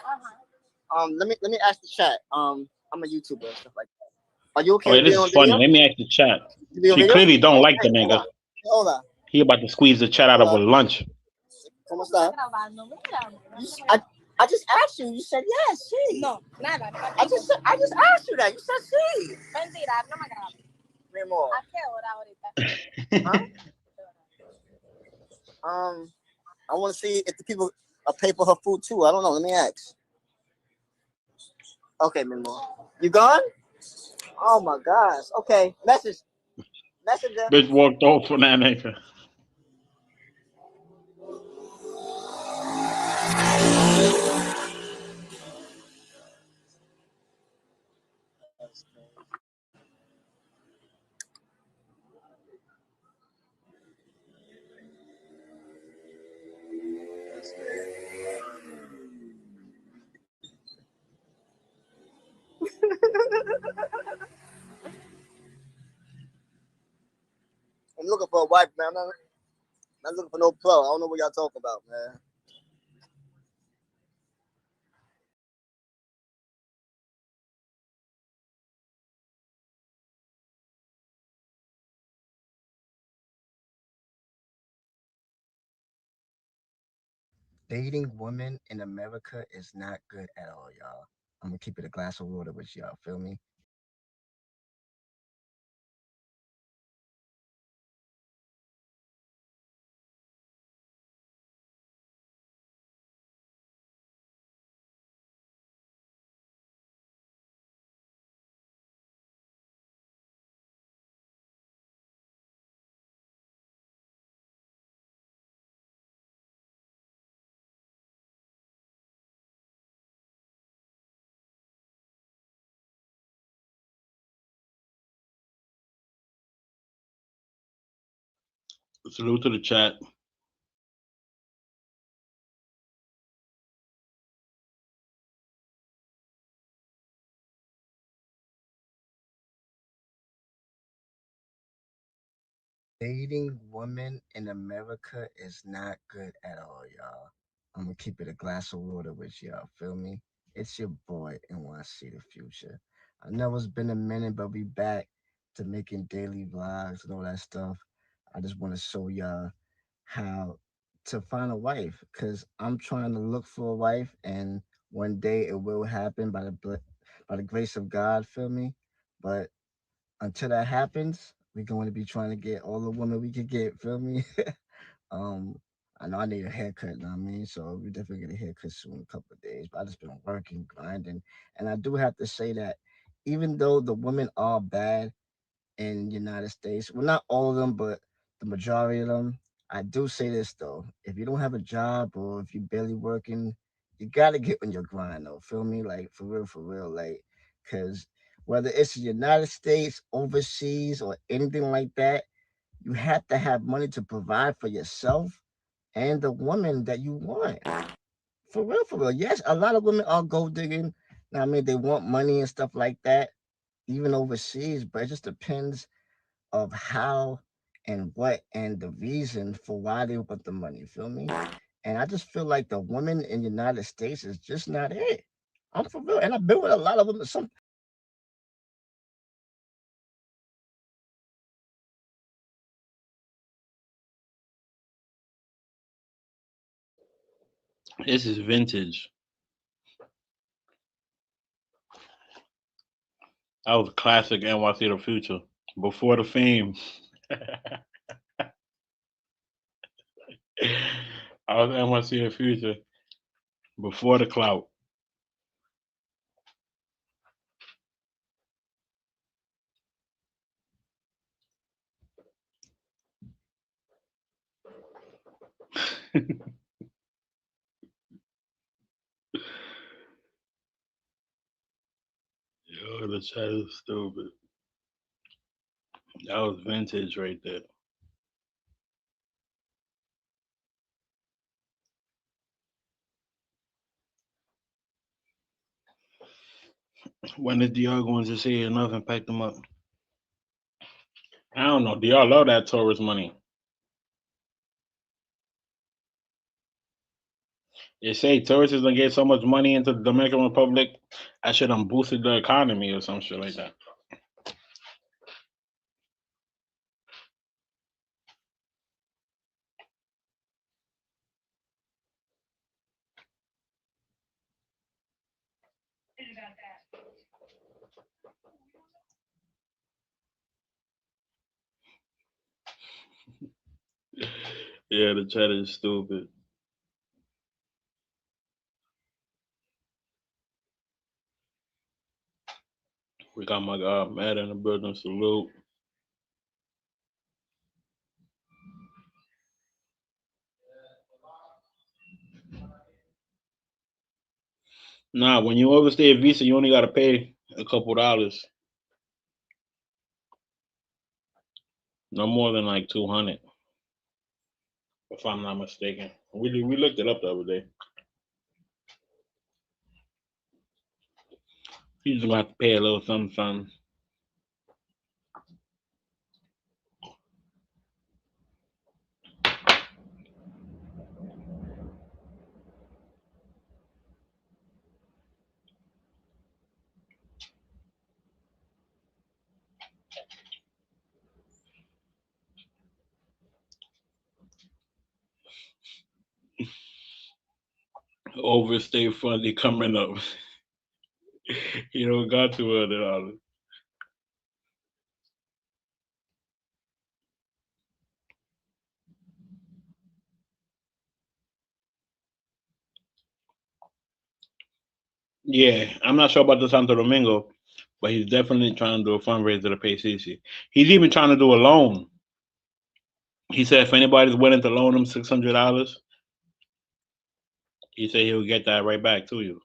Speaker 9: Ajá.
Speaker 11: Let me ask the chat. I'm a YouTuber and stuff like that. Are you okay
Speaker 5: Okay,
Speaker 11: with
Speaker 5: this
Speaker 11: being
Speaker 5: is
Speaker 11: on
Speaker 5: funny.
Speaker 11: video?
Speaker 5: Let me ask the chat.
Speaker 11: You be on
Speaker 5: She
Speaker 11: video?
Speaker 5: clearly don't like the
Speaker 11: Hey, hold
Speaker 5: nigga.
Speaker 11: on. Hold on.
Speaker 5: He about to squeeze the chat out of her lunch.
Speaker 11: ¿Cómo está?
Speaker 9: Grabando, mira.
Speaker 11: I just asked you. You said yes. Sí.
Speaker 9: No, nada.
Speaker 11: I just asked you that. You said sí.
Speaker 9: Mentira, no me grabes.
Speaker 11: Mi amor.
Speaker 9: ¿A qué hora ahorita?
Speaker 11: I want to see if the people pay for her food too. I don't know. Let me ask. Okay, mi amor. You gone? Oh my gosh. Okay. Message. Messenger.
Speaker 5: Bitch walked off on that nigga.
Speaker 11: I'm looking for a wife, man. I'm not looking for no pro. I don't know what y'all talking about, man.
Speaker 17: Dating women in America is not good at all, y'all. I'm gonna keep it a glass of water with y'all. Feel me?
Speaker 5: Salute to the chat.
Speaker 17: Dating women in America is not good at all, y'all. I'm gonna keep it a glass of water with y'all. Feel me? It's your boy NYC the future. I know it's been a minute, but we back to making daily vlogs and all that stuff. I just want to show y'all how to find a wife, cause I'm trying to look for a wife, and one day it will happen by the grace of God. Feel me? But until that happens, we're going to be trying to get all the women we could get. Feel me? um, I know I need a haircut. You know what I mean? So we definitely get a haircut soon, in a couple of days. But I just been working, grinding, and I do have to say that even though the women are bad in the United States, well, not all of them, but the majority of them, I do say this though: if you don't have a job or if you're barely working, you gotta get on your grind though. Feel me? Like for real, like, cause whether it's the United States, overseas, or anything like that, you have to have money to provide for yourself and the woman that you want. For real, for real. Yes, a lot of women are gold digging. I mean, they want money and stuff like that, even overseas, but it just depends of how and what and the reason for why they want the money. Feel me? And I just feel like the women in the United States is just not it. I'm for real. And I've been with a lot of women. Some
Speaker 5: This is vintage. That was classic NYC The Future. Before the fame. I was NYC The Future. Before the clout. Yo, the chat is stupid. That was vintage right there. When is DR going to say enough and pack them up? I don't know. DR love that tourist money. They say tourists gonna get so much money into the Dominican Republic, I should have boosted the economy or some shit like that. Yeah, the chat is stupid. We got my guy Matt in the building. Salute. Nah, when you overstay a visa, you only gotta pay a couple dollars. No more than like 200, if I'm not mistaken. We looked it up the other day. You just gonna have to pay a little something. Overstay funding coming up. You don't got $200. Yeah, I'm not sure about the Santo Domingo, but he's definitely trying to do a fundraiser to pay Cece. He's even trying to do a loan. He said if anybody's willing to loan him $600, he said he'll get that right back to you.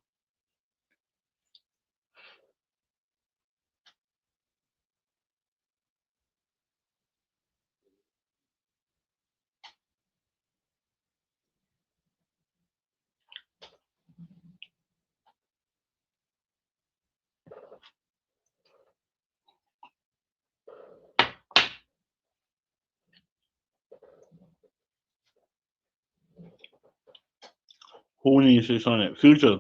Speaker 5: Who needs 600? Future.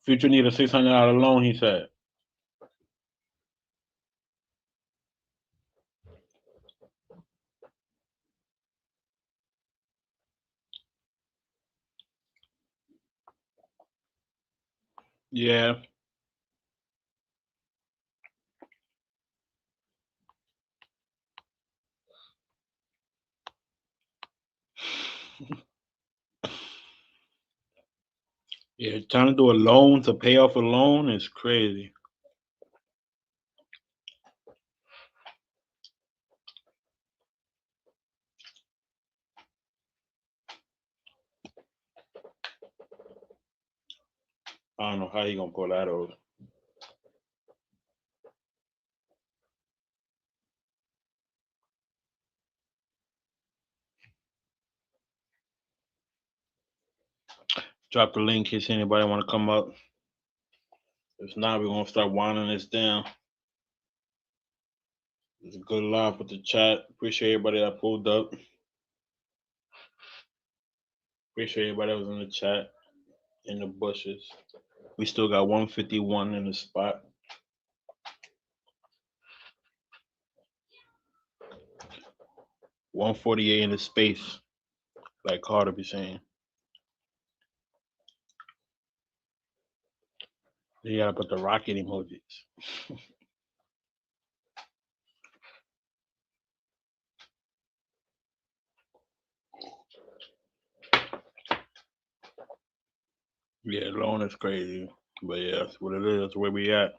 Speaker 5: Future need a $600 loan. He said. Yeah. Yeah, trying to do a loan to pay off a loan is crazy. I don't know how he gonna pull that off. Drop the link in case anybody want to come up. If not, we're gonna start winding this down. It's a good live with the chat. Appreciate everybody that pulled up. Appreciate everybody that was in the chat, in the bushes. We still got 151 in the spot. 148 in the space, like Carter be saying. You gotta put the rocket emojis. Yeah, loan is crazy. But yeah, that's what it is, where we at.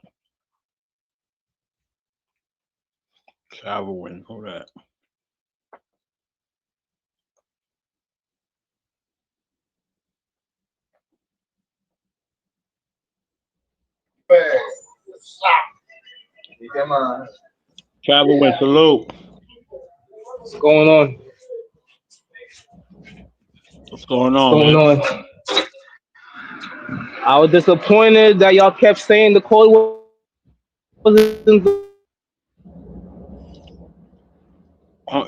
Speaker 5: Traveling, all that. Traveling, salute.
Speaker 3: What's going on?
Speaker 5: What's going
Speaker 3: What's
Speaker 5: on,
Speaker 3: going
Speaker 5: man?
Speaker 3: on? I was disappointed that y'all kept saying the code wasn't.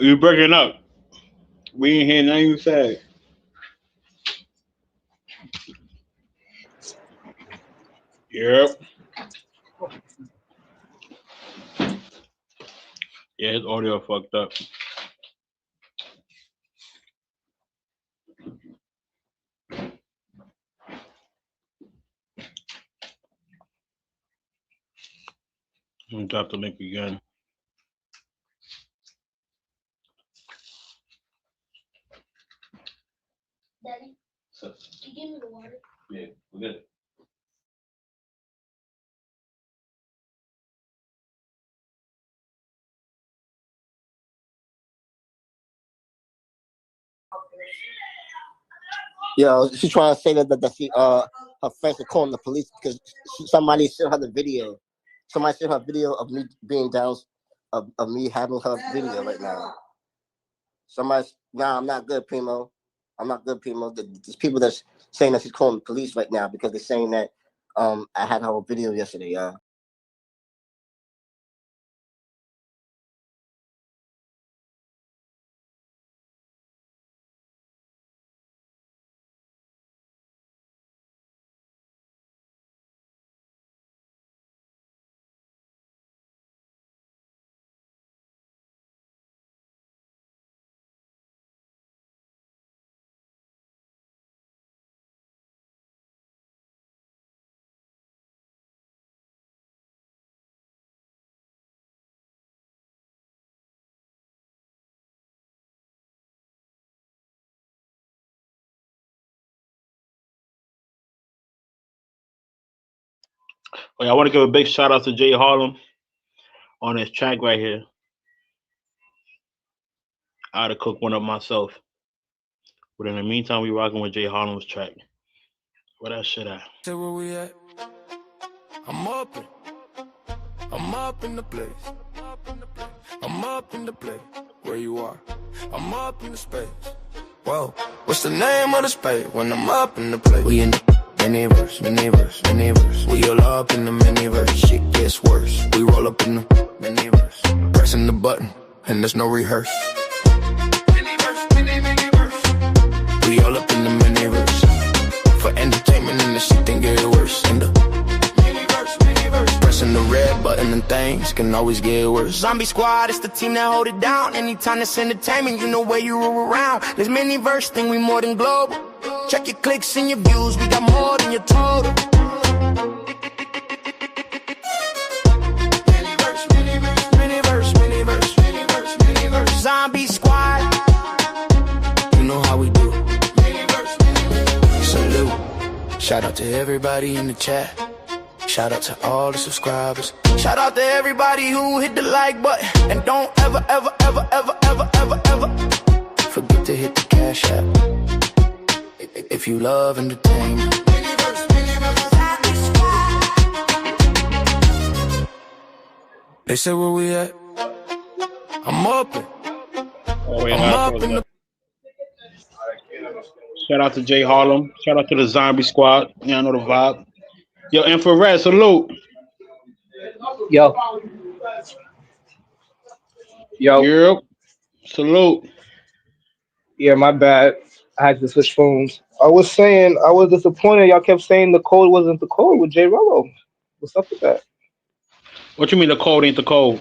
Speaker 5: You breaking up. We ain't hear nothing you said. Yep. Yeah, his audio fucked up. I'm gonna drop the link again.
Speaker 19: Daddy, you give me the water.
Speaker 5: Yeah, we're good.
Speaker 11: Yo, she's trying to say that she her friends are calling the police because somebody sent her the video. Somebody sent her video of me being down, of me having her video right now. I'm not good, Primo. I'm not good, Primo. There's people that's saying that she's calling the police right now because they're saying that I had her video yesterday, y'all.
Speaker 5: Oh, yeah, I want to give a big shout out to Jay Harlem on this track right here. I had to cook one up myself. But in the meantime, we rocking with Jay Harlem's track. Where that shit at?
Speaker 10: Say where we at? I'm up in the place. I'm up in the place. Where you are? I'm up in the space. Whoa, what's the name of the space when I'm up in the place? We in the miniverse, miniverse, miniverse. We all up in the miniverse. Shit gets worse. We roll up in the miniverse, pressing the button, and there's no rehearse. We all up in the miniverse for entertainment, and the shit then get worse. In the miniverse, pressing the red button, and things can always get worse. Zombie Squad, it's the team that hold it down. Anytime it's entertainment, you know where you roll around. This miniverse thing, we more than global. Check your clicks and your views, we got more than your total. Miniverse, miniverse, miniverse, miniverse, miniverse, miniverse. Zombie Squad, you know how we do. Salute. Shout out to everybody in the chat. Shout out to all the subscribers. Shout out to everybody who hit the like button. And don't ever, ever, ever, ever, ever, ever, ever forget to hit the cash app if you love entertainment. They say where we at? I'm up it.
Speaker 5: Oh, wait,
Speaker 10: I'm up in the.
Speaker 5: Shout out to Jay Harlem. Shout out to the Zombie Squad. Yeah, I know the vibe. Yo, Infrared, salute.
Speaker 3: Yo.
Speaker 5: Yep. Salute.
Speaker 3: Yeah, my bad. I had to switch phones. I was saying I was disappointed. Y'all kept saying the code wasn't the code with Jrello. What's up with that?
Speaker 5: What you mean the code ain't the code?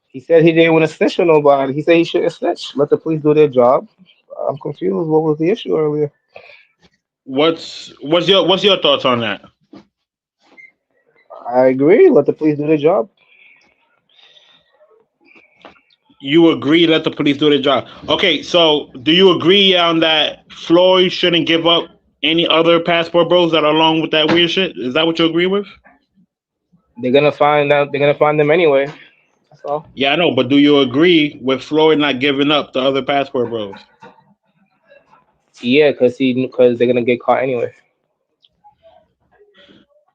Speaker 3: He said he didn't want to snitch on nobody. He said he shouldn't snitch. Let the police do their job. I'm confused. What was the issue earlier?
Speaker 5: What's your thoughts on that?
Speaker 3: I agree. Let the police do their job.
Speaker 5: You agree, let the police do their job. Okay, so do you agree on that Floyd shouldn't give up any other passport bros that are along with that weird shit? Is that what you agree with?
Speaker 3: They're gonna find out. They're gonna find them anyway. That's all.
Speaker 5: Yeah, I know, but do you agree with Floyd not giving up the other passport bros?
Speaker 3: Yeah, because they're gonna get caught anyway.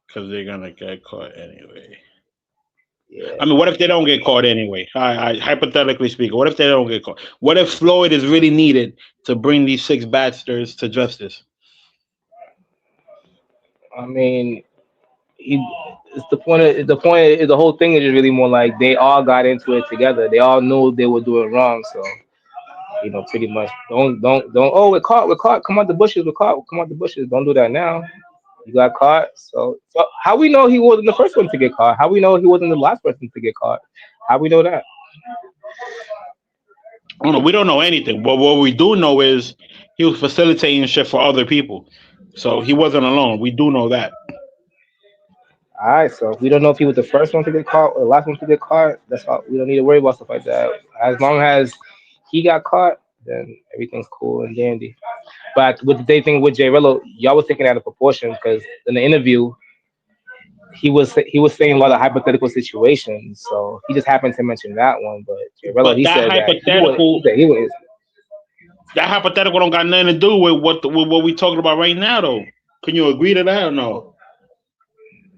Speaker 5: Because they're gonna get caught anyway.
Speaker 3: Yeah.
Speaker 5: I mean, what if they don't get caught anyway? Hypothetically speaking, what if they don't get caught? What if Floyd is really needed to bring these 6 bastards to justice?
Speaker 3: I mean, he, it's the point. The whole thing is just really more like they all got into it together. They all knew they were doing wrong. So pretty much don't. Oh, we're caught. We're caught. Come out the bushes. We're caught. Come out the bushes. Don't do that now. You got caught. So how we know he wasn't the first one to get caught? How we know he wasn't the last person to get caught? How we know that?
Speaker 5: Oh, no, we don't know anything. But what we do know is he was facilitating shit for other people. So he wasn't alone. We do know that.
Speaker 3: All right, so we don't know if he was the first one to get caught or the last one to get caught. That's all. We don't need to worry about stuff like that. As long as he got caught, then everything's cool and dandy. But with the day thing with Jrello, y'all was taking out of proportion because in the interview he was saying a lot of hypothetical situations. So he just happened to mention that one. But Jrello,
Speaker 5: But
Speaker 3: he said that he was.
Speaker 5: that hypothetical don't got nothing to do with what we talking about right now, though. Can you agree to that or no?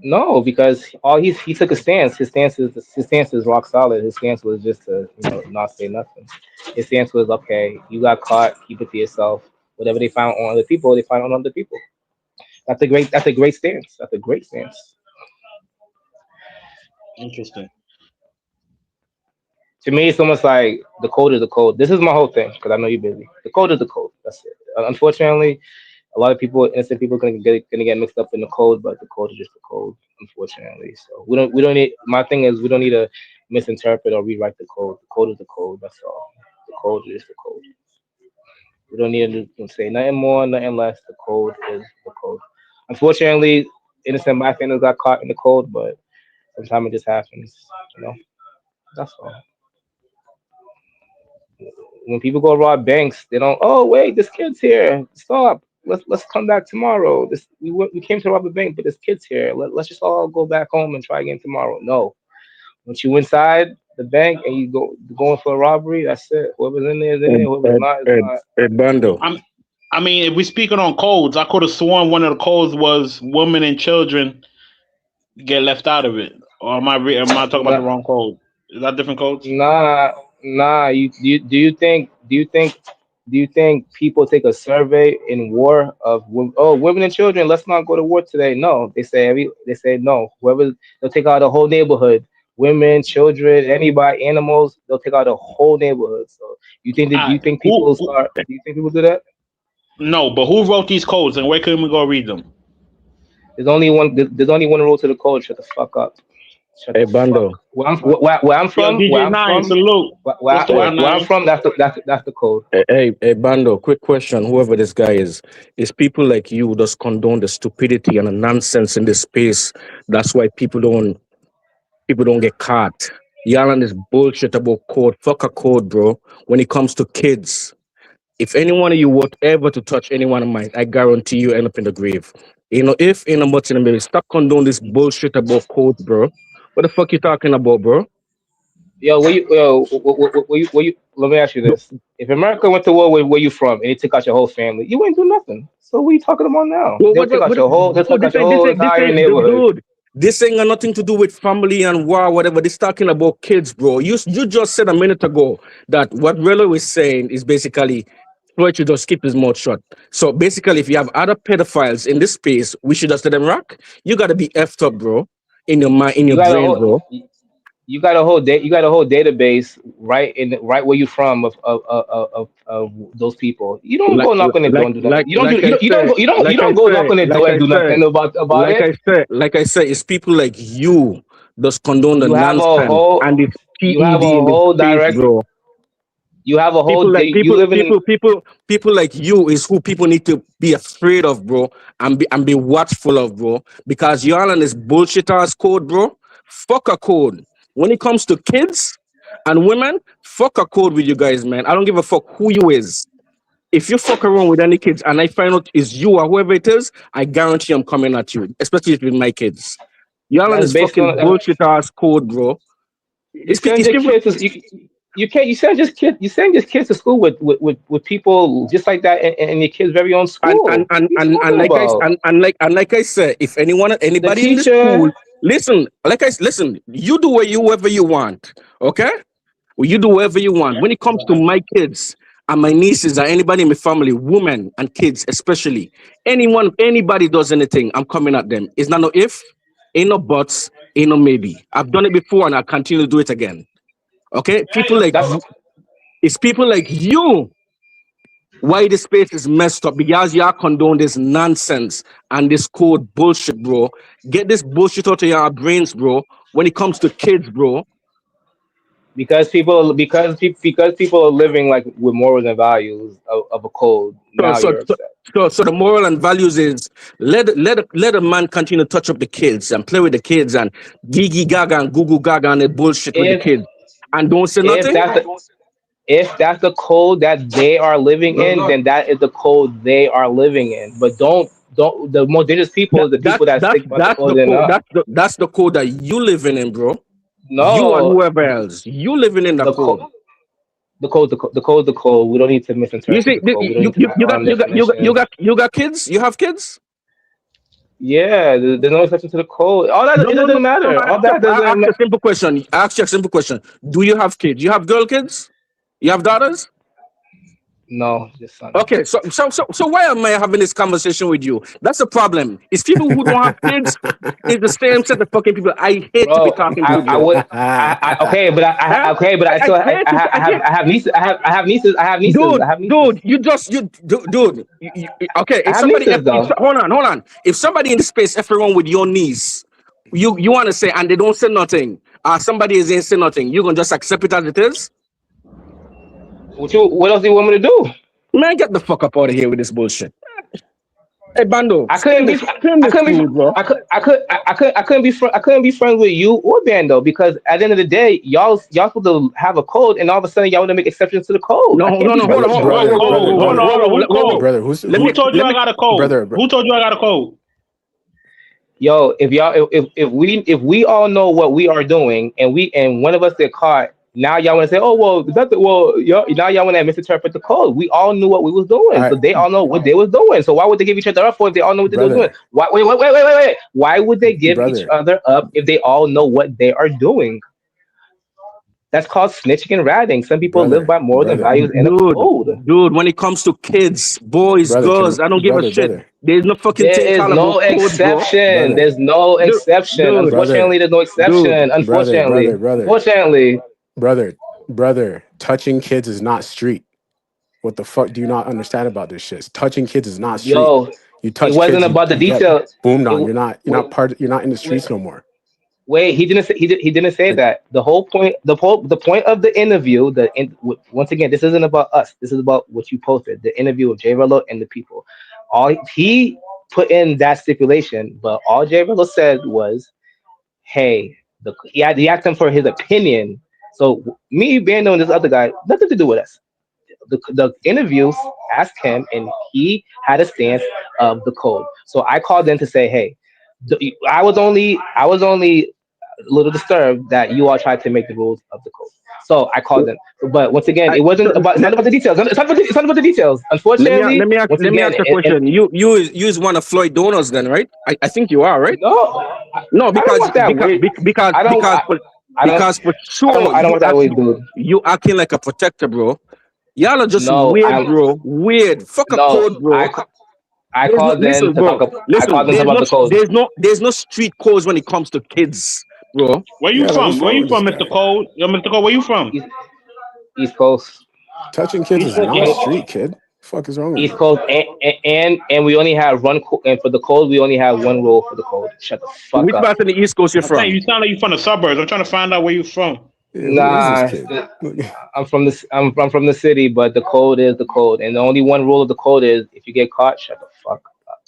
Speaker 3: No, because he took a stance. His stance is rock solid. His stance was just to not say nothing. His stance was okay. You got caught. Keep it to yourself. Whatever they found on other people, they find on other people. That's a great stance. That's a great stance.
Speaker 5: Interesting.
Speaker 3: To me, it's almost like the code is the code. This is my whole thing because I know you're busy. The code is the code. That's it. Unfortunately, a lot of people, innocent people, gonna get mixed up in the code, but the code is just the code. Unfortunately, so we don't need. My thing is we don't need to misinterpret or rewrite the code. The code is the code. That's all. The code is the code. We don't need to say nothing more, nothing less. The code is the code. Unfortunately, innocent bystanders got caught in the code, but sometimes it just happens. You know, that's all. When people go rob banks, they don't. Oh wait, this kid's here. Stop. Let's come back tomorrow. We came to rob a bank, but this kid's here. Let's just all go back home and try again tomorrow. No, once you inside the bank and you going for a robbery, that's it. Whoever's in there is in there. Whoever's not is not.
Speaker 14: Bando.
Speaker 5: I mean, if we're speaking on codes, I could have sworn one of the codes was women and children get left out of it. Or am I talking about the wrong code? Is that different codes?
Speaker 3: Nah. Do you think people take a survey in war of women and children? Let's not go to war today. No, they say no. They'll take out the whole neighborhood. Women, children, anybody, animals. They'll take out the whole neighborhood. So Do you think people do that?
Speaker 5: No, but who wrote these codes and where can we go read them?
Speaker 3: There's only one. There's only one rule to the code. Shut the fuck up.
Speaker 14: Hey, Bando.
Speaker 3: Where I'm from,
Speaker 5: DJ Nine, salute.
Speaker 3: where I'm from, that's the code.
Speaker 14: Hey, Bando, quick question. Whoever this guy is people like you just condone the stupidity and the nonsense in this space. That's why people don't get caught. Y'all on this bullshit about code. Fuck a code, bro. When it comes to kids, if any one of you whatever to touch any one of mine, I guarantee you end up in the grave. If in a much in the middle, stop condone this bullshit about codes, bro. What the fuck you talking about, bro?
Speaker 3: Yo, let me ask you this: if America went to war, where you from, and it took out your whole family, you ain't do nothing. So what are you talking about now?
Speaker 14: Well,
Speaker 3: They'll take out your whole entire neighborhood.
Speaker 14: Dude, this ain't got nothing to do with family and war, whatever. This talking about kids, bro. You just said a minute ago that what Jrello is saying is basically Floyd should just keep his mouth shut. So basically, if you have other pedophiles in this space, we should just let them rock. You gotta be effed up, bro. In your mind, in your brain, bro.
Speaker 3: You got a whole database right where you from of those people. You don't go knock on the door and do nothing. You don't go knock on the door and do nothing about it.
Speaker 14: Like I said, it's people like you that condone the
Speaker 3: You have a
Speaker 14: nonsense
Speaker 3: whole
Speaker 14: and it's
Speaker 3: you have
Speaker 14: PED
Speaker 3: a
Speaker 14: in this
Speaker 3: whole
Speaker 14: space,
Speaker 3: direct
Speaker 14: bro.
Speaker 3: You have a whole
Speaker 12: People
Speaker 3: day.
Speaker 12: like
Speaker 3: You live in.
Speaker 12: people like you is who people need to be afraid of, bro, and be watchful of, bro. Because y'all on this bullshit ass code, bro. Fuck a code. When it comes to kids and women, fuck a code with you guys, man. I don't give a fuck who you is. If you fuck around with any kids and I find out it's you or whoever it is, I guarantee I'm coming at you, especially if it's my kids. Y'all on
Speaker 3: That's
Speaker 12: this
Speaker 3: based
Speaker 12: fucking
Speaker 3: on.
Speaker 12: bullshit ass code, bro.
Speaker 3: You send
Speaker 12: It's
Speaker 3: your
Speaker 12: people.
Speaker 3: kids. You can't. You send just kids. You send your kids to school with people just like that in your kids' very own
Speaker 12: and
Speaker 3: school.
Speaker 12: and and
Speaker 3: What are
Speaker 12: and,
Speaker 3: you
Speaker 12: and
Speaker 3: talking
Speaker 12: like I
Speaker 3: about?
Speaker 12: and like I said, if
Speaker 3: The
Speaker 12: anybody in the school,
Speaker 3: teacher.
Speaker 12: listen, listen, you do whatever you want, okay? Well, you do whatever you want. When it comes to my kids and my nieces or anybody in my family, women and kids especially, anybody does anything, I'm coming at them. It's not no if, ain't no buts, ain't no maybe. I've done it before and I'll continue to do it again. Okay?
Speaker 3: That's
Speaker 12: It's people like you why the space is messed up because y'all condone this nonsense and this code bullshit, bro. Get this bullshit out of your brains, bro. When it comes to kids, bro.
Speaker 3: because people are living like with morals and values of a code.
Speaker 12: So,
Speaker 3: Now
Speaker 12: so,
Speaker 3: you're
Speaker 12: so,
Speaker 3: upset.
Speaker 12: so the moral and values is let a man continue to touch up the kids and play with the kids and gigi gaga and goo goo gaga and the bullshit with the
Speaker 3: If
Speaker 12: kids and don't say
Speaker 3: if
Speaker 12: nothing.
Speaker 3: that's the code that they are living in, then that is the code they are living in. But don't the most dangerous people is the people that stick about the
Speaker 12: That's the
Speaker 3: code and
Speaker 12: code.
Speaker 3: up.
Speaker 12: That's the code that you living in, bro. You and
Speaker 3: No,
Speaker 12: whoever else. You living in the
Speaker 3: the
Speaker 12: code.
Speaker 3: code. The code, the code. We don't need to
Speaker 12: You
Speaker 3: misinterpret
Speaker 12: see,
Speaker 3: the code. We don't need to harm definitions.
Speaker 12: you got kids. You have kids.
Speaker 3: Yeah, there's no exception to the code. All that
Speaker 12: No,
Speaker 3: it
Speaker 12: no, no,
Speaker 3: doesn't
Speaker 12: no, no.
Speaker 3: matter. All that
Speaker 12: I
Speaker 3: doesn't.
Speaker 12: ask you a simple question. I ask you a simple question. Do you have kids? You have girl kids? You have daughters?
Speaker 3: No, just son.
Speaker 12: Okay, so why am I having this conversation with you? That's the problem. It's people who don't have kids. It's the same set of fucking people I hate to be
Speaker 3: Bro,
Speaker 12: talking to,
Speaker 3: I
Speaker 12: bro.
Speaker 3: would. Okay, but
Speaker 12: Huh?
Speaker 3: I still
Speaker 12: hate it. I hate.
Speaker 3: I have nieces. I have nieces. I have nieces.
Speaker 12: Dude,
Speaker 3: I have nieces.
Speaker 12: dude, dude. Okay,
Speaker 3: I
Speaker 12: if
Speaker 3: have
Speaker 12: somebody,
Speaker 3: nieces though.
Speaker 12: hold on. If somebody in the space, everyone with your niece, you want to say, and they don't say nothing, somebody is ain't say nothing, you gonna just accept it as it is?
Speaker 3: What else do you want me to do?
Speaker 12: Man, get the fuck up out of here with this bullshit. Hey, Bando,
Speaker 3: I
Speaker 12: spin
Speaker 3: couldn't be.
Speaker 12: this food, bro.
Speaker 3: I couldn't be friends with you or Bando because at the end of the day, y'all supposed to have a code, and all of a sudden y'all want to make exceptions to the code. I
Speaker 12: No,
Speaker 3: can't
Speaker 12: no,
Speaker 3: be
Speaker 12: no,
Speaker 3: friends
Speaker 12: hold
Speaker 3: with
Speaker 12: on,
Speaker 3: you.
Speaker 18: What code? Hold on. Who code?
Speaker 1: Brother, who's
Speaker 18: Who told you I got a code?
Speaker 1: brother?
Speaker 18: Who told you I got a code?
Speaker 3: Yo, if we all know what we are doing, and one of us get caught, now y'all want to say, oh well, now y'all want to misinterpret the code. We all knew what we was doing,
Speaker 1: All
Speaker 3: so
Speaker 1: right,
Speaker 3: they all know what they was doing. So why would they give each other up for if they all know what they was doing?
Speaker 1: brother,
Speaker 3: Why? Wait. Why would they give each
Speaker 1: brother.
Speaker 3: other up if they all know what they are doing? That's called snitching and ratting. Some people live
Speaker 1: Brother,
Speaker 3: by morals and
Speaker 1: brother,
Speaker 3: values in a code.
Speaker 12: Dude, when it comes to kids, boys,
Speaker 1: brother,
Speaker 12: girls, I don't give a shit.
Speaker 1: brother,
Speaker 12: There's no fucking
Speaker 3: There
Speaker 12: thing
Speaker 3: is
Speaker 12: called
Speaker 3: no
Speaker 12: about code, bro.
Speaker 3: exception.
Speaker 1: brother,
Speaker 3: There's no
Speaker 12: Dude,
Speaker 3: exception.
Speaker 12: dude,
Speaker 3: Unfortunately,
Speaker 1: brother,
Speaker 3: there's no exception.
Speaker 1: brother,
Speaker 3: Unfortunately,
Speaker 1: brother,
Speaker 3: unfortunately.
Speaker 1: brother. Touching kids is not street. What the fuck do you not understand about this shit? Touching kids is not street.
Speaker 3: Yo,
Speaker 1: You
Speaker 3: it
Speaker 1: touch
Speaker 3: wasn't
Speaker 1: kids,
Speaker 3: about the
Speaker 1: you get
Speaker 3: details.
Speaker 1: boomed
Speaker 3: It
Speaker 1: on.
Speaker 3: w- wait,
Speaker 1: You're not in the
Speaker 3: wait,
Speaker 1: streets no more.
Speaker 3: wait. He didn't say he didn't say
Speaker 1: Like,
Speaker 3: that. The whole point, the point of the interview. Once again, this isn't about us. This is about what you posted. The interview of Jrello and the people. All he put in that stipulation, but all Jrello said was, "Hey, he asked him for his opinion." So me, Bando, and this other guy, nothing to do with us. The interviews asked him, and he had a stance of the code. So I called in to say, hey, I was only a little disturbed that you all tried to make the rules of the code. So I called in, but once again, it wasn't about. It's not about the details. It's not about the details. Unfortunately, once
Speaker 12: let me
Speaker 3: again,
Speaker 12: ask you a question. You is one of Floyd donors then, right? I think you are, right?
Speaker 3: no,
Speaker 12: No,
Speaker 3: I don't want that weird. I don't. I don't.
Speaker 12: because for sure
Speaker 3: I don't want that weird dude.
Speaker 12: you acting like a protector, bro. Y'all are just
Speaker 3: No,
Speaker 12: weird, bro. Weird. Fuck a
Speaker 3: no.
Speaker 12: code, bro.
Speaker 3: I
Speaker 12: There's no,
Speaker 3: called in
Speaker 12: listen,
Speaker 3: to talk.
Speaker 12: bro.
Speaker 3: I
Speaker 12: Listen,
Speaker 3: called in to talk about the code.
Speaker 12: there's no street codes when it comes to kids, bro.
Speaker 18: Where you
Speaker 1: yeah, like, what's
Speaker 18: from? Where
Speaker 1: wrong
Speaker 18: you
Speaker 1: with this
Speaker 18: from, Mr.
Speaker 1: guy?
Speaker 18: Cole? Yo, Mr. Cole, where you from?
Speaker 3: East Coast.
Speaker 1: Touching kids
Speaker 18: East
Speaker 1: is
Speaker 18: Coast.
Speaker 1: not street, kid. Fuck is wrong with
Speaker 3: East
Speaker 1: you?
Speaker 3: Coast, and we only have and for the code we only have one rule for the code. Shut the fuck
Speaker 12: Which
Speaker 3: up.
Speaker 12: part of the East Coast you're
Speaker 18: I'm saying
Speaker 12: from?
Speaker 18: you sound like you from the suburbs. I'm trying to find out where you from.
Speaker 1: Who is this
Speaker 3: Nah,
Speaker 1: kid?
Speaker 3: I'm from the city, but the code is the code, and the only one rule of the code is if you get caught, shut the fuck up.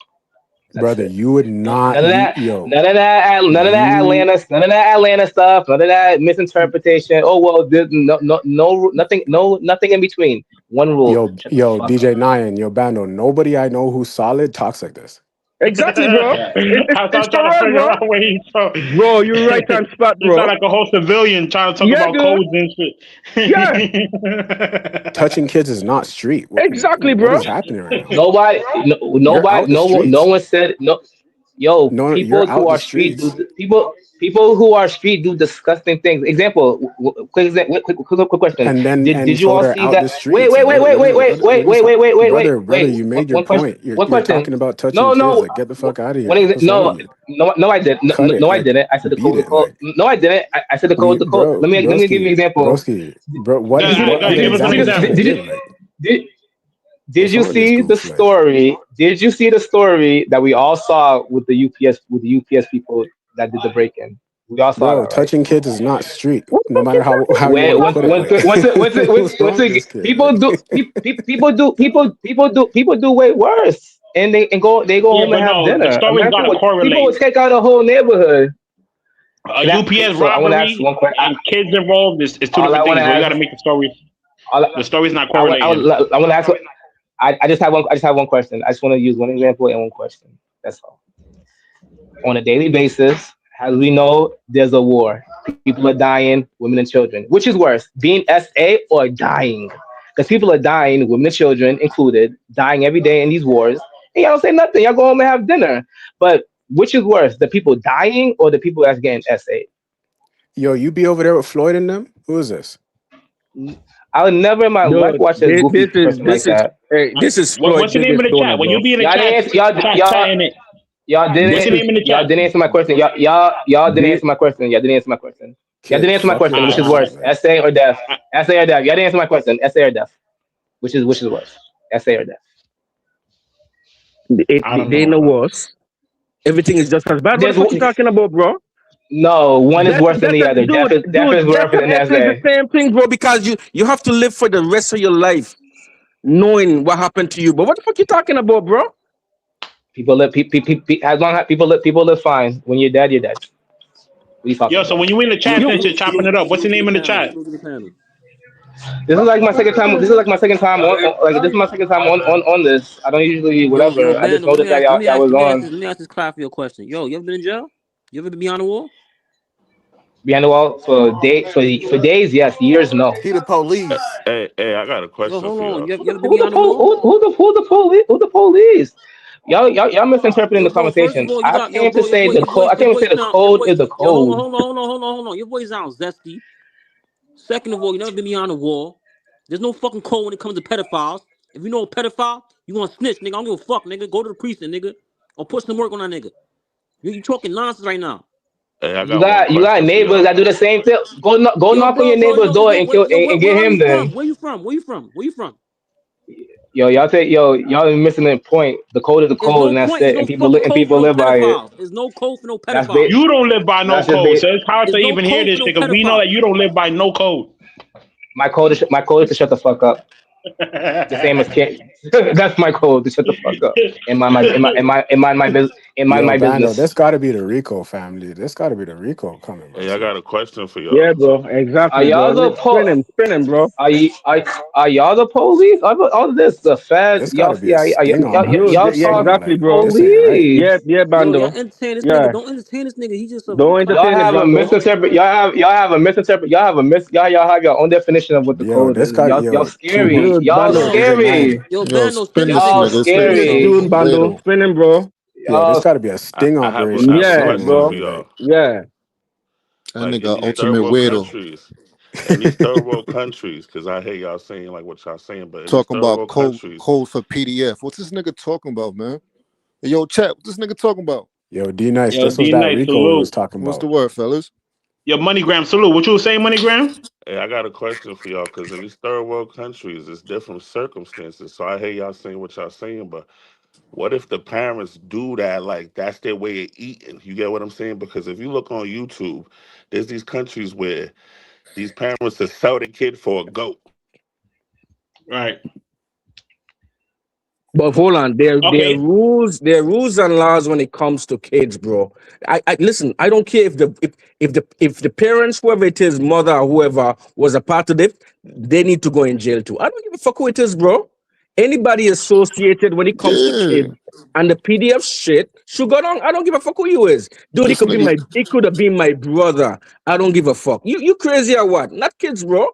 Speaker 3: That's
Speaker 1: Brother,
Speaker 3: it.
Speaker 1: you would
Speaker 3: No,
Speaker 1: not. You yo,
Speaker 3: none of that
Speaker 1: you
Speaker 3: Atlanta stuff, none of that misinterpretation. Oh well, nothing in between. One rule: shut the fuck up.
Speaker 1: DJ Nyan, yo Bando. Nobody I know who's solid talks like this.
Speaker 5: Exactly, bro.
Speaker 2: It's
Speaker 5: I'm trying to
Speaker 2: correct,
Speaker 5: figure
Speaker 2: bro.
Speaker 5: out where he's from.
Speaker 2: Bro, you're right on spot,
Speaker 5: You sound
Speaker 2: bro.
Speaker 5: like a whole civilian trying to talk
Speaker 2: Yeah,
Speaker 5: about
Speaker 2: dude.
Speaker 5: codes and
Speaker 2: Yeah,
Speaker 5: shit.
Speaker 1: Touching kids is not street.
Speaker 2: exactly,
Speaker 1: What
Speaker 2: bro.
Speaker 1: is happening right now?
Speaker 3: Nobody,
Speaker 1: You're out the
Speaker 3: no
Speaker 1: streets.
Speaker 3: one said no. Yo,
Speaker 1: No,
Speaker 3: people
Speaker 1: you're
Speaker 3: who
Speaker 1: out the
Speaker 3: are street
Speaker 1: streets.
Speaker 3: people who are street do disgusting things. Example, quick question.
Speaker 1: And then
Speaker 3: Did
Speaker 1: and
Speaker 3: you
Speaker 1: so
Speaker 3: all
Speaker 1: they're
Speaker 3: see
Speaker 1: out the
Speaker 3: that? Wait,
Speaker 1: streets.
Speaker 3: wait, wait, wait, wait, wait, wait, wait, wait, wait, wait, wait,
Speaker 1: Brother,
Speaker 3: wait.
Speaker 1: you made your
Speaker 3: One question.
Speaker 1: point. You're
Speaker 3: One
Speaker 1: you're
Speaker 3: question.
Speaker 1: talking about touching
Speaker 3: No,
Speaker 1: kids.
Speaker 3: no.
Speaker 1: Like, get the fuck out of here.
Speaker 3: What is it?
Speaker 1: What's wrong with
Speaker 3: No,
Speaker 1: you?
Speaker 3: no, I didn't.
Speaker 1: Cut it.
Speaker 3: No, I
Speaker 1: Like,
Speaker 3: didn't. I said the
Speaker 1: beat
Speaker 3: code, the
Speaker 1: it.
Speaker 3: code.
Speaker 1: Like,
Speaker 3: No, I didn't. I said the code, the code.
Speaker 1: bro,
Speaker 3: Let me give you an example.
Speaker 1: Bro, what
Speaker 5: Go
Speaker 1: is
Speaker 5: ahead,
Speaker 1: what
Speaker 5: go ahead.
Speaker 1: other
Speaker 5: Give us an
Speaker 1: examples can I
Speaker 5: example.
Speaker 1: give? Like,
Speaker 3: Did
Speaker 1: what's
Speaker 3: you
Speaker 1: wrong with this
Speaker 3: see the
Speaker 1: goof? Like,
Speaker 3: story? Did you see the story that we all saw with the UPS people that did the break-in? We all saw
Speaker 1: bro,
Speaker 3: that, right?
Speaker 1: touching kids is not street. No matter how you
Speaker 3: When
Speaker 1: want to put it. Like, what's wrong with this kid?
Speaker 3: people
Speaker 1: Like,
Speaker 3: do people do way worse, and they go
Speaker 5: Yeah,
Speaker 3: home and
Speaker 5: but
Speaker 3: have
Speaker 5: no, the
Speaker 3: dinner.
Speaker 5: stories
Speaker 3: America
Speaker 5: gotta
Speaker 3: would people
Speaker 5: correlate.
Speaker 3: would take out a whole neighborhood.
Speaker 5: A UPS
Speaker 3: So I want to ask
Speaker 5: robbery
Speaker 3: one question.
Speaker 5: and kids involved is two
Speaker 3: All I
Speaker 5: different
Speaker 3: want to
Speaker 5: things, bro. You
Speaker 3: ask,
Speaker 5: gotta make the story.
Speaker 3: all,
Speaker 5: The story's not
Speaker 3: I want
Speaker 5: correlating.
Speaker 3: I want to ask. I just have one. I just have one question. I just want to use one example and one question. That's all. On a daily basis, as we know, there's a war. People are dying, women and children. Which is worse, being SA or dying? Because people are dying, women and children included, dying every day in these wars. And y'all don't say nothing. Y'all go home and have dinner. But which is worse, the people dying or the people that's getting SA?
Speaker 1: yo, you be over there with Floyd and them? Who is this?
Speaker 3: I would never in my life
Speaker 2: Dude,
Speaker 3: watch a goofy person like that.
Speaker 2: this is
Speaker 5: What's
Speaker 2: Floyd
Speaker 5: the name of
Speaker 2: biggest
Speaker 5: the
Speaker 2: donor,
Speaker 5: chat? When you
Speaker 2: bro.
Speaker 5: be in the
Speaker 3: Y'all
Speaker 5: chat,
Speaker 3: didn't.
Speaker 5: chatting it. What's the name in the
Speaker 3: Y'all
Speaker 5: chat?
Speaker 3: didn't answer my question. Y'all didn't answer my question. Y'all didn't answer my question. Y'all didn't
Speaker 1: Kid,
Speaker 3: answer my
Speaker 1: fuck your
Speaker 3: question. Which is
Speaker 5: Alright,
Speaker 3: worse,
Speaker 1: question. Like,
Speaker 3: SA or death? SA or death? Y'all didn't answer my question. SA or death? Which is worse, SA or death?
Speaker 5: I don't
Speaker 2: They
Speaker 5: know,
Speaker 2: know
Speaker 5: bro.
Speaker 2: worse. Everything is just as bad. What the
Speaker 3: There's
Speaker 2: fuck you talking about, bro?
Speaker 3: no one is worse than the other. Death is worse
Speaker 2: Death
Speaker 3: than
Speaker 2: and S is the
Speaker 3: SA.
Speaker 2: same thing, bro, because you have to live for the rest of your life knowing what happened to you. But what the fuck you talking about, bro?
Speaker 3: People live. As long as people live fine. When you're dead, you're dead. What are you talking
Speaker 5: Yo, so
Speaker 3: about?
Speaker 5: when you in the chat and shit, chopping it up, what's the name in the chat?
Speaker 3: This is like my second time. This is like my second time like this is my second time on this. I don't usually
Speaker 15: Yo,
Speaker 3: whatever. I just
Speaker 15: Bando,
Speaker 3: noticed that y'all was on
Speaker 15: let me ask this clarify your question. Yo, you ever been in jail? You ever been behind the wall?
Speaker 3: behind the wall for days. Yes, years no.
Speaker 21: He the police.
Speaker 22: Hey, I got a
Speaker 15: Yo,
Speaker 22: question
Speaker 15: hold
Speaker 22: for
Speaker 15: on.
Speaker 22: y'all.
Speaker 15: You ever been behind the wall?
Speaker 3: Who the police? Y'all misinterpreting
Speaker 15: Yo,
Speaker 3: the
Speaker 15: bro, first of
Speaker 3: conversation.
Speaker 15: all, you
Speaker 3: I
Speaker 15: got
Speaker 3: came to say the code. I
Speaker 15: your
Speaker 3: came to
Speaker 15: voice
Speaker 3: say the
Speaker 15: sound your
Speaker 3: code
Speaker 15: voice
Speaker 3: is the
Speaker 15: yo,
Speaker 3: code.
Speaker 15: hold on. Your voice sounds zesty. Second of all, you never been behind the wall. There's no fucking code when it comes to pedophiles. If you know a pedophile, you gonna snitch, nigga. I don't give a fuck, nigga. Go to the precinct, nigga. Or put some work on that nigga. You talking nonsense right now.
Speaker 22: Hey, I
Speaker 3: You
Speaker 22: got one
Speaker 3: got
Speaker 22: question for
Speaker 3: neighbors
Speaker 22: y'all.
Speaker 3: that do the same thing. Go
Speaker 15: Yo,
Speaker 3: knock on your
Speaker 15: bro,
Speaker 3: neighbor's door and kill and
Speaker 15: where
Speaker 3: get
Speaker 15: are you
Speaker 3: him
Speaker 15: from?
Speaker 3: then.
Speaker 15: Where you from? Where you from?
Speaker 3: Yo, y'all are missing the point. The code is the
Speaker 15: There's
Speaker 3: code,
Speaker 15: no
Speaker 3: and that's
Speaker 15: point. There's
Speaker 3: it.
Speaker 15: no
Speaker 3: And people
Speaker 15: fucking code for no
Speaker 3: live by it.
Speaker 15: pedophiles. There's no code for no
Speaker 3: That's
Speaker 15: pedophiles.
Speaker 3: bait.
Speaker 5: You don't live by no
Speaker 3: That's just
Speaker 5: code,
Speaker 3: bait.
Speaker 5: so it's hard to
Speaker 15: There's no
Speaker 5: even hear
Speaker 15: code for
Speaker 5: this
Speaker 15: no
Speaker 5: shit because we know that
Speaker 15: pedophiles.
Speaker 5: you don't live by no code.
Speaker 3: My code is to shut the fuck up. The same as Kate. That's my code to shut the fuck up. And mind my business. And mind
Speaker 1: yo,
Speaker 3: my
Speaker 1: Bando,
Speaker 3: business.
Speaker 1: this got to be the Rico family. This got to be the Rico coming, bro.
Speaker 22: Hey, I got a question for
Speaker 2: Yeah,
Speaker 22: y'all.
Speaker 2: bro.
Speaker 3: Are
Speaker 2: Exactly,
Speaker 3: y'all
Speaker 2: bro.
Speaker 3: the
Speaker 2: Spin him, bro.
Speaker 3: are y'all the police? All of this the feds.
Speaker 1: This got
Speaker 3: Y'all
Speaker 1: to be
Speaker 3: see,
Speaker 1: a sting
Speaker 2: Dude,
Speaker 3: y'all
Speaker 1: operation,
Speaker 2: yeah,
Speaker 3: saw
Speaker 1: son.
Speaker 2: exactly,
Speaker 1: Like,
Speaker 2: bro.
Speaker 1: this ain't right.
Speaker 2: Yeah,
Speaker 3: police.
Speaker 15: Yo, y'all
Speaker 2: Bando.
Speaker 15: entertain this
Speaker 2: Yeah.
Speaker 15: nigga. Don't entertain this nigga. He just a
Speaker 2: Don't
Speaker 15: fucking
Speaker 3: Y'all
Speaker 2: entertain it,
Speaker 3: have a
Speaker 2: Bando.
Speaker 3: misinterpret. Y'all have a misinterpret. Y'all have your own definition of what the
Speaker 1: Yo,
Speaker 3: code
Speaker 1: this
Speaker 3: is.
Speaker 1: got
Speaker 3: Y'all
Speaker 1: yo, two
Speaker 3: scary.
Speaker 1: humps.
Speaker 2: Dude,
Speaker 3: Y'all
Speaker 2: Bando.
Speaker 1: DJ Nyan.
Speaker 3: scary.
Speaker 15: Yo,
Speaker 21: Yo,
Speaker 15: Bando,
Speaker 21: spin
Speaker 15: spin this
Speaker 21: this
Speaker 3: Y'all
Speaker 15: nigga.
Speaker 21: nigga.
Speaker 2: Spin
Speaker 21: Spin
Speaker 2: this
Speaker 21: this
Speaker 3: scary.
Speaker 2: dude,
Speaker 21: nigga.
Speaker 2: Bando.
Speaker 21: Weirdo.
Speaker 2: Spin him, bro.
Speaker 1: Yo, this
Speaker 3: Y'all
Speaker 1: got to be a sting
Speaker 22: I have
Speaker 1: operation or
Speaker 22: a
Speaker 2: Yeah,
Speaker 1: something,
Speaker 22: question
Speaker 2: bro.
Speaker 22: for
Speaker 1: man.
Speaker 22: y'all.
Speaker 1: Like,
Speaker 2: Yeah.
Speaker 21: That
Speaker 22: Like in
Speaker 21: nigga
Speaker 22: these third
Speaker 21: ultimate
Speaker 22: world
Speaker 21: weirdo.
Speaker 22: countries, in these third world countries, because I hear y'all saying like what y'all saying, but in these
Speaker 21: Talking
Speaker 22: third
Speaker 21: about
Speaker 22: world
Speaker 21: code
Speaker 22: countries,
Speaker 21: for PDF. What's this nigga talking about, man? Hey, yo, chat, what's this nigga talking about?
Speaker 1: yo, D Nice,
Speaker 5: Yo,
Speaker 1: this was
Speaker 5: D
Speaker 1: that
Speaker 5: Nice,
Speaker 1: Rico we was
Speaker 5: salute.
Speaker 1: talking
Speaker 21: What's the
Speaker 1: about.
Speaker 21: word, fellas?
Speaker 5: Yo, MoneyGram, salute. What you was saying, MoneyGram?
Speaker 22: hey, I got a question for y'all, because in these third world countries, it's different circumstances. So I hear y'all saying what y'all saying, but what if the parents do that? Like that's their way of eating. You get what I'm saying? Because if you look on YouTube, there's these countries where These parents to sell the kid for a goat.
Speaker 5: Right.
Speaker 2: But hold on, there are
Speaker 5: Okay.
Speaker 2: rules and laws when it comes to kids, bro. I listen. I don't care if the parents, whoever it is, mother or whoever was a part of it, they need to go in jail too. I don't give a fuck who it is, bro. Anybody associated when it comes to
Speaker 21: Yeah.
Speaker 2: kids and the PDF shit should go down. I don't give a fuck who you is, dude.
Speaker 21: This nigga,
Speaker 2: It could have been my brother. I don't give a fuck. You crazy or what? Not kids, bro.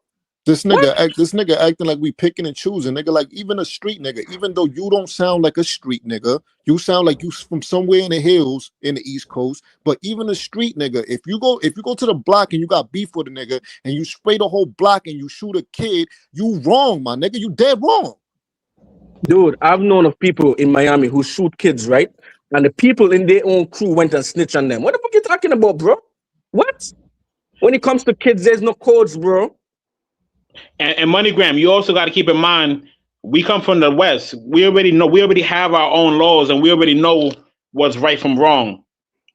Speaker 21: this
Speaker 2: What?
Speaker 21: nigga acting like we picking and choosing, nigga. Like even a street nigga, even though you don't sound like a street nigga, you sound like you from somewhere in the hills in the East Coast. But even a street nigga, if you go to the block and you got beef with a nigga and you spray the whole block and you shoot a kid, you wrong, my nigga. You dead wrong.
Speaker 2: Dude, I've known of people in Miami who shoot kids, right? And the people in their own crew went and snitched on them. What the fuck you talking about, bro? What? When it comes to kids, there's no codes, bro.
Speaker 5: And MoneyGram, you also got to keep in mind, we come from the West. We already have our own laws, and we already know what's right from wrong.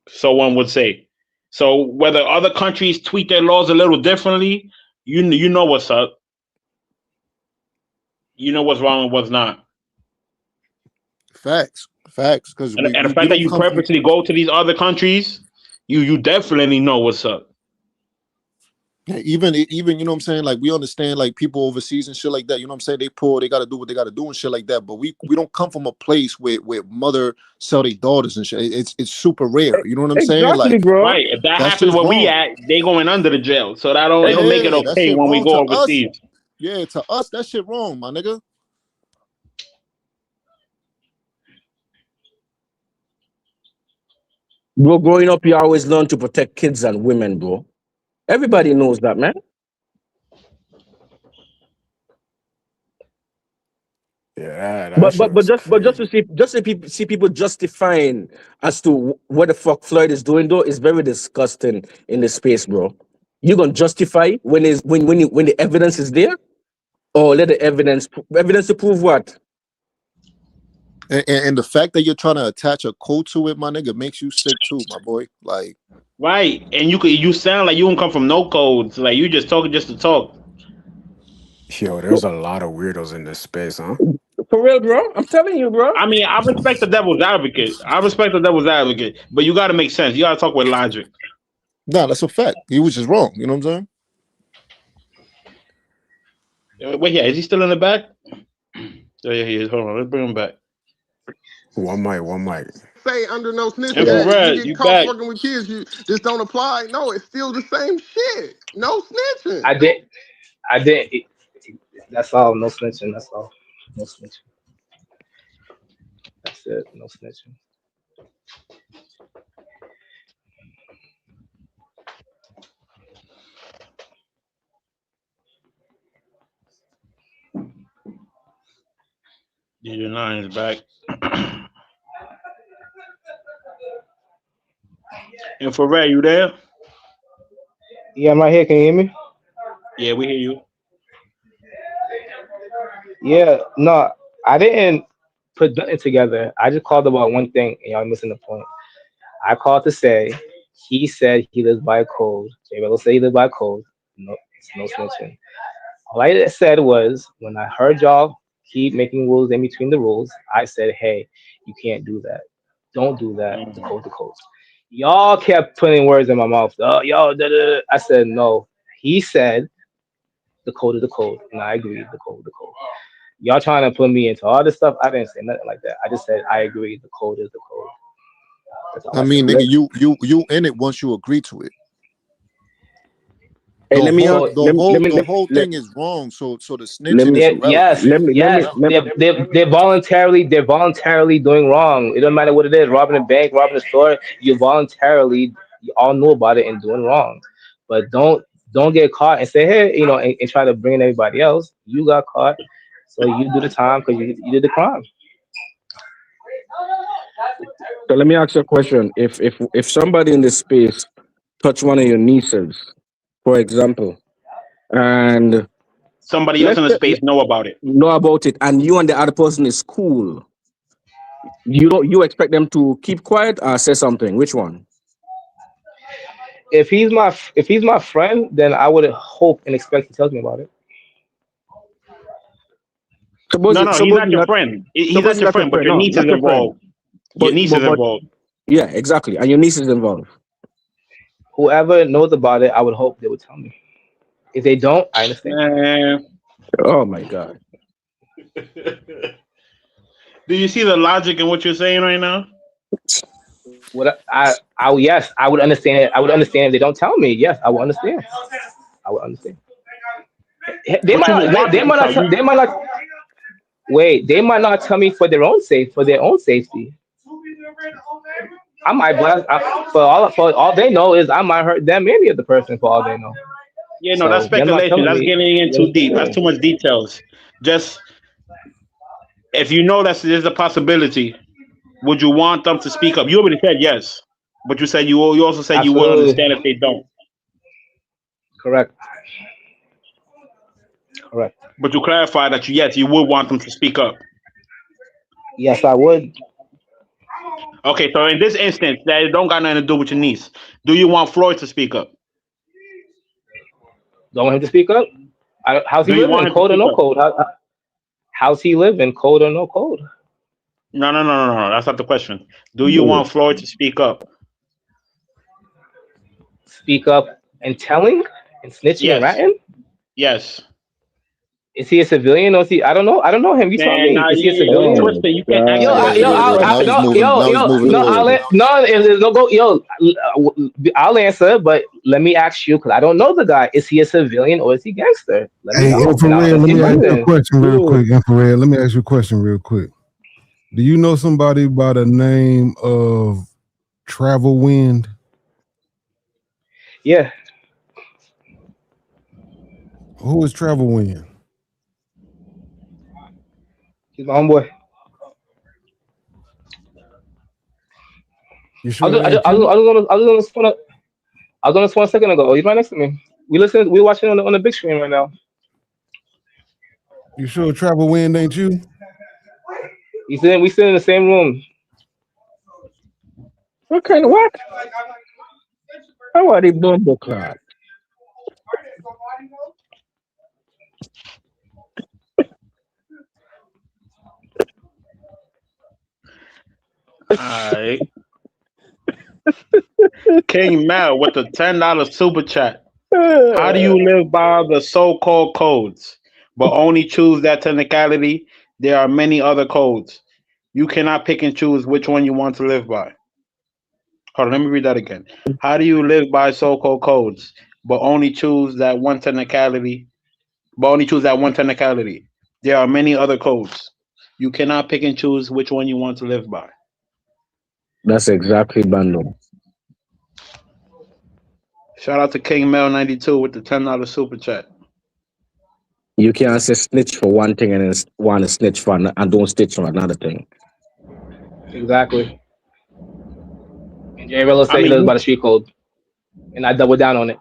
Speaker 5: So one would say. So whether other countries tweak their laws a little differently, you know what's up. You know what's wrong and what's not.
Speaker 21: Facts. Because
Speaker 5: And the fact that you purposely go to these other countries, you definitely know what's up.
Speaker 21: Even you know what I'm saying, like we understand like people overseas and shit like that, you know what I'm saying, they poor, they got to do what they got to do and shit like that, but we don't come from a place where mother sell their daughters and shit. It's super rare, you know what I'm saying,
Speaker 2: Exactly,
Speaker 21: like
Speaker 2: bro.
Speaker 5: Right, if that happens where we at, they going under the jail, so that don't make it
Speaker 21: that
Speaker 5: okay
Speaker 21: shit
Speaker 5: when we
Speaker 21: wrong
Speaker 5: go
Speaker 21: to us.
Speaker 5: overseas.
Speaker 21: Yeah, to us that shit wrong, my nigga.
Speaker 2: Bro, growing up, you always learn to protect kids and women, bro. Everybody knows that, man.
Speaker 1: Yeah, that shit
Speaker 2: But
Speaker 1: was
Speaker 2: just
Speaker 1: crazy.
Speaker 2: to see people justifying as to what the fuck Floyd is doing, though, is very disgusting in the space, bro. You gonna justify when the evidence is there, or let the evidence to prove what?
Speaker 21: And the fact that you're trying to attach a code to it, my nigga, makes you sick too, my boy. Like,
Speaker 5: Right, and you sound like you don't come from no codes, like you just talking just to talk.
Speaker 1: Yo, there's a lot of weirdos in this space, huh?
Speaker 2: For real, bro. I'm telling you, bro.
Speaker 5: I mean, I respect the devil's advocate. But you got to make sense. You got to talk with logic.
Speaker 21: nah, that's a fact. He was just wrong. You know what I'm saying?
Speaker 5: Wait, yeah, is he still in the back? Oh, yeah, he is. Hold on, let's bring him back.
Speaker 1: One mic.
Speaker 18: Say under no snitching.
Speaker 5: And
Speaker 18: If
Speaker 5: Brad,
Speaker 18: you
Speaker 5: you
Speaker 18: get caught
Speaker 5: back.
Speaker 18: fucking with kids, you just don't apply. No, it's still the same shit. No snitching.
Speaker 3: I did. That's all. No snitching. That's all. No snitching. That's it. No snitching.
Speaker 5: DJ9 is back. And for Ray, you there?
Speaker 3: Yeah, I'm right here. Can you hear me?
Speaker 5: Yeah, we hear you.
Speaker 3: Yeah. No, I didn't put nothing together. I just called about one thing, and y'all missing the point. I called to say he said he lives by a code. Jrello said he lives by a code. No, it's no snitching. All I said was when I heard y'all keep making rules in between the rules, I said, hey, you can't do that. Don't do that. The code, the code. Y'all kept putting words in my mouth. Oh, yo, da, da, da. I said, no. He said the code is the code. And I agreed, the code is the code. Y'all trying to put me into all this stuff. I didn't say nothing like that. I just said, I agree, the code is the code. That's all
Speaker 21: I mean,
Speaker 3: said.
Speaker 21: nigga, you in it once you agree to it.
Speaker 2: Hey,
Speaker 21: The whole thing is wrong. So the snitching is irrelevant.
Speaker 3: Yes. They're voluntarily doing wrong. It doesn't matter what it is. Robbing a bank, robbing a store. You all know about it and doing wrong. But don't get caught and say, hey, and try to bring in everybody else. You got caught, so you do the time because you did the crime.
Speaker 2: So let me ask you a question. If somebody in this space touch one of your nieces, for example, and
Speaker 5: somebody else in the space know about it,
Speaker 2: and you and the other person is cool, you expect them to keep quiet or say something? Which one?
Speaker 3: if he's my friend, then I would hope and expect he tells me about it.
Speaker 5: No, he's
Speaker 2: Suppose
Speaker 5: not your friend. He's
Speaker 2: suppose
Speaker 5: not your
Speaker 2: not your
Speaker 5: friend, but
Speaker 2: friend.
Speaker 5: your
Speaker 2: No,
Speaker 5: niece is
Speaker 2: not your friend.
Speaker 5: involved. Your niece is
Speaker 2: But
Speaker 5: involved.
Speaker 2: yeah, exactly. And your niece is involved.
Speaker 3: Whoever knows about it, I would hope they would tell me. If they don't, I understand.
Speaker 5: Man.
Speaker 2: Oh my God.
Speaker 5: Do you see the logic in what you're saying right now?
Speaker 3: Yes, I would understand it. I would understand if they don't tell me. Yes, I would understand. I would understand. They
Speaker 5: But
Speaker 3: might
Speaker 5: you would
Speaker 3: not.
Speaker 5: want
Speaker 3: They
Speaker 5: them to
Speaker 3: might
Speaker 5: tell
Speaker 3: not.
Speaker 5: you.
Speaker 3: They might not. Wait. They might not tell me for their own safety. I might blast. For all they know is I might hurt them and the other person for all they know.
Speaker 5: Yeah, no, that's
Speaker 3: So them not
Speaker 5: speculation.
Speaker 3: telling
Speaker 5: That's
Speaker 3: me.
Speaker 5: getting in
Speaker 3: You
Speaker 5: too deep. That's
Speaker 3: understand?
Speaker 5: too much details. Just if you know that there's a possibility, would you want them to speak up? You already said yes, but you said you also said you would
Speaker 3: Absolutely.
Speaker 5: understand if they don't.
Speaker 3: Correct.
Speaker 5: But you clarified that you would want them to speak up.
Speaker 3: Yes, I would.
Speaker 5: Okay, so in this instance, that it don't got nothing to do with your niece. Do you want Floyd to speak up?
Speaker 3: Don't want him to speak up. How's he
Speaker 5: Do you
Speaker 3: living?
Speaker 5: want him to
Speaker 3: Code or
Speaker 5: speak
Speaker 3: no
Speaker 5: up?
Speaker 3: code? How's he living? Code or no code?
Speaker 5: No. That's not the question. Do you want Floyd to speak up?
Speaker 3: Speak up and telling and snitching and
Speaker 5: Yes.
Speaker 3: ratting?
Speaker 5: Yes.
Speaker 3: Is he a civilian or is he? I don't know. I don't know him. You tell
Speaker 5: Man,
Speaker 3: me.
Speaker 5: now
Speaker 3: Is he a
Speaker 5: you
Speaker 3: civilian?
Speaker 5: twisted. You can't ask
Speaker 3: Yo,
Speaker 5: me
Speaker 3: I,
Speaker 5: that
Speaker 3: yo,
Speaker 5: stupid
Speaker 3: I,
Speaker 5: question.
Speaker 3: I, no, no, if there's no go, I'll answer, but let me ask you because I don't know the guy. Is he a civilian or is he gangster? Let me
Speaker 14: Hey,
Speaker 3: know. And I'll
Speaker 14: Infrared, let
Speaker 3: answer
Speaker 14: me
Speaker 3: your
Speaker 14: ask you a
Speaker 3: question.
Speaker 14: question real quick. Infrared, let me ask you a question real quick. Do you know somebody by the name of Travel Wind?
Speaker 3: Yeah.
Speaker 14: Who is Travel Wind?
Speaker 3: He's my homeboy.
Speaker 14: You sure that ain't
Speaker 3: I
Speaker 14: you?
Speaker 3: was on this phone a second ago. He's right next to me. We're watching on the big screen right now.
Speaker 14: You sure Travel Wind ain't you?
Speaker 3: We sit in the same room.
Speaker 2: What kind of what? How are they bumble clad?
Speaker 5: Alright. King Mel with the $10 super chat. How do you live by the so-called codes, but only choose that technicality? There are many other codes. You cannot pick and choose which one you want to live by. Hold on, let me read that again. How do you live by so-called codes, but only choose that one technicality? There are many other codes. You cannot pick and choose which one you want to live by.
Speaker 2: That's exactly Bando.
Speaker 5: Shout out to King Mel 92 with the $10 super chat.
Speaker 2: You can't say snitch for one thing and then want to snitch for and don't snitch for another thing.
Speaker 3: Exactly. And Jrello said he lives by the street code, and I double down on it.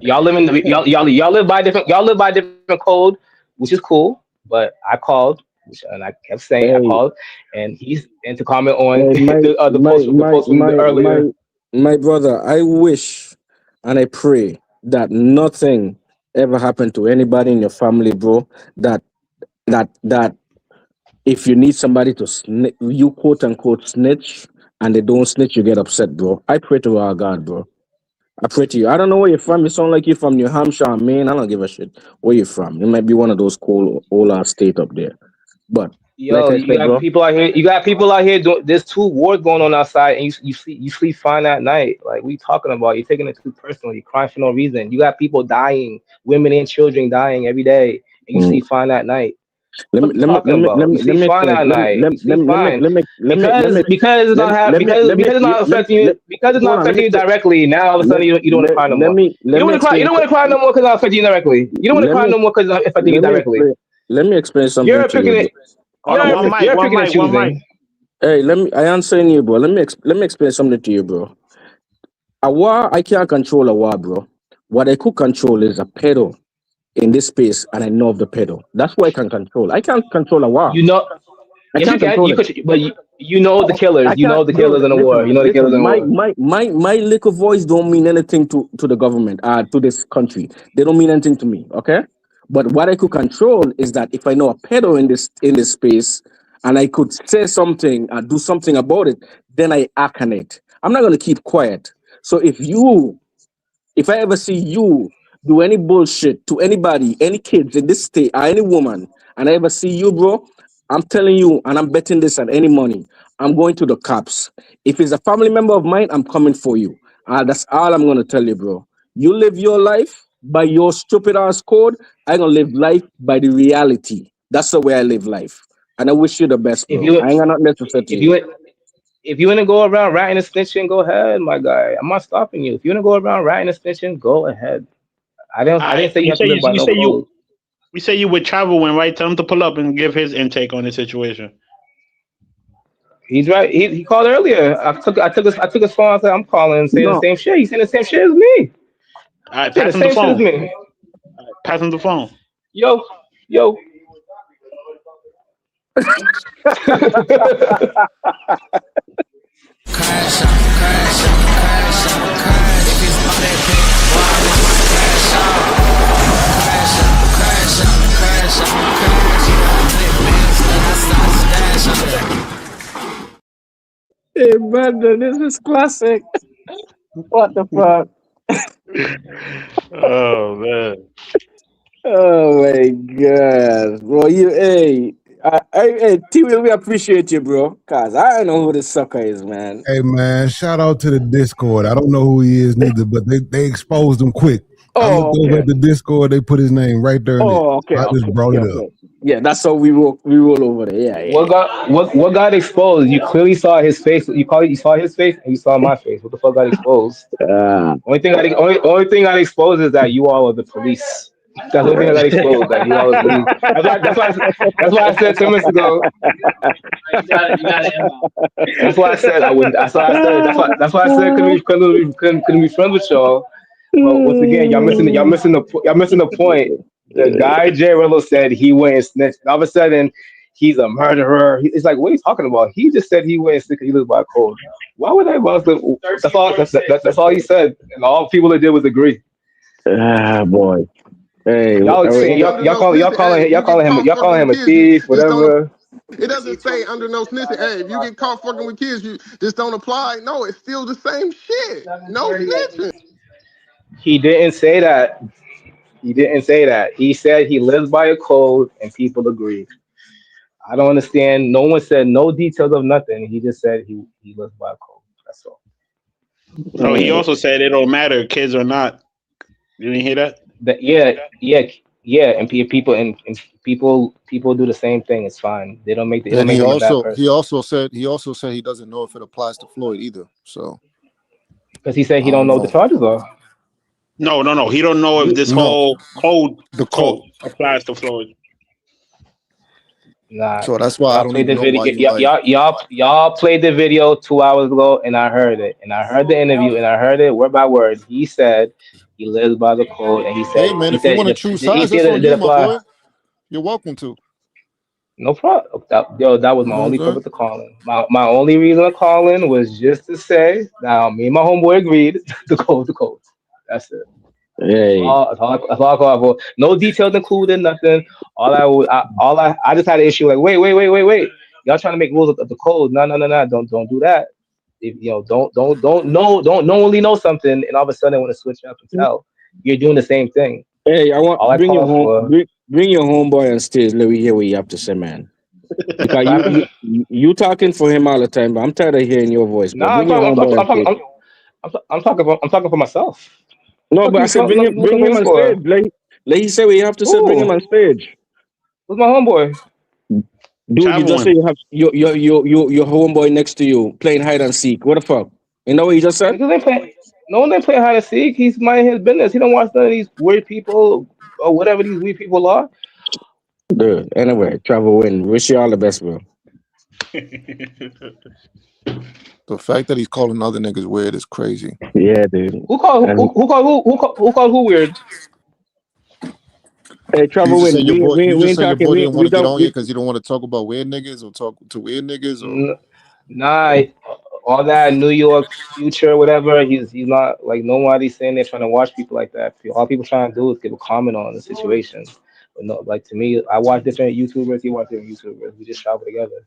Speaker 3: Y'all live by different code, which is cool. But I called, and I kept saying I called, and he's into comment on the post from the earlier.
Speaker 2: My brother, I wish and I pray that nothing ever happened to anybody in your family, bro. That if you need somebody to you quote unquote snitch and they don't snitch, you get upset, bro. I pray to our God, bro. I pray to you. I don't know where you're from. You sound like you're from New Hampshire, Maine. I don't give a shit where you're from. You might be one of those cool old state up there. But
Speaker 3: Yo,
Speaker 2: like I
Speaker 3: you
Speaker 2: said,
Speaker 3: got
Speaker 2: bro,
Speaker 3: people out here. You got people out here doing. There's 2 wars going on outside, and you sleep fine at night. Like, what are you talking about? You're taking it too personal. You're crying for no reason. You got people dying, women and children dying every day, and you sleep fine at night. What are you talking about? You sleep fine at night. You sleep fine because it's not affecting you because it's not affecting you directly. Now all of a sudden you don't want to cry no more. You don't want to cry. You don't want to cry no more because it's not affecting you directly. You don't want to cry no more because it's affecting you directly.
Speaker 2: Let me explain something
Speaker 3: You're
Speaker 2: to
Speaker 3: picking
Speaker 2: you.
Speaker 3: it. You're picking and choosing.
Speaker 2: Hey, I answering you, bro. Let me explain something to you, bro. I can't control a war, bro. What I could control is a pedal in this space, and I know of the pedal. That's what I can control. I can't control a war.
Speaker 3: You know,
Speaker 15: I
Speaker 3: Yes, you
Speaker 15: can't
Speaker 3: can.
Speaker 15: control
Speaker 3: You
Speaker 15: it.
Speaker 3: could, but you know the killers.
Speaker 15: I
Speaker 3: You
Speaker 15: can't,
Speaker 3: know the
Speaker 15: bro.
Speaker 3: killers in the war. You know the killers
Speaker 15: Listen.
Speaker 3: in the war.
Speaker 15: My little voice don't mean anything to the government, to this country. They don't mean anything to me. Okay, but what I could control is that if I know a pedo in this space, and I could say something, do something about it, then I act on it. I'm not gonna keep quiet. So if I ever see you do any bullshit to anybody, any kids in this state, or any woman, and I ever see you, bro, I'm telling you, and I'm betting this on any money, I'm going to the cops. If it's a family member of mine, I'm coming for you. That's all I'm gonna tell you, bro. You live your life by your stupid ass code. I'm gonna live life by the reality. That's the way I live life. And I wish you the best,
Speaker 3: If
Speaker 15: bro.
Speaker 3: you
Speaker 15: I ain't got nothing else to say to
Speaker 3: if
Speaker 15: you.
Speaker 3: you if you want to go around ratting and snitching, go ahead, my guy. I'm not stopping you. If you want to go around ratting and snitching, go ahead. I didn't say you
Speaker 5: You
Speaker 3: have to
Speaker 5: say
Speaker 3: live by
Speaker 5: you
Speaker 3: no
Speaker 5: say
Speaker 3: code.
Speaker 5: you would travel when, right? Tell him to pull up and give his intake on the situation.
Speaker 3: He's right. He called earlier. I took his phone. I said I'm calling, saying the
Speaker 15: No.
Speaker 3: same shit. He's saying the same shit as me.
Speaker 5: All right,
Speaker 3: Saying
Speaker 5: pass
Speaker 3: the
Speaker 5: him the
Speaker 3: same shit as
Speaker 5: phone.
Speaker 3: me.
Speaker 5: Pass him the phone.
Speaker 3: Yo, yo.
Speaker 15: Hey, brother, this is classic. What the fuck?
Speaker 5: Oh man.
Speaker 15: Oh my god, bro! Hey, T, we appreciate you, bro. Cause I don't know who this sucker is, man.
Speaker 14: Hey man, shout out to the Discord. I don't know who he is neither, but they exposed him quick. I looked
Speaker 15: Oh,
Speaker 14: over
Speaker 15: okay.
Speaker 14: at the Discord, they put his name right there in it.
Speaker 15: Oh, okay,
Speaker 14: I just brought it up.
Speaker 15: okay. Yeah, that's how we roll over there. Yeah.
Speaker 3: What got exposed? You clearly saw his face. You saw his face and you saw my face. What the fuck got exposed? Only thing got exposed is that you all are the police. That's the only thing that got exposed. That you all are the police. That's why I said 2 minutes ago. You got it. That's why I said I wouldn't. That's why I said. That's why I said couldn't be friends with y'all. But once again, y'all missing the point. The guy Jrello said he went and snitched. And all of a sudden, he's a murderer. It's like, what are you talking about? He just said he went and snitched. He lives by code. Why would I? That's all. That's all he said, and all people that did was agree.
Speaker 15: Boy. Hey,
Speaker 3: Y'all saying y'all calling him a thief, whatever.
Speaker 18: It doesn't say under no snitching. Hey, if you get caught fucking with kids, you this don't apply. No, it's still the same shit. No snitching.
Speaker 3: He didn't say that. He didn't say that. He said he lives by a code, and people agree. I don't understand. No one said no details of nothing. He just said he lives by a code. That's all.
Speaker 5: No, he also said it don't matter, kids or not. You didn't hear that?
Speaker 3: Yeah, and people do the same thing. It's fine. They don't make
Speaker 21: And
Speaker 3: him a bad person
Speaker 21: he also said he doesn't know if it applies to Floyd either. So
Speaker 3: because he said
Speaker 21: I
Speaker 3: he don't
Speaker 21: don't
Speaker 3: know what the
Speaker 21: know.
Speaker 3: charges are.
Speaker 5: No. He don't know if this
Speaker 21: No,
Speaker 5: whole code
Speaker 21: the code.
Speaker 5: talk applies to Floyd.
Speaker 3: Nah,
Speaker 21: So that's why I
Speaker 3: y'all
Speaker 21: don't
Speaker 3: played
Speaker 21: even
Speaker 3: the
Speaker 21: know why
Speaker 3: video.
Speaker 21: you like.
Speaker 3: Y'all played the video 2 hours ago, and I heard it, and I heard the interview, and I heard it word by word. He said he lives by the code, and
Speaker 21: Hey man, if you want to choose sides, that's
Speaker 3: it
Speaker 21: on
Speaker 3: did
Speaker 21: you, my
Speaker 3: apply.
Speaker 21: boy. You're welcome to.
Speaker 3: No problem. That was
Speaker 21: You
Speaker 3: my
Speaker 21: know what I'm
Speaker 3: only
Speaker 21: saying?
Speaker 3: purpose of calling. My only reason of calling was just to say, now me and my homeboy agreed to code the code. That's it.
Speaker 15: Hey.
Speaker 3: That's all I call for. No details included, nothing. I just had an issue like, wait. Y'all trying to make rules of the code. No. Don't do that. If don't knowingly know something and all of a sudden want to switch up and tell. You're doing the same thing.
Speaker 15: Hey, I want
Speaker 3: All I call for.
Speaker 15: bring your homeboy on stage. Let me hear what you have to say, man. Because
Speaker 3: What happened?
Speaker 15: you talking for him all the time, but I'm tired of hearing your voice,
Speaker 3: No,
Speaker 15: bro. Bring your homeboy on stage.
Speaker 3: I'm talking for myself.
Speaker 15: No,
Speaker 3: What
Speaker 15: but I
Speaker 3: you
Speaker 15: said
Speaker 3: looking
Speaker 15: bring
Speaker 3: for
Speaker 15: him
Speaker 3: him
Speaker 15: on
Speaker 3: for?
Speaker 15: stage. Let he say what you have to say. Bring him
Speaker 3: Who?
Speaker 15: on stage.
Speaker 3: Who's my homeboy?
Speaker 15: Dude, you just say
Speaker 5: Traveling.
Speaker 15: you have your homeboy next to you playing hide and seek. What the fuck? You know what you just said?
Speaker 3: Niggas ain't playing. No one ain't playing hide and seek. He's minding his business. He don't watch none of these weird people or whatever these weird people are.
Speaker 15: Dude, anyway, travel win. Wish you all the best, bro.
Speaker 21: The fact that he's calling other niggas weird is crazy.
Speaker 15: Yeah, dude.
Speaker 3: Who called who weird?
Speaker 2: Hey,
Speaker 21: You
Speaker 2: Travel
Speaker 21: just say
Speaker 2: Win,
Speaker 21: your boy. You
Speaker 2: we
Speaker 21: just
Speaker 2: ain't
Speaker 21: say your
Speaker 2: talking.
Speaker 21: boy didn't want
Speaker 2: We
Speaker 21: to get
Speaker 2: don't.
Speaker 21: on here because you don't want to talk about weird niggas or talk to weird niggas or.
Speaker 3: Nah, all that New York future, whatever. He's not like nobody's saying they're trying to watch people like that. All people trying to do is give a comment on the situation. But no, like to me, I watch different YouTubers. He watch different YouTubers. We just travel together.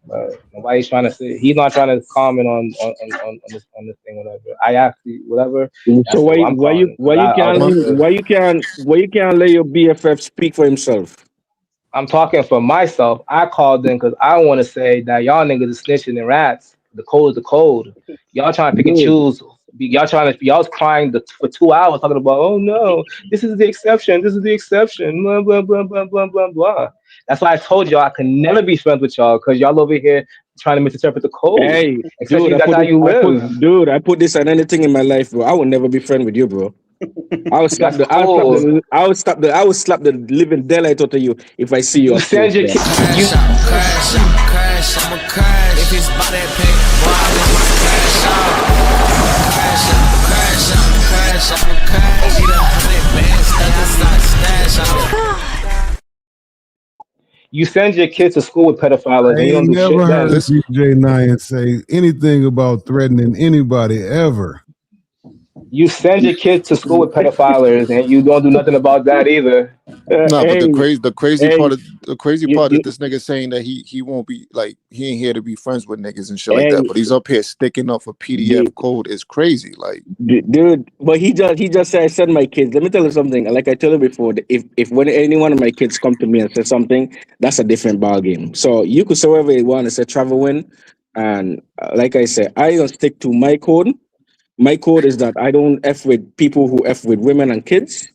Speaker 3: But nobody's trying to say he's not trying to comment on this thing, whatever. I actually whatever.
Speaker 2: So
Speaker 3: That's who I'm calling because I was like,
Speaker 2: why you can't let your BFF speak for himself?
Speaker 3: I'm talking for myself. I called in because I want to say that y'all niggas is snitching and rats. The code is the code. Y'all trying to pick and
Speaker 2: Dude,
Speaker 3: choose. Y'all was crying for 2 hours talking about, oh no, this is the exception. This is the exception. Blah blah blah blah blah blah blah. That's why I told y'all I can never be friends with y'all because y'all over here trying to misinterpret the code.
Speaker 2: hey, dude,
Speaker 3: Especially that's how you live.
Speaker 2: I put this on anything in my life, bro. I would never be friend with you, bro.
Speaker 3: That's cool.
Speaker 2: I would slap the living daylight out of you if I see you
Speaker 3: You
Speaker 2: up close,
Speaker 3: send your
Speaker 2: bro.
Speaker 3: kid. You.
Speaker 10: Crash, I'ma crash. If it's by that pay, boy, I want my cash out. Crash, I'ma crash. Need 100 bands, stuck inside stash out.
Speaker 3: You send your kids to school with pedophiles
Speaker 14: I
Speaker 3: and you don't
Speaker 14: ain't
Speaker 3: do shit
Speaker 14: never heard
Speaker 3: then.
Speaker 14: CJ Nyan say anything about threatening anybody ever.
Speaker 3: You send your kids to school with pedophiles and you don't do nothing about that either.
Speaker 21: Nah, but
Speaker 2: Hey,
Speaker 21: the crazy
Speaker 2: hey,
Speaker 21: part is this nigga saying that he won't be like he ain't here to be friends with niggas and shit like
Speaker 2: hey,
Speaker 21: that. But he's up here sticking up for PDF code is crazy. Like
Speaker 2: dude, but he just said I said my kids. Let me tell you something. Like I told you before, if when any one of my kids come to me and say something, that's a different ball game. So you could say whatever you want to say, travel win, and like I said, I don't stick to my code. My code is that I don't f with people who f with women and kids.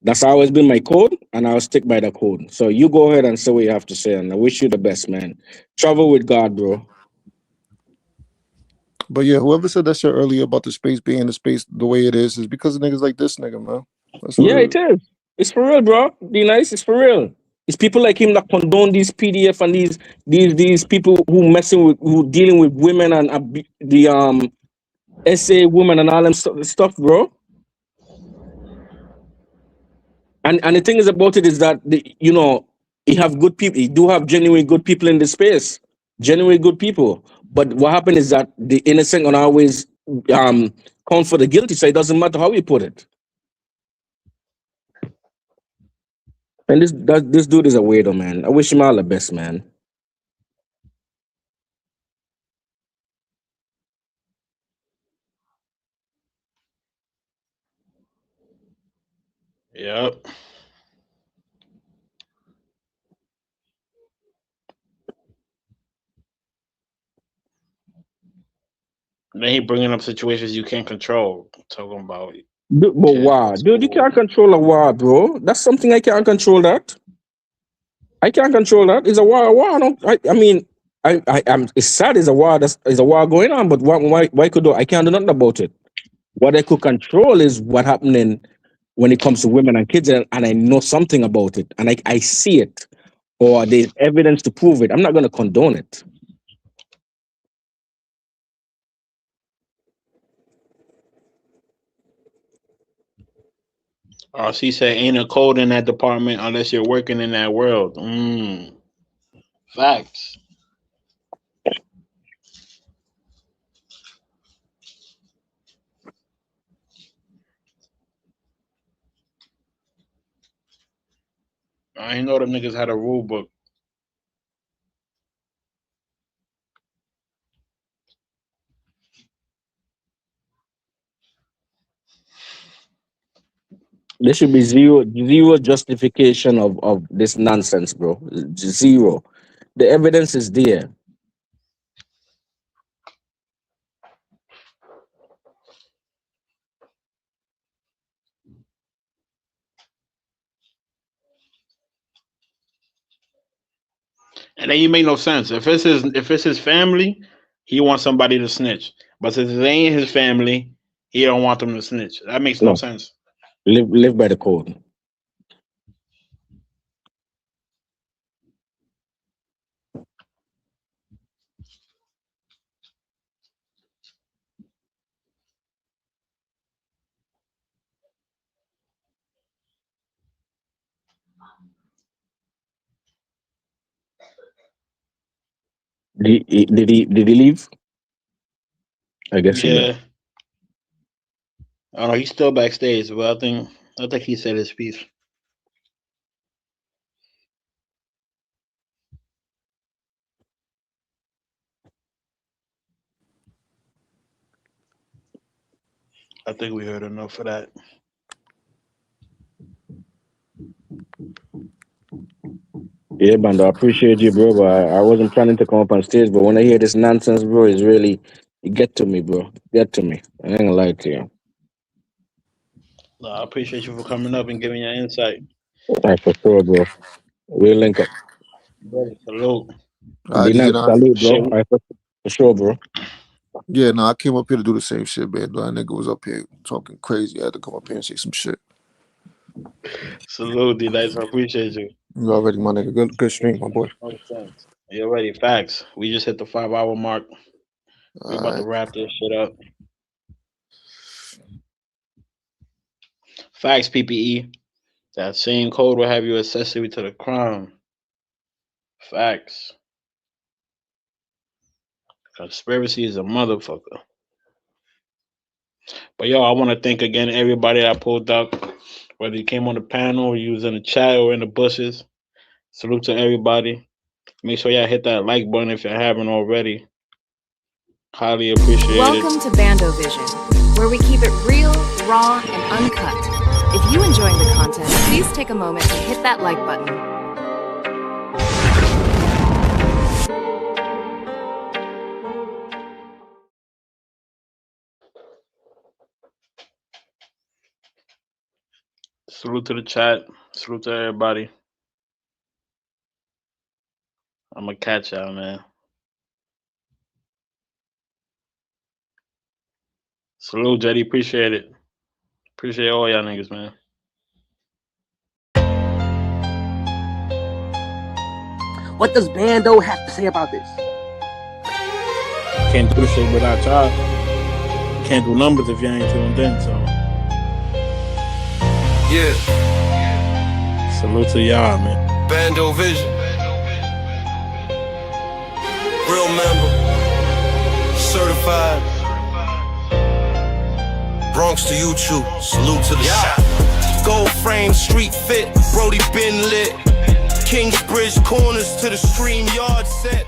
Speaker 2: That's always been my code, and I'll stick by the code. So you go ahead and say what you have to say, and I wish you the best, man. Travel with God, bro.
Speaker 21: but yeah, whoever said that shit earlier about the space being the space the way it is because of niggas like this nigga, man. That's what
Speaker 2: Yeah,
Speaker 21: it is.
Speaker 2: it is. It's for real, bro. Be nice. It's for real. It's people like him that condone these PDF and these people who messing with who dealing with women and the SA women and all them stuff, bro. And the thing is about it is that you have good people. You do have genuine good people in the space, genuine good people. But what happened is that the innocent gonna always count for the guilty. So it doesn't matter how you put it. And this dude is a weirdo, man. I wish him all the best, man.
Speaker 5: Yep. Then he bringing up situations you can't control. Talking about
Speaker 2: But
Speaker 5: kids
Speaker 2: wow,
Speaker 5: at
Speaker 2: dude, you
Speaker 5: school.
Speaker 2: can't control a war, bro. That's something I can't control. That I can't control. That it's a war. A war. I mean, I'm. It's sad. It's a war. There's a war going on. But why could I can't do nothing about it? What I could control is what happening when it comes to women and kids, and I know something about it, and I see it, or there's evidence to prove it. I'm not gonna condone it.
Speaker 5: She said, ain't a code in that department unless you're working in that world. Facts. I ain't know them niggas had a rule book.
Speaker 2: There should be zero justification of this nonsense, bro. Zero. The evidence is there.
Speaker 5: And then you make no sense. If it's his family, he wants somebody to snitch. But since it ain't his family, he don't want them to snitch. That makes no
Speaker 2: No,
Speaker 5: sense.
Speaker 2: live by the code. Did he leave? I guess he left.
Speaker 5: Yeah. I don't know. He's still backstage, but I think he said his piece. I think we heard enough of that.
Speaker 2: Yeah, Bando, I appreciate you, bro. But I wasn't planning to come up on stage. But when I hear this nonsense, bro, it get to me, bro. Get to me. I ain't gonna lie to you.
Speaker 5: No, I appreciate you for coming up and giving your insight.
Speaker 2: All right, for sure, bro. We'll link up.
Speaker 5: Salute.
Speaker 2: Be nice, salute, bro. All right, for sure, bro.
Speaker 21: Yeah, no, I came up here to do the same shit, man. That nigga was up here talking crazy. I had to come up here and say some shit.
Speaker 5: Salute, D-Dice. I appreciate you.
Speaker 21: You already, my nigga. Good stream, my boy.
Speaker 5: You already facts. We just hit the 5-hour mark. We're about to wrap this shit up. Facts, PPE. That same code will have you accessory to the crime. Facts. Conspiracy is a motherfucker. But yo, I want to thank again everybody that pulled up, whether you came on the panel or you was in the chat or in the bushes. Salute to everybody. Make sure y'all hit that like button if you haven't already. Highly appreciate
Speaker 4: Welcome to Bando Vision, where we keep it real, raw, and uncut. If you're enjoying the content, please take a moment to hit that like button.
Speaker 5: Salute to the chat. Salute to everybody. I'm gonna catch y'all, man. Salute, Jetty. Appreciate it. Appreciate all y'all niggas, man.
Speaker 7: What does Bando have to say about this?
Speaker 5: Can't do shit without y'all. Can't do numbers if you ain't tuned in, so.
Speaker 10: Yeah.
Speaker 5: Salute to y'all, man.
Speaker 10: Bando Vision. Real member. Certified. Bronx to YouTube. Salute to the shop. Gold frame, street fit. Brody been lit. Kingsbridge corners to the stream yard set.